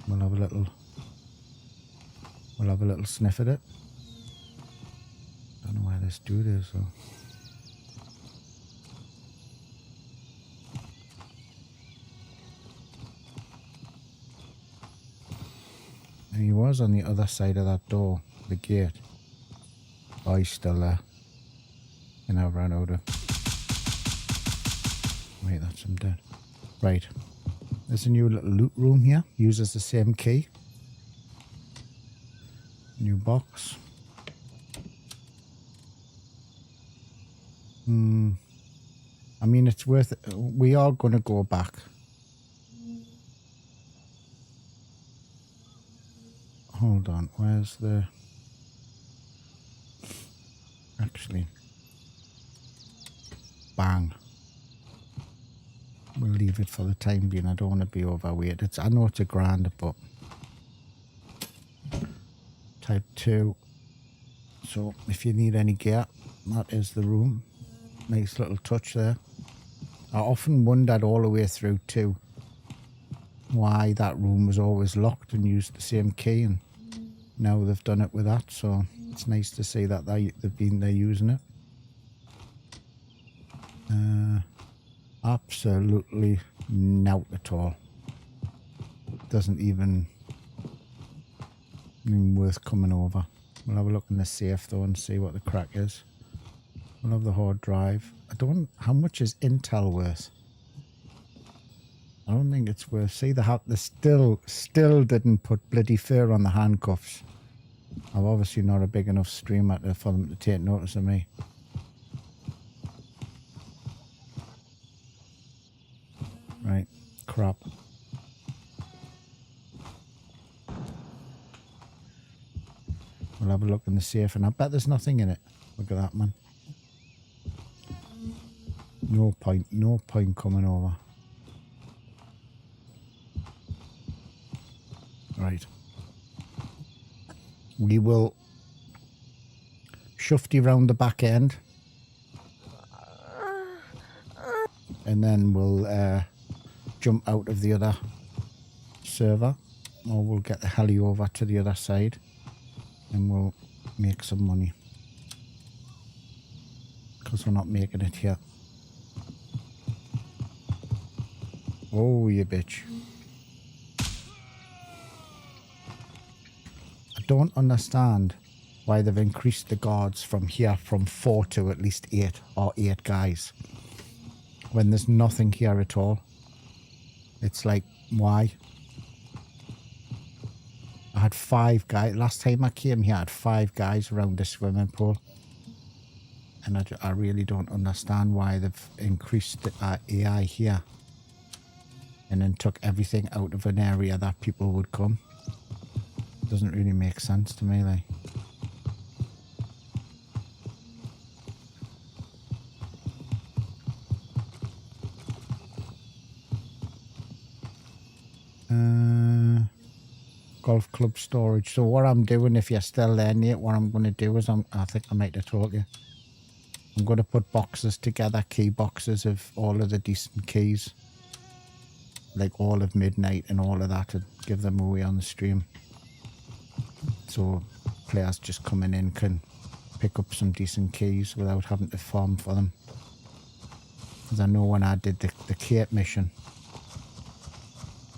We'll have a little sniff at it. Don't know where this dude is though. And he was on the other side of that door, the gate. Oh, he's still there. And I've run out of... Wait, that's him dead. Right. There's a new little loot room here. Uses the same key. New box. I mean, it's worth it. We are going to go back. hold on, where's the... Actually, bang. We'll leave it for the time being. I don't want to be overweight. I know it's $1,000, but type 2. So if you need any gear, that is the room. Nice little touch there. I often wondered all the way through too why that room was always locked and used the same key, and now they've done it with that, so it's nice to see that they've been there using it. Absolutely not at all. Doesn't even worth coming over. We'll have a look in the safe though and see what the crack is. We'll have the hard drive. How much is Intel worth? I don't think it's worth. See, they still didn't put bloody fur on the handcuffs. I'm obviously not a big enough streamer for them to take notice of me. Right, crap. We'll have a look in the safe, and I bet there's nothing in it. Look at that, man. No point coming over. Right. We will shufty round the back end. And then we'll jump out of the other server. Or we'll get the heli over to the other side. And we'll make some money. Because we're not making it here. Oh, you bitch. I don't understand why they've increased the guards from here from 4 to at least 8 or 8 guys. When there's nothing here at all. It's like, why? I had 5 guys. Last time I came here, I had 5 guys around the swimming pool. And I really don't understand why they've increased the AI here. And then took everything out of an area that people would come. Doesn't really make sense to me, like. Golf club storage. So what I'm doing, if you're still there, Nate, what I'm going to do is, I think I might have told you. I'm going to put boxes together, key boxes of all of the decent keys. Like all of Midnight and all of that, and give them away on the stream. So players just coming in can pick up some decent keys without having to farm for them. Because I know when I did the Cape mission,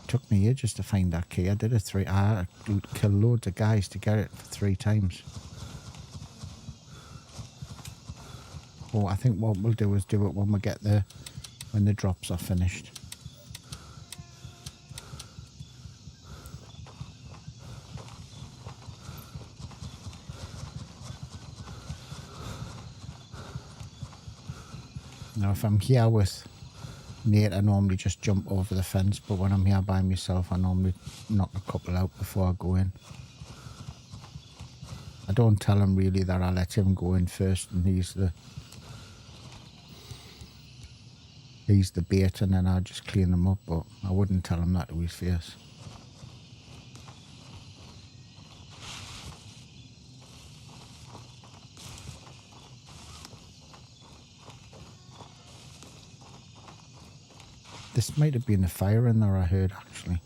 it took me ages to find that key. I did it I had to kill loads of guys to get it 3 times. Oh, I think what we'll do is do it when we get there, when the drops are finished. Now, if I'm here with Nate, I normally just jump over the fence, but when I'm here by myself, I normally knock a couple out before I go in. I don't tell him really that I let him go in first, and he's the bait, and then I just clean them up, but I wouldn't tell him that to his face. This might have been the fire in there I heard, actually.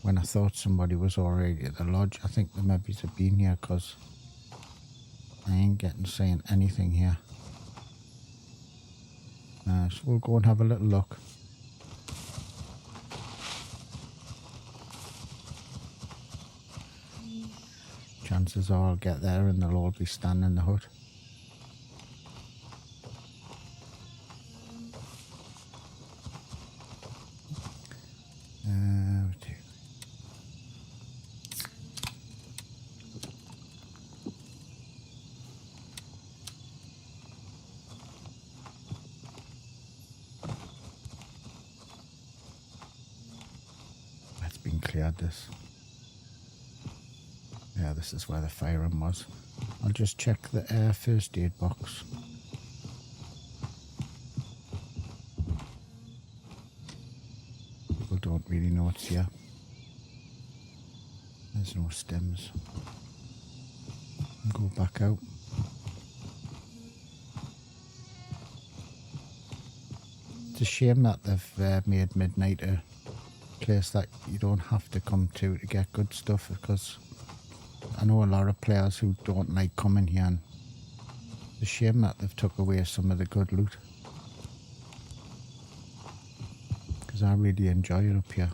When I thought somebody was already at the lodge. I think they maybe have been here, because I ain't saying anything here. So we'll go and have a little look. Chances are I'll get there and they'll all be standing in the hut. This. this is where the firing was. I'll just check the first aid box. People don't really know it's here. There's no stems. Go back out. It's a shame that they've made Midnight a place that you don't have to come to get good stuff, because I know a lot of players who don't like coming here, and it's a shame that they've took away some of the good loot, because I really enjoy it up here.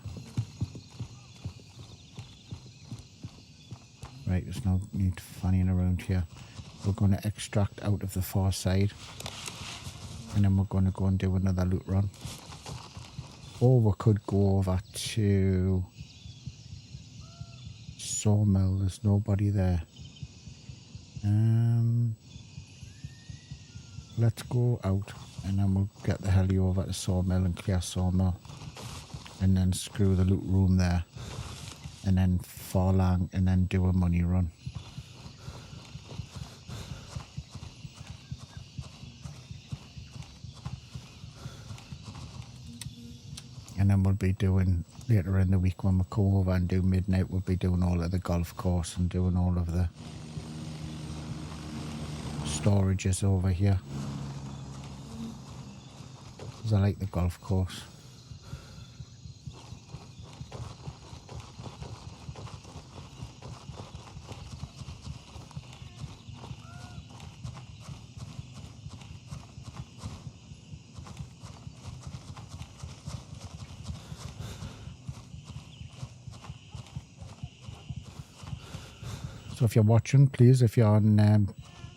Right, there's no need fanning around here. We're going to extract out of the far side, and then we're going to go and do another loot run. Or we could go over to Sawmill. There's nobody there. Let's go out, and then we'll get the heli over to Sawmill and clear Sawmill, and then screw the loot room there, and then Farlang, and then do a money run. And then we'll be doing, later in the week when we go over and do Midnight, we'll be doing all of the golf course and doing all of the storages over here. Because I like the golf course. So if you're watching, please, if you're on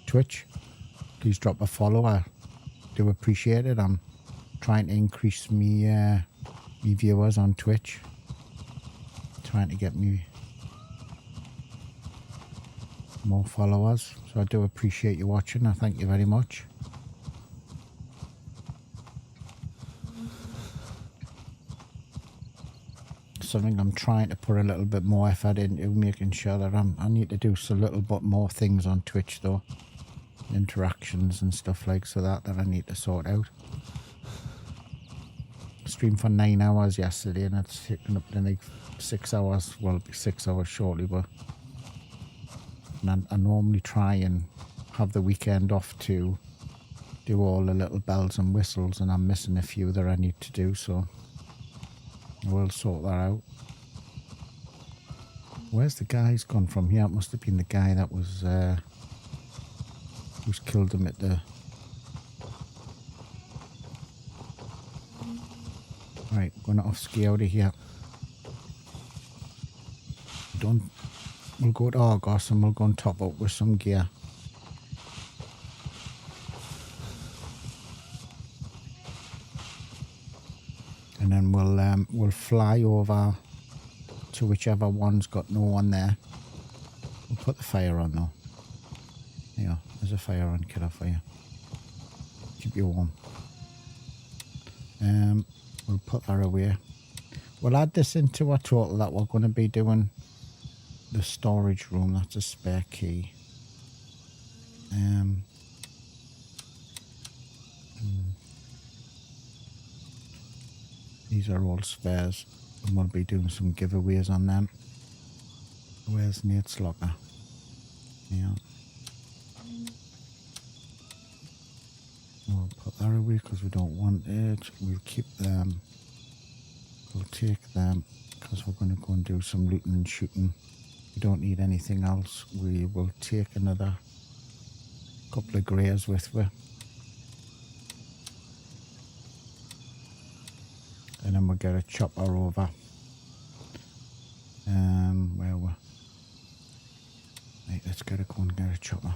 Twitch, please drop a follow. I do appreciate it. I'm trying to increase me viewers on Twitch. Trying to get me more followers. So I do appreciate you watching. I thank you very much. Something I'm trying to put a little bit more effort into, making sure that I need to do a little bit more things on Twitch though, interactions and stuff like that I need to sort out. Streamed for 9 hours yesterday, and it's taken up to like 6 hours. Well, it'll be 6 hours shortly, but I normally try and have the weekend off to do all the little bells and whistles, and I'm missing a few that I need to do, so we'll sort that out. Where's the guy's gone from here? It must have been the guy that was who's killed him at the... Right, we're going to off-ski out of here. We'll go to Argos and we'll go and top up with some gear. And then we'll fly over to whichever one's got no one there. We'll put the fire on though. Yeah, there's a fire on, kiddo, for you. Keep you warm. We'll put that away. We'll add this into our total that we're going to be doing the storage room. That's a spare key. These are all spares, and we'll be doing some giveaways on them. Where's Nate's locker? Yeah. We'll put that away because we don't want it. We'll keep them. We'll take them because we're going to go and do some looting and shooting. We don't need anything else. We will take another couple of greys with us. And then we'll get a chopper over. Where we're... Right, let's go and get a chopper.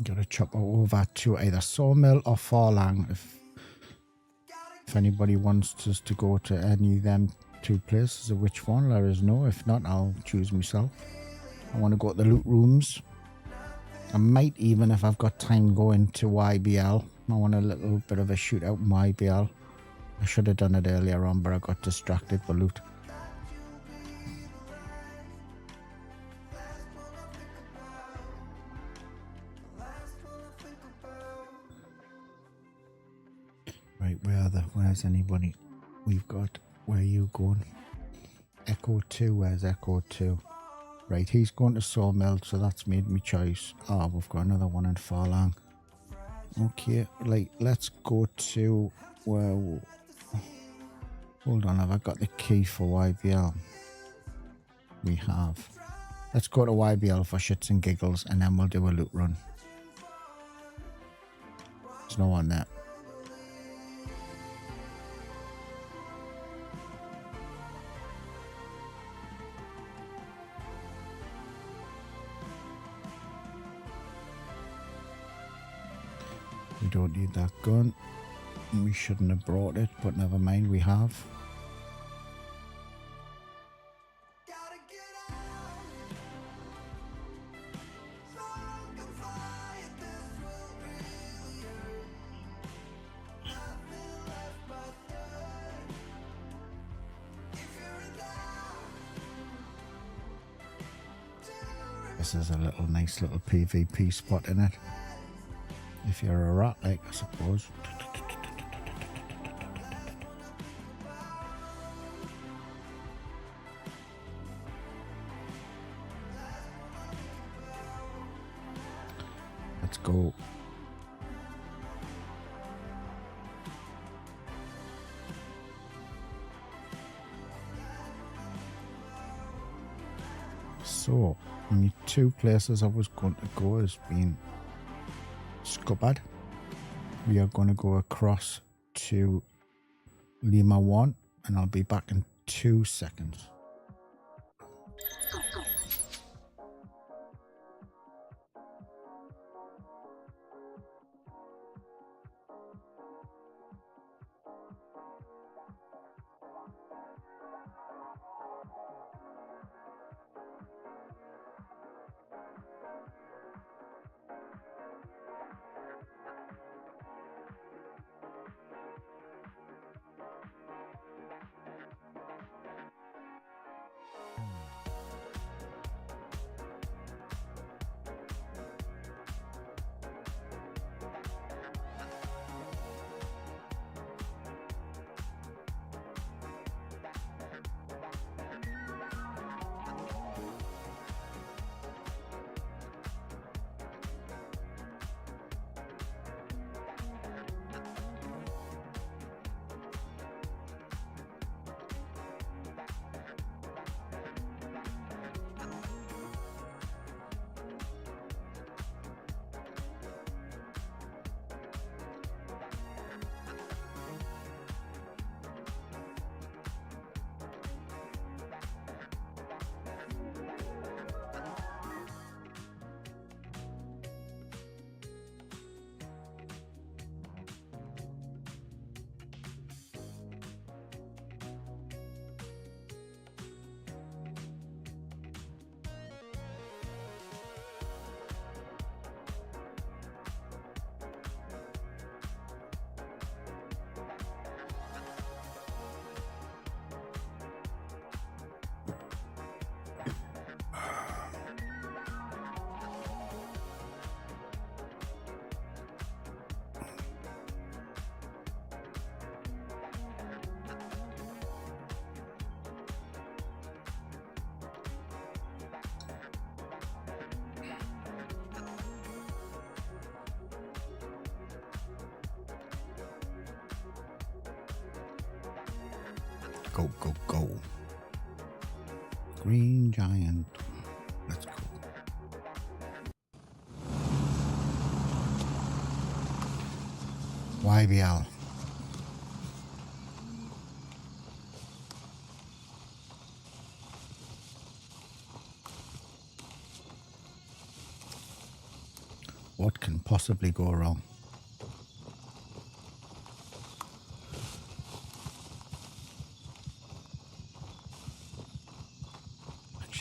Get a chopper over to either Sawmill or Farlang. If anybody wants us to go to any of them two places, or which one, let us know. If not, I'll choose myself. I want to go to the loot rooms I might even, if I've got time, go into YBL. I want a little bit of a shootout in YBL. I should have done it earlier on, but I got distracted with loot. Right, where's anybody? We've got, where are you going? Echo 2, where's Echo 2? Right, he's going to Sawmill, so that's made me choice. Oh, we've got another one in Farlang. Okay, like, let's go to, well, hold on, have I got the key for YBL? We have. Let's go to YBL for shits and giggles, and then we'll do a loot run. There's no one there. We don't need that gun. We shouldn't have brought it, but never mind, we have. This is a nice little PvP spot in it. If you're a rat, like, I suppose. Let's go. So, only two places I was going to go has been Scubbard. We are going to go across to Lima 1 and I'll be back in 2 seconds. Go, go, go. Green Giant. Let's go. YBL. What can possibly go wrong?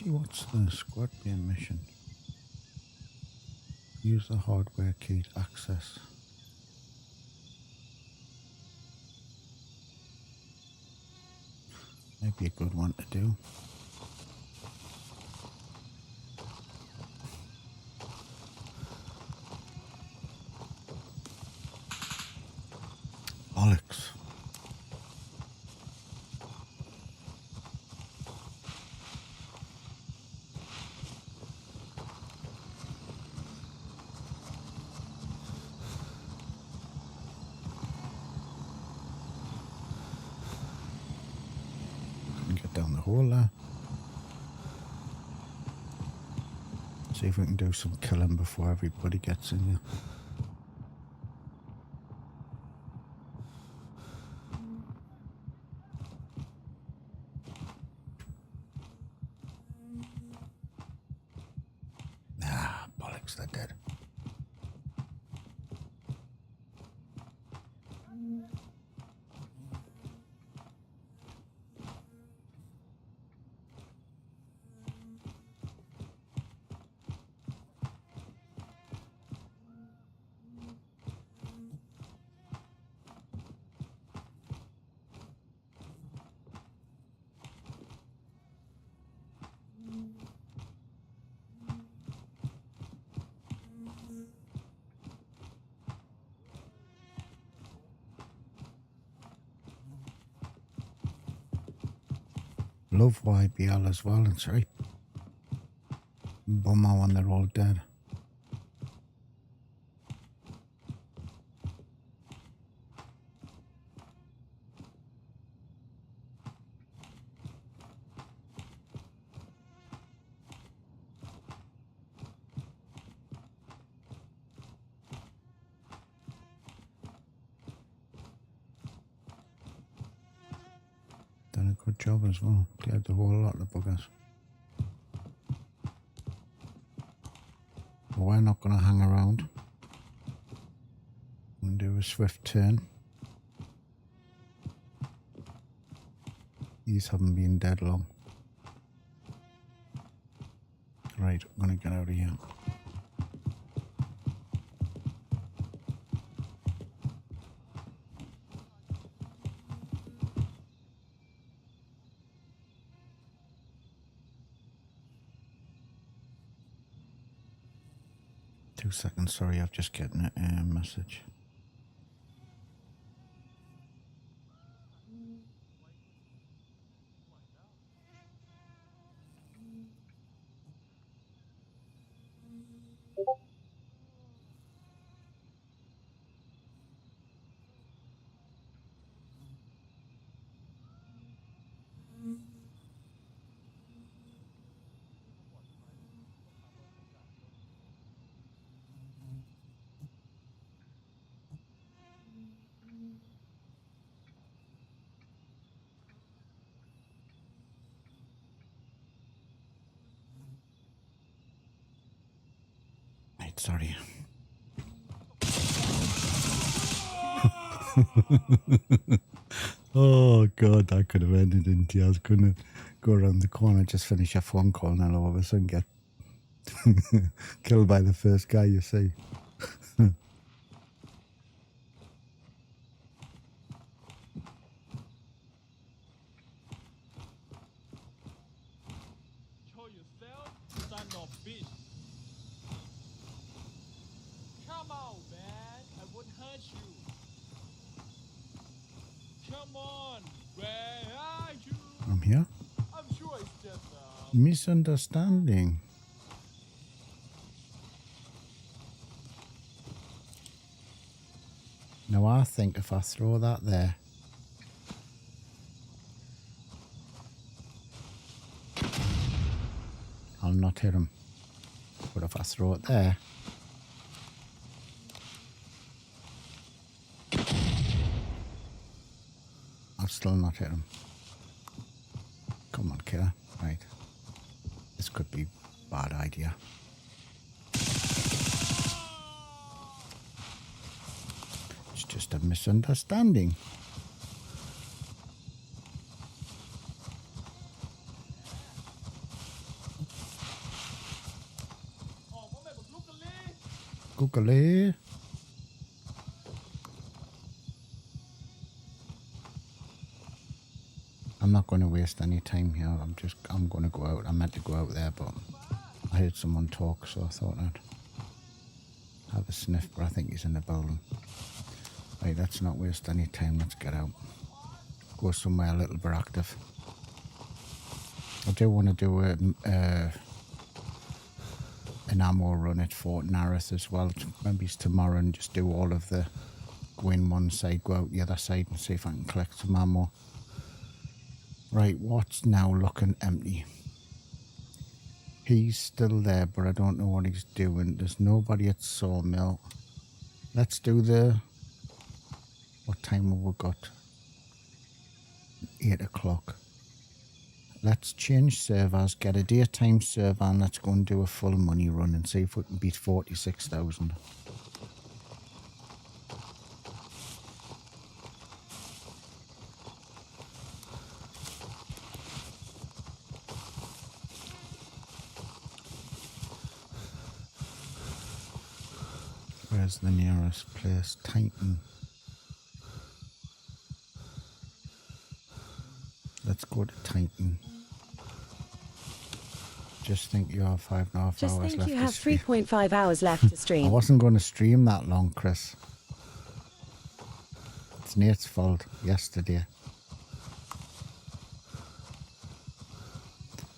What's the squad being mission? Use the hardware key to access. Maybe a good one to do. Bollocks. Down the hole there. See if we can do some killing before everybody gets in here. Nah, bollocks, they're dead. Love YBL as well, it's right. Bummer when they're all dead. Done a good job as well. Cleared the whole lot of buggers. But we're not going to hang around. We're going to do a swift turn. These haven't been dead long. Right, I'm going to get out of here. Two seconds, sorry, I've just gotten a message. Sorry. Oh God, that could have ended in tears, couldn't it? Go around the corner, just finish a phone call, and all of a sudden get killed by the first guy you see. I'm here. Misunderstanding. Now I think if I throw that there, I'll not hit him. But if I throw it there, I'll still not hit him. Come on, killer. Right. This could be a bad idea. It's just a misunderstanding. Googly. I'm not going to waste any time here. I'm going to go out. I meant to go out there, but I heard someone talk, so I thought I'd have a sniff, but I think he's in the building. Right, let's not waste any time. Let's get out. Go somewhere a little bit active. I do want to do an ammo run at Fort Nareth as well. Maybe it's tomorrow and just do all of the... Go in one side, go out the other side and see if I can collect some ammo. Right, what's now looking empty? He's still there, but I don't know what he's doing. There's nobody at Sawmill. Let's do the... What time have we got? 8 o'clock. Let's change servers, get a daytime server, and let's go and do a full money run and see if we can beat 46,000. Where's the nearest place? Titan. Let's go to Titan. Just think you have 5.5 hours left. Just think you have 3.5 hours left to stream. I wasn't going to stream that long, Chris. It's Nate's fault yesterday.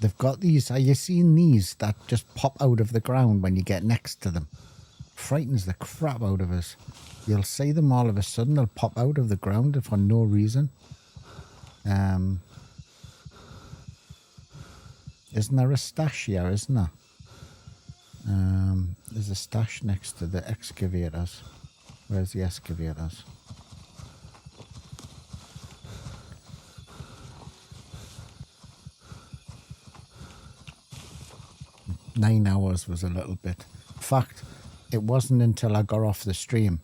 They've got these, are you seeing these that just pop out of the ground when you get next to them? Frightens the crap out of us. You'll see them all of a sudden, they'll pop out of the ground for no reason. Isn't there a stash here, isn't there? There's a stash next to the excavators. Where's the excavators? Nine hours was a little bit. In fact, it wasn't until I got off the stream,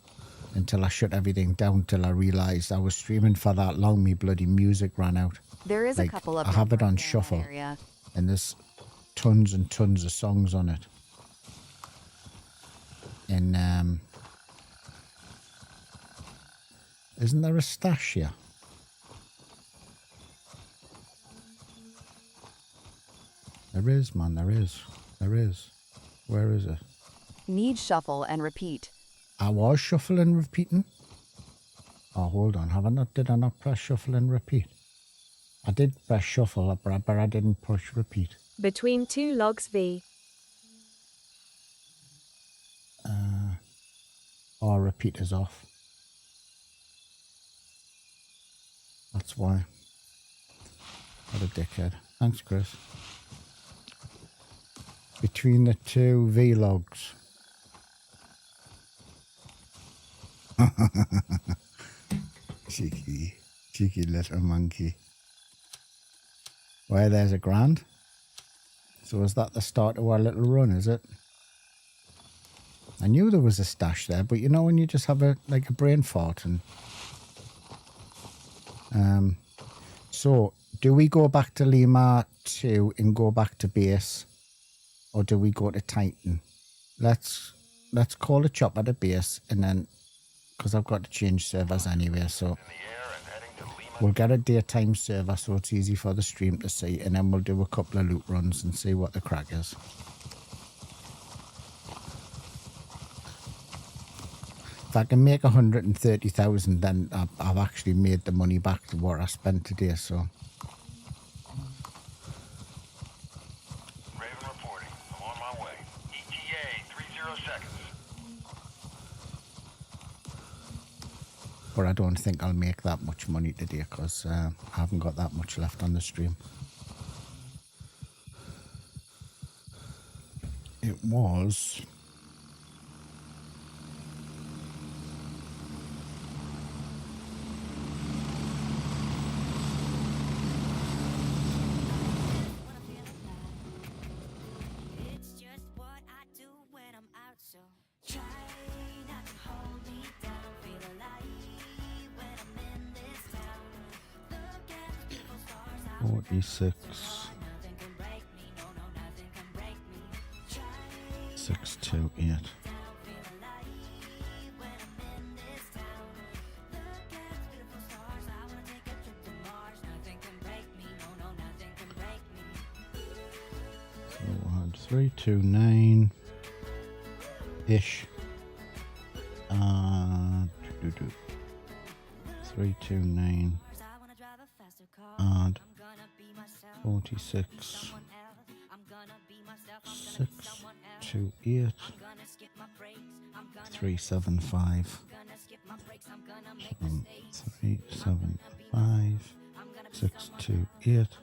until I shut everything down, till I realised I was streaming for that long, me bloody music ran out. There is a couple of... I have it on shuffle, and there's tons and tons of songs on it. And, isn't there a stash here? There is, man, there is. There is. Where is it? Need shuffle and repeat. I was shuffling repeating. Oh, hold on. Did I not press shuffle and repeat? I did press shuffle, but I didn't push repeat. Between two logs V. Oh, repeat is off. That's why. What a dickhead. Thanks, Chris. Between the two V-logs. Cheeky little monkey. Well, there's a grand. So is that the start of our little run, is it? I knew there was a stash there, but you know when you just have a brain fart and... So, do we go back to Lima 2 and go back to base? Or do we go to Titan? Let's call a chop at a base and then... Because I've got to change servers anyway, so... We'll get a daytime server so it's easy for the stream to see, and then we'll do a couple of loot runs and see what the crack is. If I can make 130,000, then I've actually made the money back to what I spent today, so... Raven reporting. I'm on my way. ETA 30 seconds. But I don't think I'll make that much money today because I haven't got that much left on the stream. It was... $46. 628. 329 ish. 329 and 46 628 375 375 628 5 6 2 8.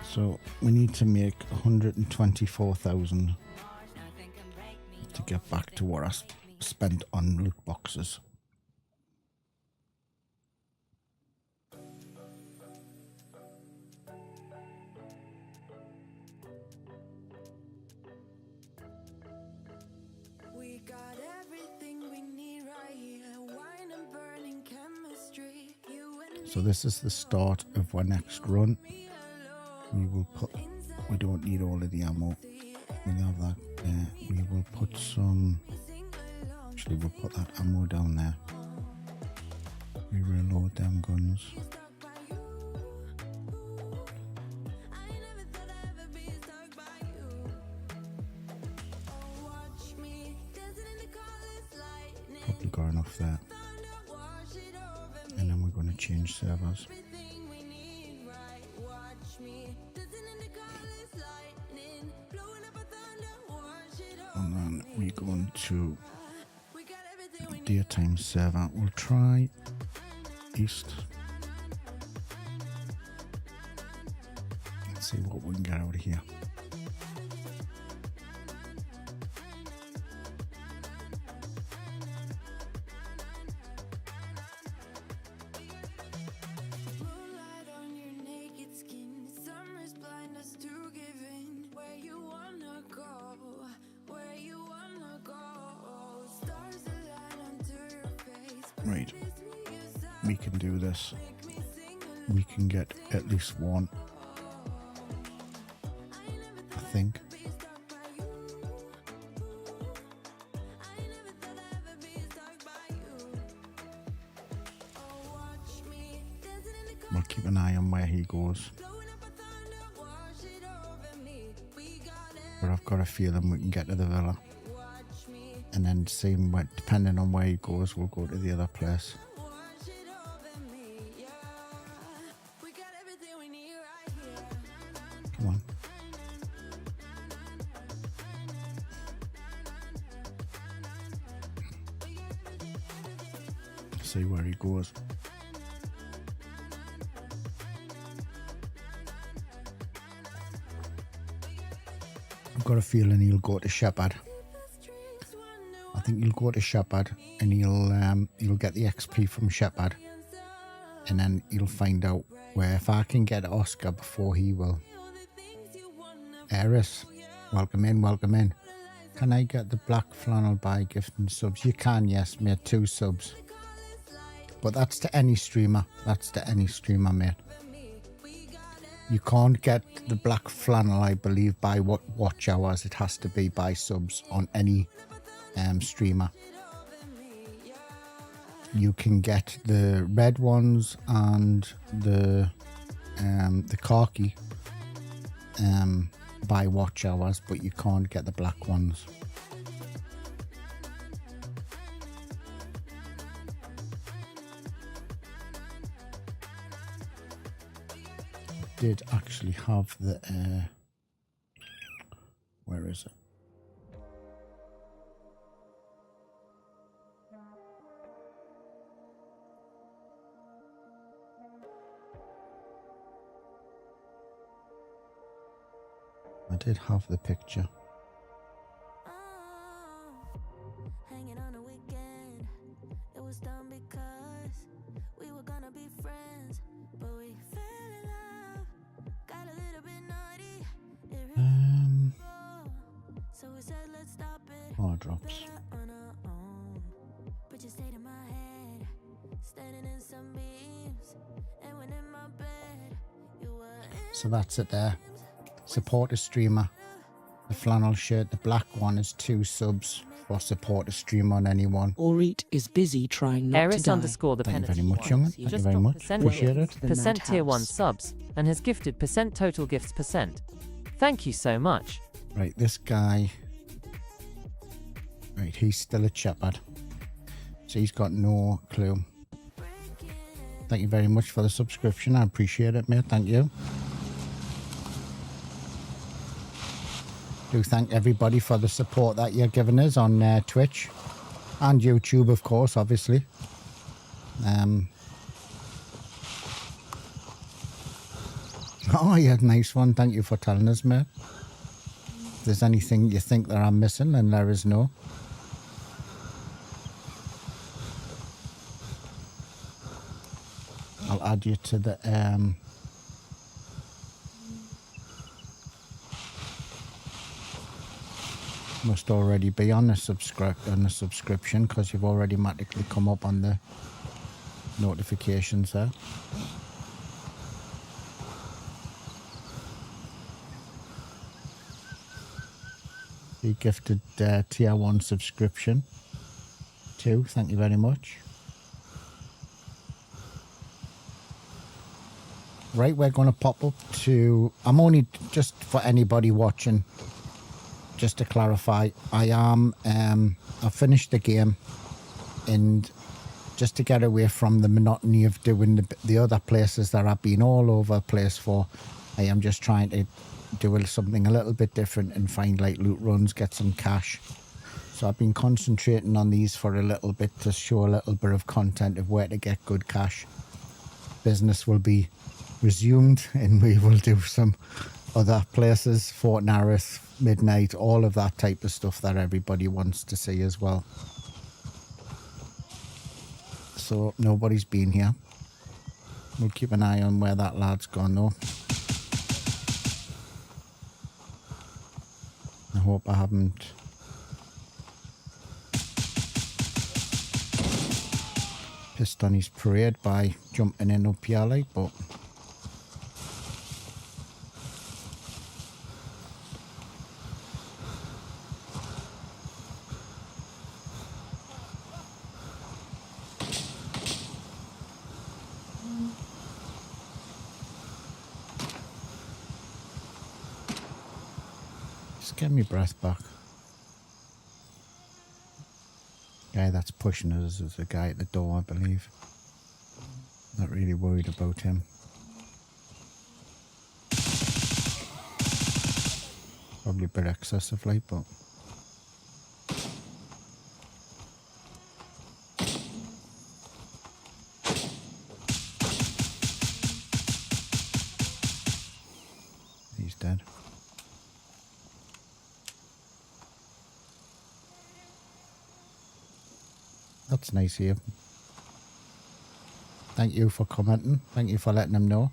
So we need to make 124,000 to get back to what I spent on loot boxes. We got everything we need right here. Wine and burning chemistry. You and So this is the start of our next run. We will put, we don't need all of the ammo. We have that there. We will put some, actually we'll put that ammo down there. We reload them guns. Probably got enough there. And then we're going to change servers. And then we're going to daytime server. We'll try east. Let's see what we can get out of here. Right, we can do this. We can get at least one, I think. We'll keep an eye on where he goes. But I've got a feeling we can get to the villa. And then same way, depending on where he goes, we'll go to the other place. Come on. See where he goes. I've got a feeling he'll go to Shepherd. I think he'll go to Shepherd and he'll get the XP from Shepherd, and then he'll find out where, if I can get Oscar before he will. Eris, welcome in, welcome in. Can I get the black flannel by gifting subs? You can, yes, mate, 2 subs. But that's to any streamer. That's to any streamer, mate. You can't get the black flannel, I believe, by watch hours. It has to be by subs on any streamer. You can get the red ones and the khaki by watch hours, but you can't get the black ones. Did actually have the where is it? I did have the picture. hanging on a weekend. It was done because we were gonna be friends, but we fell in love. Got a little bit naughty. So we said let's stop it. Oh, drops. On our own. but you stayed in my head. Standing in some beams, and when in my bed, you were in. So that's it there. Support a streamer. The flannel shirt, the black one, is 2 subs for support a streamer on anyone. Orit is busy trying not to die. Eris_the Thank you very penalty much, young'un. once. Thank you Just very dropped much. percent Appreciate gifts, it. Percent tier 1 Madhouse. subs, and has gifted percent total gifts percent. Thank you so much. Right, this guy. Right, he's still a shepherd. So he's got no clue. Thank you very much for the subscription. I appreciate it, mate. Thank you. Do thank everybody for the support that you're giving us on Twitch and YouTube, of course, obviously. Oh, yeah, nice one. Thank you for telling us, mate. If there's anything you think that I'm missing, then let us know. I'll add you to the must already be on the subscription because you've already automatically come up on the notifications there. He gifted tier 1 subscription too. Thank you very much. Right, we're going to pop up to... I'm only just for anybody watching. Just to clarify, I am... I've finished the game, and just to get away from the monotony of doing the other places that I've been all over the place for, I am just trying to do something a little bit different and find like loot runs, get some cash. So I've been concentrating on these for a little bit to show a little bit of content of where to get good cash. Business will be resumed and we will do some other places, Fort Narrows, Midnight, all of that type of stuff that everybody wants to see as well. So nobody's been here. We'll keep an eye on where that lad's gone though. I hope I haven't pissed on his parade by jumping in up here like, but just get me breath back. Guy that's pushing us is the guy at the door, I believe. Not really worried about him. Probably a bit excessively, but he's dead. That's nice of you. Thank you for commenting. Thank you for letting them know.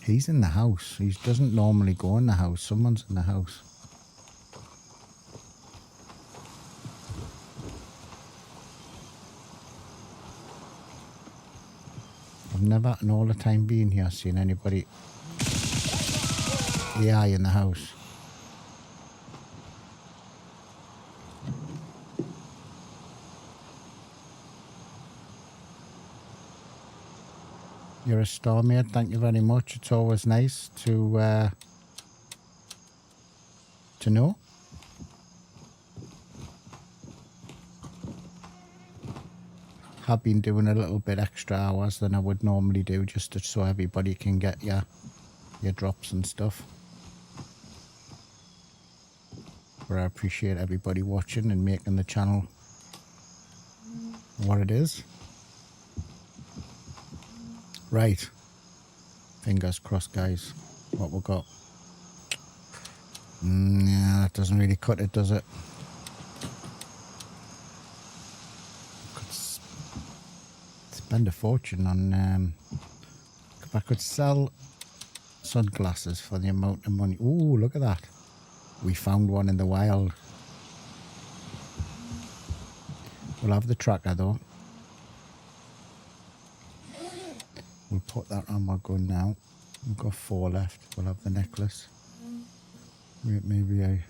He's in the house. He doesn't normally go in the house. Someone's in the house. I've never, in all the time being here, seen anybody AI in the house. You're a star, mate. Thank you very much. It's always nice to know. Have been doing a little bit extra hours than I would normally do, just so everybody can get your drops and stuff. But I appreciate everybody watching and making the channel what it is. Right. Fingers crossed, guys. What we got? Yeah, that doesn't really cut it, does it? spend a fortune on if I could sell sunglasses for the amount of money. Ooh, look at that. We found one in the wild. We'll have the tracker though. We'll put that on my gun now. We've got 4 left. We'll have the necklace. Maybe I...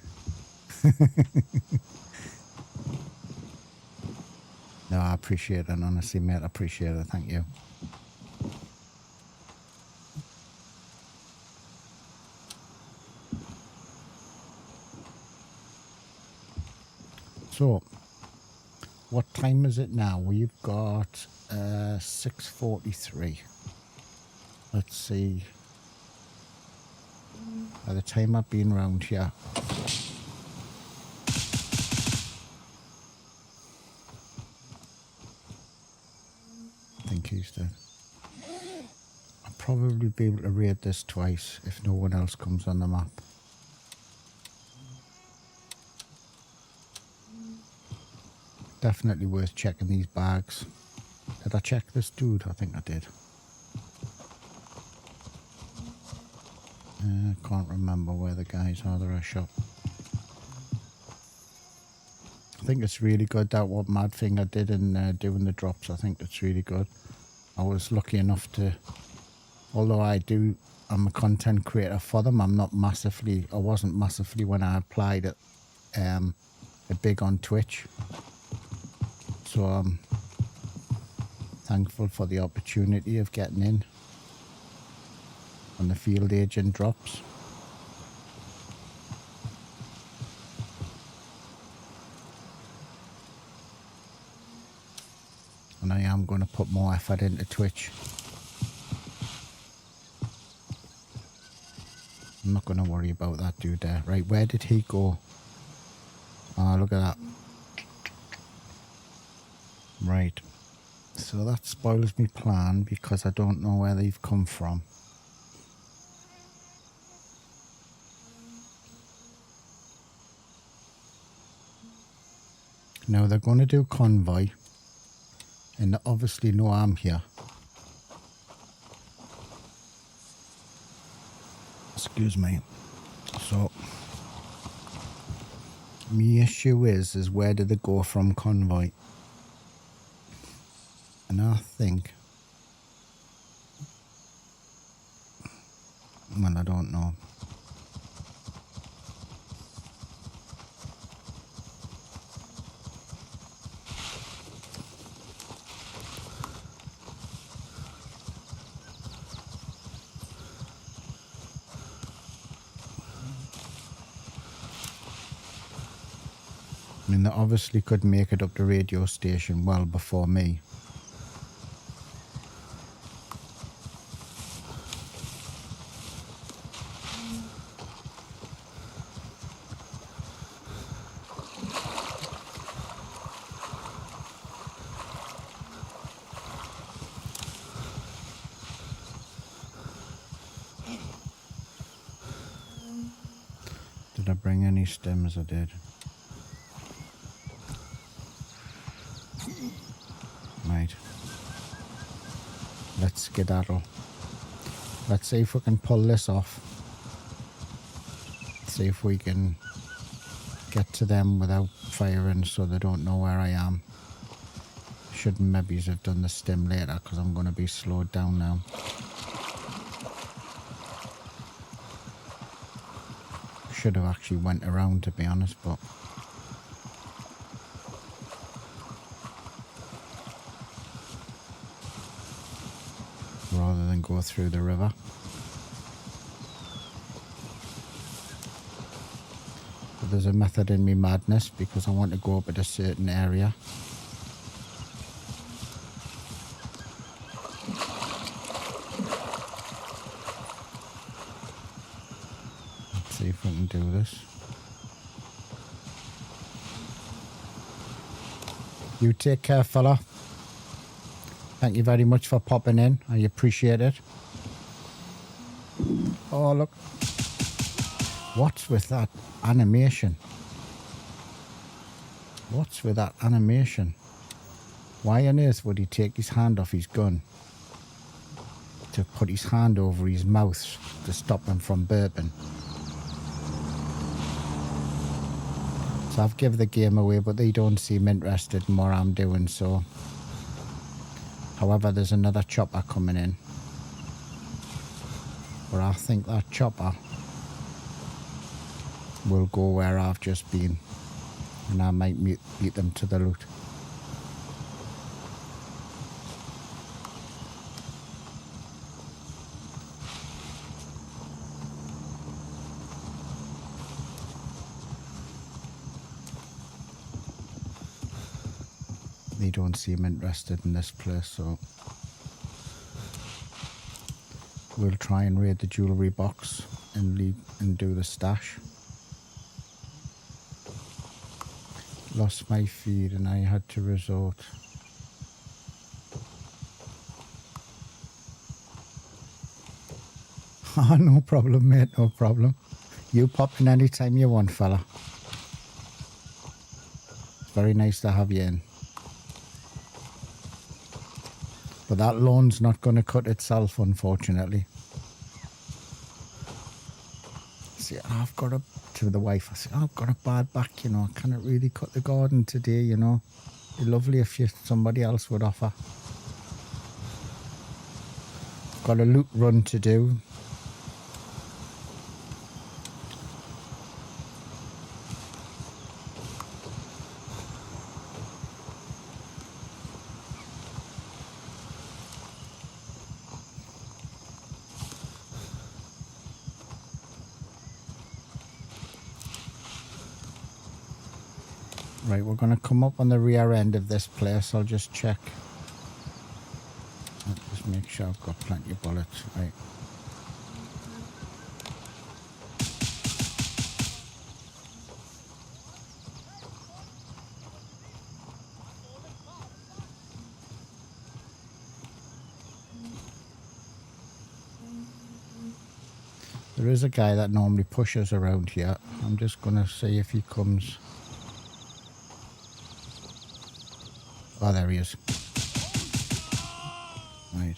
No, I appreciate it, honestly, mate. I appreciate it. Thank you. So, what time is it now? We've got 6:43. Let's see. By the time I've been round here, I think he's dead. I'll probably be able to raid this twice if no one else comes on the map. Definitely worth checking these bags. Did I check this dude? I think I did. I can't remember where the guys are that I shot. I think it's really good, that what mad thing I did in doing the drops. I think it's really good. I was lucky enough to, although I'm a content creator for them, I wasn't massively when I applied it big on Twitch. So I'm thankful for the opportunity of getting in on the field agent drops. And I am going to put more effort into Twitch. I'm not going to worry about that dude there. Right, where did he go? Oh, look at that. Right. So that spoils me plan because I don't know where they've come from. Now they're going to do convoy, and they obviously know I'm here. Excuse me. So my issue is where did they go from convoy? And I think, well, I don't know. I mean, they obviously could make it up the radio station well before me. Did I bring any stems? I did. Right. Let's skedaddle. Let's see if we can pull this off. See if we can get to them without firing so they don't know where I am. Should maybe have done the stem later because I'm going to be slowed down now. Should have actually went around, to be honest, but rather than go through the river. But there's a method in me madness because I want to go up at a certain area. Let's see if we can do this. You take care, fella. Thank you very much for popping in. I appreciate it. Oh, look. What's with that animation? What's with that animation? Why on earth would he take his hand off his gun to put his hand over his mouth to stop him from burping? So I've given the game away, but they don't seem interested in what I'm doing, so. However, there's another chopper coming in. But I think that chopper will go where I've just been. And I might beat them to the loot. They don't seem interested in this place, so we'll try and raid the jewellery box and leave and do the stash. Lost my feed and I had to resort. Ah, no problem, mate, no problem. You pop in anytime you want, fella. It's very nice to have you in. But that lawn's not going to cut itself, unfortunately. See, I've got to the wife. I said, I've got a bad back, you know. I cannot really cut the garden today, you know. It'd be lovely if somebody else would offer. I've got a loot run to do. Right, we're going to come up on the rear end of this place. I'll just check. I'll just make sure I've got plenty of bullets. Right. There is a guy that normally pushes around here. I'm just going to see if he comes. Oh, there he is. Right.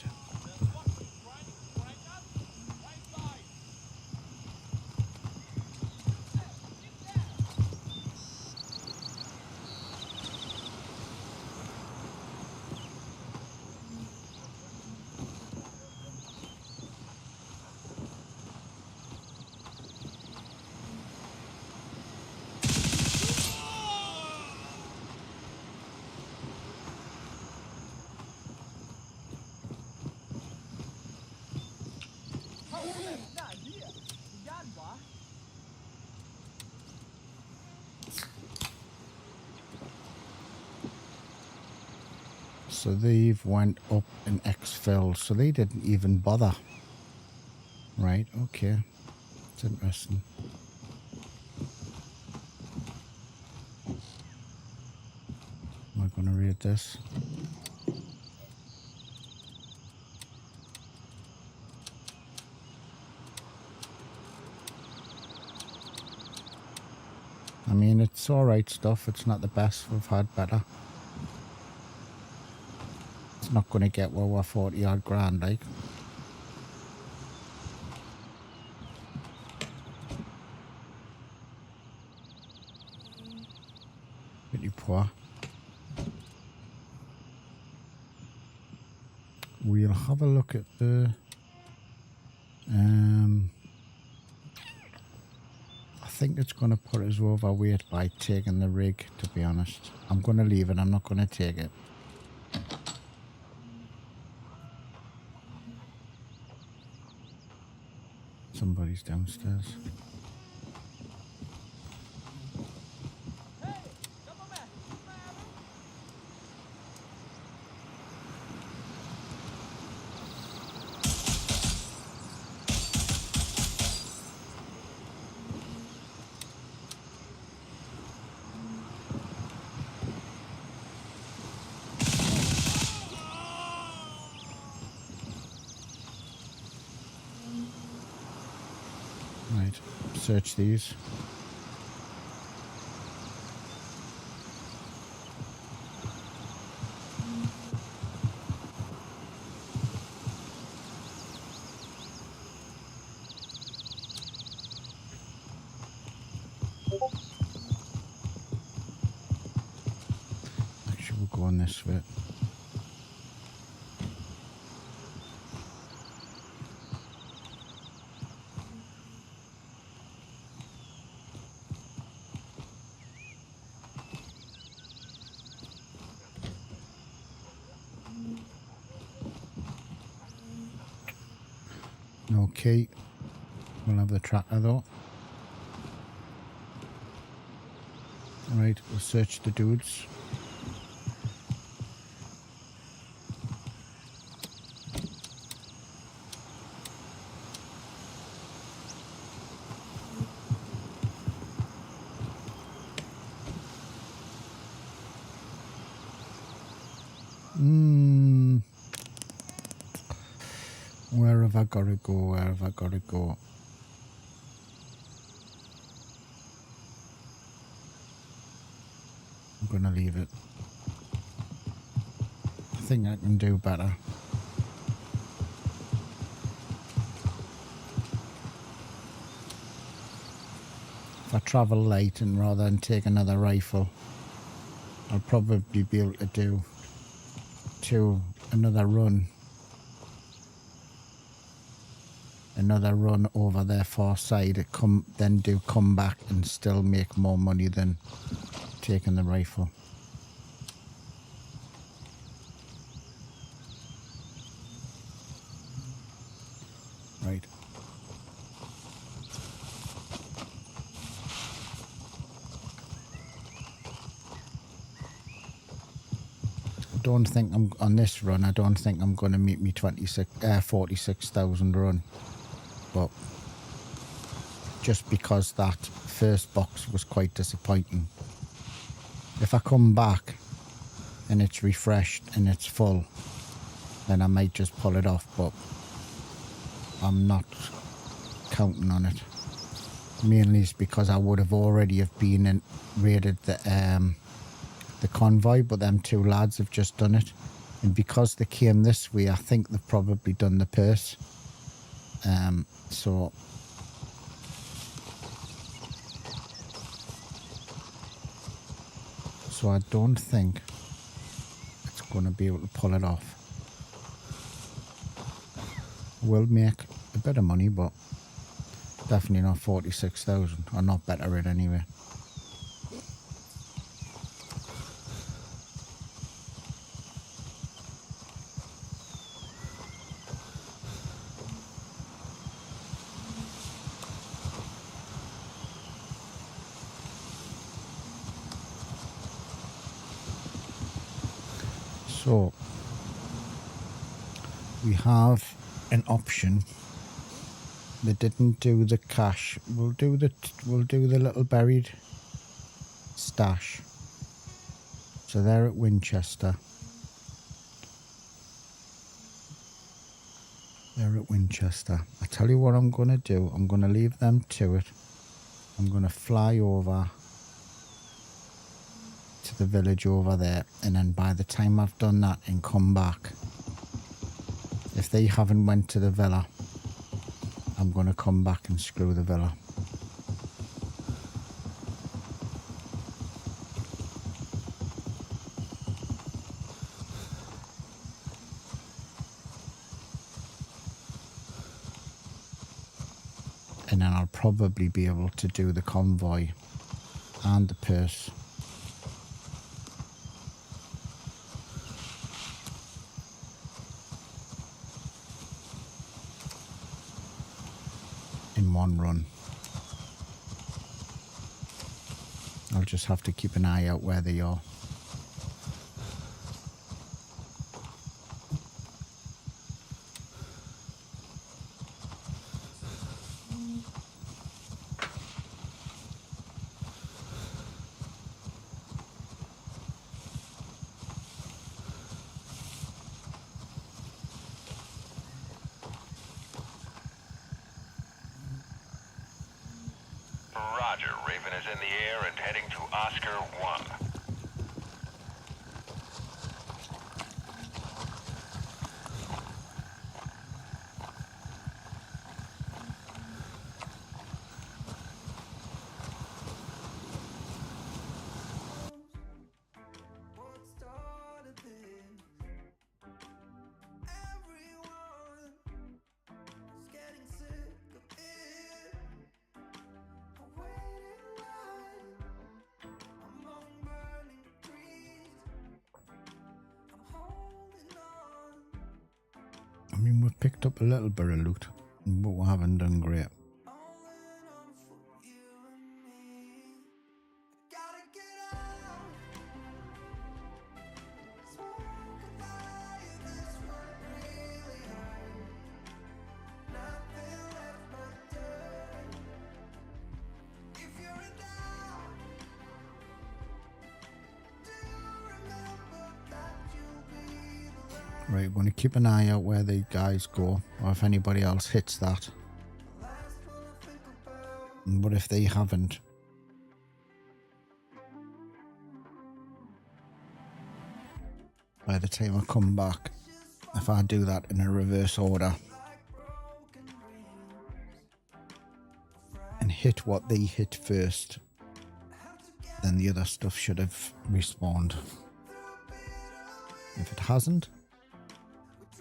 So they've went up and exfilled, so they didn't even bother. Right, okay. It's interesting. Am I going to read this? I mean, it's alright stuff. It's not the best. We've had better. Not going to get where we're 40 odd grand, like. Pretty poor. We'll have a look at the I think it's going to put us overweight by taking the rig, to be honest. I'm going to leave it. I'm not going to take it. Somebody's downstairs. Right, search these. going this way. Okay, we'll have the tracker though. Right, we'll search the dudes. Where have I got to go? Where have I got to go? I'm going to leave it. I think I can do better. If I travel late and rather than take another rifle, I'll probably be able to do another run over their far side, then come back and still make more money than taking the rifle. Right. I don't think I'm on this run. I don't think I'm going to meet me 46,000 run. But just because that first box was quite disappointing. If I come back and it's refreshed and it's full, then I might just pull it off, but I'm not counting on it. Mainly it's because I would have already have been and raided the convoy, but them two lads have just done it. And because they came this way, I think they've probably done the purse. So I don't think it's going to be able to pull it off. We'll make a bit of money, but definitely not 46,000, or not better it anyway. So we have an option. They didn't do the cash. We'll do the little buried stash. So they're at Winchester. They're at Winchester. I tell you what I'm gonna do. I'm gonna leave them to it. I'm gonna fly over to the village over there, and then by the time I've done that and come back, if they haven't went to the villa, I'm going to come back and screw the villa. And then I'll probably be able to do the convoy and the purse. In one run. I'll just have to keep an eye out where they are. Roger, Raven is in the air and heading to Oscar 1. mean, we've picked up a little bit of loot, but we haven't done great. Right, we're going to keep an eye out where the guys go, or if anybody else hits that. But if they haven't, by the time I come back, if I do that in a reverse order and hit what they hit first, then the other stuff should have respawned. If it hasn't,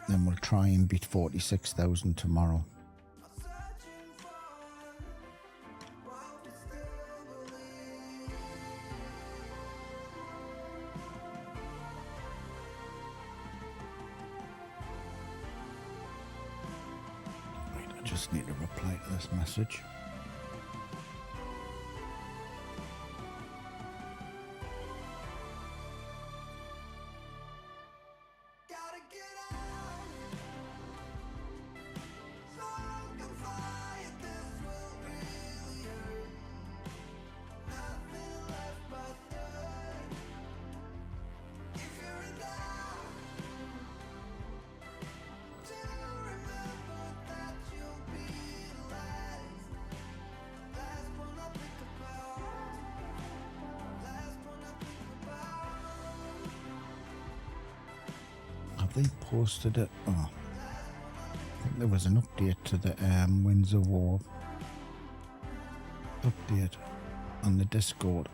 then we'll try and beat 46,000 tomorrow. Right, I just need to reply to this message. They posted it. Oh, I think there was an update to the Winds of War update on the Discord.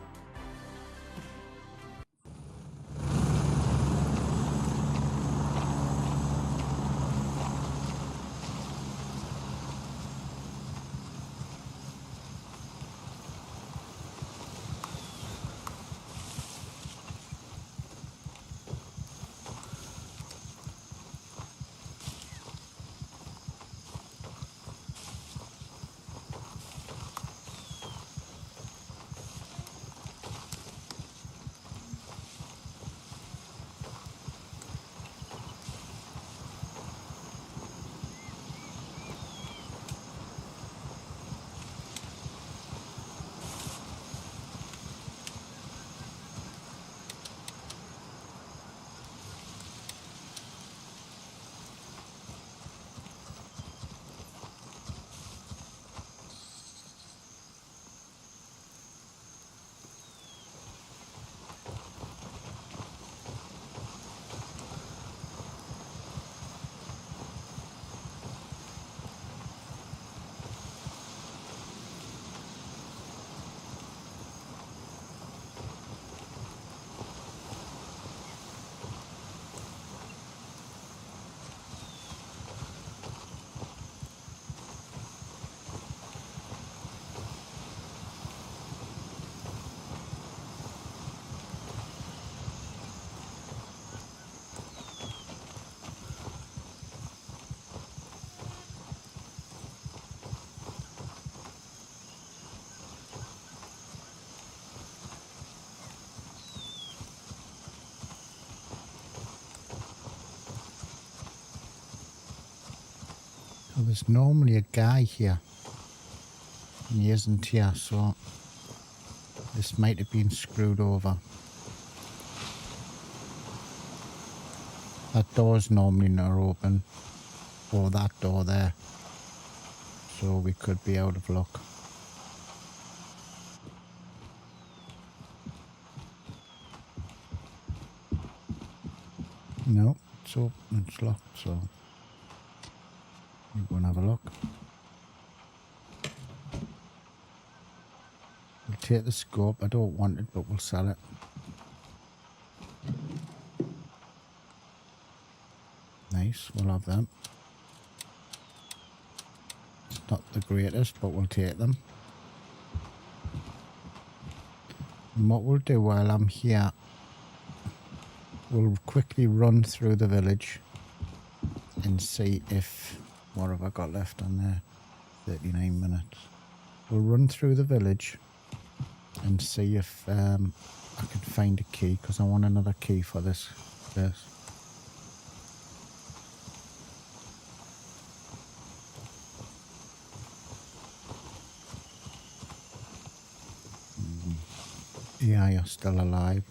There's normally a guy here, and he isn't here, so this might have been screwed over. That door's normally not open, or that door there, so we could be out of luck. No, it's open, it's locked, so we'll go and have a look. We'll take the scope. I don't want it, but we'll sell it. Nice, we'll have them. It's not the greatest, but we'll take them. And what we'll do while I'm here, we'll quickly run through the village and see if... What have I got left on there? 39 minutes. We'll run through the village and see if I can find a key, because I want another key for this place. Yeah, you're still alive.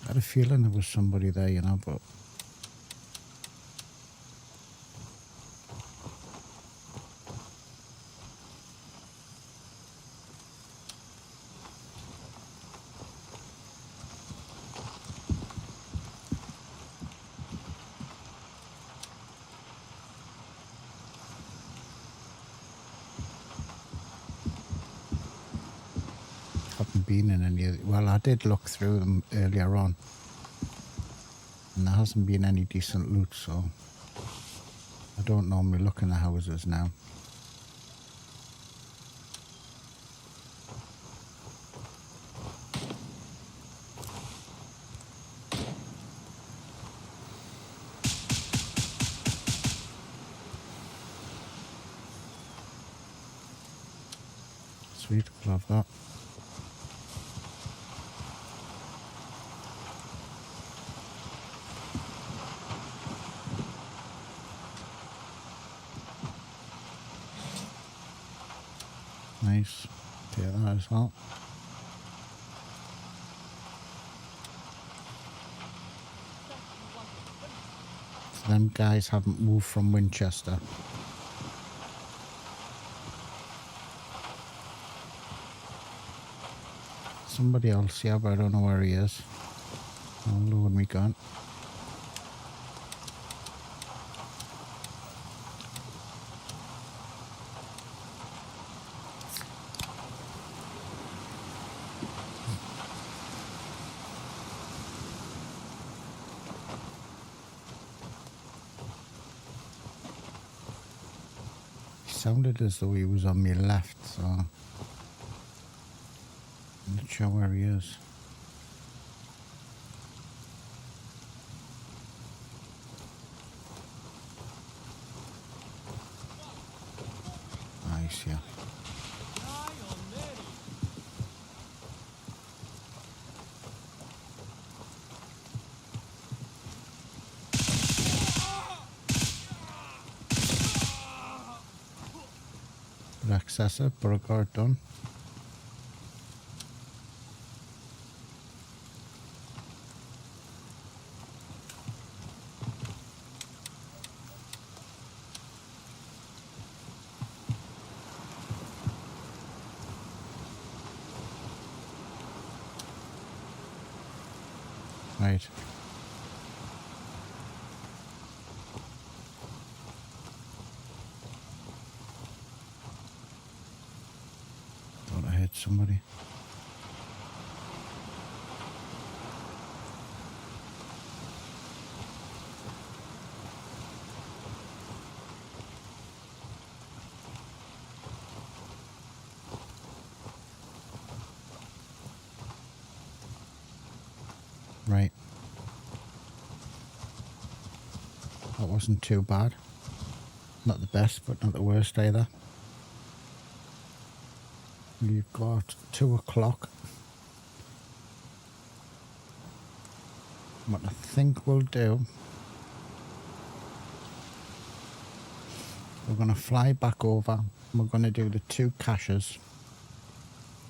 I had a feeling there was somebody there, you know, but... haven't been in any of... Well, I did look through them earlier on. And there hasn't been any decent loot, so... I don't normally look in the houses now. Sweet, love that. Nice. Take that as well. So them guys haven't moved from Winchester. Somebody else, yeah, but I don't know where he is. Oh, Lord, we gone. Sounded as though he was on my left, so I'm not sure where he is. Nice, yeah. Accessor, Burgard done. Right. Thought I hit somebody. Right. That wasn't too bad. Not the best, but not the worst either. We've got 2 o'clock. What I think we'll do, we're going to fly back over. We're going to do the 2 caches,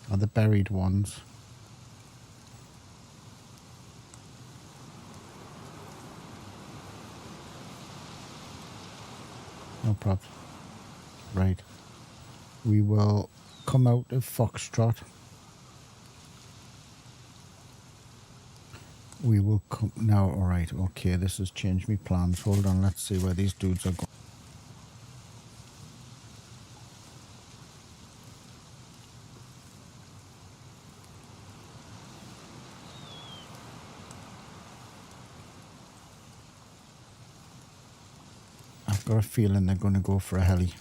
or the buried ones. No problem. Right. We will come out of Foxtrot. We will come now. Alright, okay, this has changed my plans. Hold on, let's see where these dudes are going. I've got a feeling they're going to go for a heli.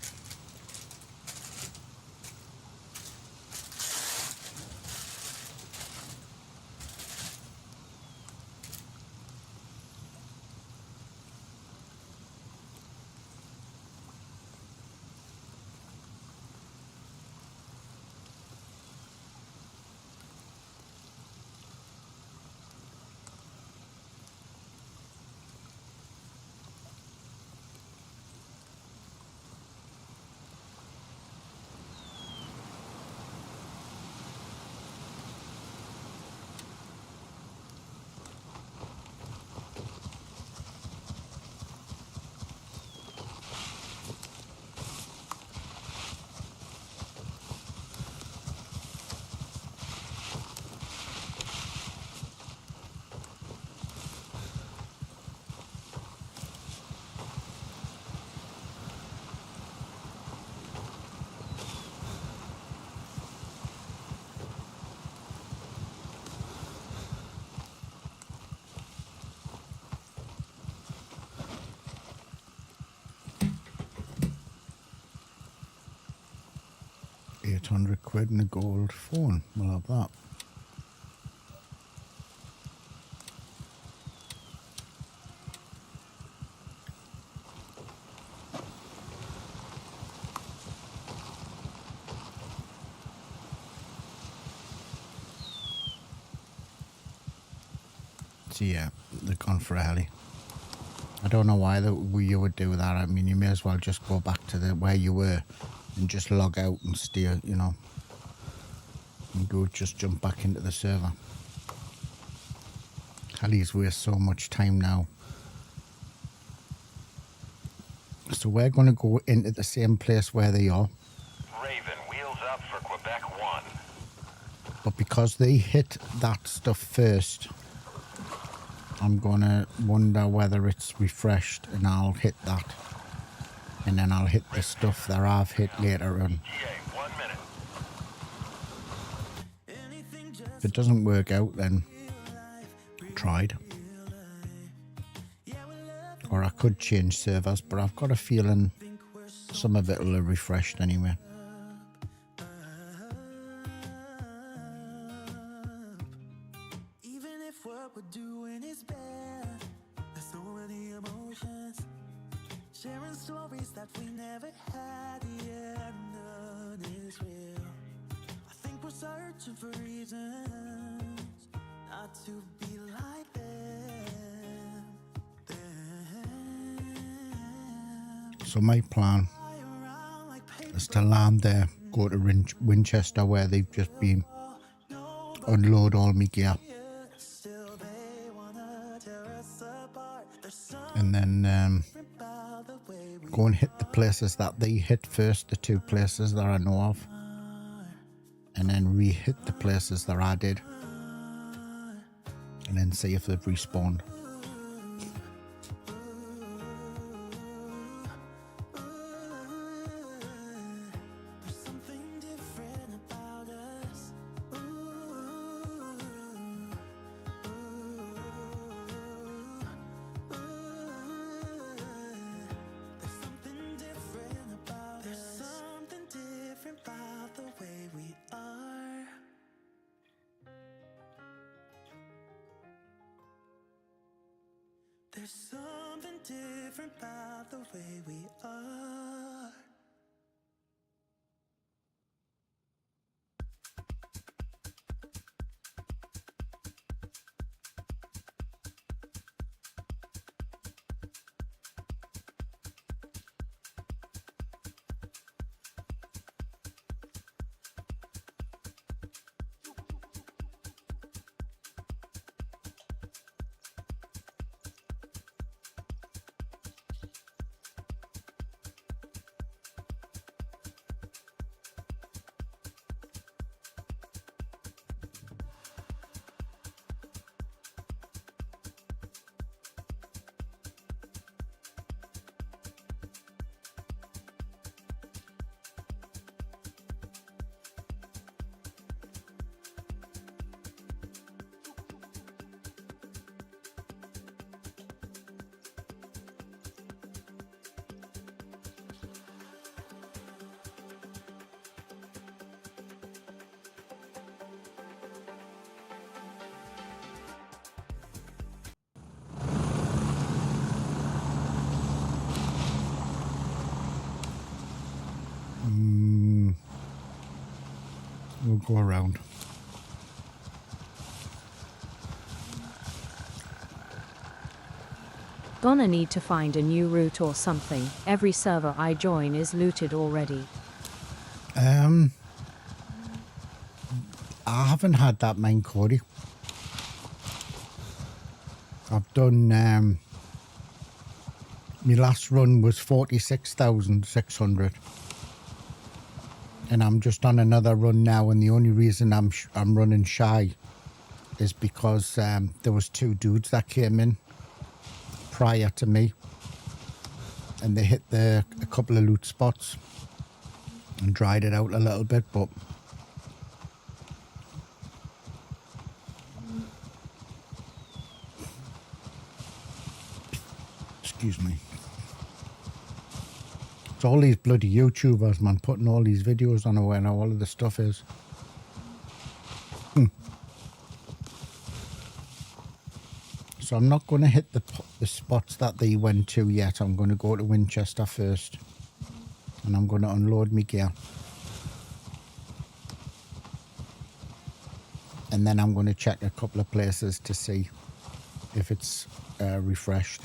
£800 and a gold phone. We'll have that. So yeah, they're gone for a heli. I don't know why you would do that. I mean, you may as well just go back to where you were and just log out and steer, you know, and go just jump back into the server. Helis waste so much time now. So we're going to go into the same place where they are. Raven, wheels up for Quebec 1. But because they hit that stuff first, I'm going to wonder whether it's refreshed, and I'll hit that. And then I'll hit the stuff that I've hit later on. If it doesn't work out, then tried. Or I could change servers, but I've got a feeling some of it will have refreshed anyway. Sharing stories that we never had, yeah, none is real. I think we're searching for reasons not to be like them. So my plan is to land there, go to Winchester where they've just been, unload all my gear, and then go and hit the places that they hit first, the 2 places that I know of, and then re-hit the places that I did, and then see if they've respawned. There's some something different about the way we are. We'll go around. Gonna need to find a new route or something. Every server I join is looted already. I haven't had that mine, Cody. I've done, my last run was 46,600. And I'm just on another run now, and the only reason I'm running shy is because there was two dudes that came in prior to me, and they hit a couple of loot spots and dried it out a little bit, but excuse me. It's all these bloody YouTubers, man, putting all these videos on where now all of the stuff is. So I'm not going to hit the spots that they went to yet. I'm going to go to Winchester first, and I'm going to unload my gear. And then I'm going to check a couple of places to see if it's refreshed.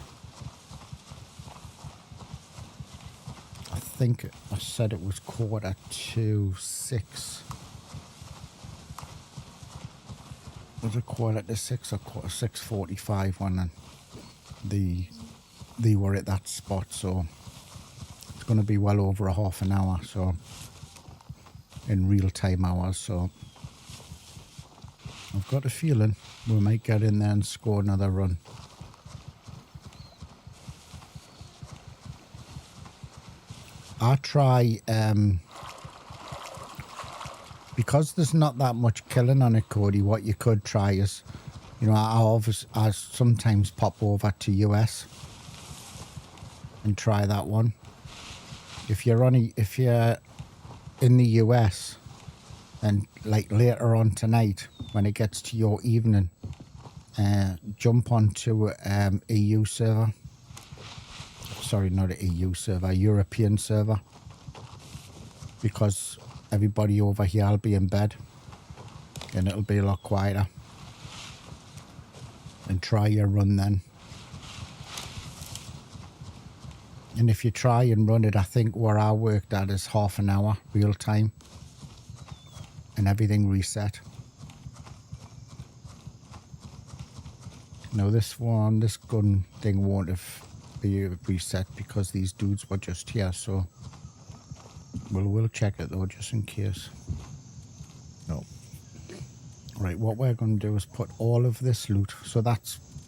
I think I said it was 5:45. Was it 5:45 or 6:45 when they were at that spot? So it's going to be well over a half an hour, so in real time hours. So I've got a feeling we might get in there and score another run. I try, because there's not that much killing on it, Cody, what you could try is, you know, I sometimes pop over to US and try that one. If you're in the US, and like later on tonight, when it gets to your evening, jump onto EU server. Sorry, not an EU server, a European server, because everybody over here will be in bed and it'll be a lot quieter. And try your run then. And if you try and run it, I think where I worked at is half an hour real time and everything reset. Now this gun thing won't have be reset because these dudes were just here, so we'll check it though, just in case. No. Right, what we're going to do is put all of this loot, so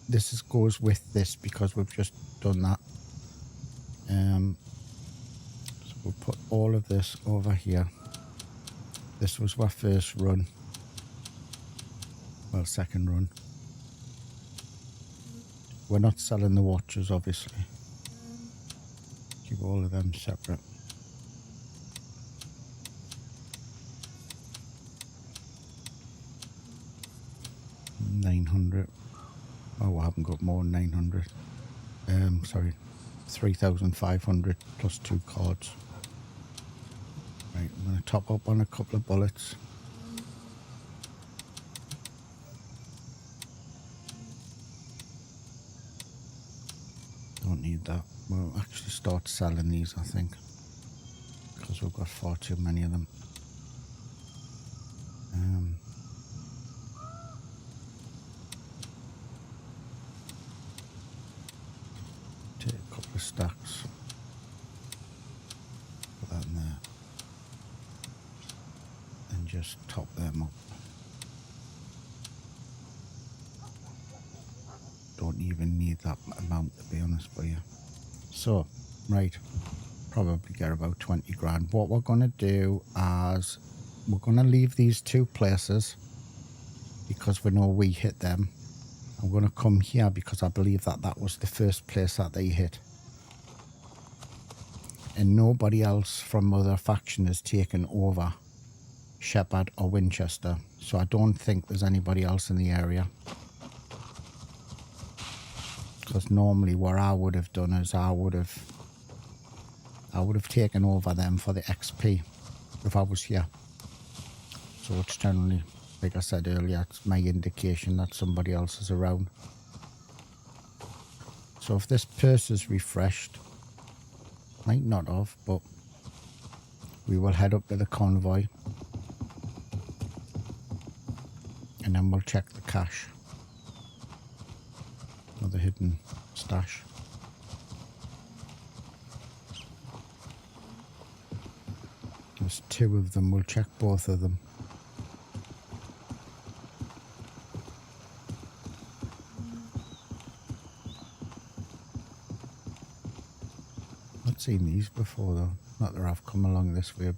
this goes with this because we've just done that. So we'll put all of this over here. This was our first run, well, second run. We're not selling the watches, obviously. Keep all of them separate. $900. Oh, I haven't got more than 900. Sorry, 3,500 plus 2 cards. Right, I'm going to top up on a couple of bullets. Don't need that. We'll actually start selling these, I think, because we've got far too many of them. Take a couple of stacks. Put that in there. And just top them up. Don't even need that amount, to be honest with you. So, right, probably get about 20 grand. What we're going to do is we're going to leave these 2 places because we know we hit them. I'm going to come here because I believe that that was the first place that they hit. And nobody else from other faction has taken over Shepherd or Winchester. So I don't think there's anybody else in the area. Because normally what I would have done is I would have taken over them for the XP if I was here. So it's generally, like I said earlier, it's my indication that somebody else is around. So if this purse is refreshed, might not have, but we will head up to the convoy and then we'll check the cache. Another hidden stash. There's 2 of them, we'll check both of them. I've seen these before though, not that I've come along this way. I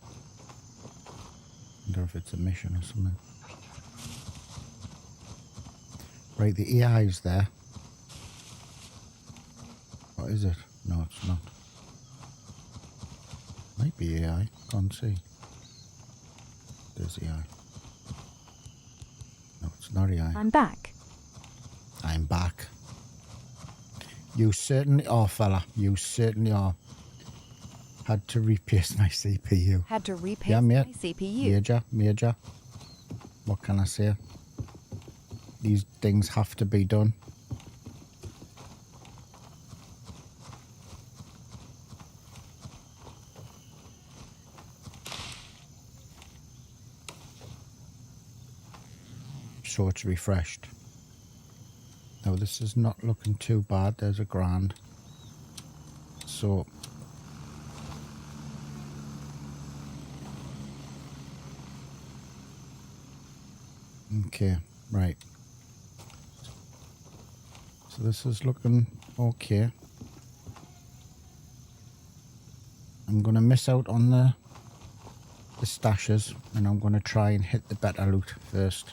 wonder if it's a mission or something. Right, the AI's there. What is it? No, it's not. Might be AI, can't see. There's AI. No, it's not AI. I'm back. I'm back. You certainly are, fella. You certainly are. Had to replace my CPU. Had to repaste Yeah, mate. my CPU. Major. What can I say? These things have to be done. So it's refreshed. Now this is not looking too bad. There's a grand. So okay, right. So this is looking okay. I'm gonna miss out on the stashes and I'm gonna try and hit the better loot first.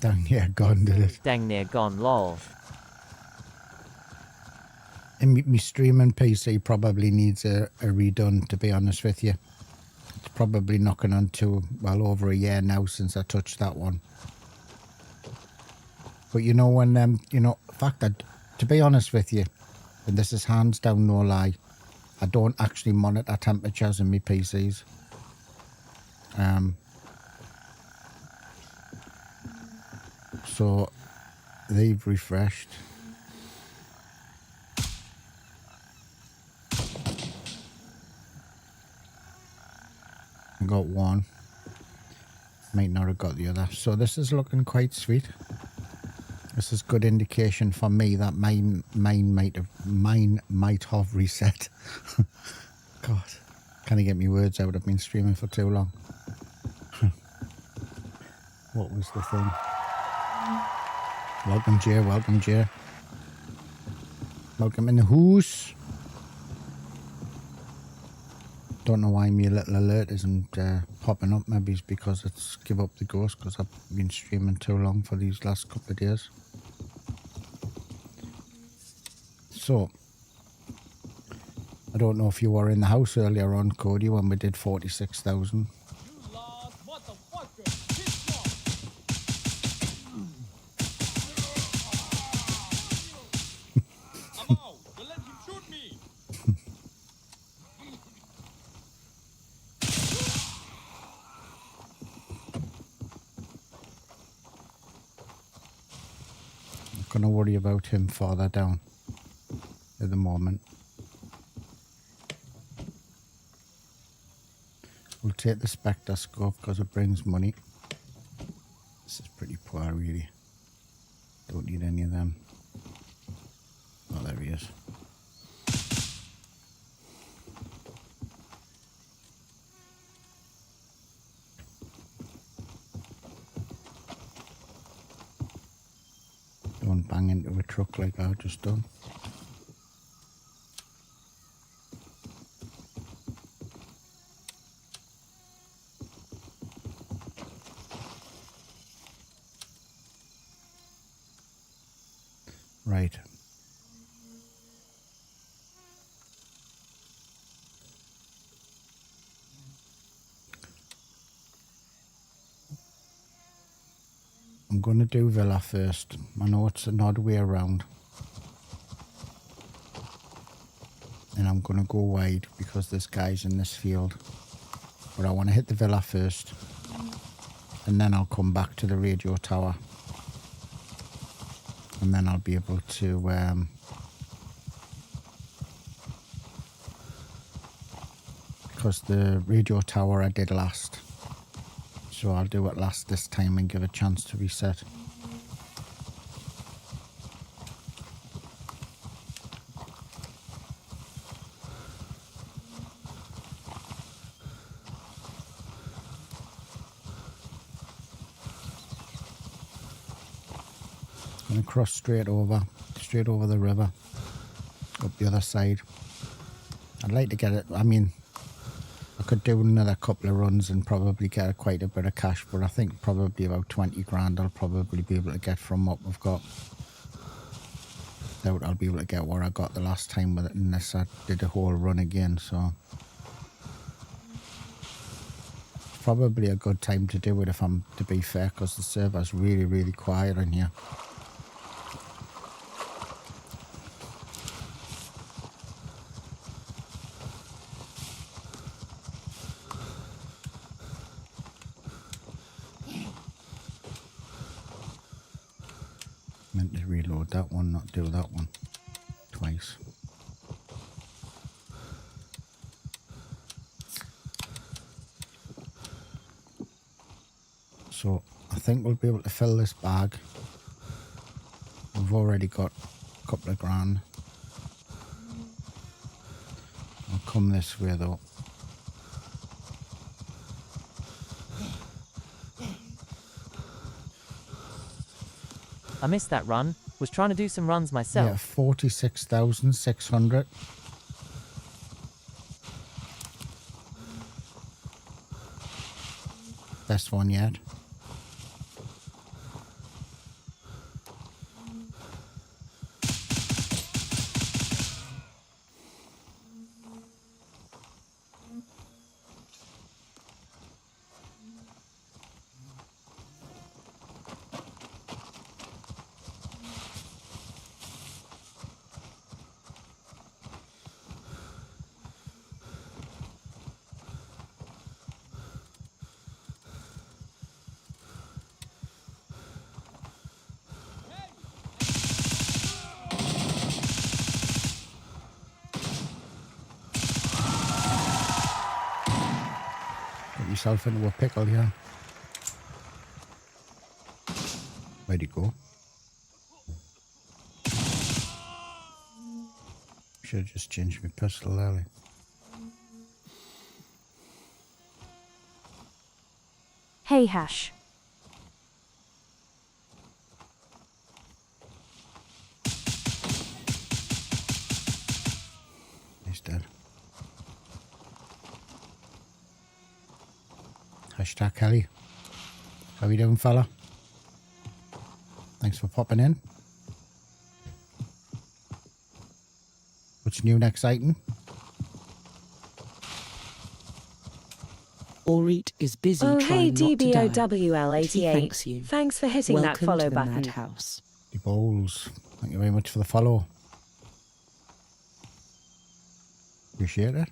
Dang near gone, did it? Dang near gone, lol. And my streaming PC probably needs a redone, to be honest with you. It's probably knocking on to well over a year now since I touched that one. But you know when, you know, in fact, to be honest with you, and this is hands down no lie, I don't actually monitor temperatures in my PCs. So they've refreshed. I got one. Might not have got the other. So this is looking quite sweet. This is good indication for me that mine might have reset. God, can't get me words out. I've been streaming for too long. What was the thing? Welcome, Jay. Welcome, Jay. Welcome in the house. Don't know why my little alert isn't popping up. Maybe it's because it's give up the ghost because I've been streaming too long for these last couple of days. So, I don't know if you were in the house earlier on, Cody, when we did 46,000. going to worry about him farther down at the moment. We'll take the Spectre scope because it brings money. This is pretty poor, really. Don't need any of them. Oh, there he is. Don't bang into a truck like I've just done. Right. I'm going to do Villa first. I know it's an odd way around. And I'm going to go wide because there's guys in this field. But I want to hit the Villa first. And then I'll come back to the radio tower. And then I'll be able to because the radio tower I did last, so I'll do it last this time and give a chance to reset. Gonna cross straight over the river, up the other side. I'd like to get it, I mean, I could do another couple of runs and probably get quite a bit of cash, but I think probably about 20 grand I'll probably be able to get from what we've got. Doubt I'll be able to get what I got the last time with it unless I did a whole run again, so. Probably a good time to do it if I'm to be fair, because the server's really, really quiet in here. Meant to reload that one, not do that one twice. So I think we'll be able to fill this bag. We've already got a couple of grand. I'll come this way though. I missed that run. Was trying to do some runs myself. Yeah, 46,600. Best one yet. Yourself into a pickle here. Where'd he go? Should have just changed my pistol early. Hey Hash. He's dead. Hashtag Kelly. How you doing, fella? Thanks for popping in. What's new next item? Orit is busy Oh, hey, trying not to die. DBOWL88. He thanks you. Thanks for hitting that Welcome follow to the button. madhouse. The balls. Thank you very much for the follow. Appreciate it.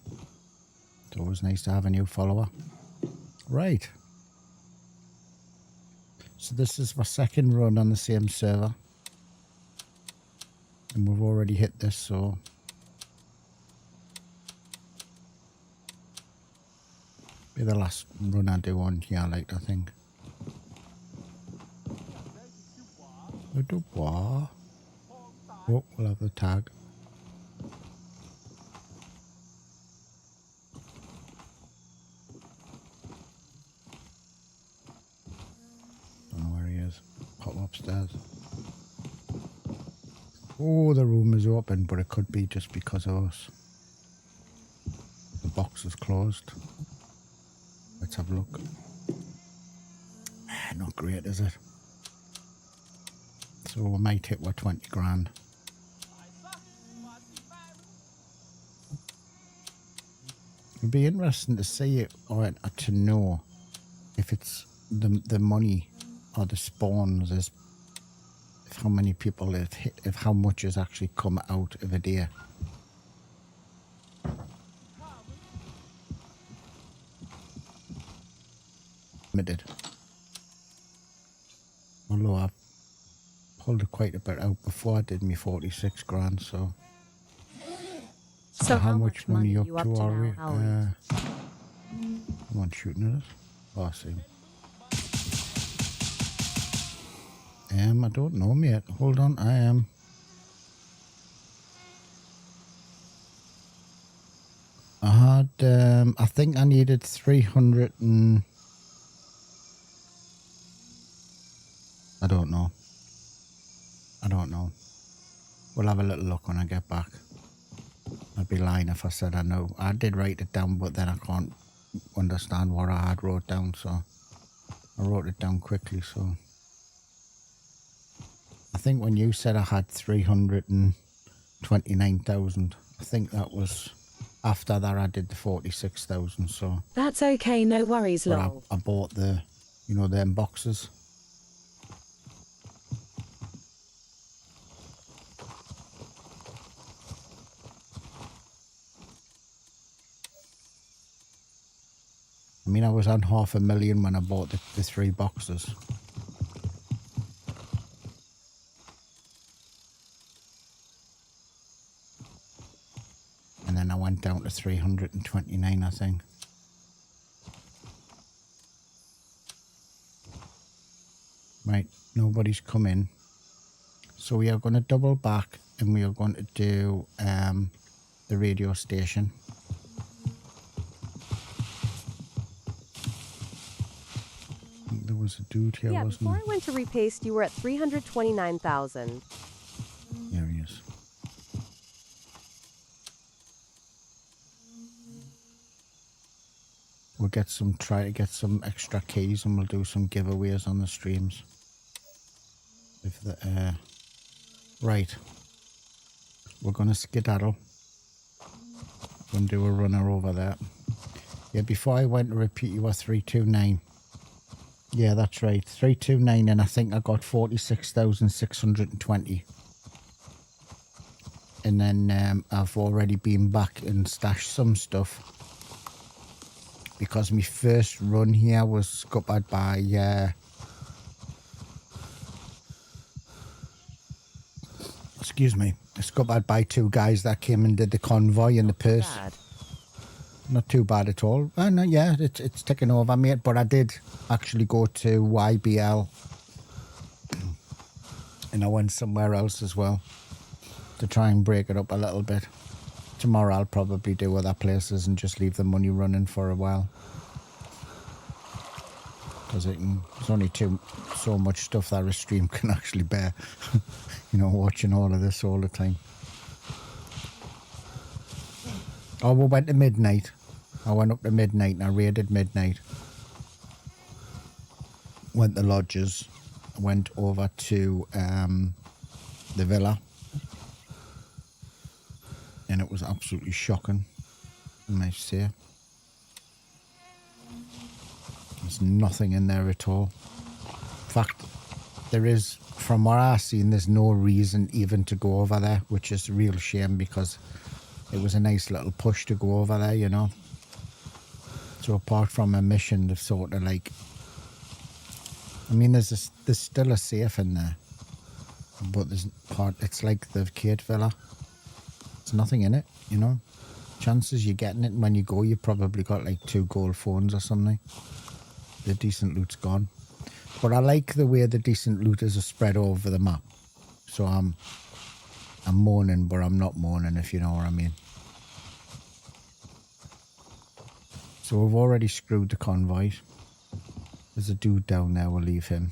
It's always nice to have a new follower. Right. So this is my second run on the same server. And we've already hit this, so be the last run I do on here, like, I think. Oh, we'll have the tag. Don't know where he is. Pop upstairs. Oh, the room is open, but it could be just because of us. The box is closed. Let's have a look. Not great, is it? So we might hit what, 20 grand. It'd be interesting to see it, or to know if it's the money or the spawns, is if how many people have hit, if how much has actually come out of a day. Limited. Although I pulled quite a bit out before I did me 46 grand, so. So how much money you up to are we? now, Come on, shooting at us. Oh, I see. I don't know, mate. Hold on, I am. I had, I think I needed 300 and... I don't know. We'll have a little look when I get back. I'd be lying if I said I know. I did write it down, but then I can't understand what I had wrote down, so I wrote it down quickly, so. I think when you said I had 329,000, I think that was after that I did the 46,000, so. That's okay, no worries, lol. I bought the, you know, them boxes. I mean, I was on 500,000 when I bought the 3 boxes. And then I went down to 329, I think. Right, nobody's come in. So we are going to double back and we are going to do the radio station. There was a dude here, wasn't before there? I went to repaste, you were at 329,000. There he is. We'll try to get some extra keys and we'll do some giveaways on the streams. If the, right. We're going to skedaddle. Going to do a runner over there. Yeah, before I went to repeat, you were 329. Yeah, that's right. 329, and I think I got 46,620. And then I've already been back and stashed some stuff. Because my first run here was scuppered by... excuse me. Scuppered by 2 guys that came and did the convoy in the purse. Not too bad at all. No, yeah, it's taken over, mate. But I did actually go to YBL. And I went somewhere else as well. To try and break it up a little bit. Tomorrow I'll probably do other places and just leave the money running for a while. Because there's only so much stuff that a stream can actually bear. You know, watching all of this all the time. Oh, we went to midnight. I went up to midnight and I raided midnight. Went to lodges. Went over to the villa. And it was absolutely shocking. I say. There's nothing in there at all. In fact, there is, from what I've seen, there's no reason even to go over there, which is a real shame because it was a nice little push to go over there, you know. So apart from a mission, they've sort of like... I mean, there's still a safe in there. but there's part. It's like the Kate Villa. There's nothing in it, you know. Chances you're getting it, and when you go, you probably got like 2 gold phones or something. The decent loot's gone. But I like the way the decent loot is spread over the map. So I'm moaning, but I'm not moaning, if you know what I mean. So we've already screwed the convoy. There's a dude down there, we'll leave him.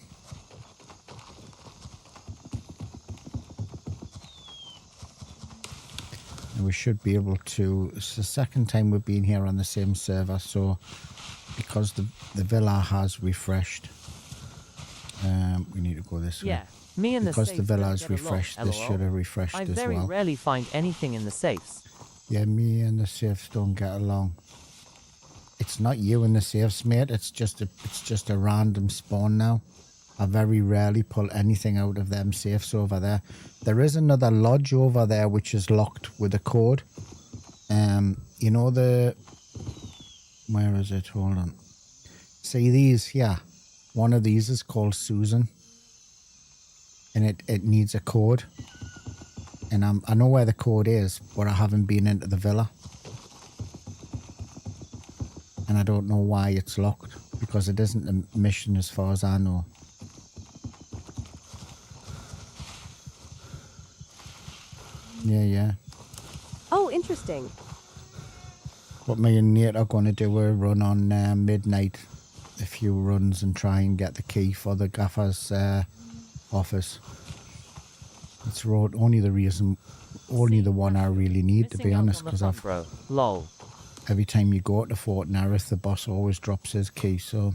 And we should be able to... It's the second time we've been here on the same server, so because the villa has refreshed. We need to go this way. Yeah, me and because the the safe villa don't has get refreshed, along, this LOL. should have refreshed I as very well. rarely find anything in the safes. Yeah, me and the safes don't get along. It's not you and the safes, mate. It's just a random spawn now. I very rarely pull anything out of them safes over there. There is another lodge over there which is locked with a code. You know the... Where is it? Hold on. See these here? One of these is called Susan. And it needs a code. And I know where the code is, but I haven't been into the villa. And I don't know why it's locked. Because it isn't a mission as far as I know. Yeah. Oh, interesting. What me and Nate are going to do a run on midnight. A few runs and try and get the key for the gaffer's office. It's only the one I really need, to be honest, because lol. Every time you go to Fort Narith, the boss always drops his key, so...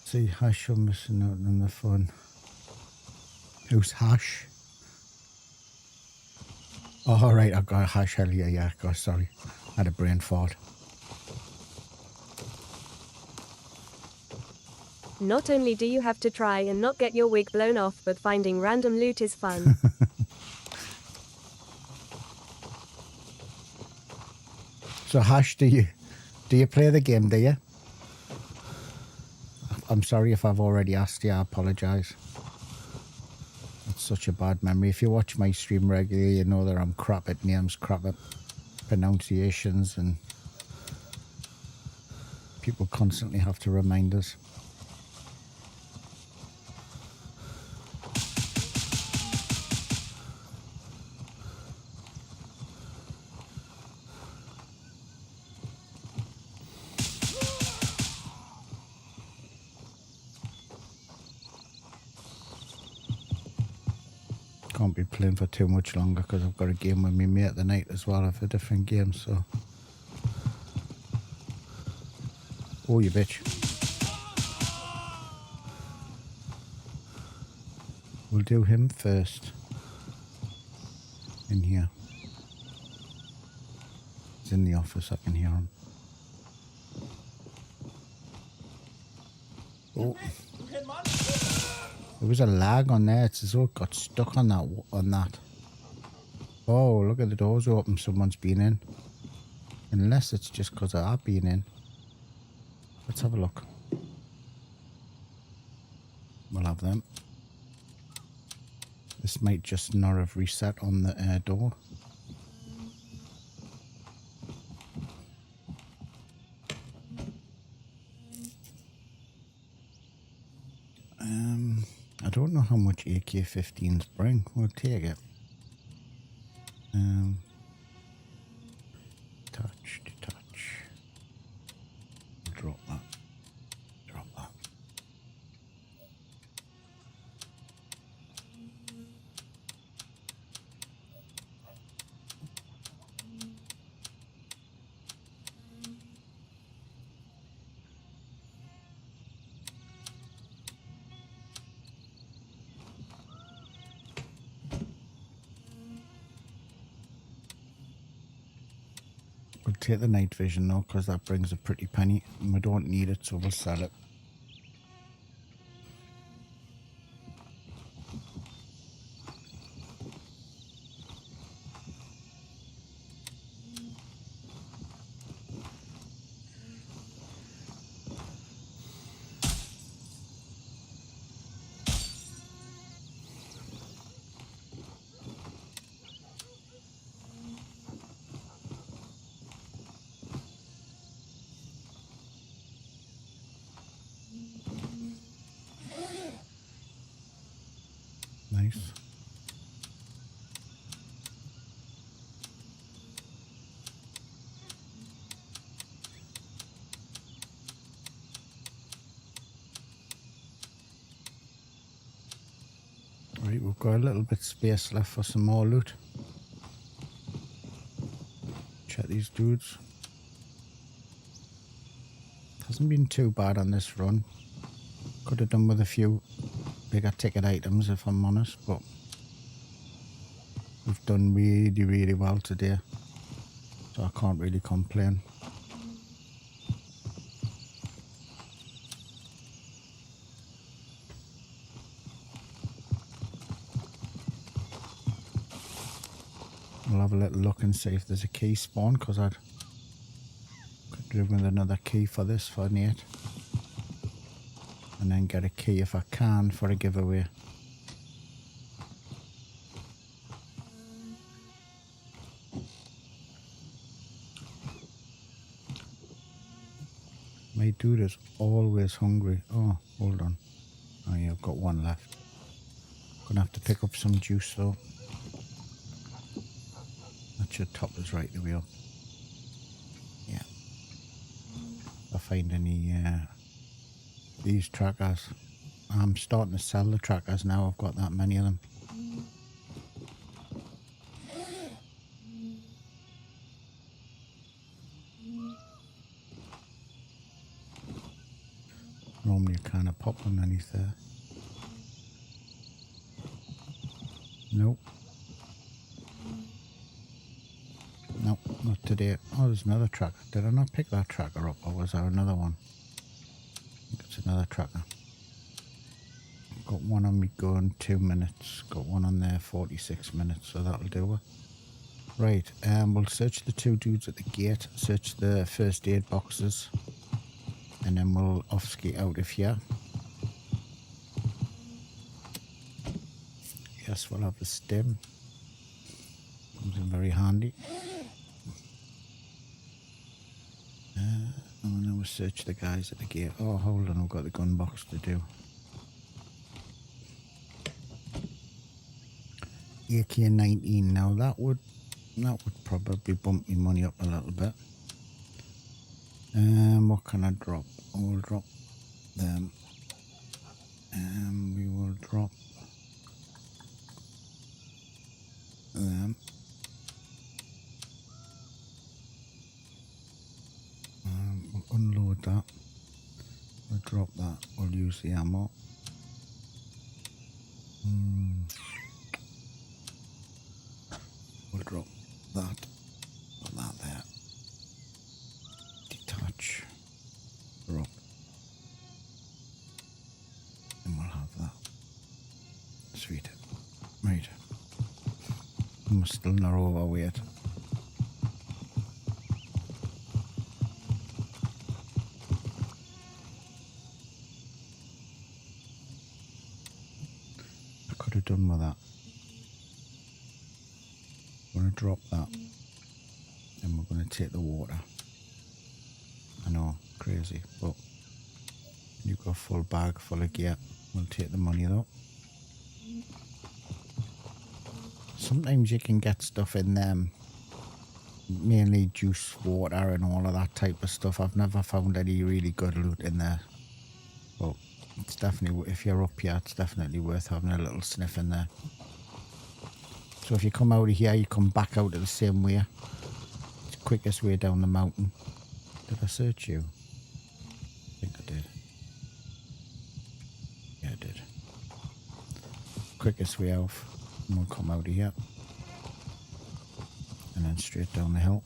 See, Hash, I'm missing out on the fun. Who's Hash? Oh, alright, I've got a Hash earlier, yeah, God, sorry. I had a brain fart. Not only do you have to try and not get your wig blown off, but finding random loot is fun. So Hash, do you play the game, do you? I'm sorry if I've already asked you, I apologise. It's such a bad memory. If you watch my stream regularly, you know that I'm crap at names, crap at pronunciations, and people constantly have to remind us. Can't be playing for too much longer because I've got a game with me mate tonight as well of a different game, so... Oh, you bitch. We'll do him first. In here. He's in the office, I can hear him. Oh. There was a lag on there. It's as though it got stuck on that. Oh, look at the doors open. Someone's been in. Unless it's just because I've been in. Let's have a look. We'll have them. This might just not have reset on the door. I don't know how much AK-15s bring. We'll take it. Touch. Drop that. We'll take the night vision though, because that brings a pretty penny and we don't need it, so we'll sell it. Nice. Right, we've got a little bit of space left for some more loot. Check these dudes. Hasn't been too bad on this run. Could have done with a few bigger ticket items if I'm honest, but we've done really, really well today, so I can't really complain. We'll have a little look and see if there's a key spawn, because I'd could do with another key for this for Nate, and then get a key if I can for a giveaway. My dude is always hungry. Oh, hold on. Oh yeah, I've got one left. Gonna have to pick up some juice though. That should top us right the way up. Yeah. If I find any these trackers. I'm starting to sell the trackers now. I've got that many of them. Normally you kind of pop underneath there. Nope. Nope, not today. Oh, there's another tracker. Did I not pick that tracker up, or was there another one? I think it's another tracker. Got one on me going 2 minutes. Got one on there 46 minutes, so that'll do it. Right, we'll search the two dudes at the gate, search the first aid boxes, and then we'll off-ski out of here. Yes, we'll have the stem. Comes in very handy. And then we'll search the guys at the gate. Oh, hold on, I've got the gun box to do. AK-19 now, that would probably bump my money up a little bit. What can I drop? I will drop them. We will drop them. We'll unload that. We'll drop that. We'll use the ammo. We'll drop that. Put that there. Detach. Drop. And we'll have that. Sweet. Right. We're still not overweight. I could have done with that. We're going to drop that. And we're going to take the water. I know, crazy, but you've got a full bag full of gear. We'll take the money though. Sometimes you can get stuff in them, mainly juice, water and all of that type of stuff. I've never found any really good loot in there, but it's definitely, if you're up here, it's definitely worth having a little sniff in there. So if you come out of here, you come back out of the same way. It's the quickest way down the mountain. Did I search you? I think I did. Yeah, I did. Quickest way out. And we'll come out of here. And then straight down the hill.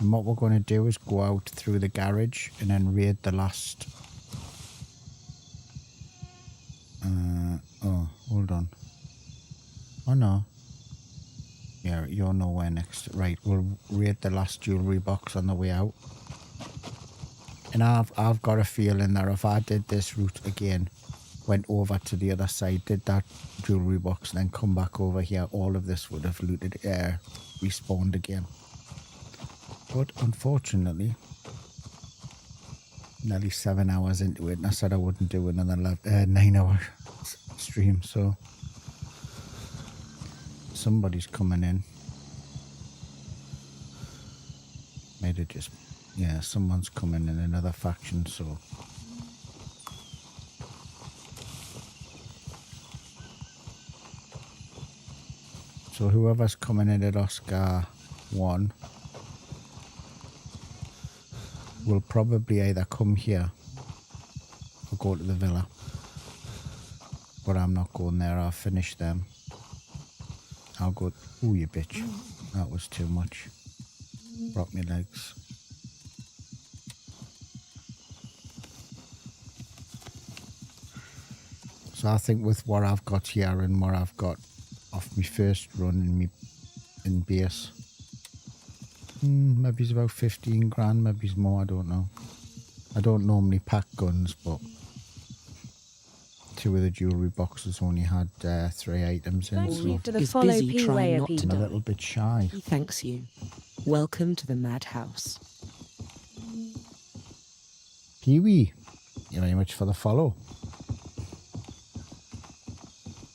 And what we're going to do is go out through the garage and then raid the last... oh, hold on. Oh no. Yeah, you're nowhere next. Right, we'll raid the last jewellery box on the way out. And I've got a feeling that if I did this route again, went over to the other side, did that jewellery box, and then come back over here, all of this would have looted, respawned again. But unfortunately, nearly 7 hours into it, and I said I wouldn't do another 9-hour stream, so somebody's coming in. Made it just, yeah, someone's coming in, another faction, so whoever's coming in at Oscar 1 will probably either come here or go to the villa, but I'm not going there. I'll finish them. I'll go, ooh, you bitch, that was too much. Broke my legs. So I think with what I've got here and what I've got off my first run in base, maybe it's about 15 grand, maybe it's more, I don't know. I don't normally pack guns, but 2 of the jewellery boxes only had 3 items in. Thank you for the is follow busy P trying way, not to Peter. I'm a little bit shy. He thanks you. Welcome to the madhouse. Kiwi, thank you very much for the follow.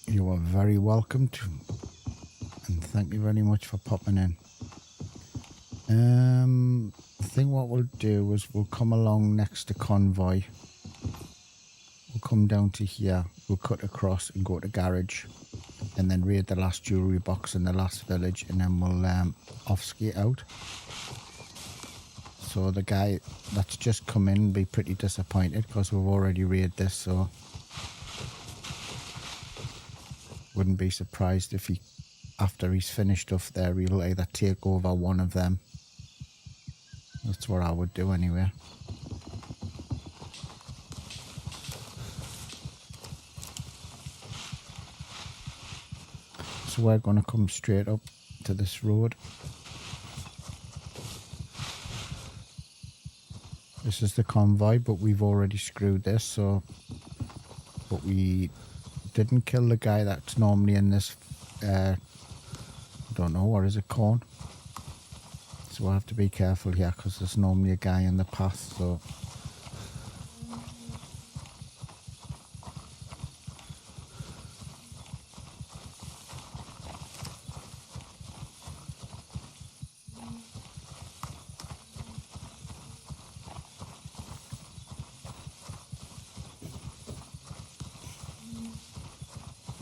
You are very welcome to, and thank you very much for popping in. I think what we'll do is we'll come along next to Convoy. We'll come down to here, we'll cut across and go to garage, and then raid the last jewellery box in the last village, and then we'll off-skate out. So the guy that's just come in will be pretty disappointed because we've already raided this, so wouldn't be surprised if he, after he's finished off there, he'll either take over one of them. That's what I would do anyway. So we're going to come straight up to this road. This is the convoy, but we've already screwed this, so, but we didn't kill the guy that's normally in this, I don't know, what is it called? So we'll have to be careful here because there's normally a guy in the path, so.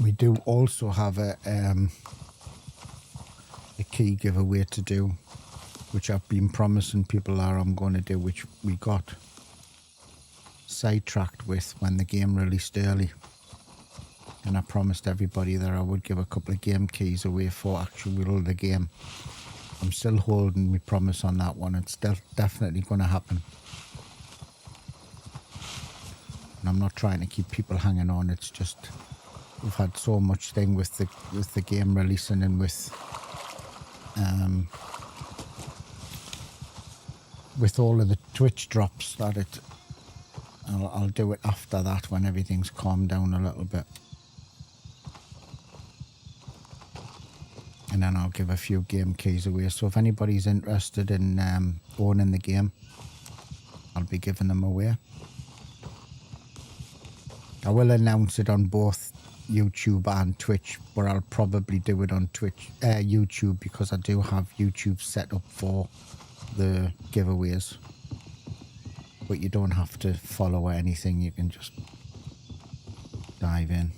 We do also have a key giveaway to do, which I've been promising people I'm going to do, which we got sidetracked with when the game released early. And I promised everybody that I would give a couple of game keys away for actual the game. I'm still holding my promise on that one. It's definitely going to happen. And I'm not trying to keep people hanging on. It's just we've had so much thing with the game releasing and with all of the Twitch drops that I'll do it after that when everything's calmed down a little bit. And then I'll give a few game keys away. So if anybody's interested in owning the game, I'll be giving them away. I will announce it on both YouTube and Twitch, but I'll probably do it on YouTube because I do have YouTube set up for the giveaways. But you don't have to follow or anything, you can just dive in.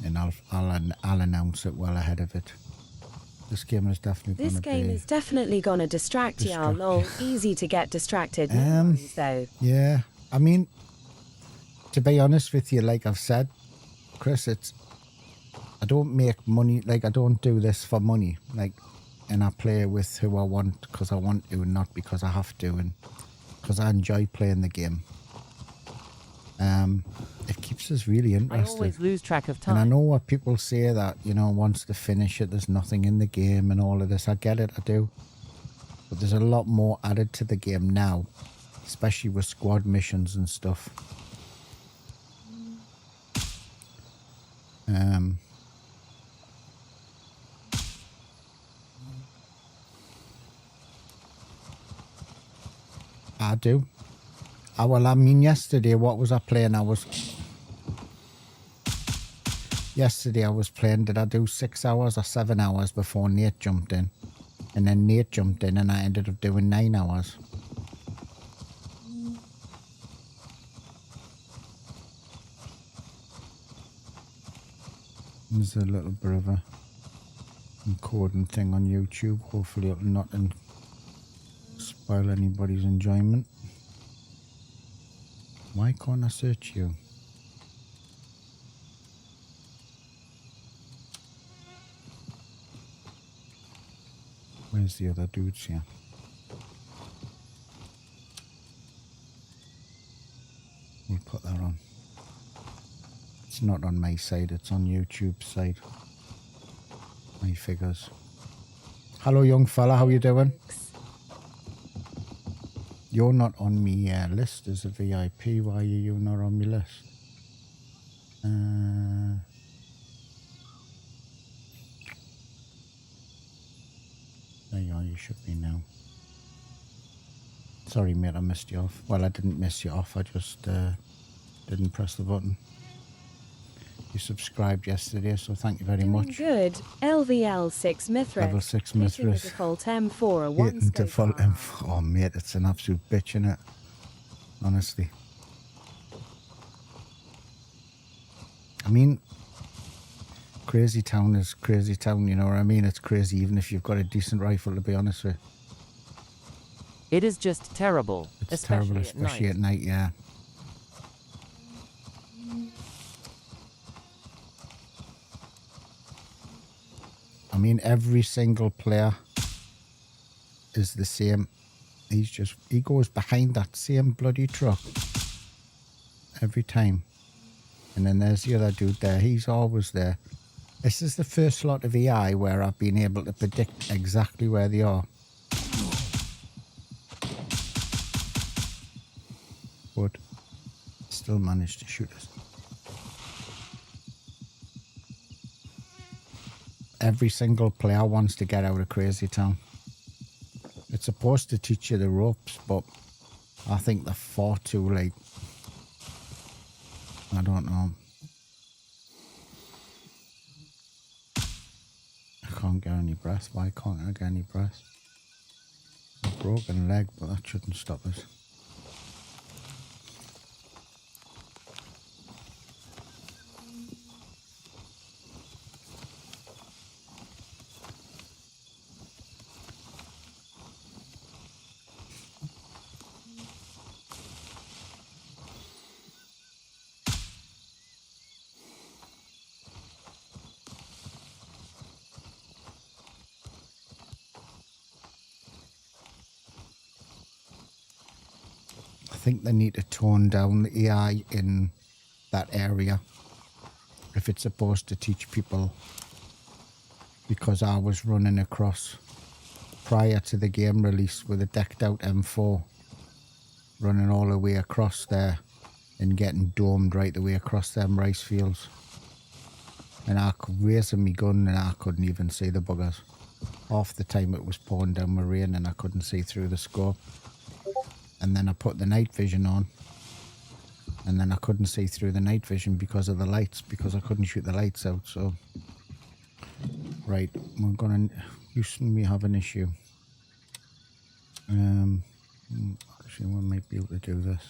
And I'll announce it well ahead of it. This game is definitely This game is definitely gonna distract y'all. Lol, easy to get distracted. So yeah, I mean, to be honest with you, like I've said, Chris, I don't make money, like I don't do this for money, like, and I play with who I want because I want to and not because I have to, and because I enjoy playing the game. It keeps us really interested. I always lose track of time. And I know what people say that, you know, once they finish it, there's nothing in the game and all of this. I get it, I do. But there's a lot more added to the game now, especially with squad missions and stuff. I do. well, I mean, yesterday, what was I playing? Yesterday I was playing, did I do 6 hours or 7 hours before Nate jumped in? And then Nate jumped in and I ended up doing 9 hours. There's a little bit of a encoding thing on YouTube. Hopefully it'll not spoil anybody's enjoyment. Why can't I search you? Where's the other dudes here? We'll put that on. It's not on my side, it's on YouTube's side. My figures. Hello, young fella, how you doing? You're not on me list as a VIP. Why are you not on my list? There you are, you should be now. Sorry mate, I missed you off. Well, I didn't miss you off, I just didn't press the button. You subscribed yesterday, so thank you very much. Good. LVL6 Mithras. Level 6 Mithras. Default M4 a 1 scope. Default M4. Oh mate, it's an absolute bitch, innit? Honestly. I mean, crazy town is crazy town, you know what I mean? It's crazy even if you've got a decent rifle, to be honest with you. It is just terrible. It's terrible, especially at night, yeah. I mean, every single player is the same. He goes behind that same bloody truck every time. And then there's the other dude there. He's always there. This is the first lot of AI where I've been able to predict exactly where they are. But still managed to shoot us. Every single player wants to get out of Crazy Town. It's supposed to teach you the ropes, but I think they're far too late. I don't know. I can't get any breath. Why can't I get any breath? A broken leg, but that shouldn't stop us. I think they need to tone down the AI in that area if it's supposed to teach people, because I was running across prior to the game release with a decked out M4 running all the way across there and getting domed right the way across them rice fields, and I could raising my gun and I couldn't even see the buggers. Half the time it was pouring down my rain and I couldn't see through the scope. And then I put the night vision on, and then I couldn't see through the night vision because of the lights, because I couldn't shoot the lights out. So, right, we're gonna. We have an issue. Actually, we might be able to do this.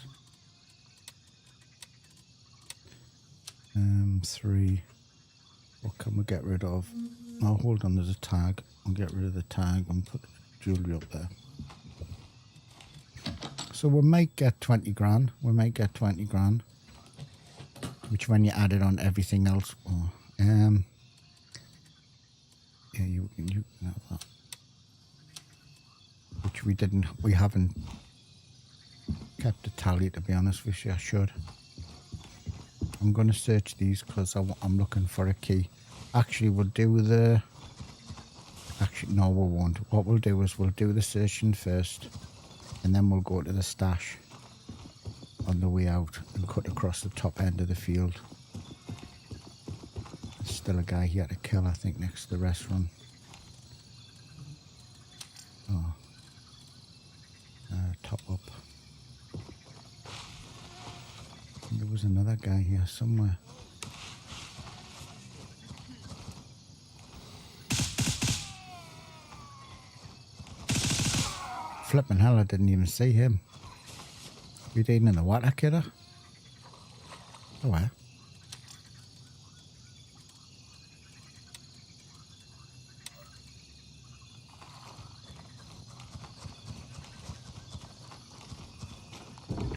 3. What can we get rid of? Oh, hold on. There's a tag. I'll get rid of the tag and put the jewelry up there. So we might get 20 grand. We might get 20 grand. Which when you add it on everything else. Oh, yeah, you can have that. Which we haven't kept a tally, to be honest with you. I should. I'm going to search these because I'm looking for a key. Actually, we'll do the... Actually, no, we won't. What we'll do is we'll do the searching first. And then we'll go to the stash on the way out and cut across the top end of the field. There's still a guy here to kill, I think, next to the restaurant. Oh. Top up. There was another guy here somewhere. Flipping hell, I didn't even see him. You eating in the water, kidder? Oh, well.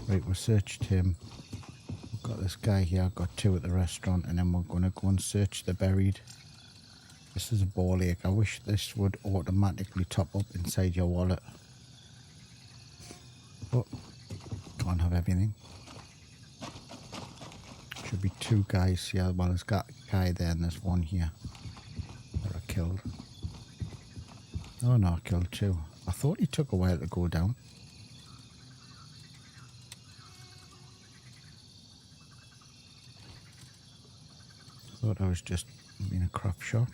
Right, we searched him. We've got this guy here, I've got 2 at the restaurant, and then we're going to go and search the buried. This is a ball ache. I wish this would automatically top up inside your wallet. But can't have everything. Should be 2 guys here. Well, there's got a guy there and there's 1 here that I killed. Oh no, I killed 2. I thought he took a while to go down. I thought I was just being a crap shot.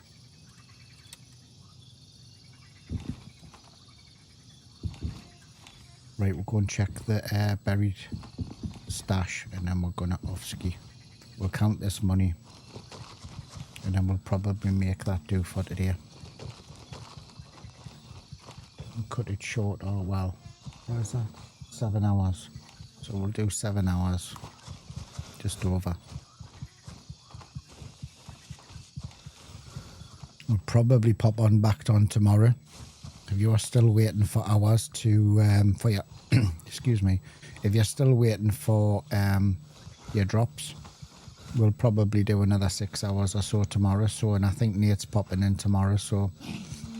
Right, we'll go and check the buried stash and then we're going to off-ski. We'll count this money and then we'll probably make that do for today. And cut it short, oh well, what is that? 7 hours. So we'll do 7 hours, just over. We'll probably pop on back on tomorrow. If you are still waiting for hours to for your excuse me, if you're still waiting for your drops, we'll probably do another 6 hours or so tomorrow. So, and I think Nate's popping in tomorrow, so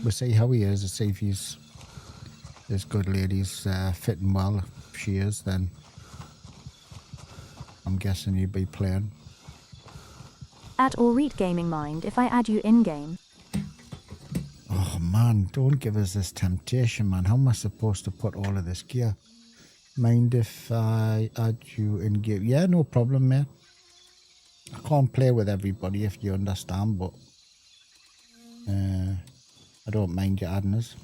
we'll see how he is and see if he's this good lady's fitting well. If she is, then I'm guessing he'll be playing. At or read Gaming Mind if I add you in game. Oh man, don't give us this temptation, man. How am I supposed to put all of this gear? Mind if I add you in game? Yeah, no problem, mate. I can't play with everybody, if you understand, but I don't mind you adding us.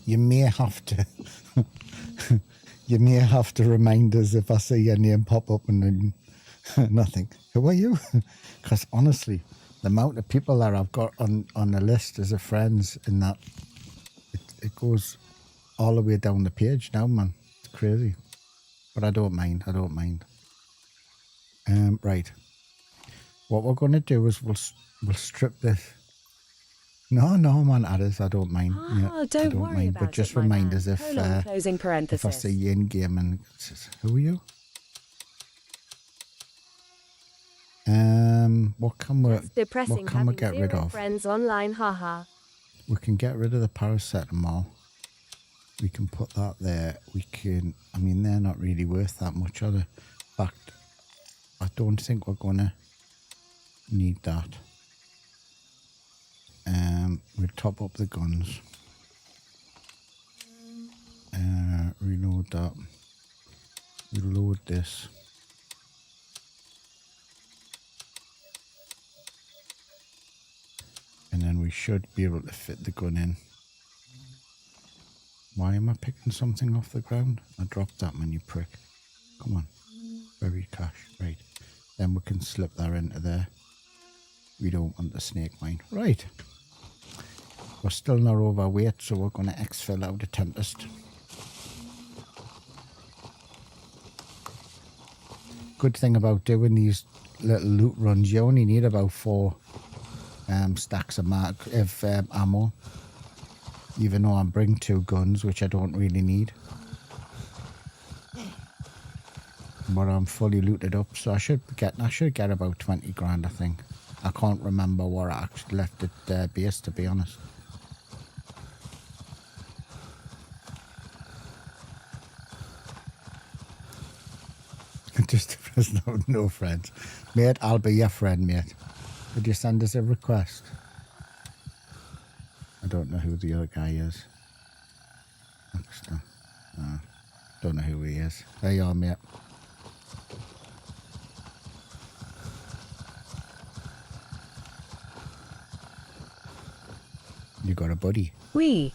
You may have to you may have to remind us if I see your name pop up and then nothing. Who are you? Because honestly, the amount of people that I've got on the list as a friends in that, it goes all the way down the page now, man. It's crazy. But I don't mind. I don't mind. Right. What we're going to do is we'll strip this. No, man, Addis, I don't mind. Oh, don't worry mind, about but just it, my remind man. us if Closing parenthesis. if I see you in game and it says, who are you? What can we Depressing what can we having get rid zero of? friends online, haha. We can get rid of the paracetamol. We can put that there. We can, I mean, they're not really worth that much, are they? In fact, I don't think we're gonna need that. We'll top up the guns. Reload that. Reload this. And then we should be able to fit the gun in. Why am I picking something off the ground? I dropped that, man, you prick. Come on. Buried cash. Right. Then we can slip that into there. We don't want the snake mine. Right. We're still not overweight, so we're going to exfil out the Tempest. Good thing about doing these little loot runs, you only need about 4 stacks of ammo. Even though I'm bringing 2 guns, which I don't really need. But I'm fully looted up, so I should get about 20 grand, I think. I can't remember what I actually left at base, to be honest. Just no friends. Mate, I'll be your friend, mate. Would you send us a request? I don't know who the other guy is. Don't know who he is. There you are, mate. You got a buddy? We.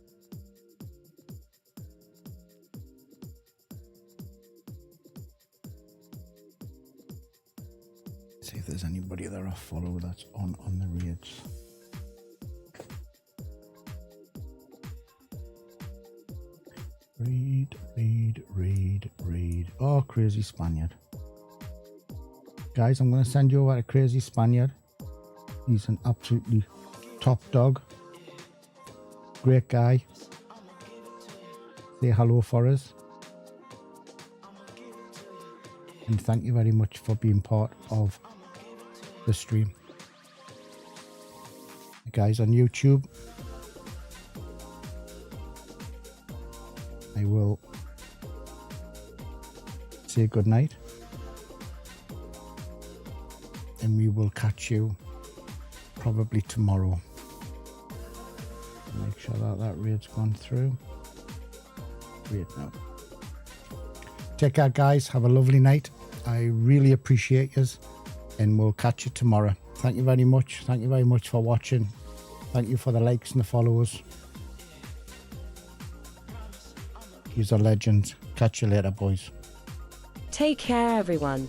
See if there's anybody that I follow that's on the raids. Read. Oh, Crazy Spaniard. Guys, I'm going to send you over to Crazy Spaniard. He's an absolutely top dog. Great guy. Say hello for us. And thank you very much for being part of the stream. Guys on YouTube, I will say good night, and we will catch you probably tomorrow. Make sure that raid's gone through. Raid now. Take care, guys. Have a lovely night. I really appreciate you, and we'll catch you tomorrow. Thank you very much. Thank you very much for watching. Thank you for the likes and the followers. You're legends. Catch you later, boys. Take care, everyone.